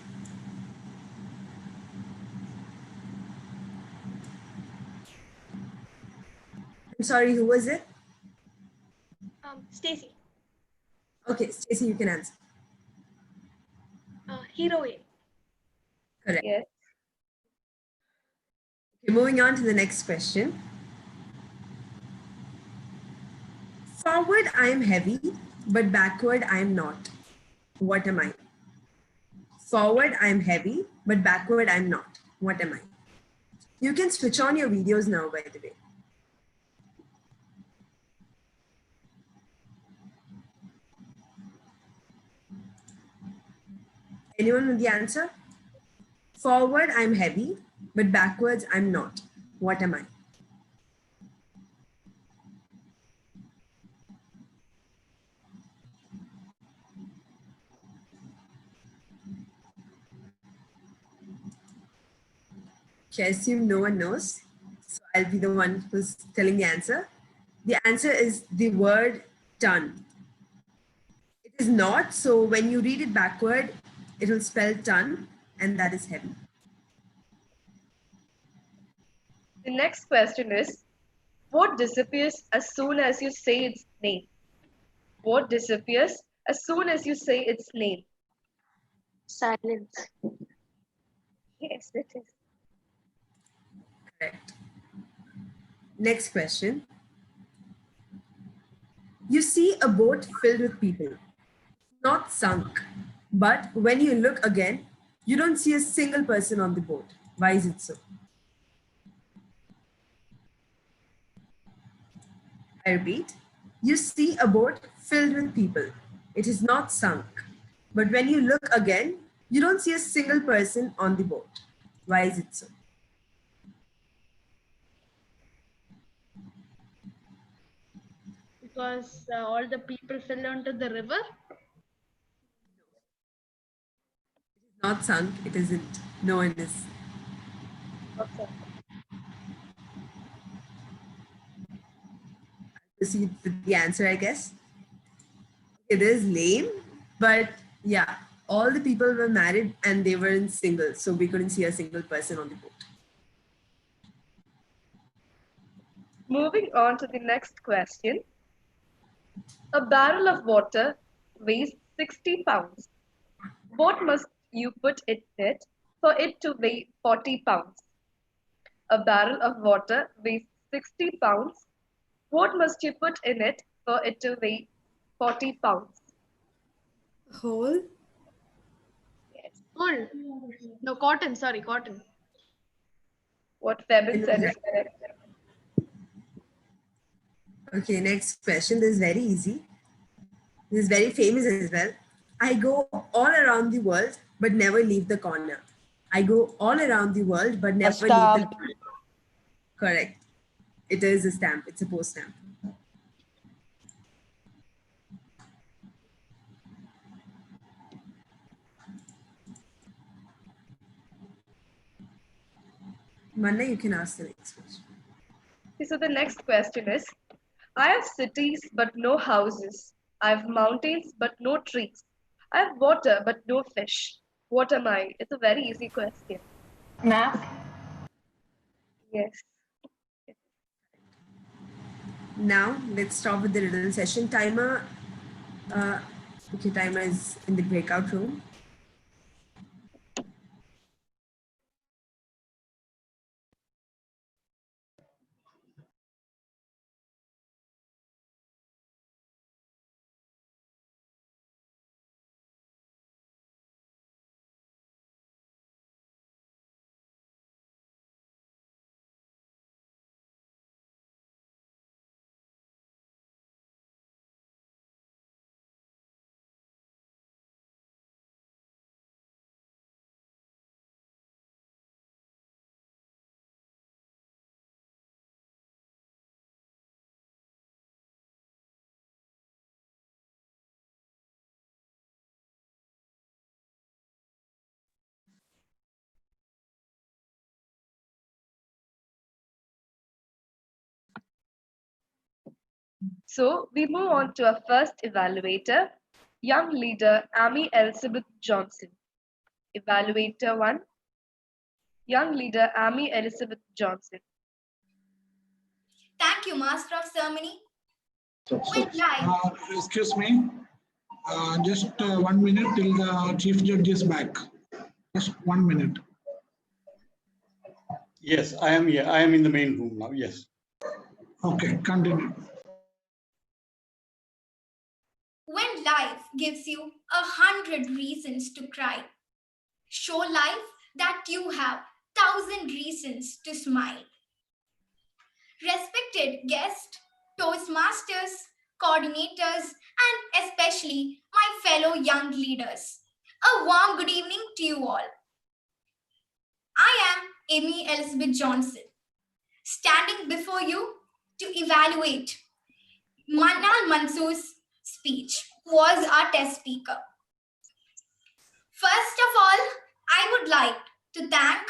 I'm sorry, who was it? Stacy. Okay, Stacey, you can answer. Heroine. Correct. Yes. Okay, moving on to the next question. Forward, I am heavy, but backward, I am not. What am I? Forward, I am heavy, but backward, I am not. What am I? You can switch on your videos now, by the way. Anyone with the answer? Forward, I'm heavy, but backwards, I'm not. What am I? Okay, I assume no one knows. So I'll be the one who's telling the answer. The answer is the word ton. It is not, so when you read it backward, it will spell ton, and that is heavy. The next question is, what disappears as soon as you say its name? What disappears as soon as you say its name? Silence. Yes, it is. Correct. Next question. You see a boat filled with people, not sunk, but when you look again, you don't see a single person on the boat. Why is it so? I repeat, you see a boat filled with people. It is not sunk, but when you look again, you don't see a single person on the boat. Why is it so? Because all the people fell onto the river. Not sunk, it isn't. No one is. Okay. Proceed with the answer, I guess. It is lame, but yeah, all the people were married and they were in single, so we couldn't see a single person on the boat. Moving on to the next question. A barrel of water weighs 60 pounds. What must you put in it for it to weigh 40 pounds? A barrel of water weighs 60 pounds. What must you put in it for it to weigh 40 pounds? Whole? Yes. Wool. No, cotton. Sorry, cotton. What Febin said is correct. Okay, next question. This is very easy. This is very famous as well. I go all around the world, but never leave the corner. I go all around the world, but never leave the corner. Correct. It is a stamp. It's a post stamp. Manna, you can ask the next question. So the next question is, I have cities but no houses. I have mountains but no trees. I have water but no fish. What am I? It's a very easy question. Map. Yes. Now let's start with the riddle session. Timer. Okay, timer is in the breakout room. So we move on to our first evaluator, young leader Amy Elizabeth Johnson. Evaluator 1, young leader Amy Elizabeth Johnson. Thank you, Master of Ceremony. With life. Excuse me. Just 1 minute till the chief judge is back. Just 1 minute. Yes, I am here. I am in the main room now. Yes. Okay, continue. When life gives you 100 reasons to cry, show life that you have 1,000 reasons to smile. Respected guests, Toastmasters, coordinators, and especially my fellow young leaders, a warm good evening to you all. I am Amy Elizabeth Johnson, standing before you to evaluate Manal Mansoor's speech, who was our test speaker. First of all, I would like to thank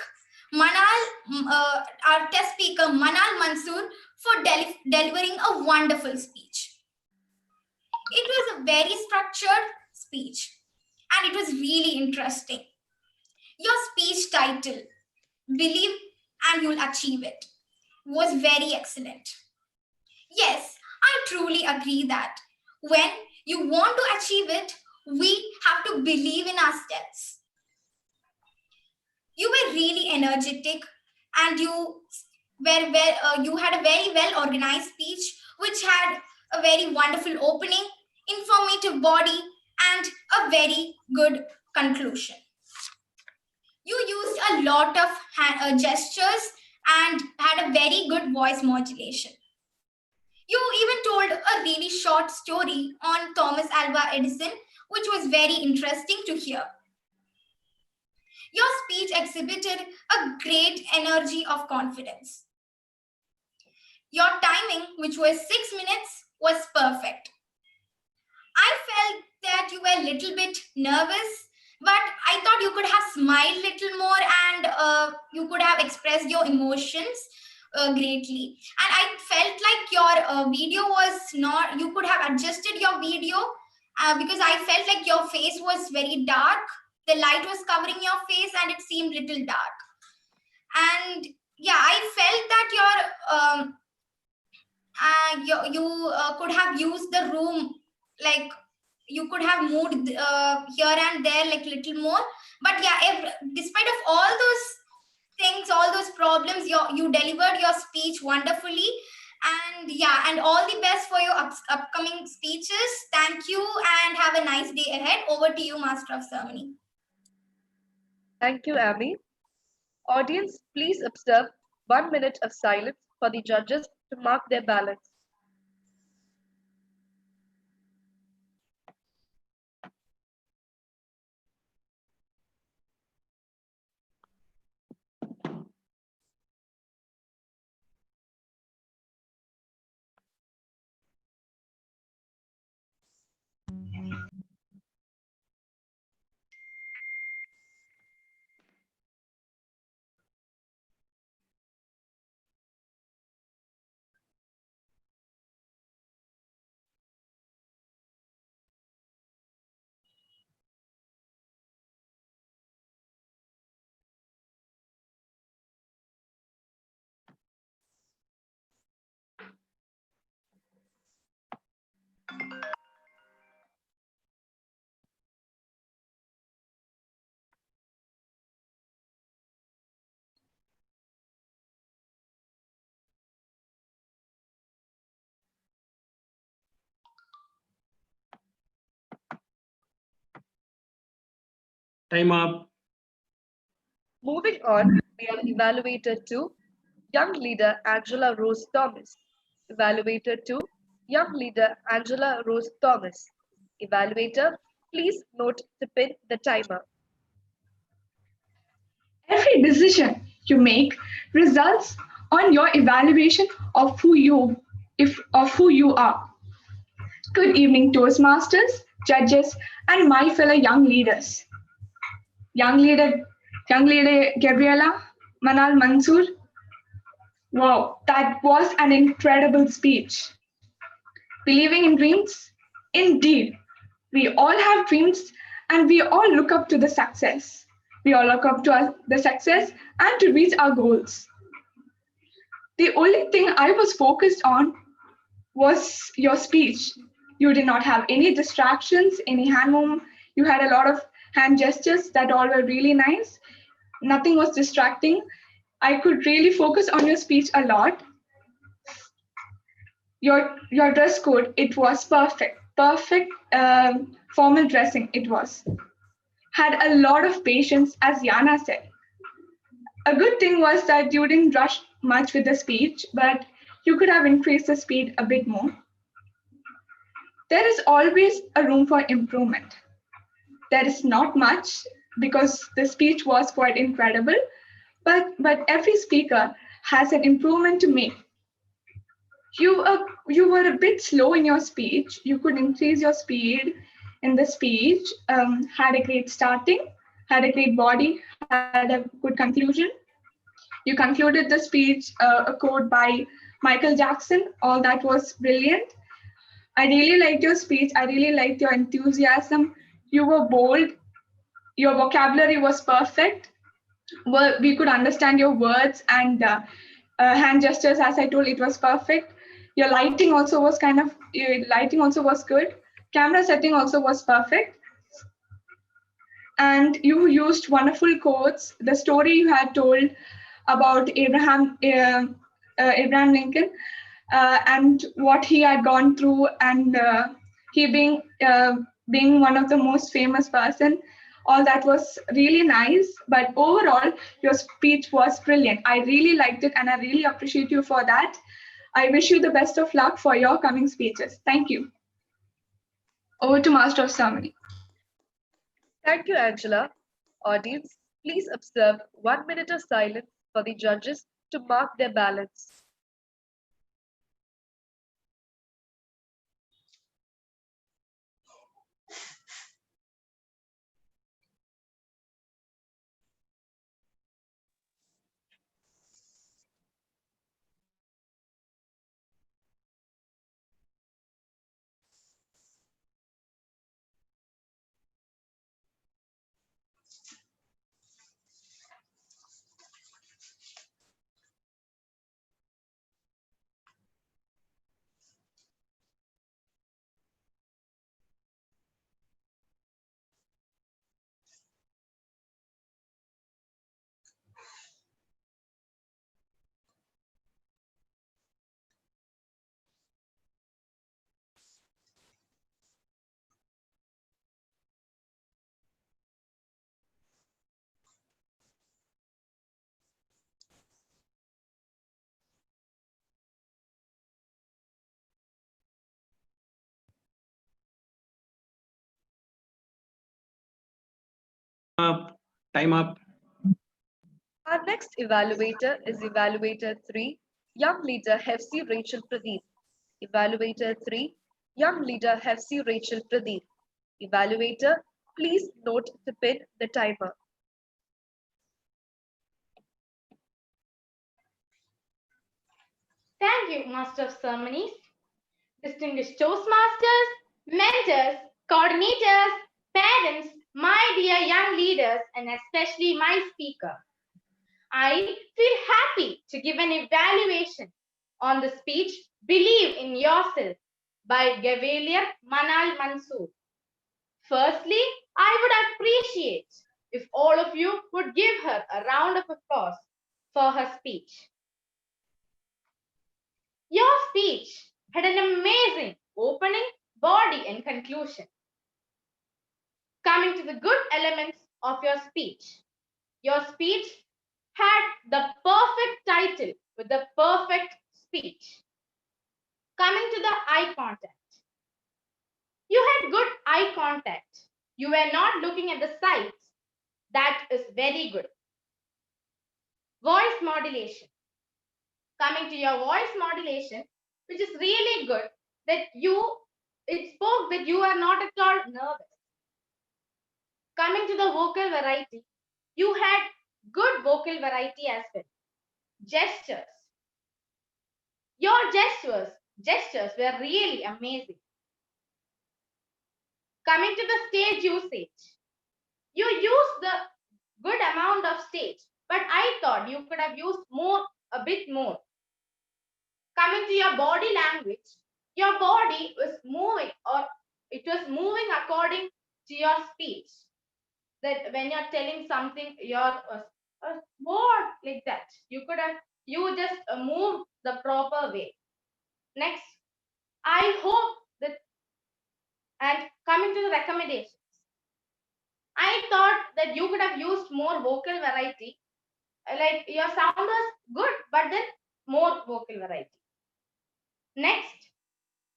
our test speaker Manal Mansoor for delivering a wonderful speech. It was a very structured speech and it was really interesting. Your speech title, Believe and You'll Achieve It, was very excellent. Yes, I truly agree that when you want to achieve it, we have to believe in ourselves. You were really energetic and you had a very well organized speech which had a very wonderful opening, informative body, and a very good conclusion. You used a lot of gestures and had a very good voice modulation. You even told a really short story on Thomas Alva Edison, which was very interesting to hear. Your speech exhibited a great energy of confidence. Your timing, which was 6 minutes, was perfect. I felt that you were a little bit nervous, but I thought you could have smiled a little more and you could have expressed your emotions greatly. And I felt like your video was not, you could have adjusted your video because I felt like your face was very dark. The light was covering your face and it seemed little dark. And yeah, I felt that you could have used the room, like you could have moved here and there like little more. But yeah, despite of all those things, all those problems, you delivered your speech wonderfully. And yeah, and all the best for your upcoming speeches. Thank you and have a nice day ahead. Over to you, Master of Ceremony. Thank you, Amy. Audience, please observe 1 minute of silence for the judges to mark their ballots. Time up. Moving on, we have Evaluator 2, Young Leader Angela Rose Thomas. Evaluator 2, Young Leader Angela Rose Thomas. Evaluator, please note to pin the timer. Every decision you make results on your evaluation of who you are. Good evening, Toastmasters, judges, and my fellow young leaders. Young leader Gabriela Manal Mansoor. Wow, that was an incredible speech. Believing in dreams? Indeed, we all have dreams and we all look up to the success. We all look up to the success and to reach our goals. The only thing I was focused on was your speech. You did not have any distractions, any hand movement. You had a lot of hand gestures that all were really nice. Nothing was distracting. I could really focus on your speech a lot. Your dress code, it was perfect. Perfect formal dressing, it was. Had a lot of patience, as Yana said. A good thing was that you didn't rush much with the speech, but you could have increased the speed a bit more. There is always a room for improvement. There is not much because the speech was quite incredible, but every speaker has an improvement to make. You were a bit slow in your speech. You could increase your speed in the speech, had a great starting, had a great body, had a good conclusion. You concluded the speech, a quote by Michael Jackson. All that was brilliant. I really liked your speech. I really liked your enthusiasm. You were bold. Your vocabulary was perfect. Well, we could understand your words and hand gestures. As I told, it was perfect. Your lighting also was good. Camera setting also was perfect. And you used wonderful quotes. The story you had told about Abraham Lincoln and what he had gone through, and he being one of the most famous person. All that was really nice, but overall, your speech was brilliant. I really liked it, and I really appreciate you for that. I wish you the best of luck for your coming speeches. Thank you. Over to Master of Ceremony. Thank you, Angela. Audience, please observe 1 minute of silence for the judges to mark their ballots. Time up. Our next evaluator is Evaluator 3, Young Leader Hefsi Rachel Pradeep. Evaluator 3, Young Leader Hefsi Rachel Pradeep. Evaluator, please note to pin the timer. Thank you, Master of Ceremonies, distinguished Toastmasters, mentors, coordinators, parents, my dear young leaders, and especially my speaker. I feel happy to give an evaluation on the speech Believe in Yourself by Gavalier Manal Mansoor. Firstly, I would appreciate if all of you would give her a round of applause for her speech. Your speech had an amazing opening, body, and conclusion. Coming to the good elements of your speech. Your speech had the perfect title with the perfect speech. Coming to the eye contact. You had good eye contact. You were not looking at the sides. That is very good. Voice modulation. Coming to your voice modulation, which is really good, that it spoke that you are not at all nervous. Coming to the vocal variety, you had good vocal variety as well. Gestures. Your gestures were really amazing. Coming to the stage usage, you used the good amount of stage, but I thought you could have used a bit more. Coming to your body language, your body was moving, or it was moving according to your speech. That when you're telling something, you're more like that. You just moved the proper way. Next, I hope that, and coming to the recommendations, I thought that you could have used more vocal variety. Like your sound was good, but then more vocal variety. Next,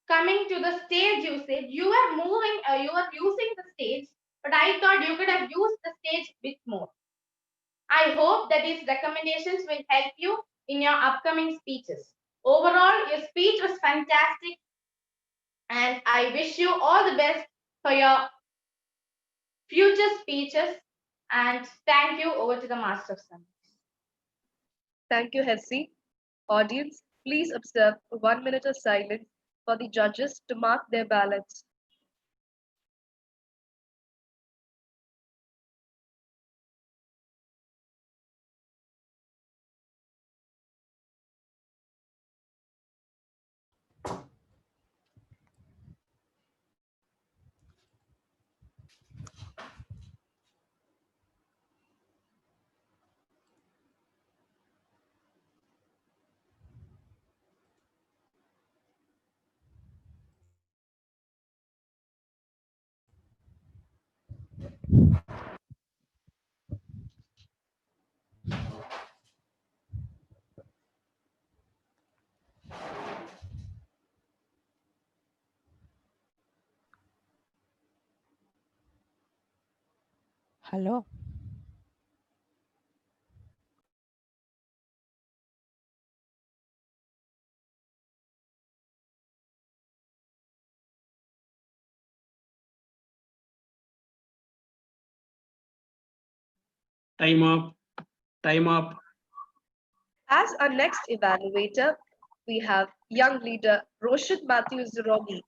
coming to the stage usage, you were using the stage, but I thought you could have used the stage a bit more. I hope that these recommendations will help you in your upcoming speeches. Overall, your speech was fantastic, and I wish you all the best for your future speeches. And thank you. Over to the Master of Ceremonies. Thank you, Hessie. Audience, please observe 1 minute of silence for the judges to mark their ballots. Hello. Time up. Time up. As our next evaluator, we have young leader Roshan Matthews Robbie.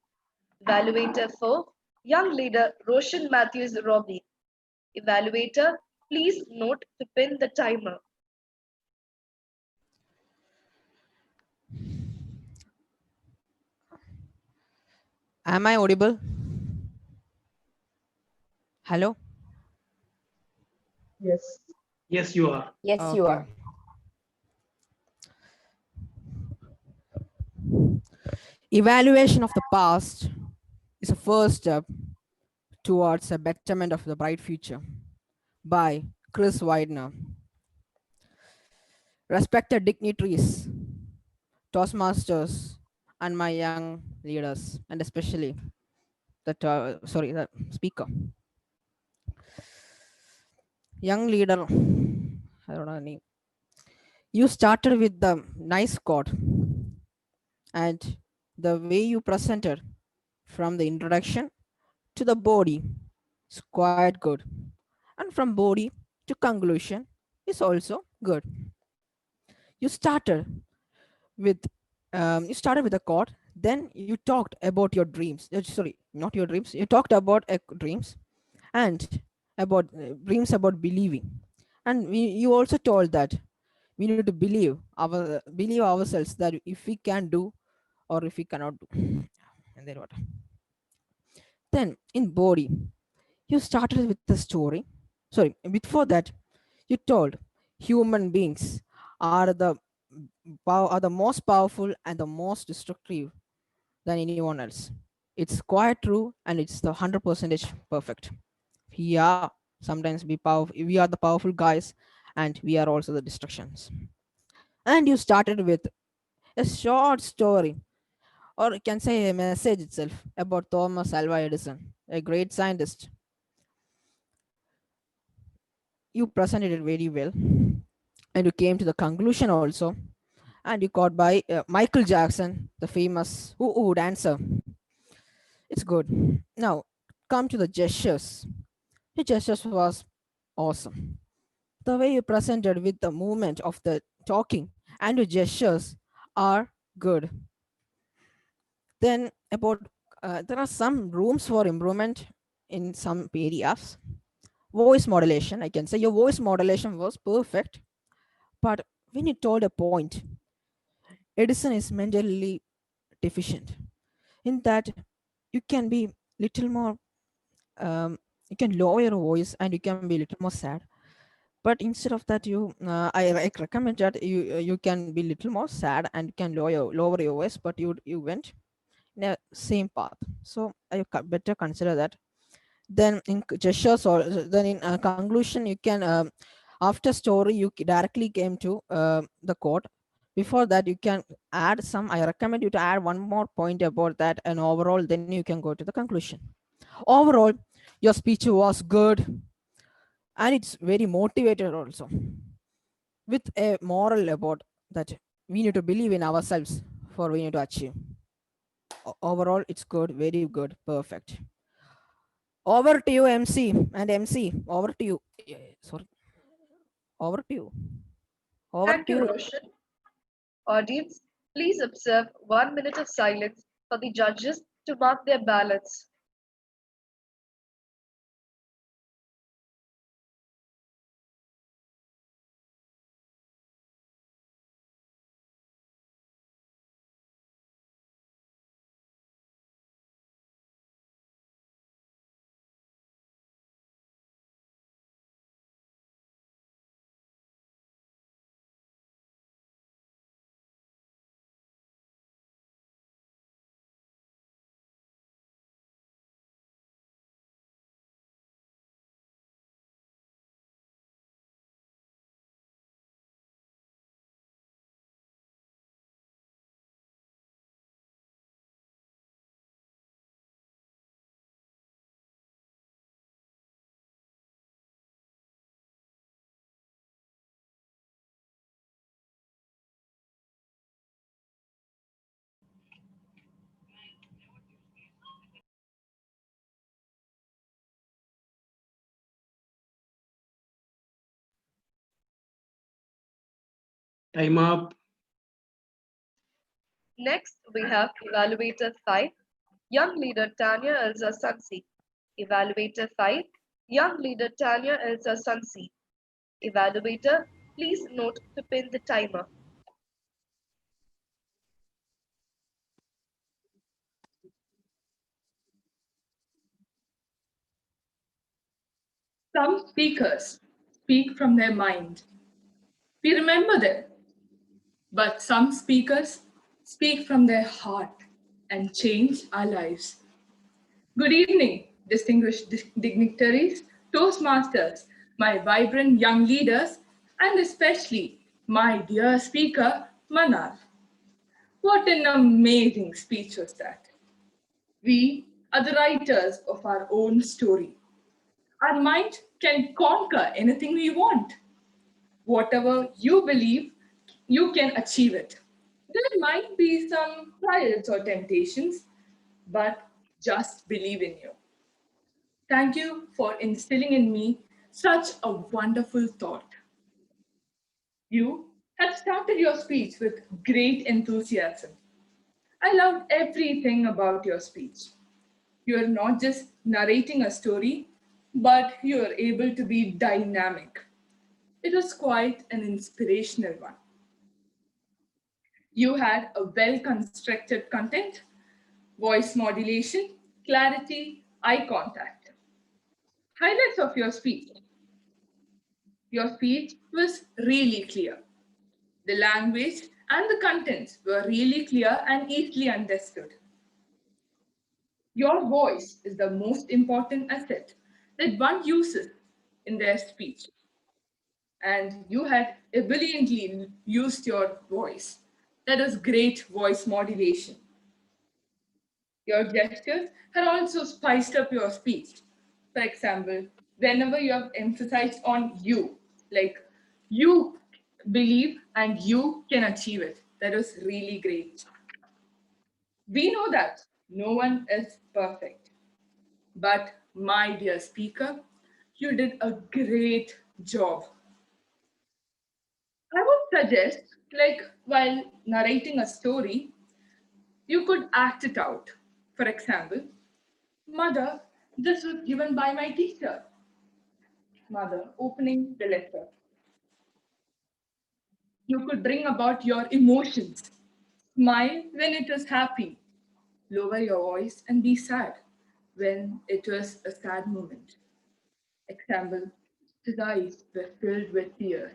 Evaluator 4, young leader Roshan Matthews Robbie. Evaluator, please note to pin the timer. Am I audible? Hello? Yes. Yes, you are. Yes, you are. Evaluation of the past is a first step towards a betterment of the bright future by Chris Widener. Respected dignitaries, Toastmasters, and my young leaders, and especially the speaker. Young leader, I don't know the name. You started with the nice quote, and the way you presented from the introduction to the body is quite good, and from body to conclusion is also good. You started with a quote, then you talked about your dreams. Sorry, not your dreams. You talked about dreams and about dreams about believing, and you also told that we need to believe ourselves that if we can do or if we cannot do. And then what? Then in body, you started with the story. Sorry, before that, you told human beings are the most powerful and the most destructive than anyone else. It's quite true, and it's the 100% perfect. Yeah, Sometimes we are the powerful guys, and we are also the distractions. And you started with a short story, or you can say a message itself, about Thomas Alva Edison, a great scientist. You presented it very well, and you came to the conclusion also, and you caught by Michael Jackson, the famous who would answer. It's good. Now come to the gestures. The gestures was awesome. The way you presented with the movement of the talking and your gestures are good. Then about there are some rooms for improvement in some areas. Voice modulation, I can say your voice modulation was perfect, but when you told a point, Edison is mentally deficient in that you can be little more you can lower your voice and you can be a little more sad, but instead of that I recommend that you can be little more sad and can lower your voice, but you went in a same path. So I better consider that. Then in gestures, or then in conclusion, you can after story you directly came to the quote. Before that you can add some, I recommend you to add one more point about that, and overall then you can go to the conclusion. Overall your speech was good, and it's very motivated also, with a moral about that we need to believe in ourselves for we need to achieve. Overall it's good, very good, perfect. Over to you, MC and MC. Over to you. Sorry. Over to you. Over Thank to you, you. Roshan. Audience, please observe 1 minute of silence for the judges to mark their ballots. Time up. Next, we have Evaluator 5, Young Leader Tanya Elza Sansi. Evaluator 5, Young Leader Tanya Elza Sansi. Evaluator, please note to pin the timer. Some speakers speak from their mind. We remember them. But some speakers speak from their heart and change our lives. Good evening, distinguished dignitaries, Toastmasters, my vibrant young leaders, and especially my dear speaker, Manar. What an amazing speech was that. We are the writers of our own story. Our mind can conquer anything we want. Whatever you believe, you can achieve it. There might be some trials or temptations, but just believe in you. Thank you for instilling in me such a wonderful thought. You have started your speech with great enthusiasm. I loved everything about your speech. You are not just narrating a story, but you are able to be dynamic. It was quite an inspirational one. You had a well-constructed content, voice modulation, clarity, eye contact. Highlights of your speech. Your speech was really clear. The language and the contents were really clear and easily understood. Your voice is the most important asset that one uses in their speech. And you had brilliantly used your voice. That was great voice modulation. Your gestures had also spiced up your speech. For example, whenever you have emphasized on you, like you believe and you can achieve it, that was really great. We know that no one is perfect, but my dear speaker, you did a great job. I would suggest, like while narrating a story, you could act it out. For example, Mother, this was given by my teacher. Mother, opening the letter. You could bring about your emotions. Smile when it was happy. Lower your voice and be sad when it was a sad moment. Example, his eyes were filled with tears.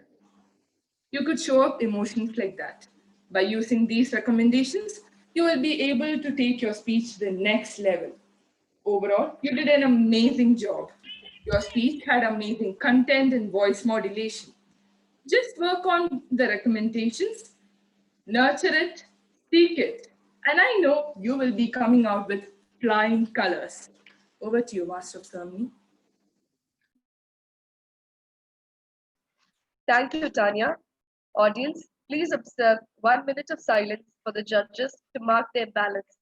You could show up emotions like that. By using these recommendations, you will be able to take your speech to the next level. Overall, you did an amazing job. Your speech had amazing content and voice modulation. Just work on the recommendations, nurture it, seek it, and I know you will be coming out with flying colors. Over to you, Master of Ceremony. Thank you, Tanya. Audience, please observe 1 minute of silence for the judges to mark their ballots.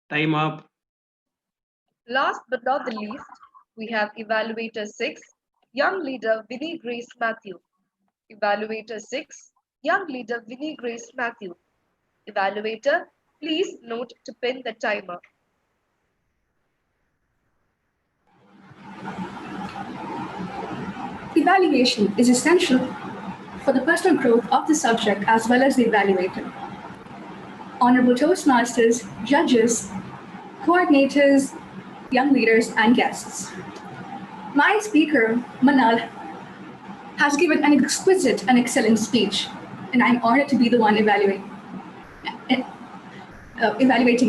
Time up. Last but not the least, we have Evaluator 6, Young Leader Winnie Grace Matthew. Evaluator 6, Young Leader Winnie Grace Matthew. Evaluator, please note to pin the timer. Evaluation is essential for the personal growth of the subject as well as the evaluator. Honorable Toastmasters, judges, coordinators, young leaders, and guests. My speaker, Manal, has given an exquisite and excellent speech, and I'm honored to be the one evaluating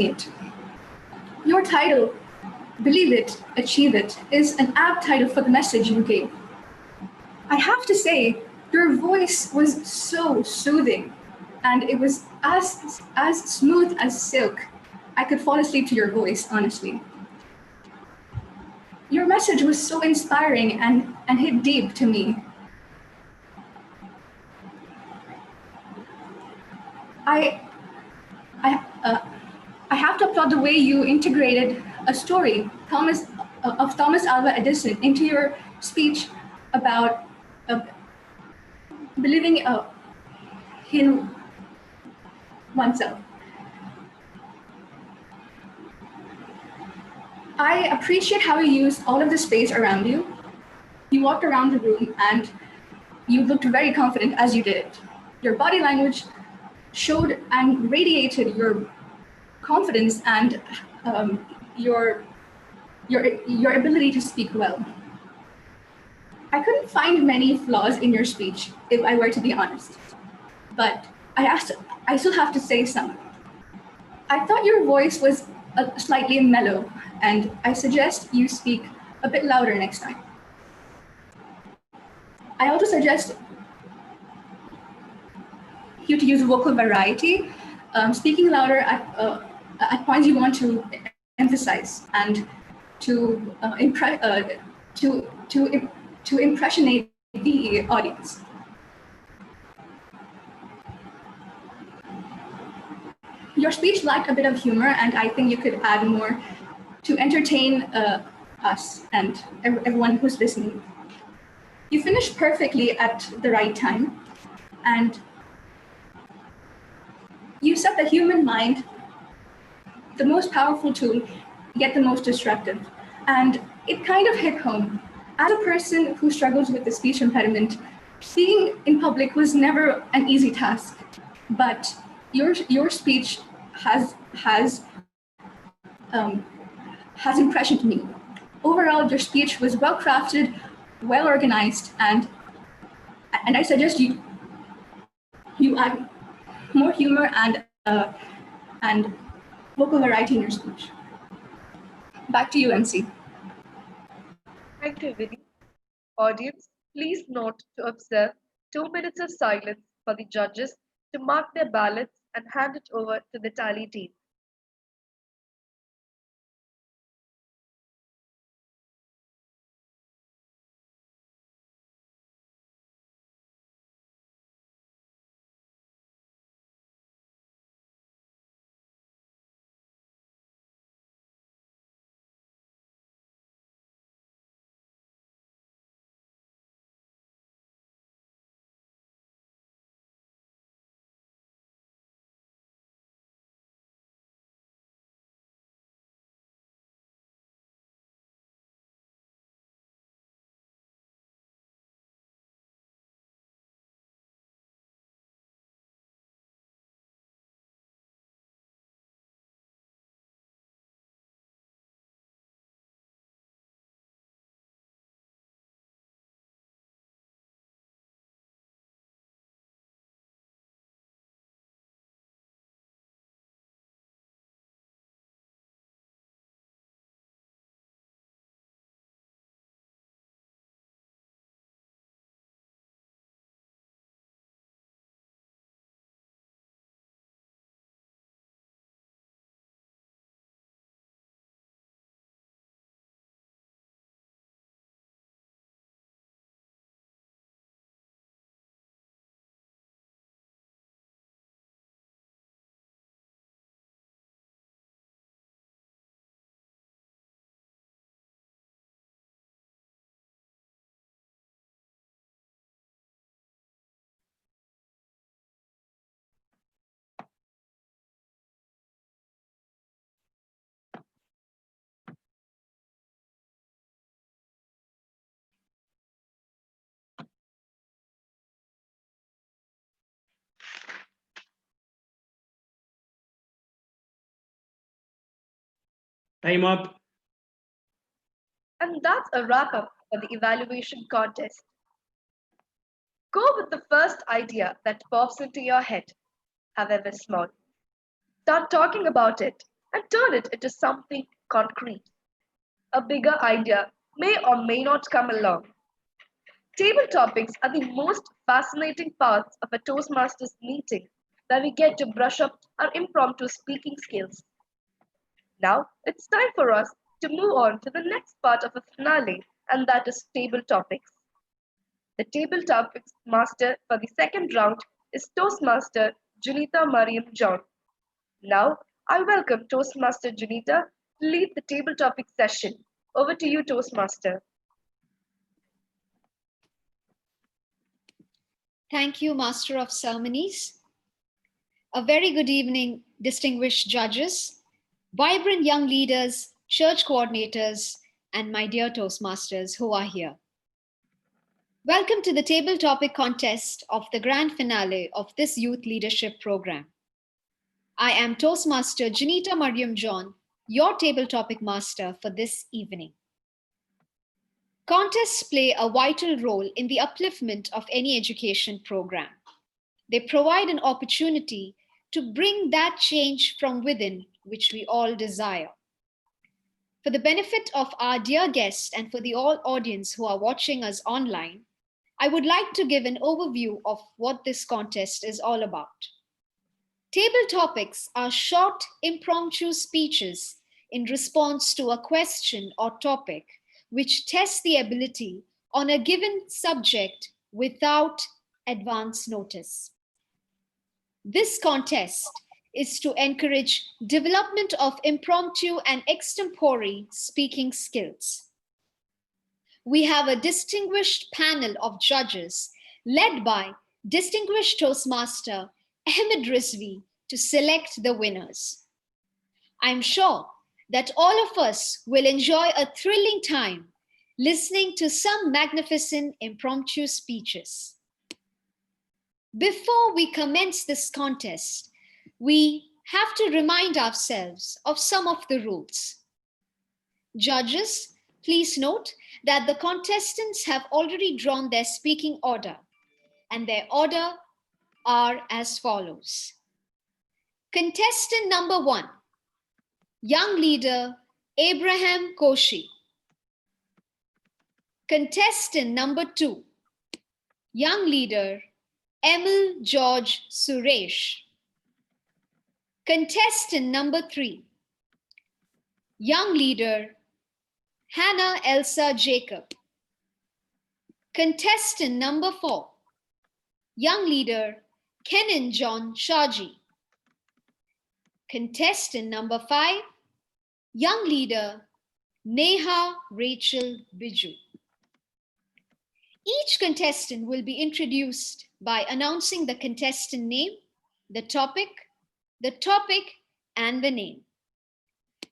it. Your title, Believe It, Achieve It, is an apt title for the message you gave. I have to say, your voice was so soothing, and it was as smooth as silk. I could fall asleep to your voice, honestly. Your message was so inspiring and hit deep to me. I have to applaud the way you integrated a story of Thomas Alva Edison into your speech about believing in oneself. I appreciate how you used all of the space around you. You walked around the room and you looked very confident as you did it. Your body language showed and radiated your confidence and your ability to speak well. I couldn't find many flaws in your speech, if I were to be honest, but I still have to say some. I thought your voice was slightly mellow, and I suggest you speak a bit louder next time. I also suggest you to use vocal variety, speaking louder at points you want to emphasize and to impressionate the audience. Your speech lacked a bit of humor, and I think you could add more to entertain us and everyone who's listening. You finished perfectly at the right time, and you said the human mind, the most powerful tool, yet the most destructive. And it kind of hit home. As a person who struggles with the speech impediment, speaking in public was never an easy task, but your speech has impressioned me. Overall, your speech was well crafted, well organized, and I suggest you add more humor and vocal variety in your speech. Back to you, MC. Thank you, Vinny. Audience, please note to observe 2 minutes of silence for the judges to mark their ballots and hand it over to the tally team. Time up. And that's a wrap up for the evaluation contest. Go with the first idea that pops into your head, however small. Start talking about it and turn it into something concrete. A bigger idea may or may not come along. Table topics are the most fascinating parts of a Toastmasters meeting where we get to brush up our impromptu speaking skills. Now it's time for us to move on to the next part of a finale, and that is table topics. The table topics master for the second round is Toastmaster Junita Mariam John. Now I welcome Toastmaster Junita to lead the table topic session. Over to you, Toastmaster. Thank you, Master of Ceremonies. A very good evening, distinguished judges, vibrant young leaders, church coordinators, and my dear Toastmasters who are here. Welcome to the table topic contest of the grand finale of this youth leadership program. I am Toastmaster Janita Mariam John, your table topic master for this evening. Contests play a vital role in the upliftment of any education program. They provide an opportunity to bring that change from within which we all desire. For the benefit of our dear guests and for the all audience who are watching us online, I would like to give an overview of what this contest is all about. Table topics are short, impromptu speeches in response to a question or topic which test the ability on a given subject without advance notice. This contest is to encourage development of impromptu and extempore speaking skills. We have a distinguished panel of judges led by distinguished Toastmaster Ahmed Rizvi to select the winners. I'm sure that all of us will enjoy a thrilling time listening to some magnificent impromptu speeches. Before we commence this contest, we have to remind ourselves of some of the rules. Judges, please note that the contestants have already drawn their speaking order, and their order are as follows. Contestant number 1, young leader Abraham Koshi. Contestant number 2, young leader Emil George Suresh. Contestant number 3, young leader Hannah Elsa Jacob. Contestant number 4, young leader Kenan John Shaji. Contestant number 5, young leader Neha Rachel Biju. Each contestant will be introduced by announcing the contestant name, the topic, and the name.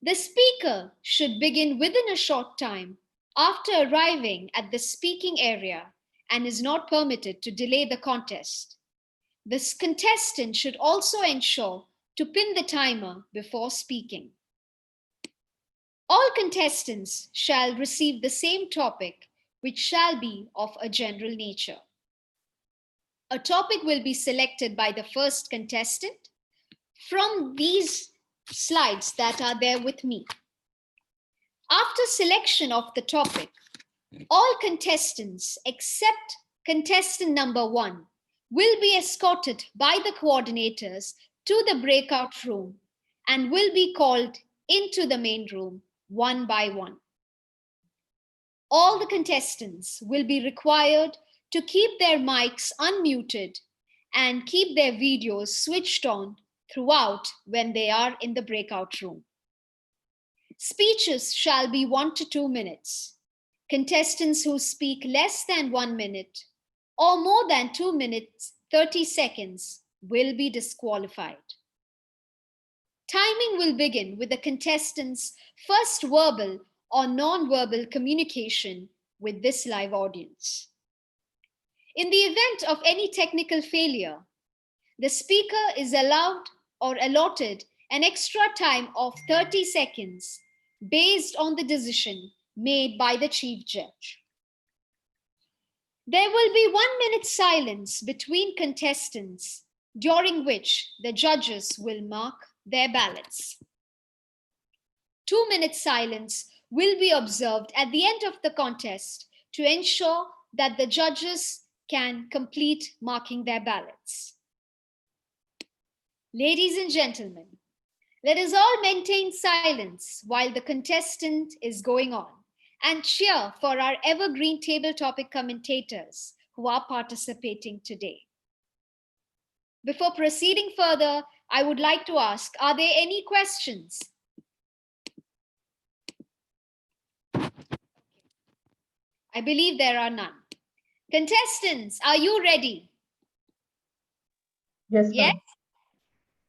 The speaker should begin within a short time after arriving at the speaking area and is not permitted to delay the contest. This contestant should also ensure to pin the timer before speaking. All contestants shall receive the same topic, which shall be of a general nature. A topic will be selected by the first contestant from these slides that are there with me. After selection of the topic, all contestants except contestant number 1 will be escorted by the coordinators to the breakout room and will be called into the main room one by one. All the contestants will be required to keep their mics unmuted and keep their videos switched on throughout when they are in the breakout room. Speeches shall be 1 to 2 minutes. Contestants who speak less than 1 minute or more than 2 minutes 30 seconds will be disqualified. Timing will begin with the contestant's first verbal or non-verbal communication with this live audience. In the event of any technical failure, the speaker is allowed or allotted an extra time of 30 seconds based on the decision made by the chief judge. There will be 1 minute silence between contestants, during which the judges will mark their ballots. 2 minute silence will be observed at the end of the contest to ensure that the judges can complete marking their ballots. Ladies and gentlemen, let us all maintain silence while the contestant is going on and cheer for our evergreen table topic commentators who are participating today. Before proceeding further, I would like to ask, are there any questions? I believe there are none. Contestants, are you ready? Yes, Yes? ma'am.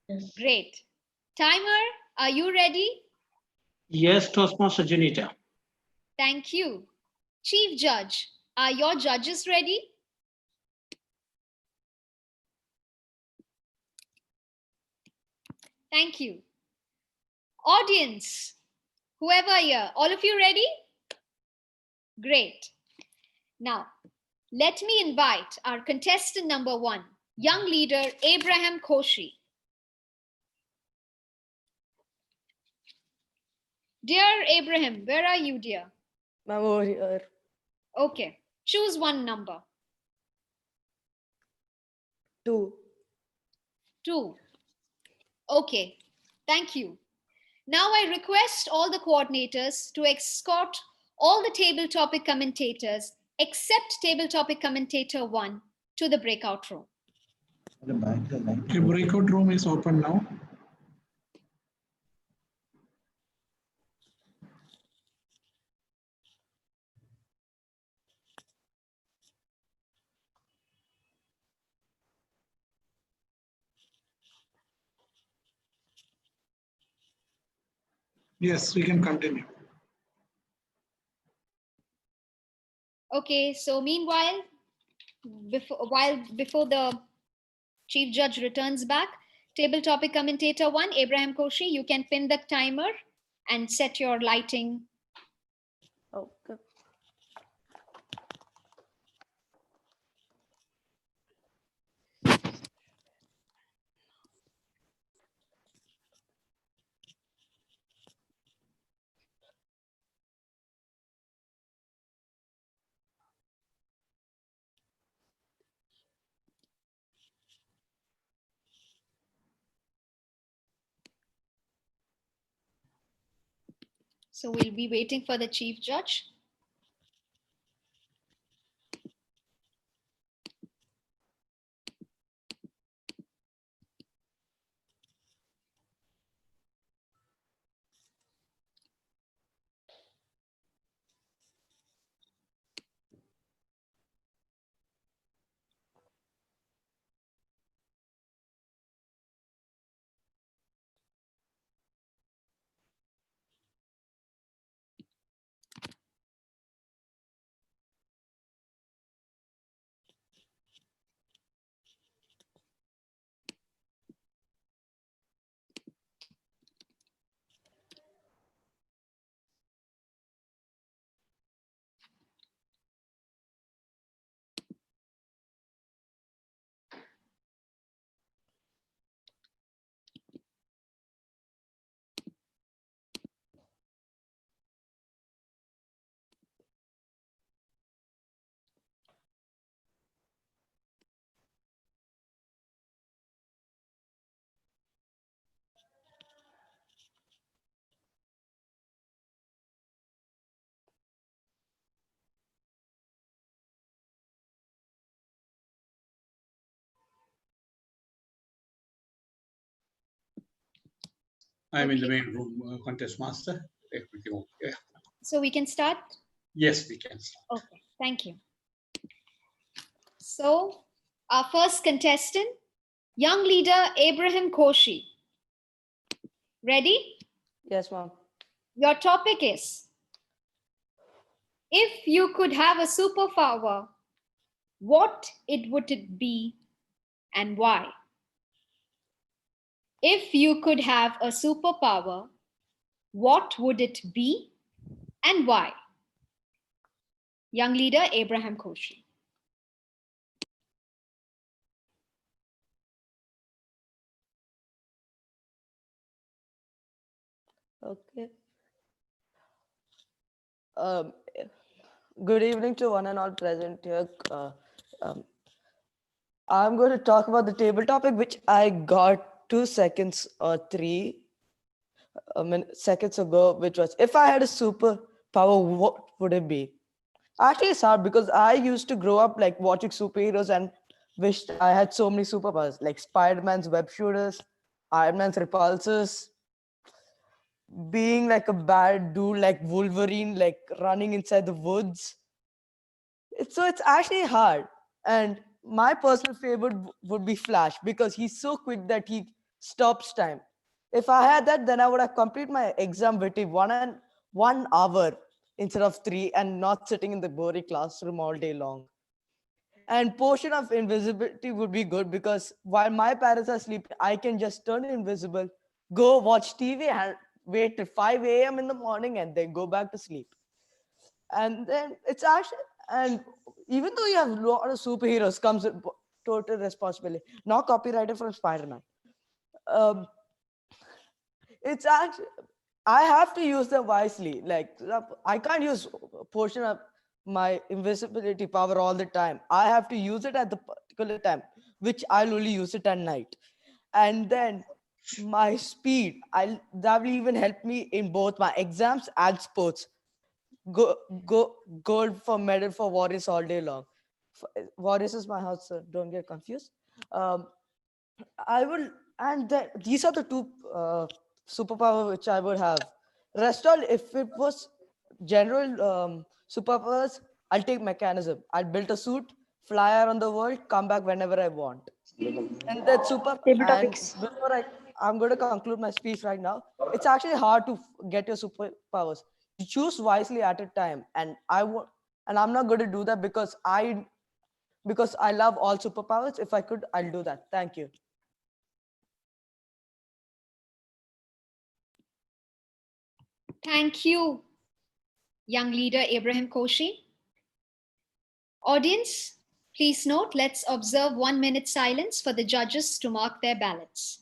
Yes. Great. Timer, are you ready? Yes, Toastmaster Junita. Thank you. Chief Judge, are your judges ready? Thank you. Audience, whoever here, all of you ready? Great. Now, let me invite our contestant number 1, young leader Abraham Koshi. Dear Abraham, where are you, dear? Ma'am, over here. Okay, choose one number. 2. 2. Okay, thank you. Now I request all the coordinators to escort all the table topic commentators except table topic commentator 1 to the breakout room. Okay, breakout room is open now. Yes, we can continue. Okay, so meanwhile, before the chief judge returns back, table topic commentator 1, Abraham Koshi, you can pin the timer and set your lighting. Okay. So we'll be waiting for the chief judge. I'm in the main room, contest master. Everything okay. So we can start? Yes, we can start. Okay, thank you. So our first contestant, young leader Abraham Koshi. Ready? Yes, ma'am. Your topic is, if you could have a superpower, what would it be and why? If you could have a superpower, what would it be and why? Young leader Abraham Koshi. Okay. Um, Good evening to one and all present here. Um, I'm going to talk about the table topic, which I got 2 seconds or seconds ago, which was, if I had a superpower, what would it be? Actually, it's hard because I used to grow up like watching superheroes and wished I had so many superpowers, like Spider-Man's web shooters, Iron Man's repulsors, being like a bad dude like Wolverine, like running inside the woods. So it's actually hard. And my personal favorite would be Flash because he's so quick that he stops time. If I had that, then I would have completed my exam within 1 hour instead of 3 and not sitting in the boring classroom all day long. And portion of invisibility would be good because while my parents are sleeping, I can just turn invisible, go watch TV and wait till 5 a.m. in the morning and then go back to sleep. And then it's actually, and even though you have a lot of superheroes, comes with total responsibility. Not copyrighted from Spider-Man. Um, it's actually, I have to use them wisely. Like I can't use a portion of my invisibility power all the time. I have to use it at the particular time. which I'll only use it at night. And then my speed, that will even help me in both my exams and sports. Go go Gold for medal for Warriors all day long. Warriors is my house, sir. Don't get confused. Um, I will, and these are the two superpower which I would have. Rest all, if it was general superpowers, I'll take mechanism. I'll build a suit, fly around the world, come back whenever I want. And that super. Table And topics. before I'm going to conclude my speech right now. It's actually hard to get your superpowers. You choose wisely at a time, and I'm not going to do that because I love all superpowers. If I could, I'll do that. Thank you. Thank you, young leader Abraham Koshi. Audience, please note, let's observe 1 minute silence for the judges to mark their ballots.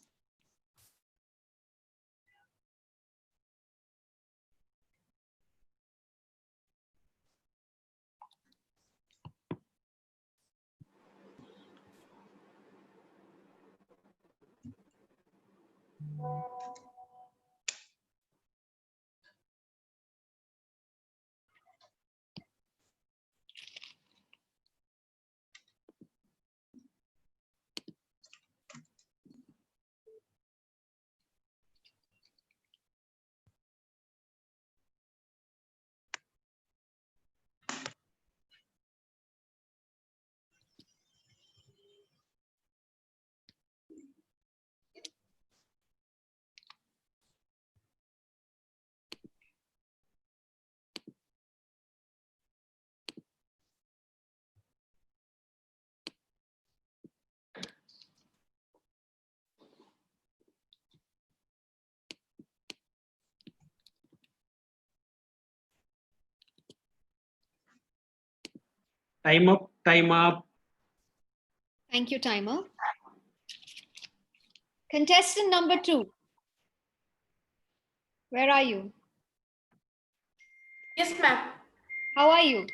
Time up, time up. Thank you, timer. Contestant number 2. Where are you? Yes, ma'am. How are you?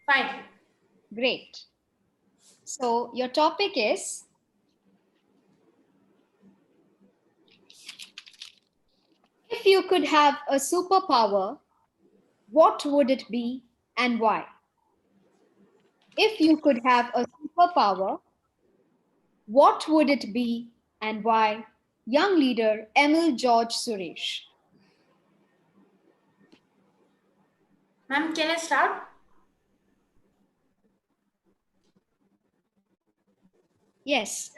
Fine. Great. So your topic is if you could have a superpower, what would it be and why? If you could have a superpower, what would it be and why? Young leader Emil George Suresh. Ma'am, can I start? Yes.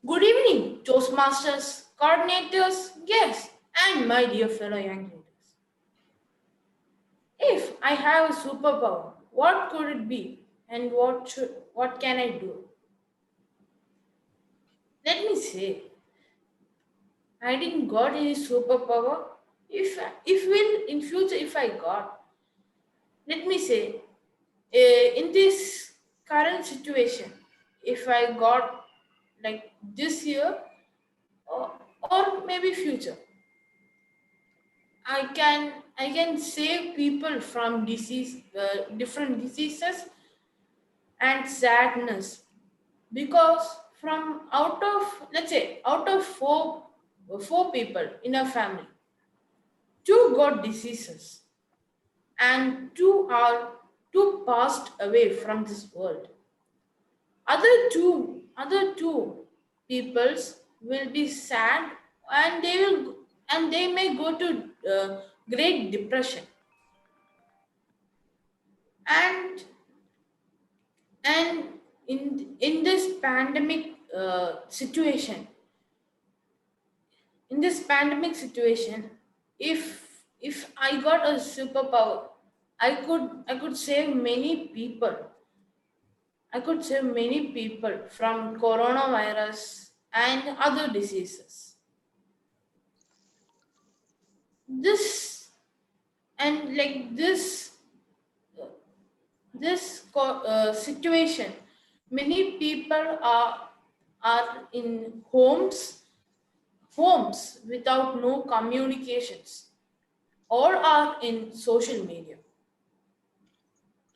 Good evening, Toastmasters, coordinators, guests, and my dear fellow young leaders. If I have a superpower, what could it be and what can I do? Let me say, I didn't got any superpower. If will in future if I got, let me say, in this current situation, if I got like this year or maybe future, I can save people from different diseases and sadness, because from out of, let's say, out of four people in a family, two got diseases and two passed away from this world. Other two peoples will be sad, and they may go to great depression. And and in this pandemic situation, if I got a superpower, I could save many people. I could save many people from coronavirus and other diseases. This and like this situation, many people are in homes without no communications, or are in social media.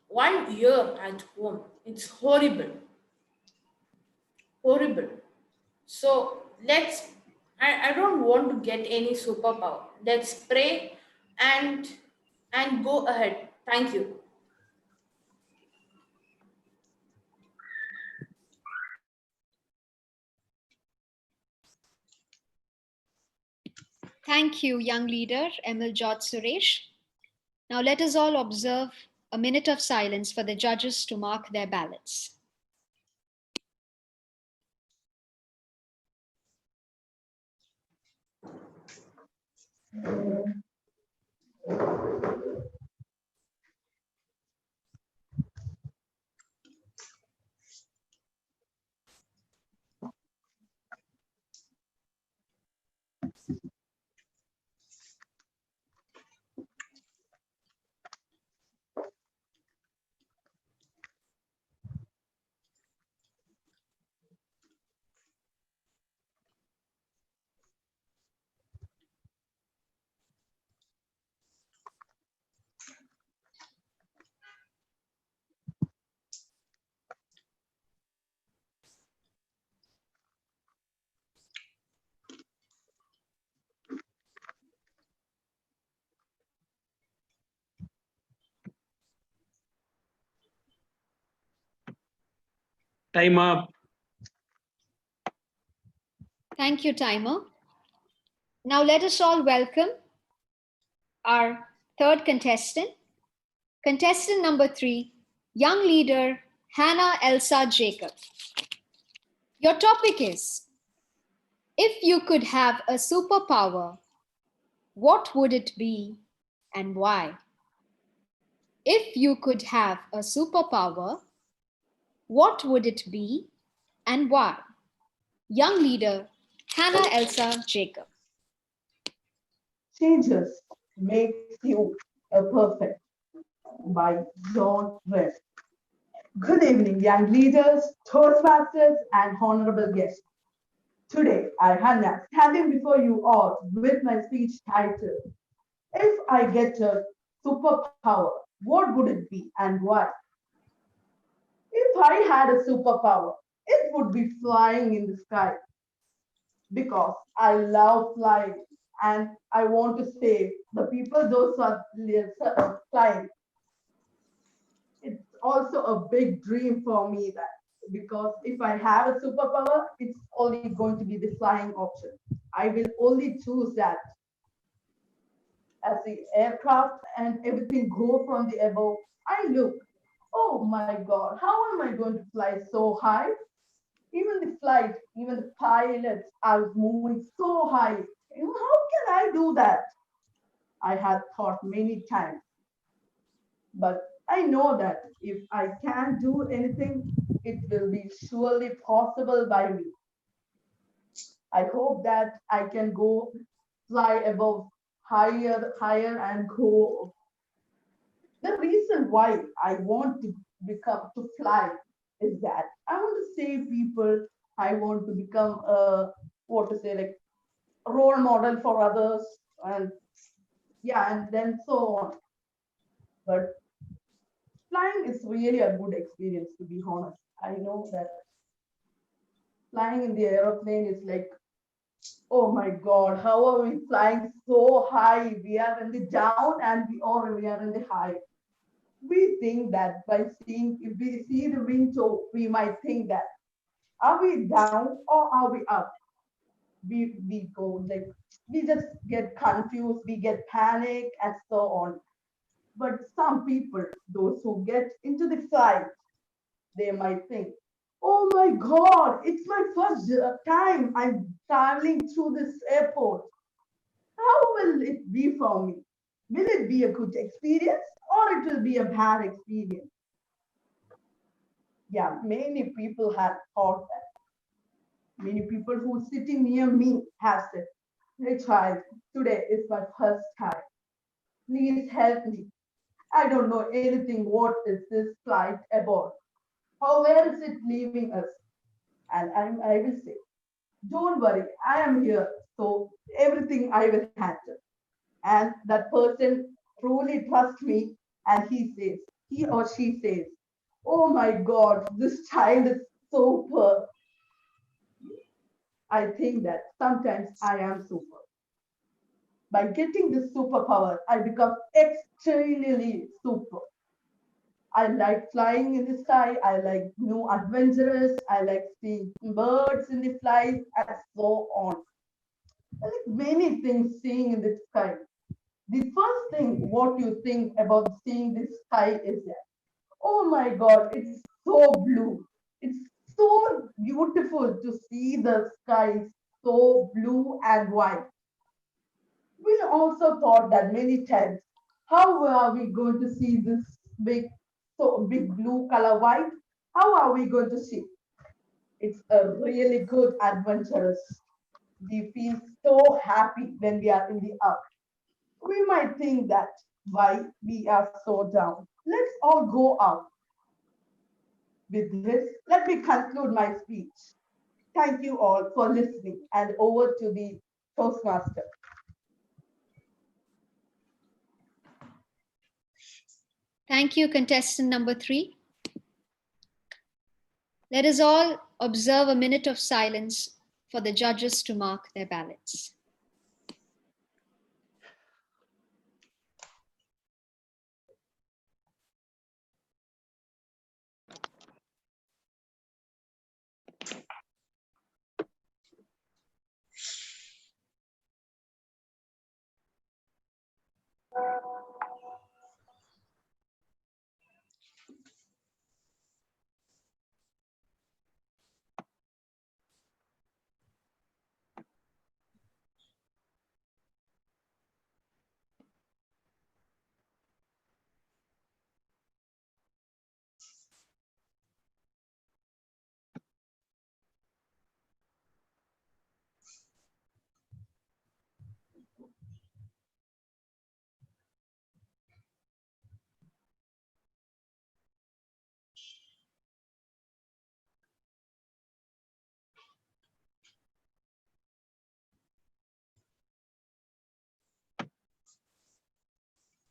1 year at home, it's horrible. horrible. So I don't want to get any superpower. Let's pray and go ahead. Thank you. Thank you, young leader Emil George Suresh. Now let us all observe a minute of silence for the judges to mark their ballots. Time up. Thank you, timer. Now let us all welcome our third contestant. Contestant number 3, young leader Hannah Elsa Jacob. Your topic is, if you could have a superpower, what would it be and why? If you could have a superpower, what would it be and why? Young leader Hannah Elsa Jacob. Changes makes you a perfect by John Webb. Good evening, young leaders, Toastmasters, and honorable guests. Today, I, Hannah, standing before you all with my speech title, If I Get a Superpower, What Would It Be and Why? If I had a superpower, it would be flying in the sky because I love flying and I want to save the people those who are flying. It's also a big dream for me that because if I have a superpower, it's only going to be the flying option. I will only choose that as the aircraft and everything go from the above. I look, oh my God, how am I going to fly so high? Even the flight, even the pilots are moving so high. How can I do that? I had thought many times, but I know that if I can't do anything, it will be surely possible by me. I hope that I can go fly above higher and go. The reason why I want to become to fly is that I want to save people. I want to become a what to say like role model for others, and yeah, and then so on. But flying is really a good experience, to be honest. I know that flying in the aeroplane is like, oh my God, how are we flying so high? We are in the down and we are in the high. We think that by seeing, if we see the window, we might think that, are we down or are we up? We go like, we just get confused, we get panic and so on. But some people, those who get into the flight, they might think, oh my God, it's my first time I'm traveling through this airport. How will it be for me? Will it be a good experience or it will be a bad experience? Yeah, many people have thought that. Many people who sitting near me have said, hey child, today is my first time. Please help me. I don't know anything. What is this flight about? How where is it leaving us? And I will say, don't worry, I am here. So everything I will handle. And that person truly trusts me and he or she says, oh my God, this child is super. I think that sometimes I am super. By getting this superpower, I become extremely super. I like flying in the sky. I like new adventures. I like seeing birds in the flies and so on. I like many things seeing in the sky. The first thing what you think about seeing the sky is that, oh my God, it's so blue. It's so beautiful to see the sky so blue and white. We also thought that many times, how are we going to see this big blue color white? How are we going to see? It's a really good adventurous. We feel so happy when we are in the earth. We might think that why we are so down. Let's all go out. With this, let me conclude my speech. Thank you all for listening and over to the Toastmaster. Thank you, contestant number 3. Let us all observe a minute of silence for the judges to mark their ballots.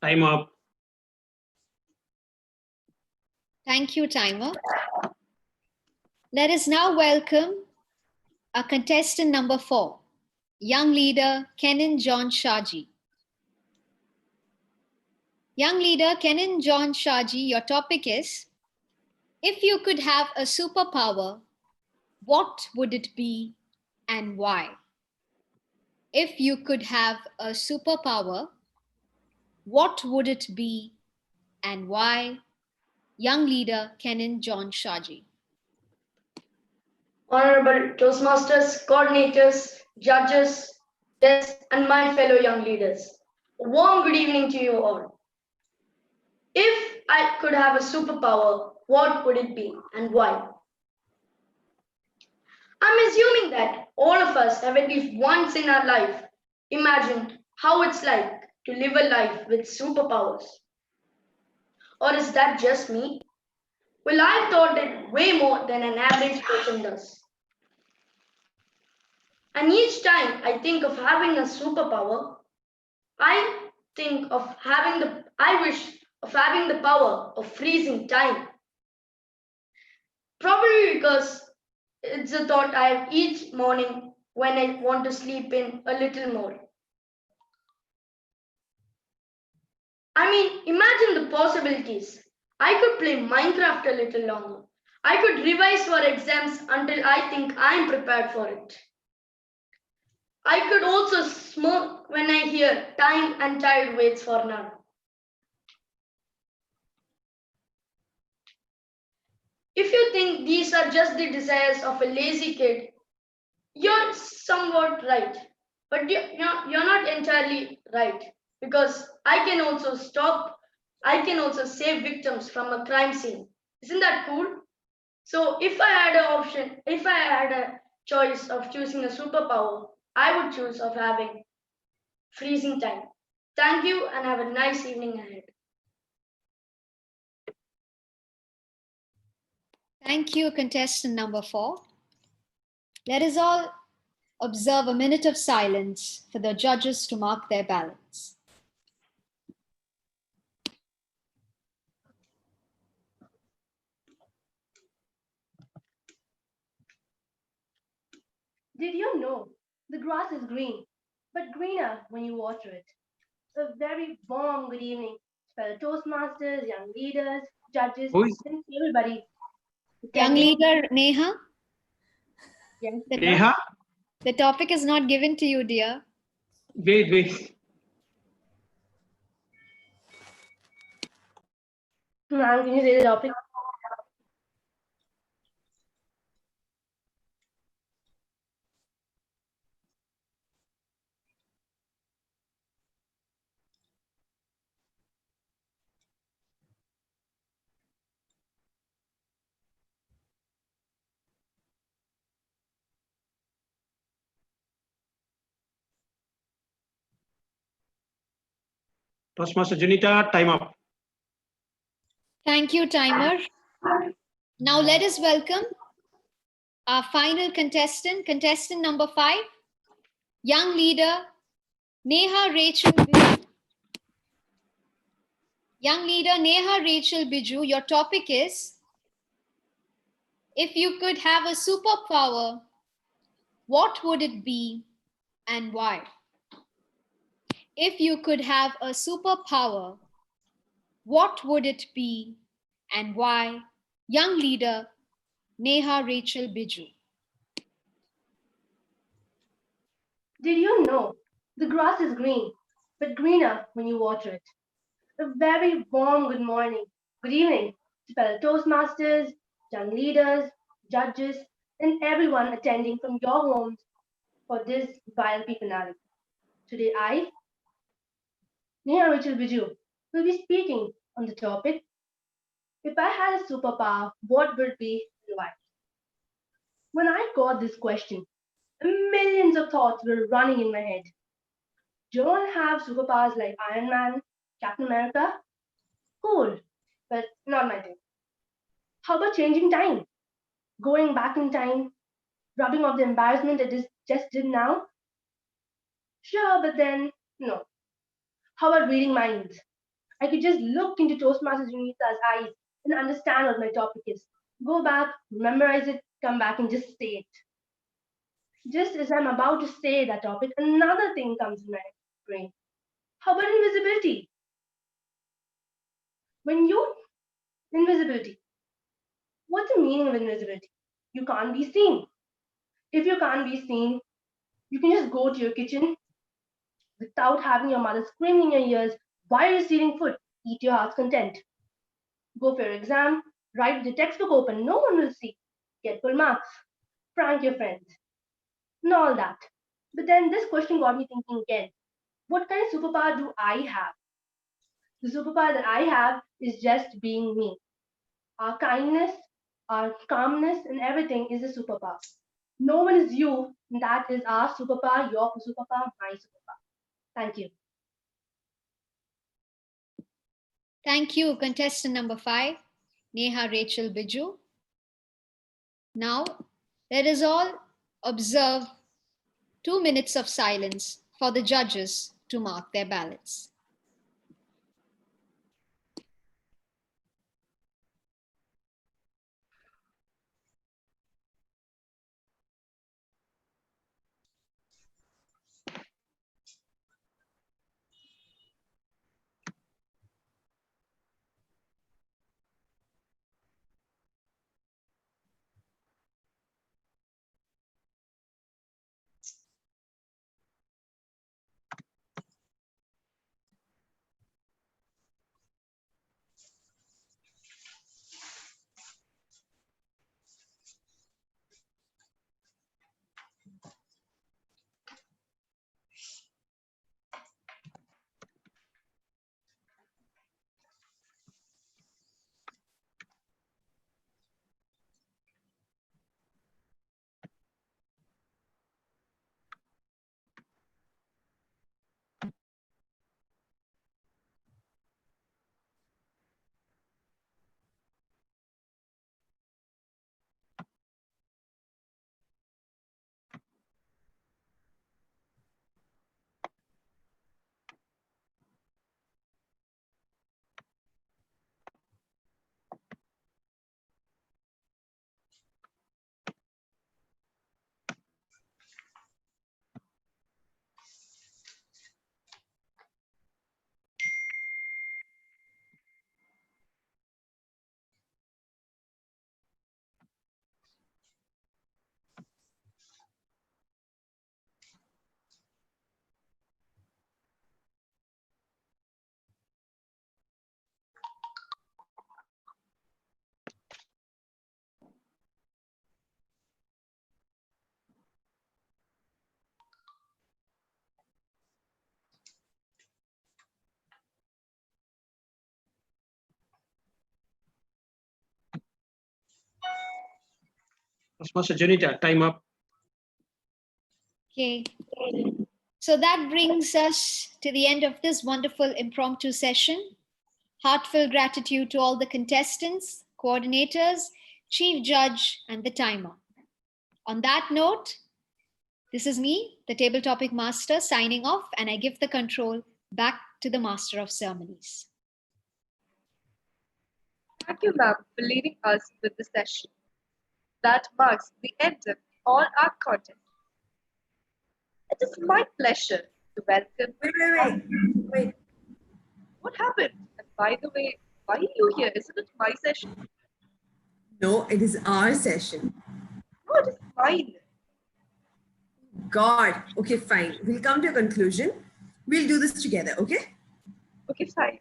Time up. Thank you, timer. Let us now welcome our contestant number 4, young leader Kenan John Shaji. Young leader Kenan John Shaji, your topic is, if you could have a superpower, what would it be and why? If you could have a superpower, what would it be and why? Young leader Kenan John Shaji. Honorable Toastmasters, coordinators, judges, guests, and my fellow young leaders. A warm good evening to you all. If I could have a superpower, what would it be and why? I'm assuming that all of us have at least once in our life imagined how it's like to live a life with superpowers. Or is that just me? Well, I've thought it way more than an average person does. And each time I think of having a superpower, I wish of having the power of freezing time. Probably because it's a thought I have each morning when I want to sleep in a little more. I mean, imagine the possibilities. I could play Minecraft a little longer. I could revise for exams until I think I'm prepared for it. I could also smoke when I hear time and tide waits for none. If you think these are just the desires of a lazy kid, you're somewhat right. But you're not entirely right, because I can also save victims from a crime scene. Isn't that cool? So if I had a choice of choosing a superpower, I would choose of having freezing time. Thank you and have a nice evening ahead. Thank you, contestant number 4. Let us all observe a minute of silence for the judges to mark their ballots. Did you grass is green, but greener when you water it. A very warm good evening, fellow Toastmasters, young leaders, judges, Who is and everybody. Young leader Neha, Yes. Neha? the topic is not given to you, dear. Wait. Ma'am, can you say the topic? Toastmaster Junita, time up. Thank you, timer. Now let us welcome our final contestant number 5, young leader Neha Rachel Biju. Young leader Neha Rachel Biju, your topic is, if you could have a superpower, what would it be and why? If you could have a superpower, what would it be and why? Young leader Neha Rachel Biju. Did you know the grass is green, but greener when you water it? A very warm good morning, good evening to fellow Toastmasters, young leaders, judges, and everyone attending from your homes for this YLP finale. Today Neha Rachel Biju, will be speaking on the topic, if I had a superpower, what would it be and why? When I got this question, millions of thoughts were running in my head. Don't have superpowers like Iron Man, Captain America? Cool, but not my thing. How about changing time? Going back in time, rubbing off the embarrassment I just did now? Sure, but then, no. How about reading minds? I could just look into Toastmasters Unita's eyes and understand what my topic is. Go back, memorize it, come back and just say it. Just as I'm about to say that topic, another thing comes in my brain. How about invisibility? Invisibility. What's the meaning of invisibility? You can't be seen. If you can't be seen, you can just go to your kitchen without having your mother screaming in your ears, why are you stealing food? Eat your heart's content. Go for your exam, write with your textbook open, no one will see. Get full marks, prank your friends, and all that. But then this question got me thinking again. What kind of superpower do I have? The superpower that I have is just being me. Our kindness, our calmness, and everything is a superpower. No one is you, and that is our superpower, your superpower, my superpower. Thank you. Thank you, contestant number 5, Neha Rachel Biju. Now, let us all observe 2 minutes of silence for the judges to mark their ballots. Toastmaster Junita, time up. Okay. So that brings us to the end of this wonderful impromptu session. Heartfelt gratitude to all the contestants, coordinators, chief judge, and the timer. On that note, this is me, the table topic master, signing off, and I give the control back to the master of ceremonies. Thank you, ma'am, for leading us with the session. That marks the end of all our content. It is my pleasure to welcome. Wait. What happened? And by the way, why are you here? Isn't it my session? No, it is our session. No, it is mine. God. Okay, fine. We'll come to a conclusion. We'll do this together, okay? Okay, fine.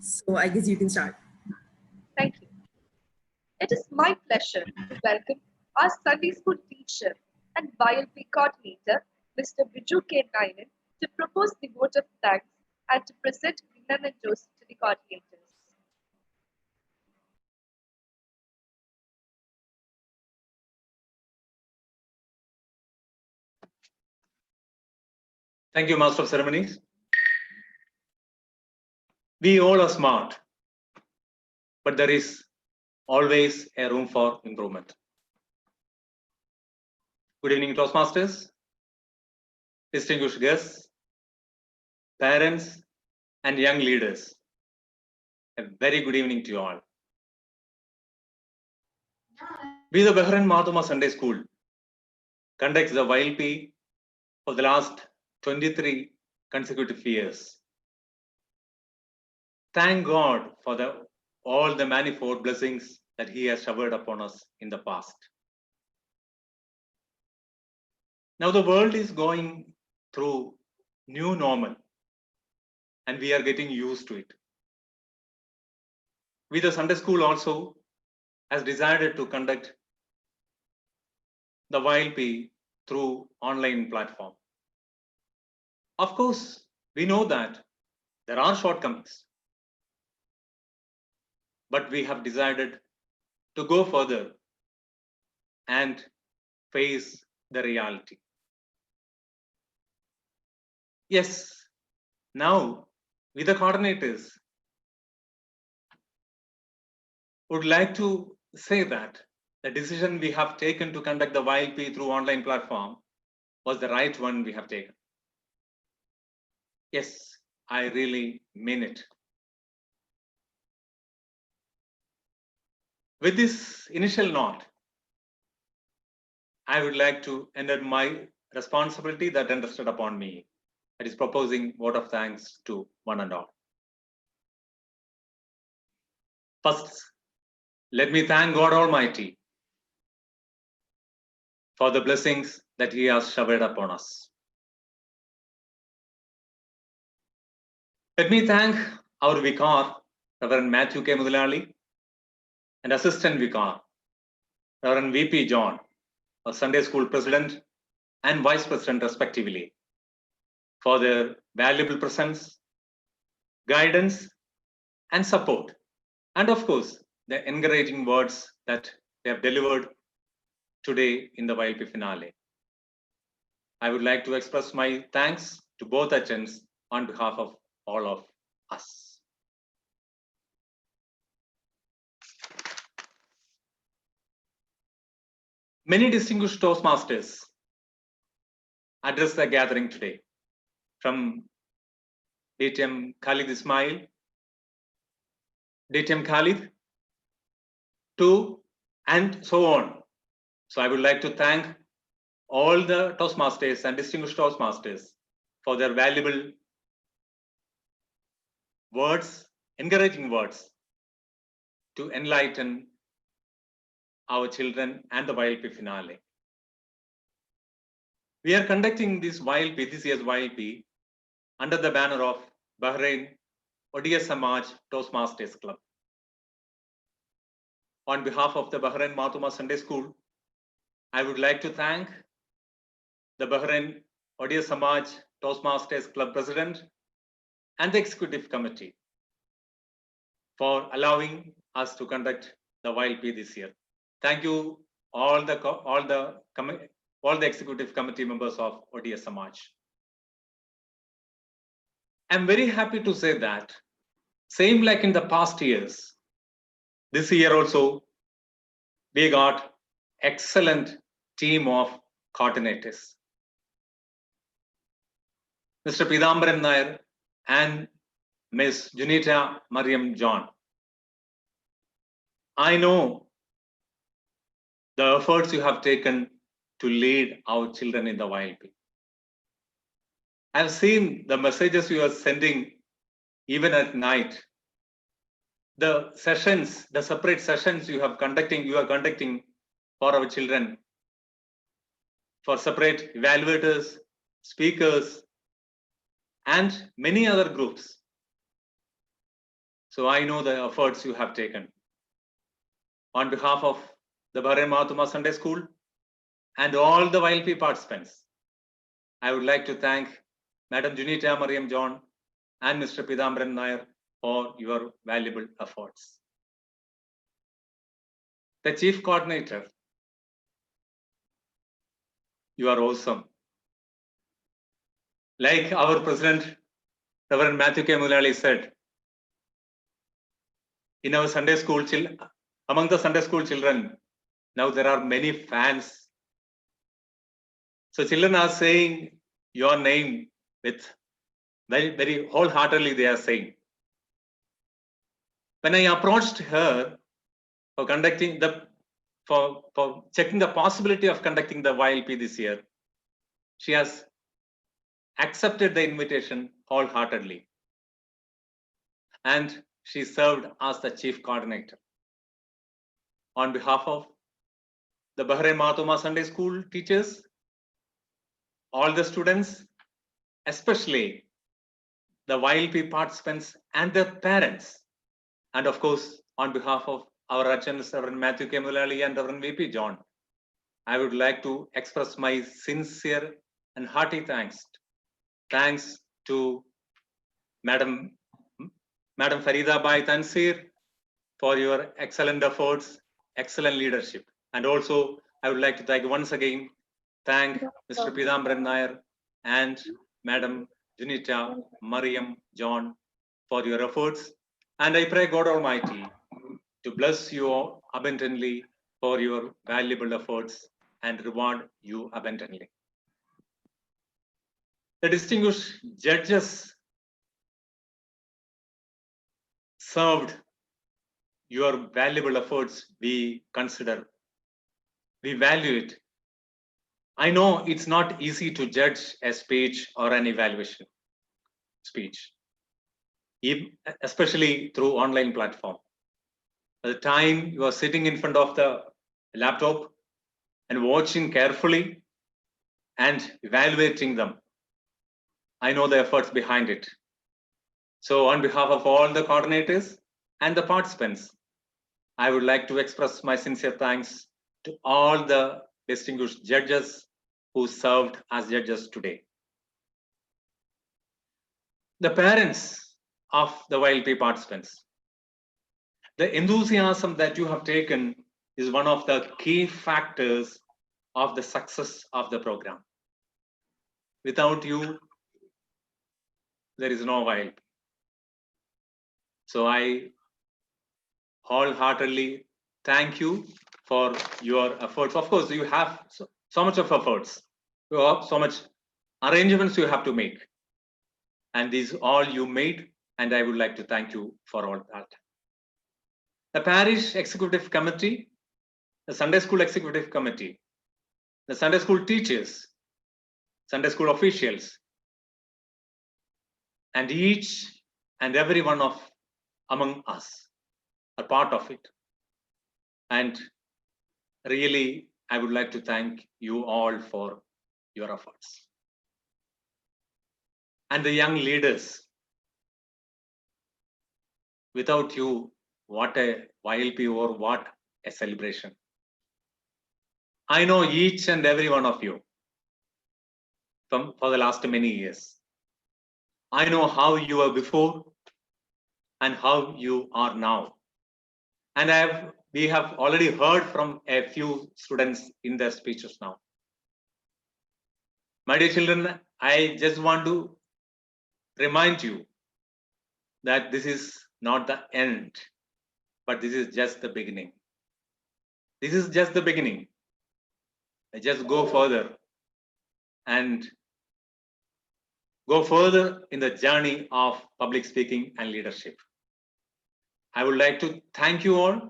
So I guess you can start. Thank you. It is my pleasure to welcome our Sunday school teacher and YLP coordinator, Mr. Biju K. Nayan, to propose the vote of thanks and to present the mementos to the coordinators. Thank you, Master of Ceremonies. We all are smart, but there is always a room for improvement. Good evening, Toastmasters, distinguished guests, parents, and young leaders. A very good evening to you all. We, the Bahrain Mahatma Sunday School, conducts the YLP for the last 23 consecutive years. Thank God for all the manifold blessings that He has showered upon us in the past. Now the world is going through new normal, and we are getting used to it. We, the Sunday School, also has decided to conduct the YLP through online platform. Of course, we know that there are shortcomings, but we have decided to go further and face the reality. Yes, now we, the coordinators, would like to say that the decision we have taken to conduct the YLP through online platform was the right one we have taken. Yes, I really mean it. With this initial note, I would like to enter my responsibility that entrusted upon me, that is proposing vote of thanks to one and all. First, let me thank God Almighty for the blessings that He has showered upon us. Let me thank our Vicar, Reverend Matthew K. Mudalali, and Assistant Vicar, Reverend VP John, our Sunday School President and Vice President respectively, for their valuable presence, guidance, and support, and of course, the encouraging words that they have delivered today in the YLP finale. I would like to express my thanks to both agents on behalf of all of us. Many distinguished Toastmasters address the gathering today, from DTM Khalid Ismail, DTM Khalid, to and so on. So I would like to thank all the Toastmasters and distinguished Toastmasters for their valuable words, encouraging words to enlighten our children and the YLP finale. We are conducting this YLP, this year's YLP, under the banner of Bahrain Odiya Samaj Toastmasters Club. On behalf of the Bahrain Mahatma Sunday School, I would like to thank the Bahrain Odiya Samaj Toastmasters Club President and the Executive Committee for allowing us to conduct the YLP this year. Thank you all the executive committee members of ODS Samaj. I'm very happy to say that, same like in the past years, this year also, we got excellent team of coordinators. Mr. Pidambaran Nair and Ms. Junita Mariam John. I know the efforts you have taken to lead our children in the YLP. I've seen the messages you are sending even at night. The sessions, the separate sessions you are conducting for our children, for separate evaluators, speakers, and many other groups. So I know the efforts you have taken. On behalf of the Bahrain Thoma Sunday School and all the YLP participants, I would like to thank Madam Junita Mariam John and Mr. Pidambaran Nair for your valuable efforts. The Chief Coordinator, you are awesome. Like our President, Reverend Matthew K. Mulali said, in our Sunday school, among the Sunday school children, now there are many fans. So children are saying your name with very, very wholeheartedly they are saying. When I approached her for conducting for checking the possibility of conducting the YLP this year, she has accepted the invitation wholeheartedly. And she served as the chief coordinator. On behalf of the Bahrain Thoma Sunday School teachers, all the students, especially the YLP participants and their parents, and of course, on behalf of our Rachans, Reverend Matthew K. Mulali and Reverend VP John, I would like to express my sincere and hearty thanks. Thanks to Madam Farida Bai Tansir for your excellent efforts, excellent leadership. And also, I would like to thank Mr. Pidambaran Nair and Madam Junita Mariam John for your efforts. And I pray God Almighty to bless you all abundantly for your valuable efforts and reward you abundantly. The distinguished judges served your valuable efforts. We consider, we value it. I know it's not easy to judge a speech or an evaluation speech, especially through online platform. By the time you are sitting in front of the laptop and watching carefully and evaluating them, I know the efforts behind it. So on behalf of all the coordinators and the participants, I would like to express my sincere thanks to all the distinguished judges who served as judges today. The parents of the YLP participants, the enthusiasm that you have taken is one of the key factors of the success of the program. Without you, there is no YLP. So I wholeheartedly thank you for your efforts. Of course, you have so much of efforts. You have so much arrangements you have to make. And these all you made, and I would like to thank you for all that. The parish executive committee, the Sunday school executive committee, the Sunday school teachers, Sunday school officials, and each and every one of among us are part of it. And really, I would like to thank you all for your efforts. And the young leaders, without you, what a YLP or what a celebration. I know each and every one of you for the last many years. I know how you were before and how you are now. And we have already heard from a few students in their speeches now. My dear children, I just want to remind you that this is not the end, but this is just the beginning. This is just the beginning. Just go further and go further in the journey of public speaking and leadership. I would like to thank you all,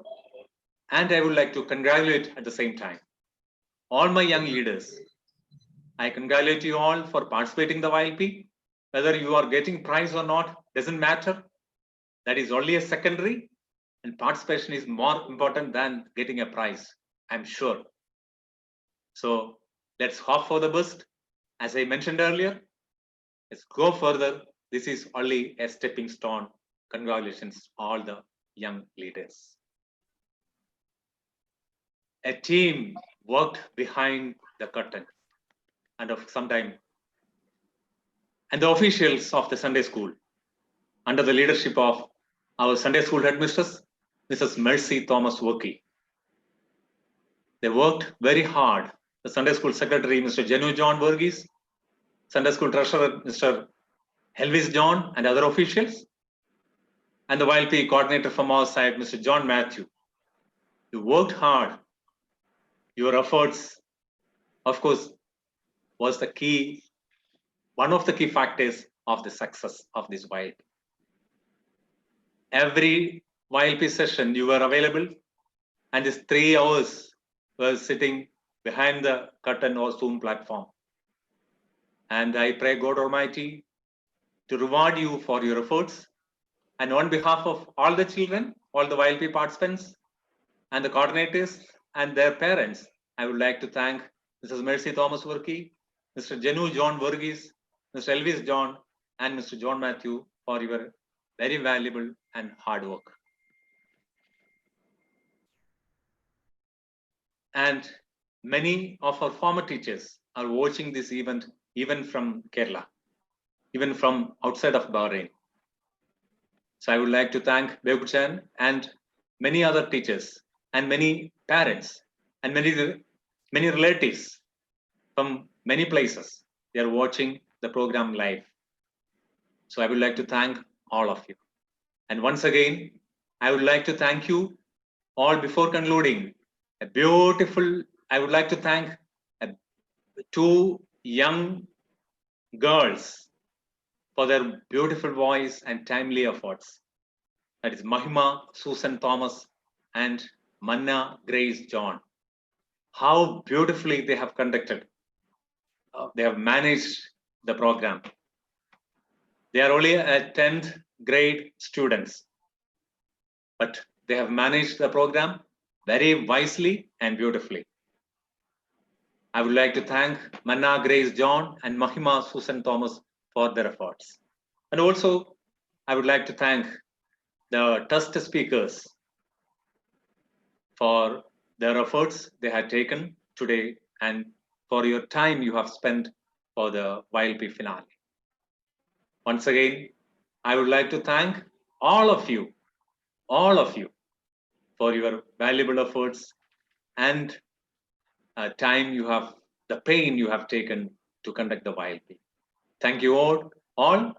and I would like to congratulate at the same time all my young leaders. I congratulate you all for participating in the YLP. Whether you are getting prize or not doesn't matter. That is only a secondary, and participation is more important than getting a prize, I'm sure. So let's hope for the best. As I mentioned earlier, let's go further. This is only a stepping stone. Congratulations, all the young leaders. A team worked behind the curtain, and of some time, and the officials of the Sunday school, under the leadership of our Sunday school headmistress, Mrs. Mercy Thomas Workey. They worked very hard. The Sunday school secretary, Mr. Jenu John Burgess, Sunday school treasurer, Mr. Elvis John, and other officials, and the YLP coordinator from our side, Mr. John Matthew. You worked hard. Your efforts, of course, was the key, one of the key factors of the success of this YLP. Every YLP session you were available, and these 3 hours were sitting behind the curtain or Zoom platform. And I pray God Almighty to reward you for your efforts. And on behalf of all the children, all the YLP participants, and the coordinators and their parents, I would like to thank Mrs. Mercy Thomas Workey, Mr. Jenu John Burgess, Mr. Elvis John, and Mr. John Matthew for your very valuable and hard work. And many of our former teachers are watching this event even from Kerala, even from outside of Bahrain. So I would like to thank Bekuchan and many other teachers and many parents and many relatives from many places. They are watching the program live. So I would like to thank all of you. And once again, I would like to thank you all before concluding. I would like to thank 2 young girls for their beautiful voice and timely efforts. That is Mahima Susan Thomas and Manna Grace John. How beautifully they have conducted. They have managed the program. They are only a 10th grade students, but they have managed the program very wisely and beautifully. I would like to thank Manna Grace John and Mahima Susan Thomas for their efforts. And also, I would like to thank the test speakers for their efforts they had taken today and for your time you have spent for the YLP finale. Once again, I would like to thank all of you for your valuable efforts and time you have, the pain you have taken to conduct the YLP. Thank you all,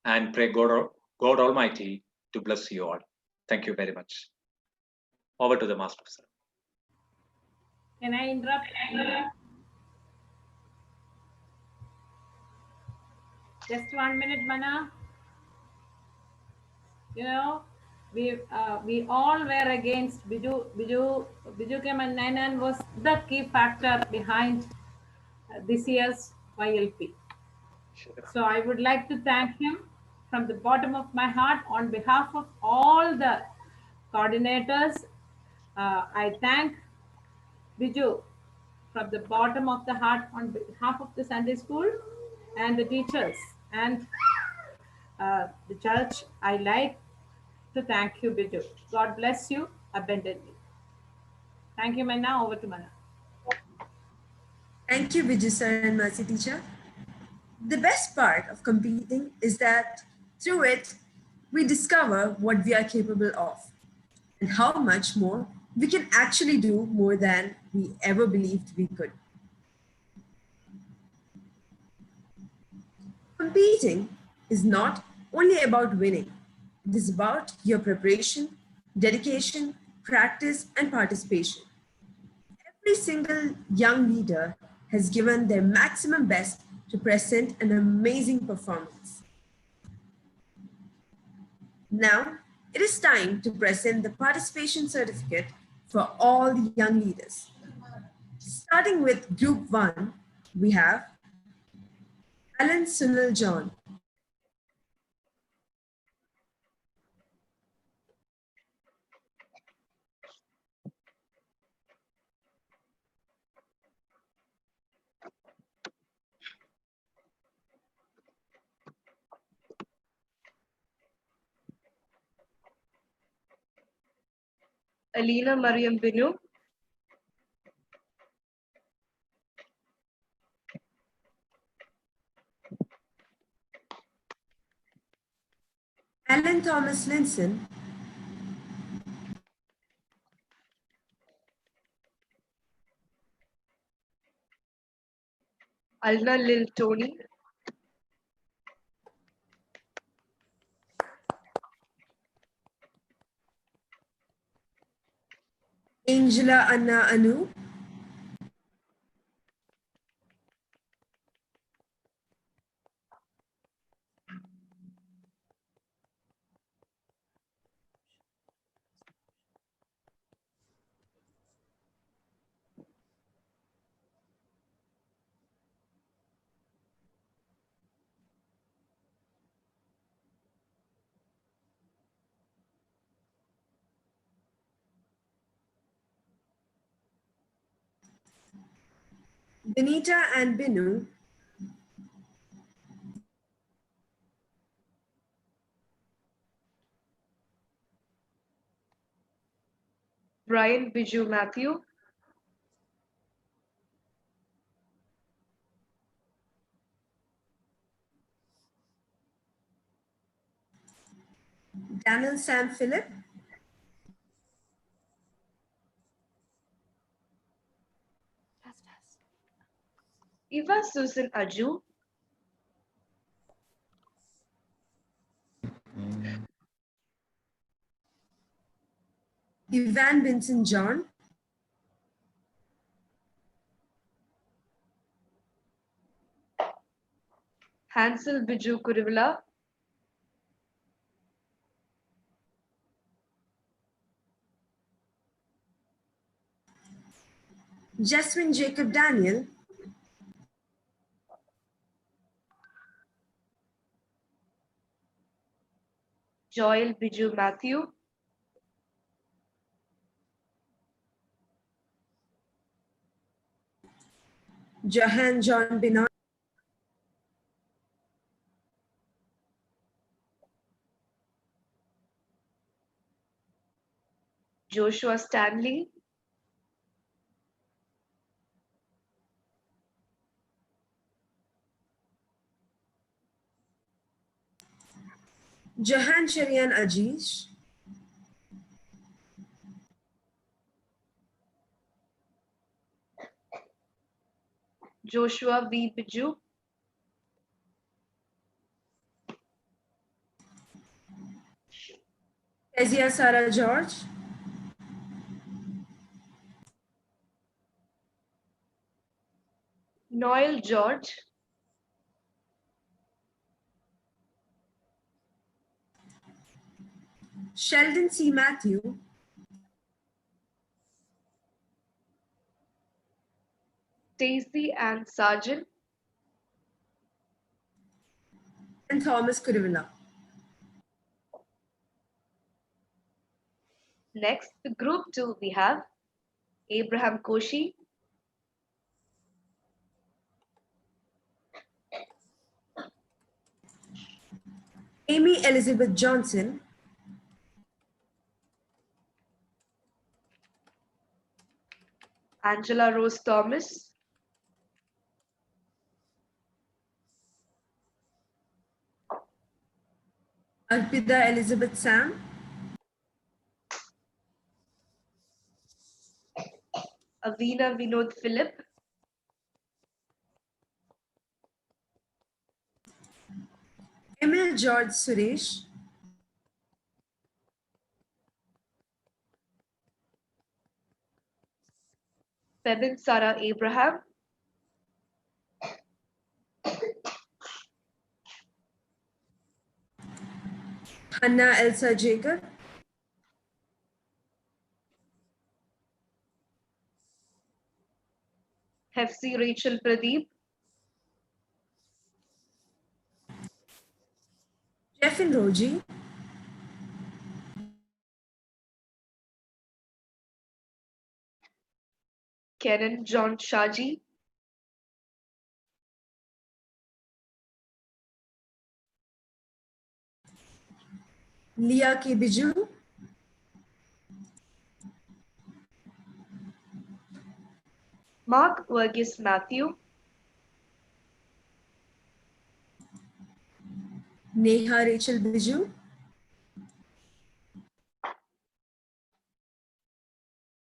and pray God Almighty to bless you all. Thank you very much. Over to the Master, sir. Can I interrupt? Just 1 minute, Mana. You know, we all were against Biju Kemannanan was the key factor behind this year's YLP. Sure. So I would like to thank him from the bottom of my heart on behalf of all the coordinators. I thank Biju from the bottom of the heart on behalf of the Sunday school and the teachers and the church. I like to thank you, Biju. God bless you abundantly. Thank you, Manna. Over to Manna. Thank you, Vijay sir and Mercy teacher. The best part of competing is that through it, we discover what we are capable of. and how much more we can actually do more than we ever believed we could. Competing is not only about winning, it is about your preparation, dedication, practice, and participation. Every single young leader has given their maximum best to present an amazing performance. Now, it is time to present the participation certificate for all the young leaders. Starting with Group 1, we have Alan Sunil John. Alina Mariam Binu, Alan Thomas Linson, Alna Lil Tony, Angela Anna Anu, Benita and Binu, Brian Biju Matthew, Daniel Sam Phillip, Eva Susan Aju, Ivan Vincent John, Hansel Biju Kurivula, Jasmine Jacob Daniel, Joel Biju Matthew, Johan John Binot, Joshua Stanley, Jahan Sharian Ajish, Joshua V. Biju, Kezia Sarah George, Noel George, Sheldon C. Matthew, Stacey Ann Sargent, and Thomas Kurivilla. Next, the Group 2, we have Abraham Koshi, Amy Elizabeth Johnson, Angela Rose Thomas, Arpita Elizabeth Sam, Avina Vinod Philip, Emil George Suresh, Febin Sarah Abraham, Hannah Elsa Jacob, Hefsi Rachel Pradeep, Jeffin Roji, Kenan John Shaji, Leah K. Biju, Mark Vergis Matthew, Neha Rachel Biju,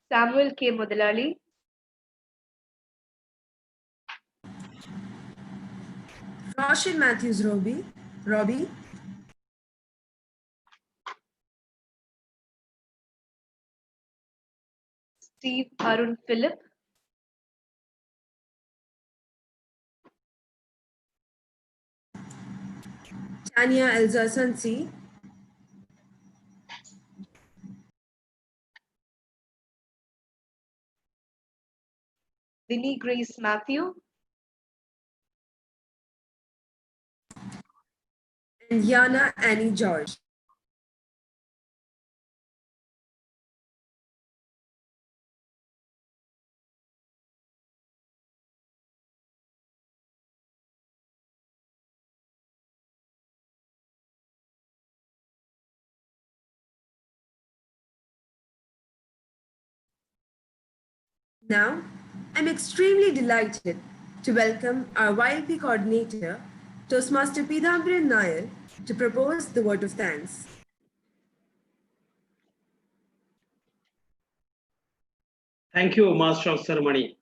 Samuel K. Mudalali, Roshan Matthews Robbie, Steve Arun Philip, Tanya Elza Sansi, Vinnie Grace Matthew, and Yana Annie George. Now, I'm extremely delighted to welcome our YLP coordinator, Toastmaster Pidambran Nair, to propose the word of thanks. Thank you, Master of Ceremony.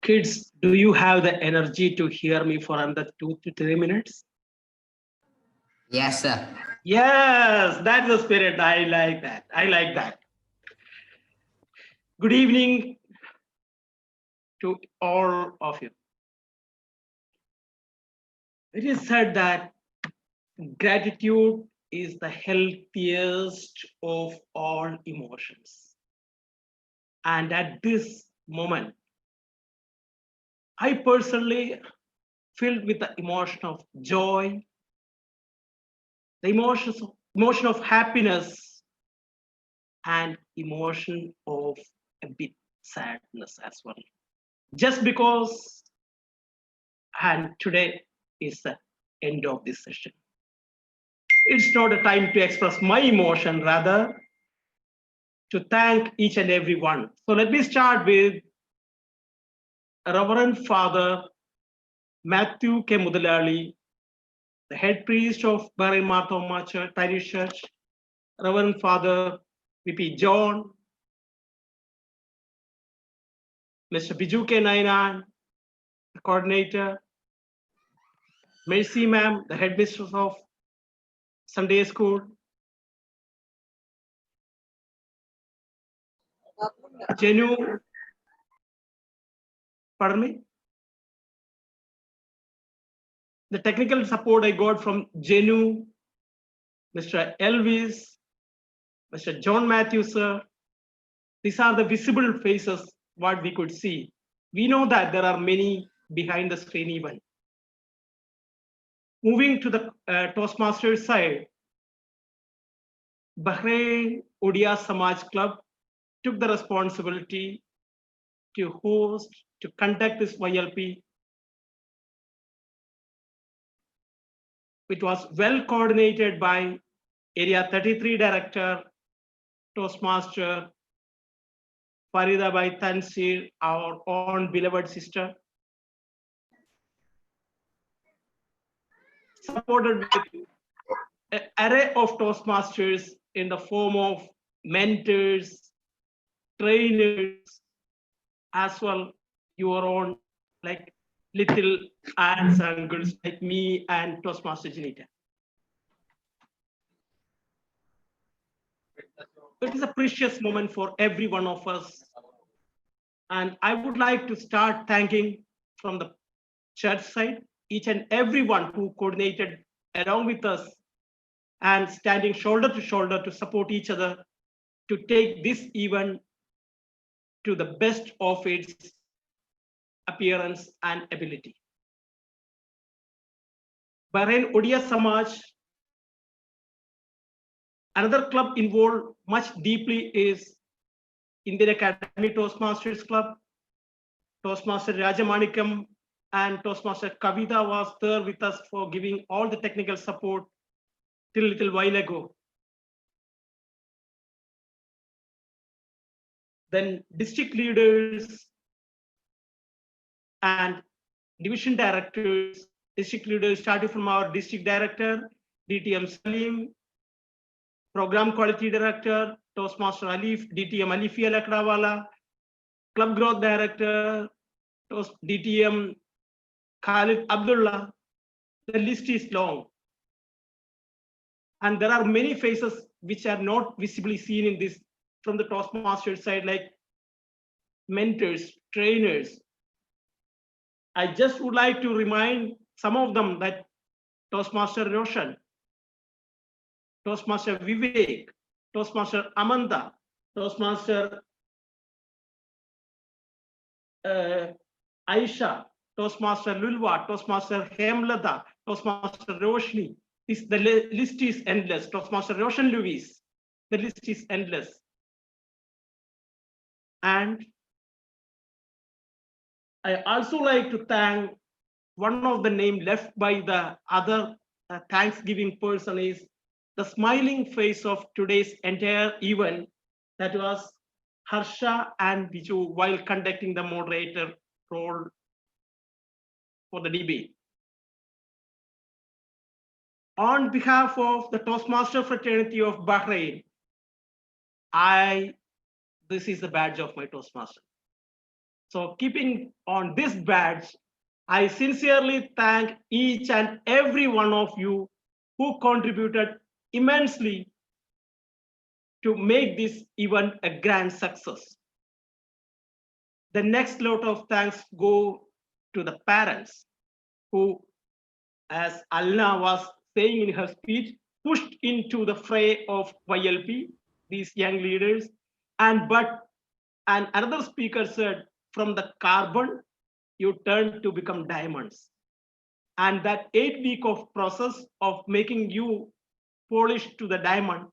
Kids, do you have the energy to hear me for another 2 to 3 minutes? Yes, sir. Yes, that's the spirit. I like that. I like that. Good evening to all of you. It is said that gratitude is the healthiest of all emotions. And at this moment, I personally filled with the emotion of joy, the emotion of happiness, and emotion of a bit sadness as well. Just because, and today is the end of this session. It's not a time to express my emotion, rather to thank each and every one. So let me start with Reverend Father Matthew K. Mudalali, the head priest of Bahrain Thoma Church, Parish Church, Reverend Father VP John, Mr. Biju K. Nainan, the coordinator, Mercy Ma'am, the headmistress of Sunday School, Jenu, pardon me? The technical support I got from Jenu, Mr. Elvis, Mr. John Matthews, sir. These are the visible faces, what we could see. We know that there are many behind the screen even. Moving to the Toastmasters side, Bahrain Odia Samaj Club took the responsibility to host, to conduct this YLP. It was well coordinated by Area 33 Director, Toastmaster Farida Bai Tansir, our own beloved sister. Supported with an array of Toastmasters in the form of mentors, trainers, as well your own like little aunts, uncles like me and Toastmaster Janita. It is a precious moment for every one of us. And I would like to start thanking from the church side, each and everyone who coordinated along with us and standing shoulder to shoulder to support each other to take this event to the best of its appearance and ability. Bahrain Odia Samaj, another club involved much deeply is Indian Academy Toastmasters Club. Toastmaster Rajamanikam and Toastmaster Kavita was there with us for giving all the technical support till a little while ago. Then district leaders and division directors, district leaders starting from our district director, DTM Salim, program quality director, Toastmaster Alif, DTM Alifia Lakrawala, club growth director, DTM Khalid Abdullah. The list is long. And there are many faces which are not visibly seen in this from the Toastmaster side, like mentors, trainers. I just would like to remind some of them that Toastmaster Roshan, Toastmaster Vivek, Toastmaster Amanda, Toastmaster Aisha, Toastmaster Lulwa, Toastmaster Hemlata, Toastmaster Roshni. The list is endless. Toastmaster Roshan Lewis, the list is endless. And I also like to thank one of the name left by the other Thanksgiving person is the smiling face of today's entire event, that was Harsha and Biju while conducting the moderator role for the debate. On behalf of the Toastmaster fraternity of Bahrain, this is the badge of my Toastmaster. So keeping on this badge, I sincerely thank each and every one of you who contributed immensely to make this event a grand success. The next lot of thanks go to the parents who, as Alna was saying in her speech, pushed into the fray of YLP, these young leaders. And another speaker said, from the carbon, you turn to become diamonds. And that 8-week of process of making you polished to the diamond,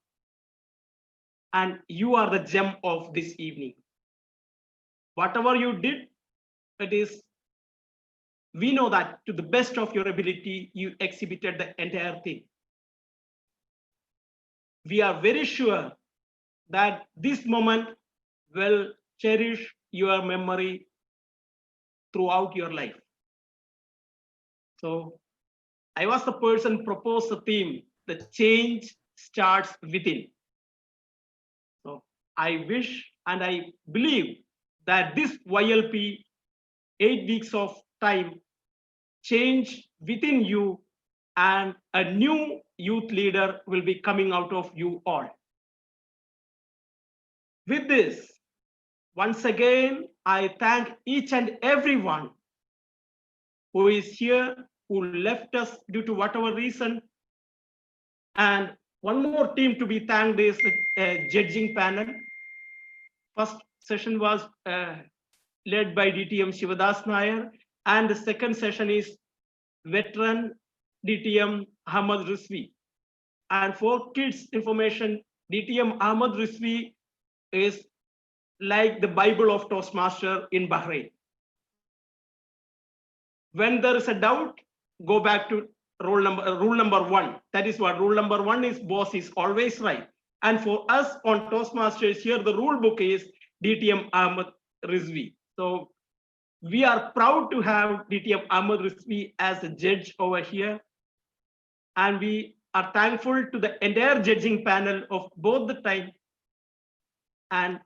and you are the gem of this evening. Whatever you did, we know that to the best of your ability, you exhibited the entire thing. We are very sure that this moment will cherish your memory throughout your life. So I was the person proposed the theme, the change starts within. So I wish and I believe that this YLP 8 weeks of time change within you, and a new youth leader will be coming out of you all. With this, once again, I thank each and everyone who is here, who left us due to whatever reason. And one more team to be thanked is the judging panel. First session was led by DTM Shivadas Nair, and the second session is veteran DTM Ahmad Rizvi. And for kids information, DTM Ahmad Rizvi is like the Bible of Toastmaster in Bahrain. When there is a doubt, go back to rule number 1. That is what rule number 1 is: boss is always right. And for us on Toastmasters here, the rule book is DTM Ahmad Rizvi. So we are proud to have DTM Ahmad Rizvi as a judge over here. And we are thankful to the entire judging panel of both the time. And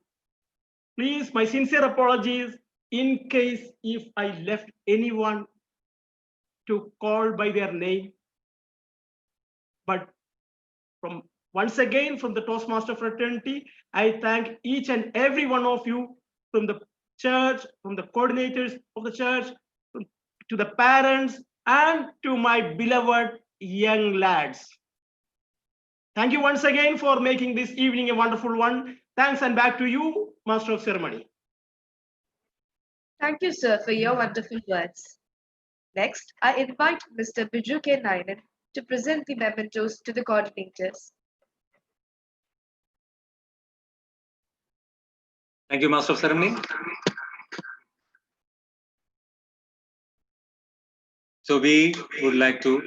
Please, my sincere apologies in case if I left anyone to call by their name. But from once again, from the Toastmaster fraternity, I thank each and every one of you, from the church, from the coordinators of the church, to the parents, and to my beloved young lads. Thank you once again for making this evening a wonderful one. Thanks, and back to you, Master of Ceremony. Thank you, sir, for your wonderful words. Next, I invite Mr. Biju K. Nainan to present the mementos to the coordinators. Thank you, Master of Ceremony. So we would like to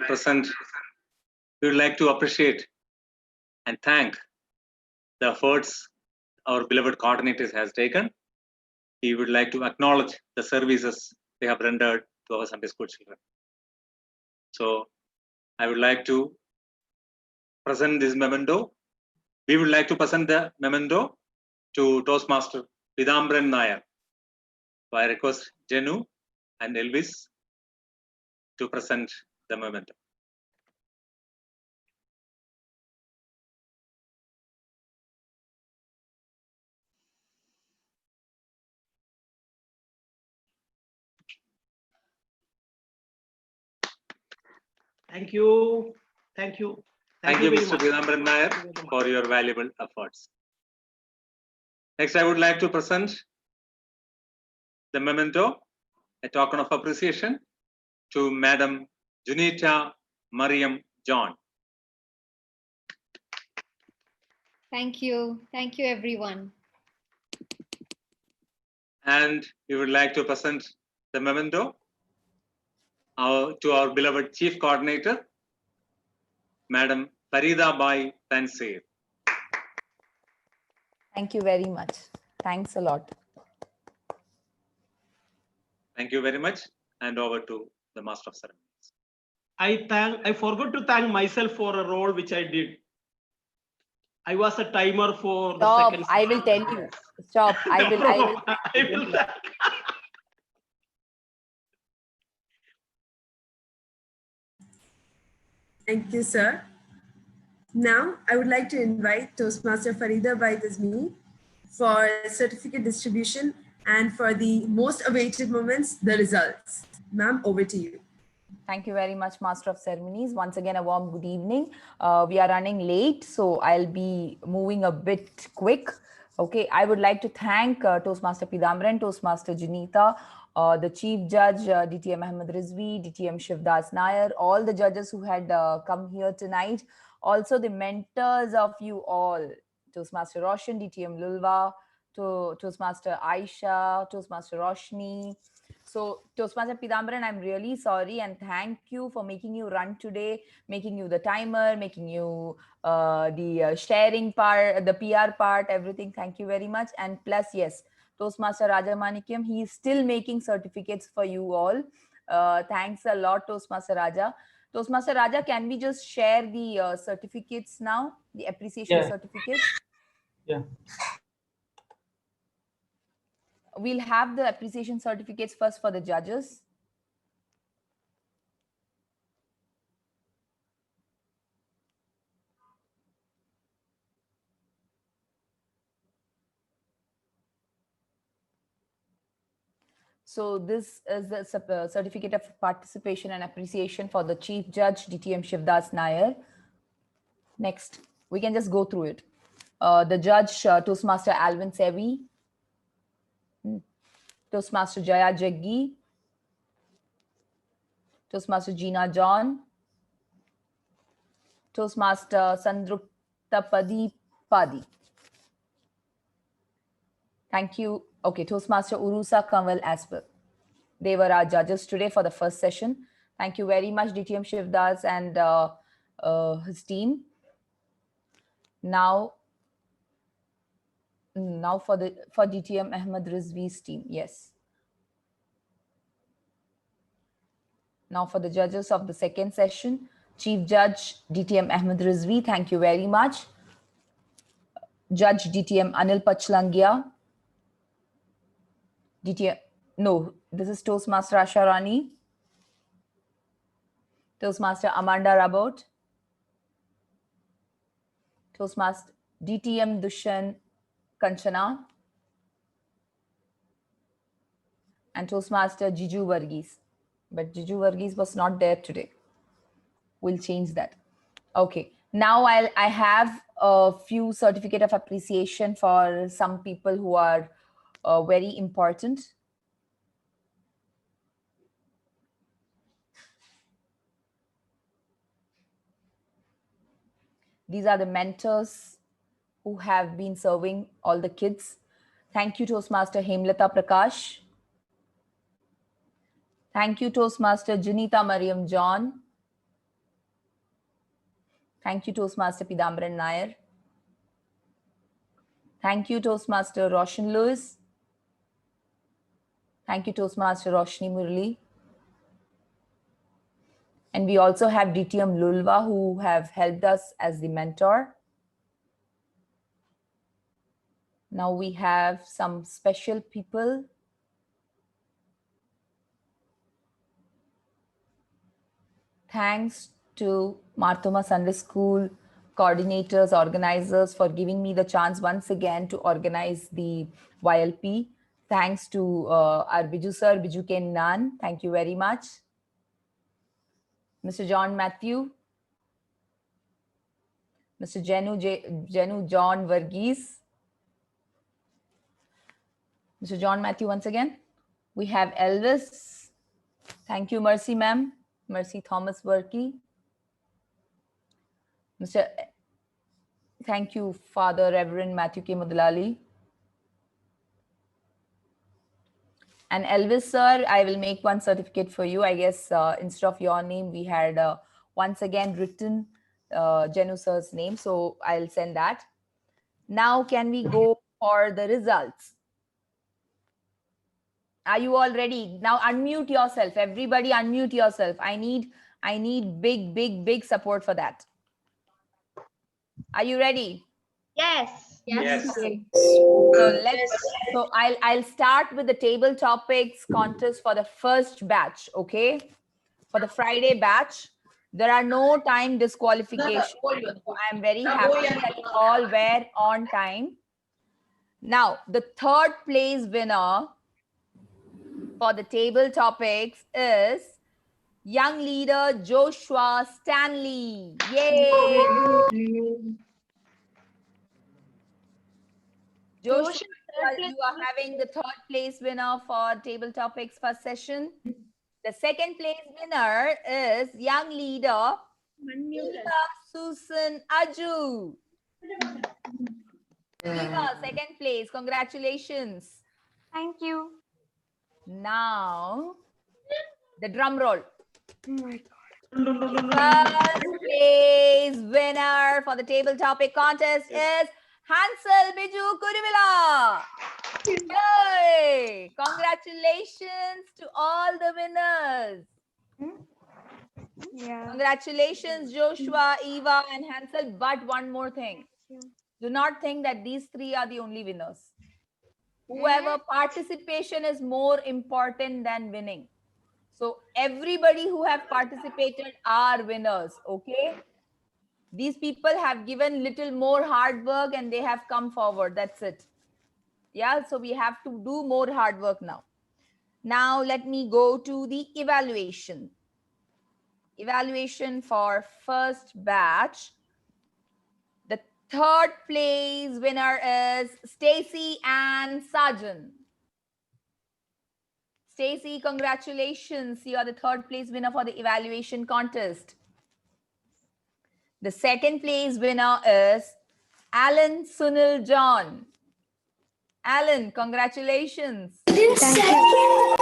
appreciate and thank the efforts our beloved coordinators has taken. We would like to acknowledge the services they have rendered to our Sunday school children. So I would like to present this memento. We would like to present the memento to Toastmaster Pidambran Nair. So I request Jenu and Elvis to present the memento. Thank you. Thank you. Thank you, very Mr. much. Pidambran Nair, for your valuable efforts. Next, I would like to present the memento, a token of appreciation, to Madam Junita Mariam John. Thank you. Thank you, everyone. And we would like to present the memento to our beloved Chief Coordinator, Madam Farida Bai Tansir. Thank you very much. Thanks a lot. Thank you very much. And over to the Master of Ceremonies. I forgot to thank myself for a role which I did. I was a timer for Stop, the second. I will tell you. Stop. I will. Thank you, sir. Now, I would like to invite Toastmaster Farida Bai Tazmi for certificate distribution and for the most awaited moments, the results. Ma'am, over to you. Thank you very much, Master of Ceremonies. Once again, a warm good evening. We are running late, so I'll be moving a bit quick. Okay, I would like to thank Toastmaster Pidambran, Toastmaster Junita, the Chief Judge, DTM Ahmed Rizvi, DTM Shivdas Nair, all the judges who had come here tonight. Also the mentors of you all, Toastmaster Roshan, DTM Lulwa, Toastmaster Aisha, Toastmaster Roshni. So Toastmaster Pidambran, I'm really sorry and thank you for making you run today, making you the timer, making you the sharing part, the PR part, everything. Thank you very much. And plus, yes, Toastmaster Raja Manikyam, he is still making certificates for you all. Thanks a lot, Toastmaster Raja. Toastmaster Raja, can we just share the certificates now, the appreciation certificates? Yeah. We'll have the appreciation certificates first for the judges. So this is the certificate of participation and appreciation for the Chief Judge, DTM Shivdas Nair. Next, we can just go through it. The Judge, Toastmaster Alvin Sevi, Toastmaster Jaya Jaggi, Toastmaster Gina John, Toastmaster Sandruptapadi Padi. Thank you. Okay, Toastmaster Urusa Kanwal as well. They were our judges today for the first session. Thank you very much, DTM Shivdas and his team. Now for DTM Ahmed Rizvi's team, yes. Now for the judges of the second session, Chief Judge DTM Ahmed Rizvi, thank you very much. Judge DTM Anil Pachlangia, DTM. No, this is Toastmaster Asharani. Toastmaster Amanda Rabot. Toastmaster DTM Dushan Kanchana. And Toastmaster Jiju Varghese. But Jiju Varghese was not there today. We'll change that. Okay. Now I have a few certificate of appreciation for some people who are very important. These are the mentors who have been serving all the kids. Thank you, Toastmaster Hemlata Prakash. Thank you, Toastmaster Junita Mariam John. Thank you, Toastmaster Pidambaran Nair. Thank you, Toastmaster Roshan Lewis. Thank you, Toastmaster Roshni Murli. And we also have DTM Lulva who have helped us as the mentor. Now we have some special people. Thanks to Marthoma Sunday School coordinators, organizers for giving me the chance once again to organize the YLP. Thanks to our Biju sir, Biju Ken Nan. Thank you very much. Mr. John Matthew. Mr. Jenu John Varghese. Mr. John Matthew once again. We have Elvis. Thank you, Mercy ma'am. Mercy Thomas Workey. Thank you, Father Reverend Matthew K. Mudalali. And Elvis sir, I will make one certificate for you. I guess instead of your name, we had once again written Jenu sir's name. So I'll send that. Now can we go for the results? Are you all ready? Now unmute yourself. Everybody unmute yourself. I need big support for that. Are you ready? Yes. Yes. Okay. So I'll start with the table topics contest for the first batch, okay? For the Friday batch, there are no time disqualifications. So I am very happy that you all were on time. Now, the third place winner for the table topics is young leader Joshua Stanley. Yay! Joshua, you are having the third place winner for table topics first session. The second place winner is young leader Eva Susan Aju. Eva, second place. Congratulations. Thank you. Now, the drum roll. Oh my God. First place winner for the table topic contest is Hansel Biju Kurivila. Yay! Congratulations to all the winners. Yeah. Congratulations, Joshua, Eva, and Hansel. But one more thing. Do not think that these three are the only winners. Whoever participation is more important than winning. So everybody who have participated are winners, okay? These people have given little more hard work and they have come forward. That's it. Yeah, so we have to do more hard work now. Now let me go to the evaluation. Evaluation for first batch. The third place winner is Stacy Ann Sargent. Stacy, congratulations. You are the third place winner for the evaluation contest. The second place winner is Alan Sunil John. Alan, congratulations. Thank you.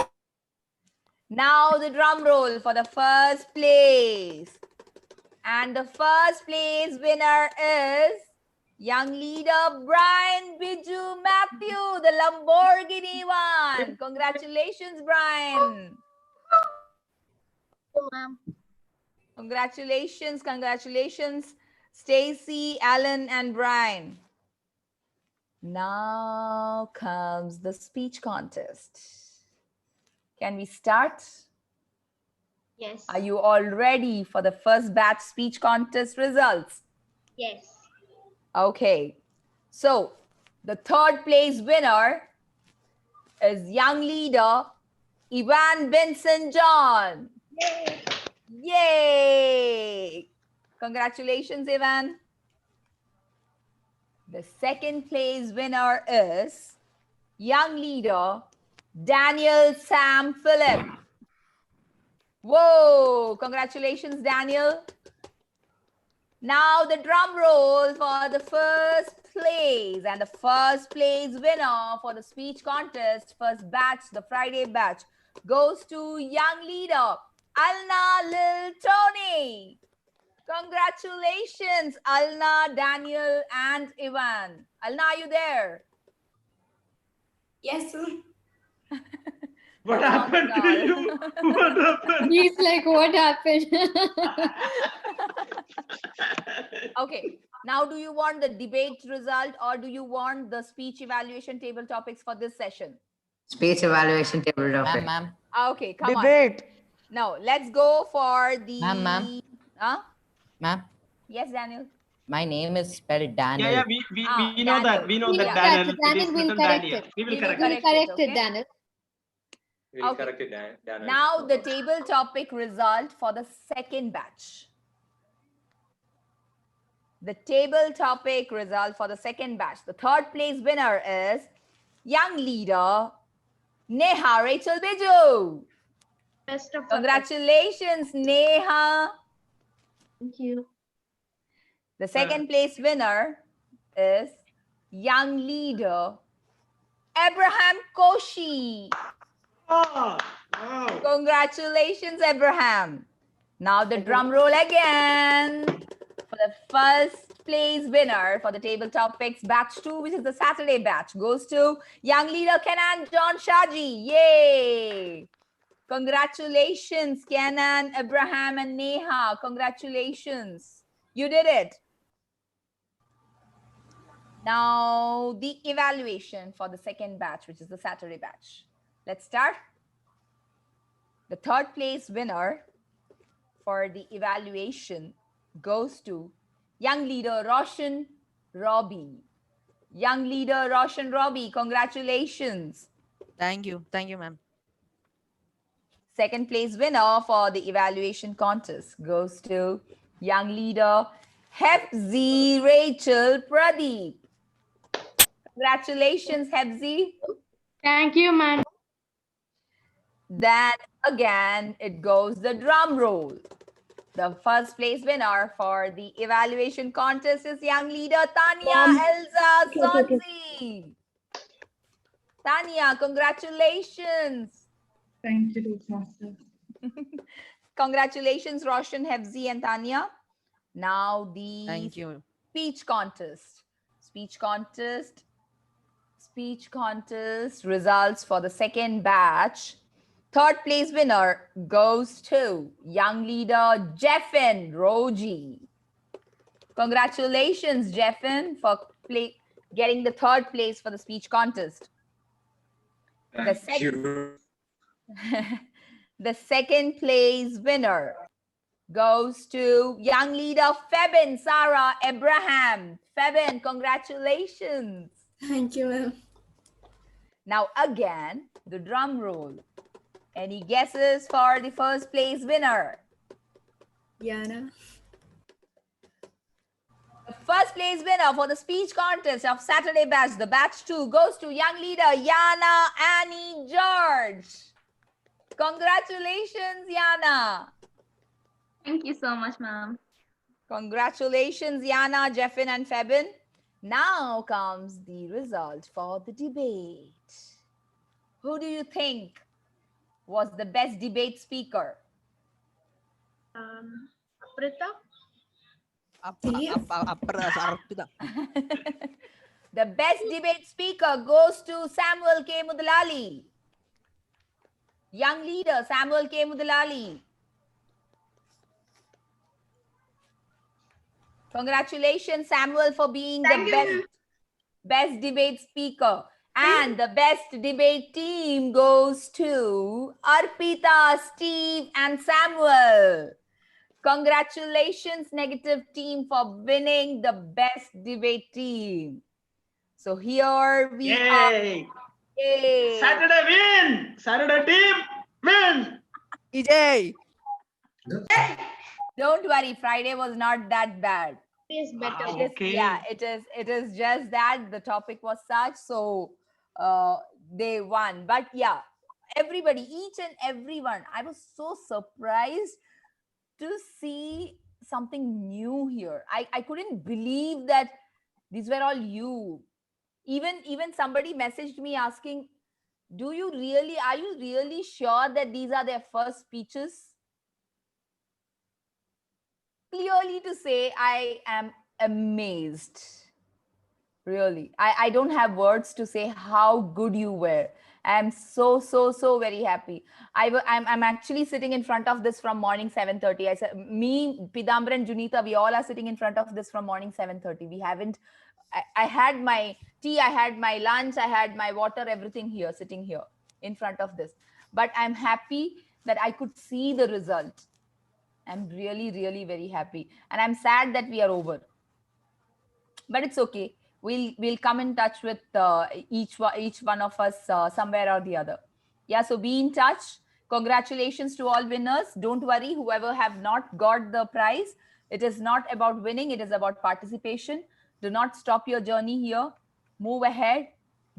Now the drum roll for the first place. And the first place winner is young leader Brian Biju Matthew, the Lamborghini one. Congratulations, Brian. Congratulations, Stacy, Alan, and Brian. Now comes the speech contest. Can we start? Yes. Are you all ready for the first batch speech contest results? Yes. Okay. So, the third place winner is young leader Ivan Benson John. Yay! Yay! Congratulations, Ivan. The second place winner is young leader Daniel Sam Phillip. Whoa! Congratulations, Daniel. Now the drum roll for the first place, and the first place winner for the speech contest, first batch, the Friday batch, goes to young leader Alna Lil Tony. Congratulations, Alna, Daniel, and Ivan. Alna, are you there? Yes, sir. What happened to you? What happened? He's like, what happened? Okay, now do you want the debate result or do you want the speech evaluation table topics for this session? Speech evaluation table topic. Ma'am. Okay, come Debate. on. Now, let's go for the... Ma'am. Huh? Ma'am, Yes, Daniel. my name is spelled Daniel. Yeah, we know that. We know that Daniel. It is written Daniel. We will correct it. Correct it, Daniel. We'll correct it, Daniel. Now the table topic result for the second batch. The table topic result for the second batch. The third place winner is young leader Neha Rachel Biju. Best of luck. Congratulations, Neha. Thank you. The second place winner is young leader Abraham Koshi. Oh, wow. Congratulations, Abraham. Now the drum roll again for the first place winner for the table topics batch 2, which is the Saturday batch, goes to young leader Kenan John Shaji. Yay! Congratulations, Kenan, Abraham, and Neha. Congratulations. You did it. Now the evaluation for the second batch, which is the Saturday batch. Let's start. The third place winner for the evaluation goes to young leader Roshan Robbie. Young leader Roshan Robbie, congratulations. Thank you, ma'am. Second place winner for the evaluation contest goes to young leader Hefzi Rachel Pradeep. Congratulations, Hefzi. Thank you, ma'am. Then again, it goes the drum roll. The first place winner for the evaluation contest is young leader Tanya Elza Sonzi. Tanya, congratulations. Thank you, Toastmaster. Congratulations, Roshan, Hefzi, and Tanya. Now the Thank you. speech contest. Speech contest results for the second batch. Third place winner goes to young leader Jeffin Roji. Congratulations, Jeffin, for getting the third place for the speech contest. Thank you. The second place winner goes to young leader Febin Sarah Abraham. Febin, congratulations. Thank you, ma'am. Now again, the drum roll. Any guesses for the first place winner? Yana. The first place winner for the speech contest of Saturday batch, the batch 2, goes to young leader Yana Annie George. Congratulations, Yana. Thank you so much, ma'am. Congratulations, Yana, Jeffin, and Febin. Now comes the result for the debate. Who do you think was the best debate speaker? Aprita? The best debate speaker goes to Samuel K. Mudalali. Young leader Samuel K. Mudalali. Congratulations, Samuel, for being best debate speaker. And the best debate team goes to Arpita, Steve, and Samuel. Congratulations, negative team, for winning the best debate team. So here we are. Yay! Saturday win! Saturday team win! EJ! Don't worry, Friday was not that bad. Is better. Okay. Yeah, it is just that the topic was such, so they won. But yeah, everybody, each and everyone, I was so surprised to see something new here. I couldn't believe that these were all you. Even somebody messaged me asking, are you really sure that these are their first speeches? Clearly to say, I am amazed. Really, I don't have words to say how good you were. I'm so very happy. I'm actually sitting in front of this from morning 7:30. I said, me, Pidambar and Junita, we all are sitting in front of this from morning 7:30. We haven't. I had my tea, I had my lunch, I had my water, everything here, sitting here in front of this. But I'm happy that I could see the result. I'm really very happy, and I'm sad that we are over. But it's okay. We'll come in touch with each one of us somewhere or the other. Yeah, so be in touch. Congratulations to all winners. Don't worry, whoever have not got the prize, it is not about winning, it is about participation. Do not stop your journey here. Move ahead.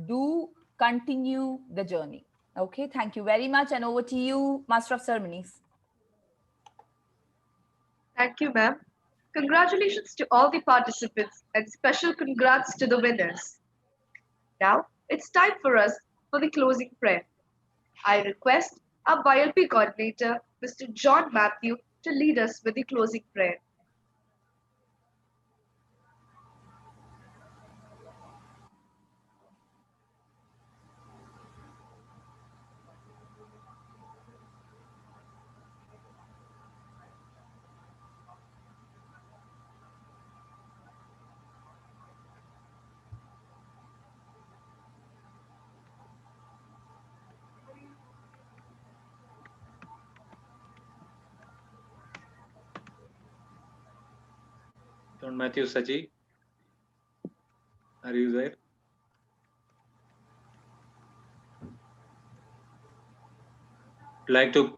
Do continue the journey. Okay, thank you very much, and over to you, Master of Ceremonies. Thank you, ma'am. Congratulations to all the participants and special congrats to the winners. Now it's time for us for the closing prayer. I request our YLP coordinator, Mr. John Matthew, to lead us with the closing prayer. John Matthew Saji, are you there? Like to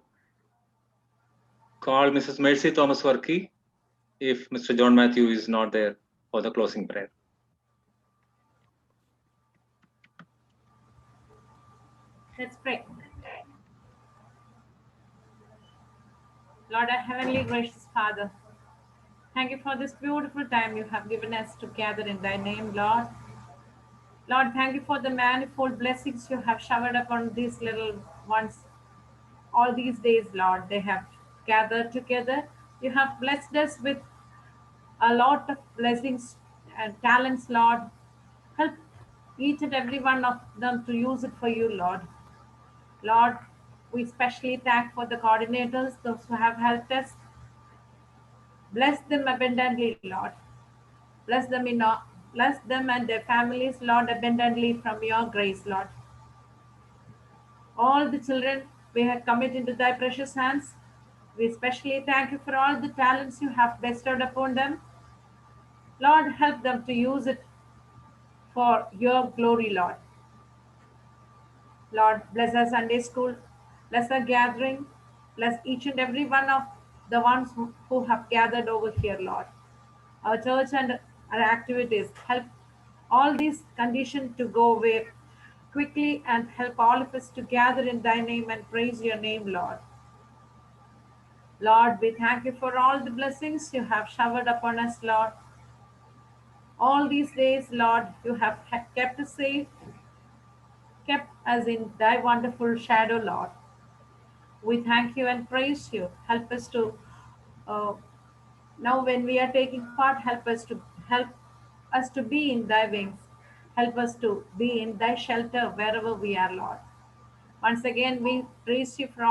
call Mrs. Mercy Thomas Workey if Mr. John Matthew is not there for the closing prayer. Let's pray. Lord, our heavenly gracious Father, thank you for this beautiful time you have given us to gather in thy name, Lord. Lord, thank you for the manifold blessings you have showered upon these little ones all these days, Lord. They have gathered together. You have blessed us with a lot of blessings and talents, Lord. Help each and every one of them to use it for you, Lord. Lord, we especially thank for the coordinators, those who have helped us. Bless them abundantly, Lord. Bless them and their families, Lord, abundantly from your grace, Lord. All the children we have commit into thy precious hands. We especially thank you for all the talents you have bestowed upon them. Lord, help them to use it for your glory, Lord. Lord, bless our Sunday school, bless our gathering, bless each and every one of the ones who have gathered over here, Lord. Our church and our activities, help all these conditions to go away quickly and help all of us to gather in thy name and praise your name, Lord. Lord, we thank you for all the blessings you have showered upon us, Lord. All these days, Lord, you have kept us safe, kept us in thy wonderful shadow, Lord. We thank you and praise you. Help us to, now when we are taking part, help us to be in thy wings. Help us to be in thy shelter wherever we are, Lord. Once again, we praise you for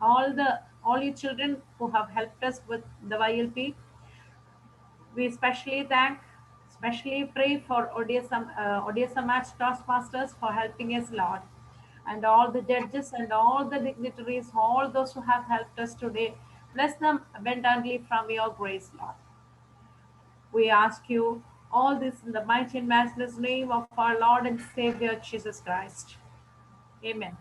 all you children who have helped us with the YLP. We especially thank Especially pray for Odessa Match Toastmasters for helping us, Lord. And all the judges and all the dignitaries, all those who have helped us today, bless them abundantly from your grace, Lord. We ask you all this in the mighty and matchless name of our Lord and Savior Jesus Christ. Amen.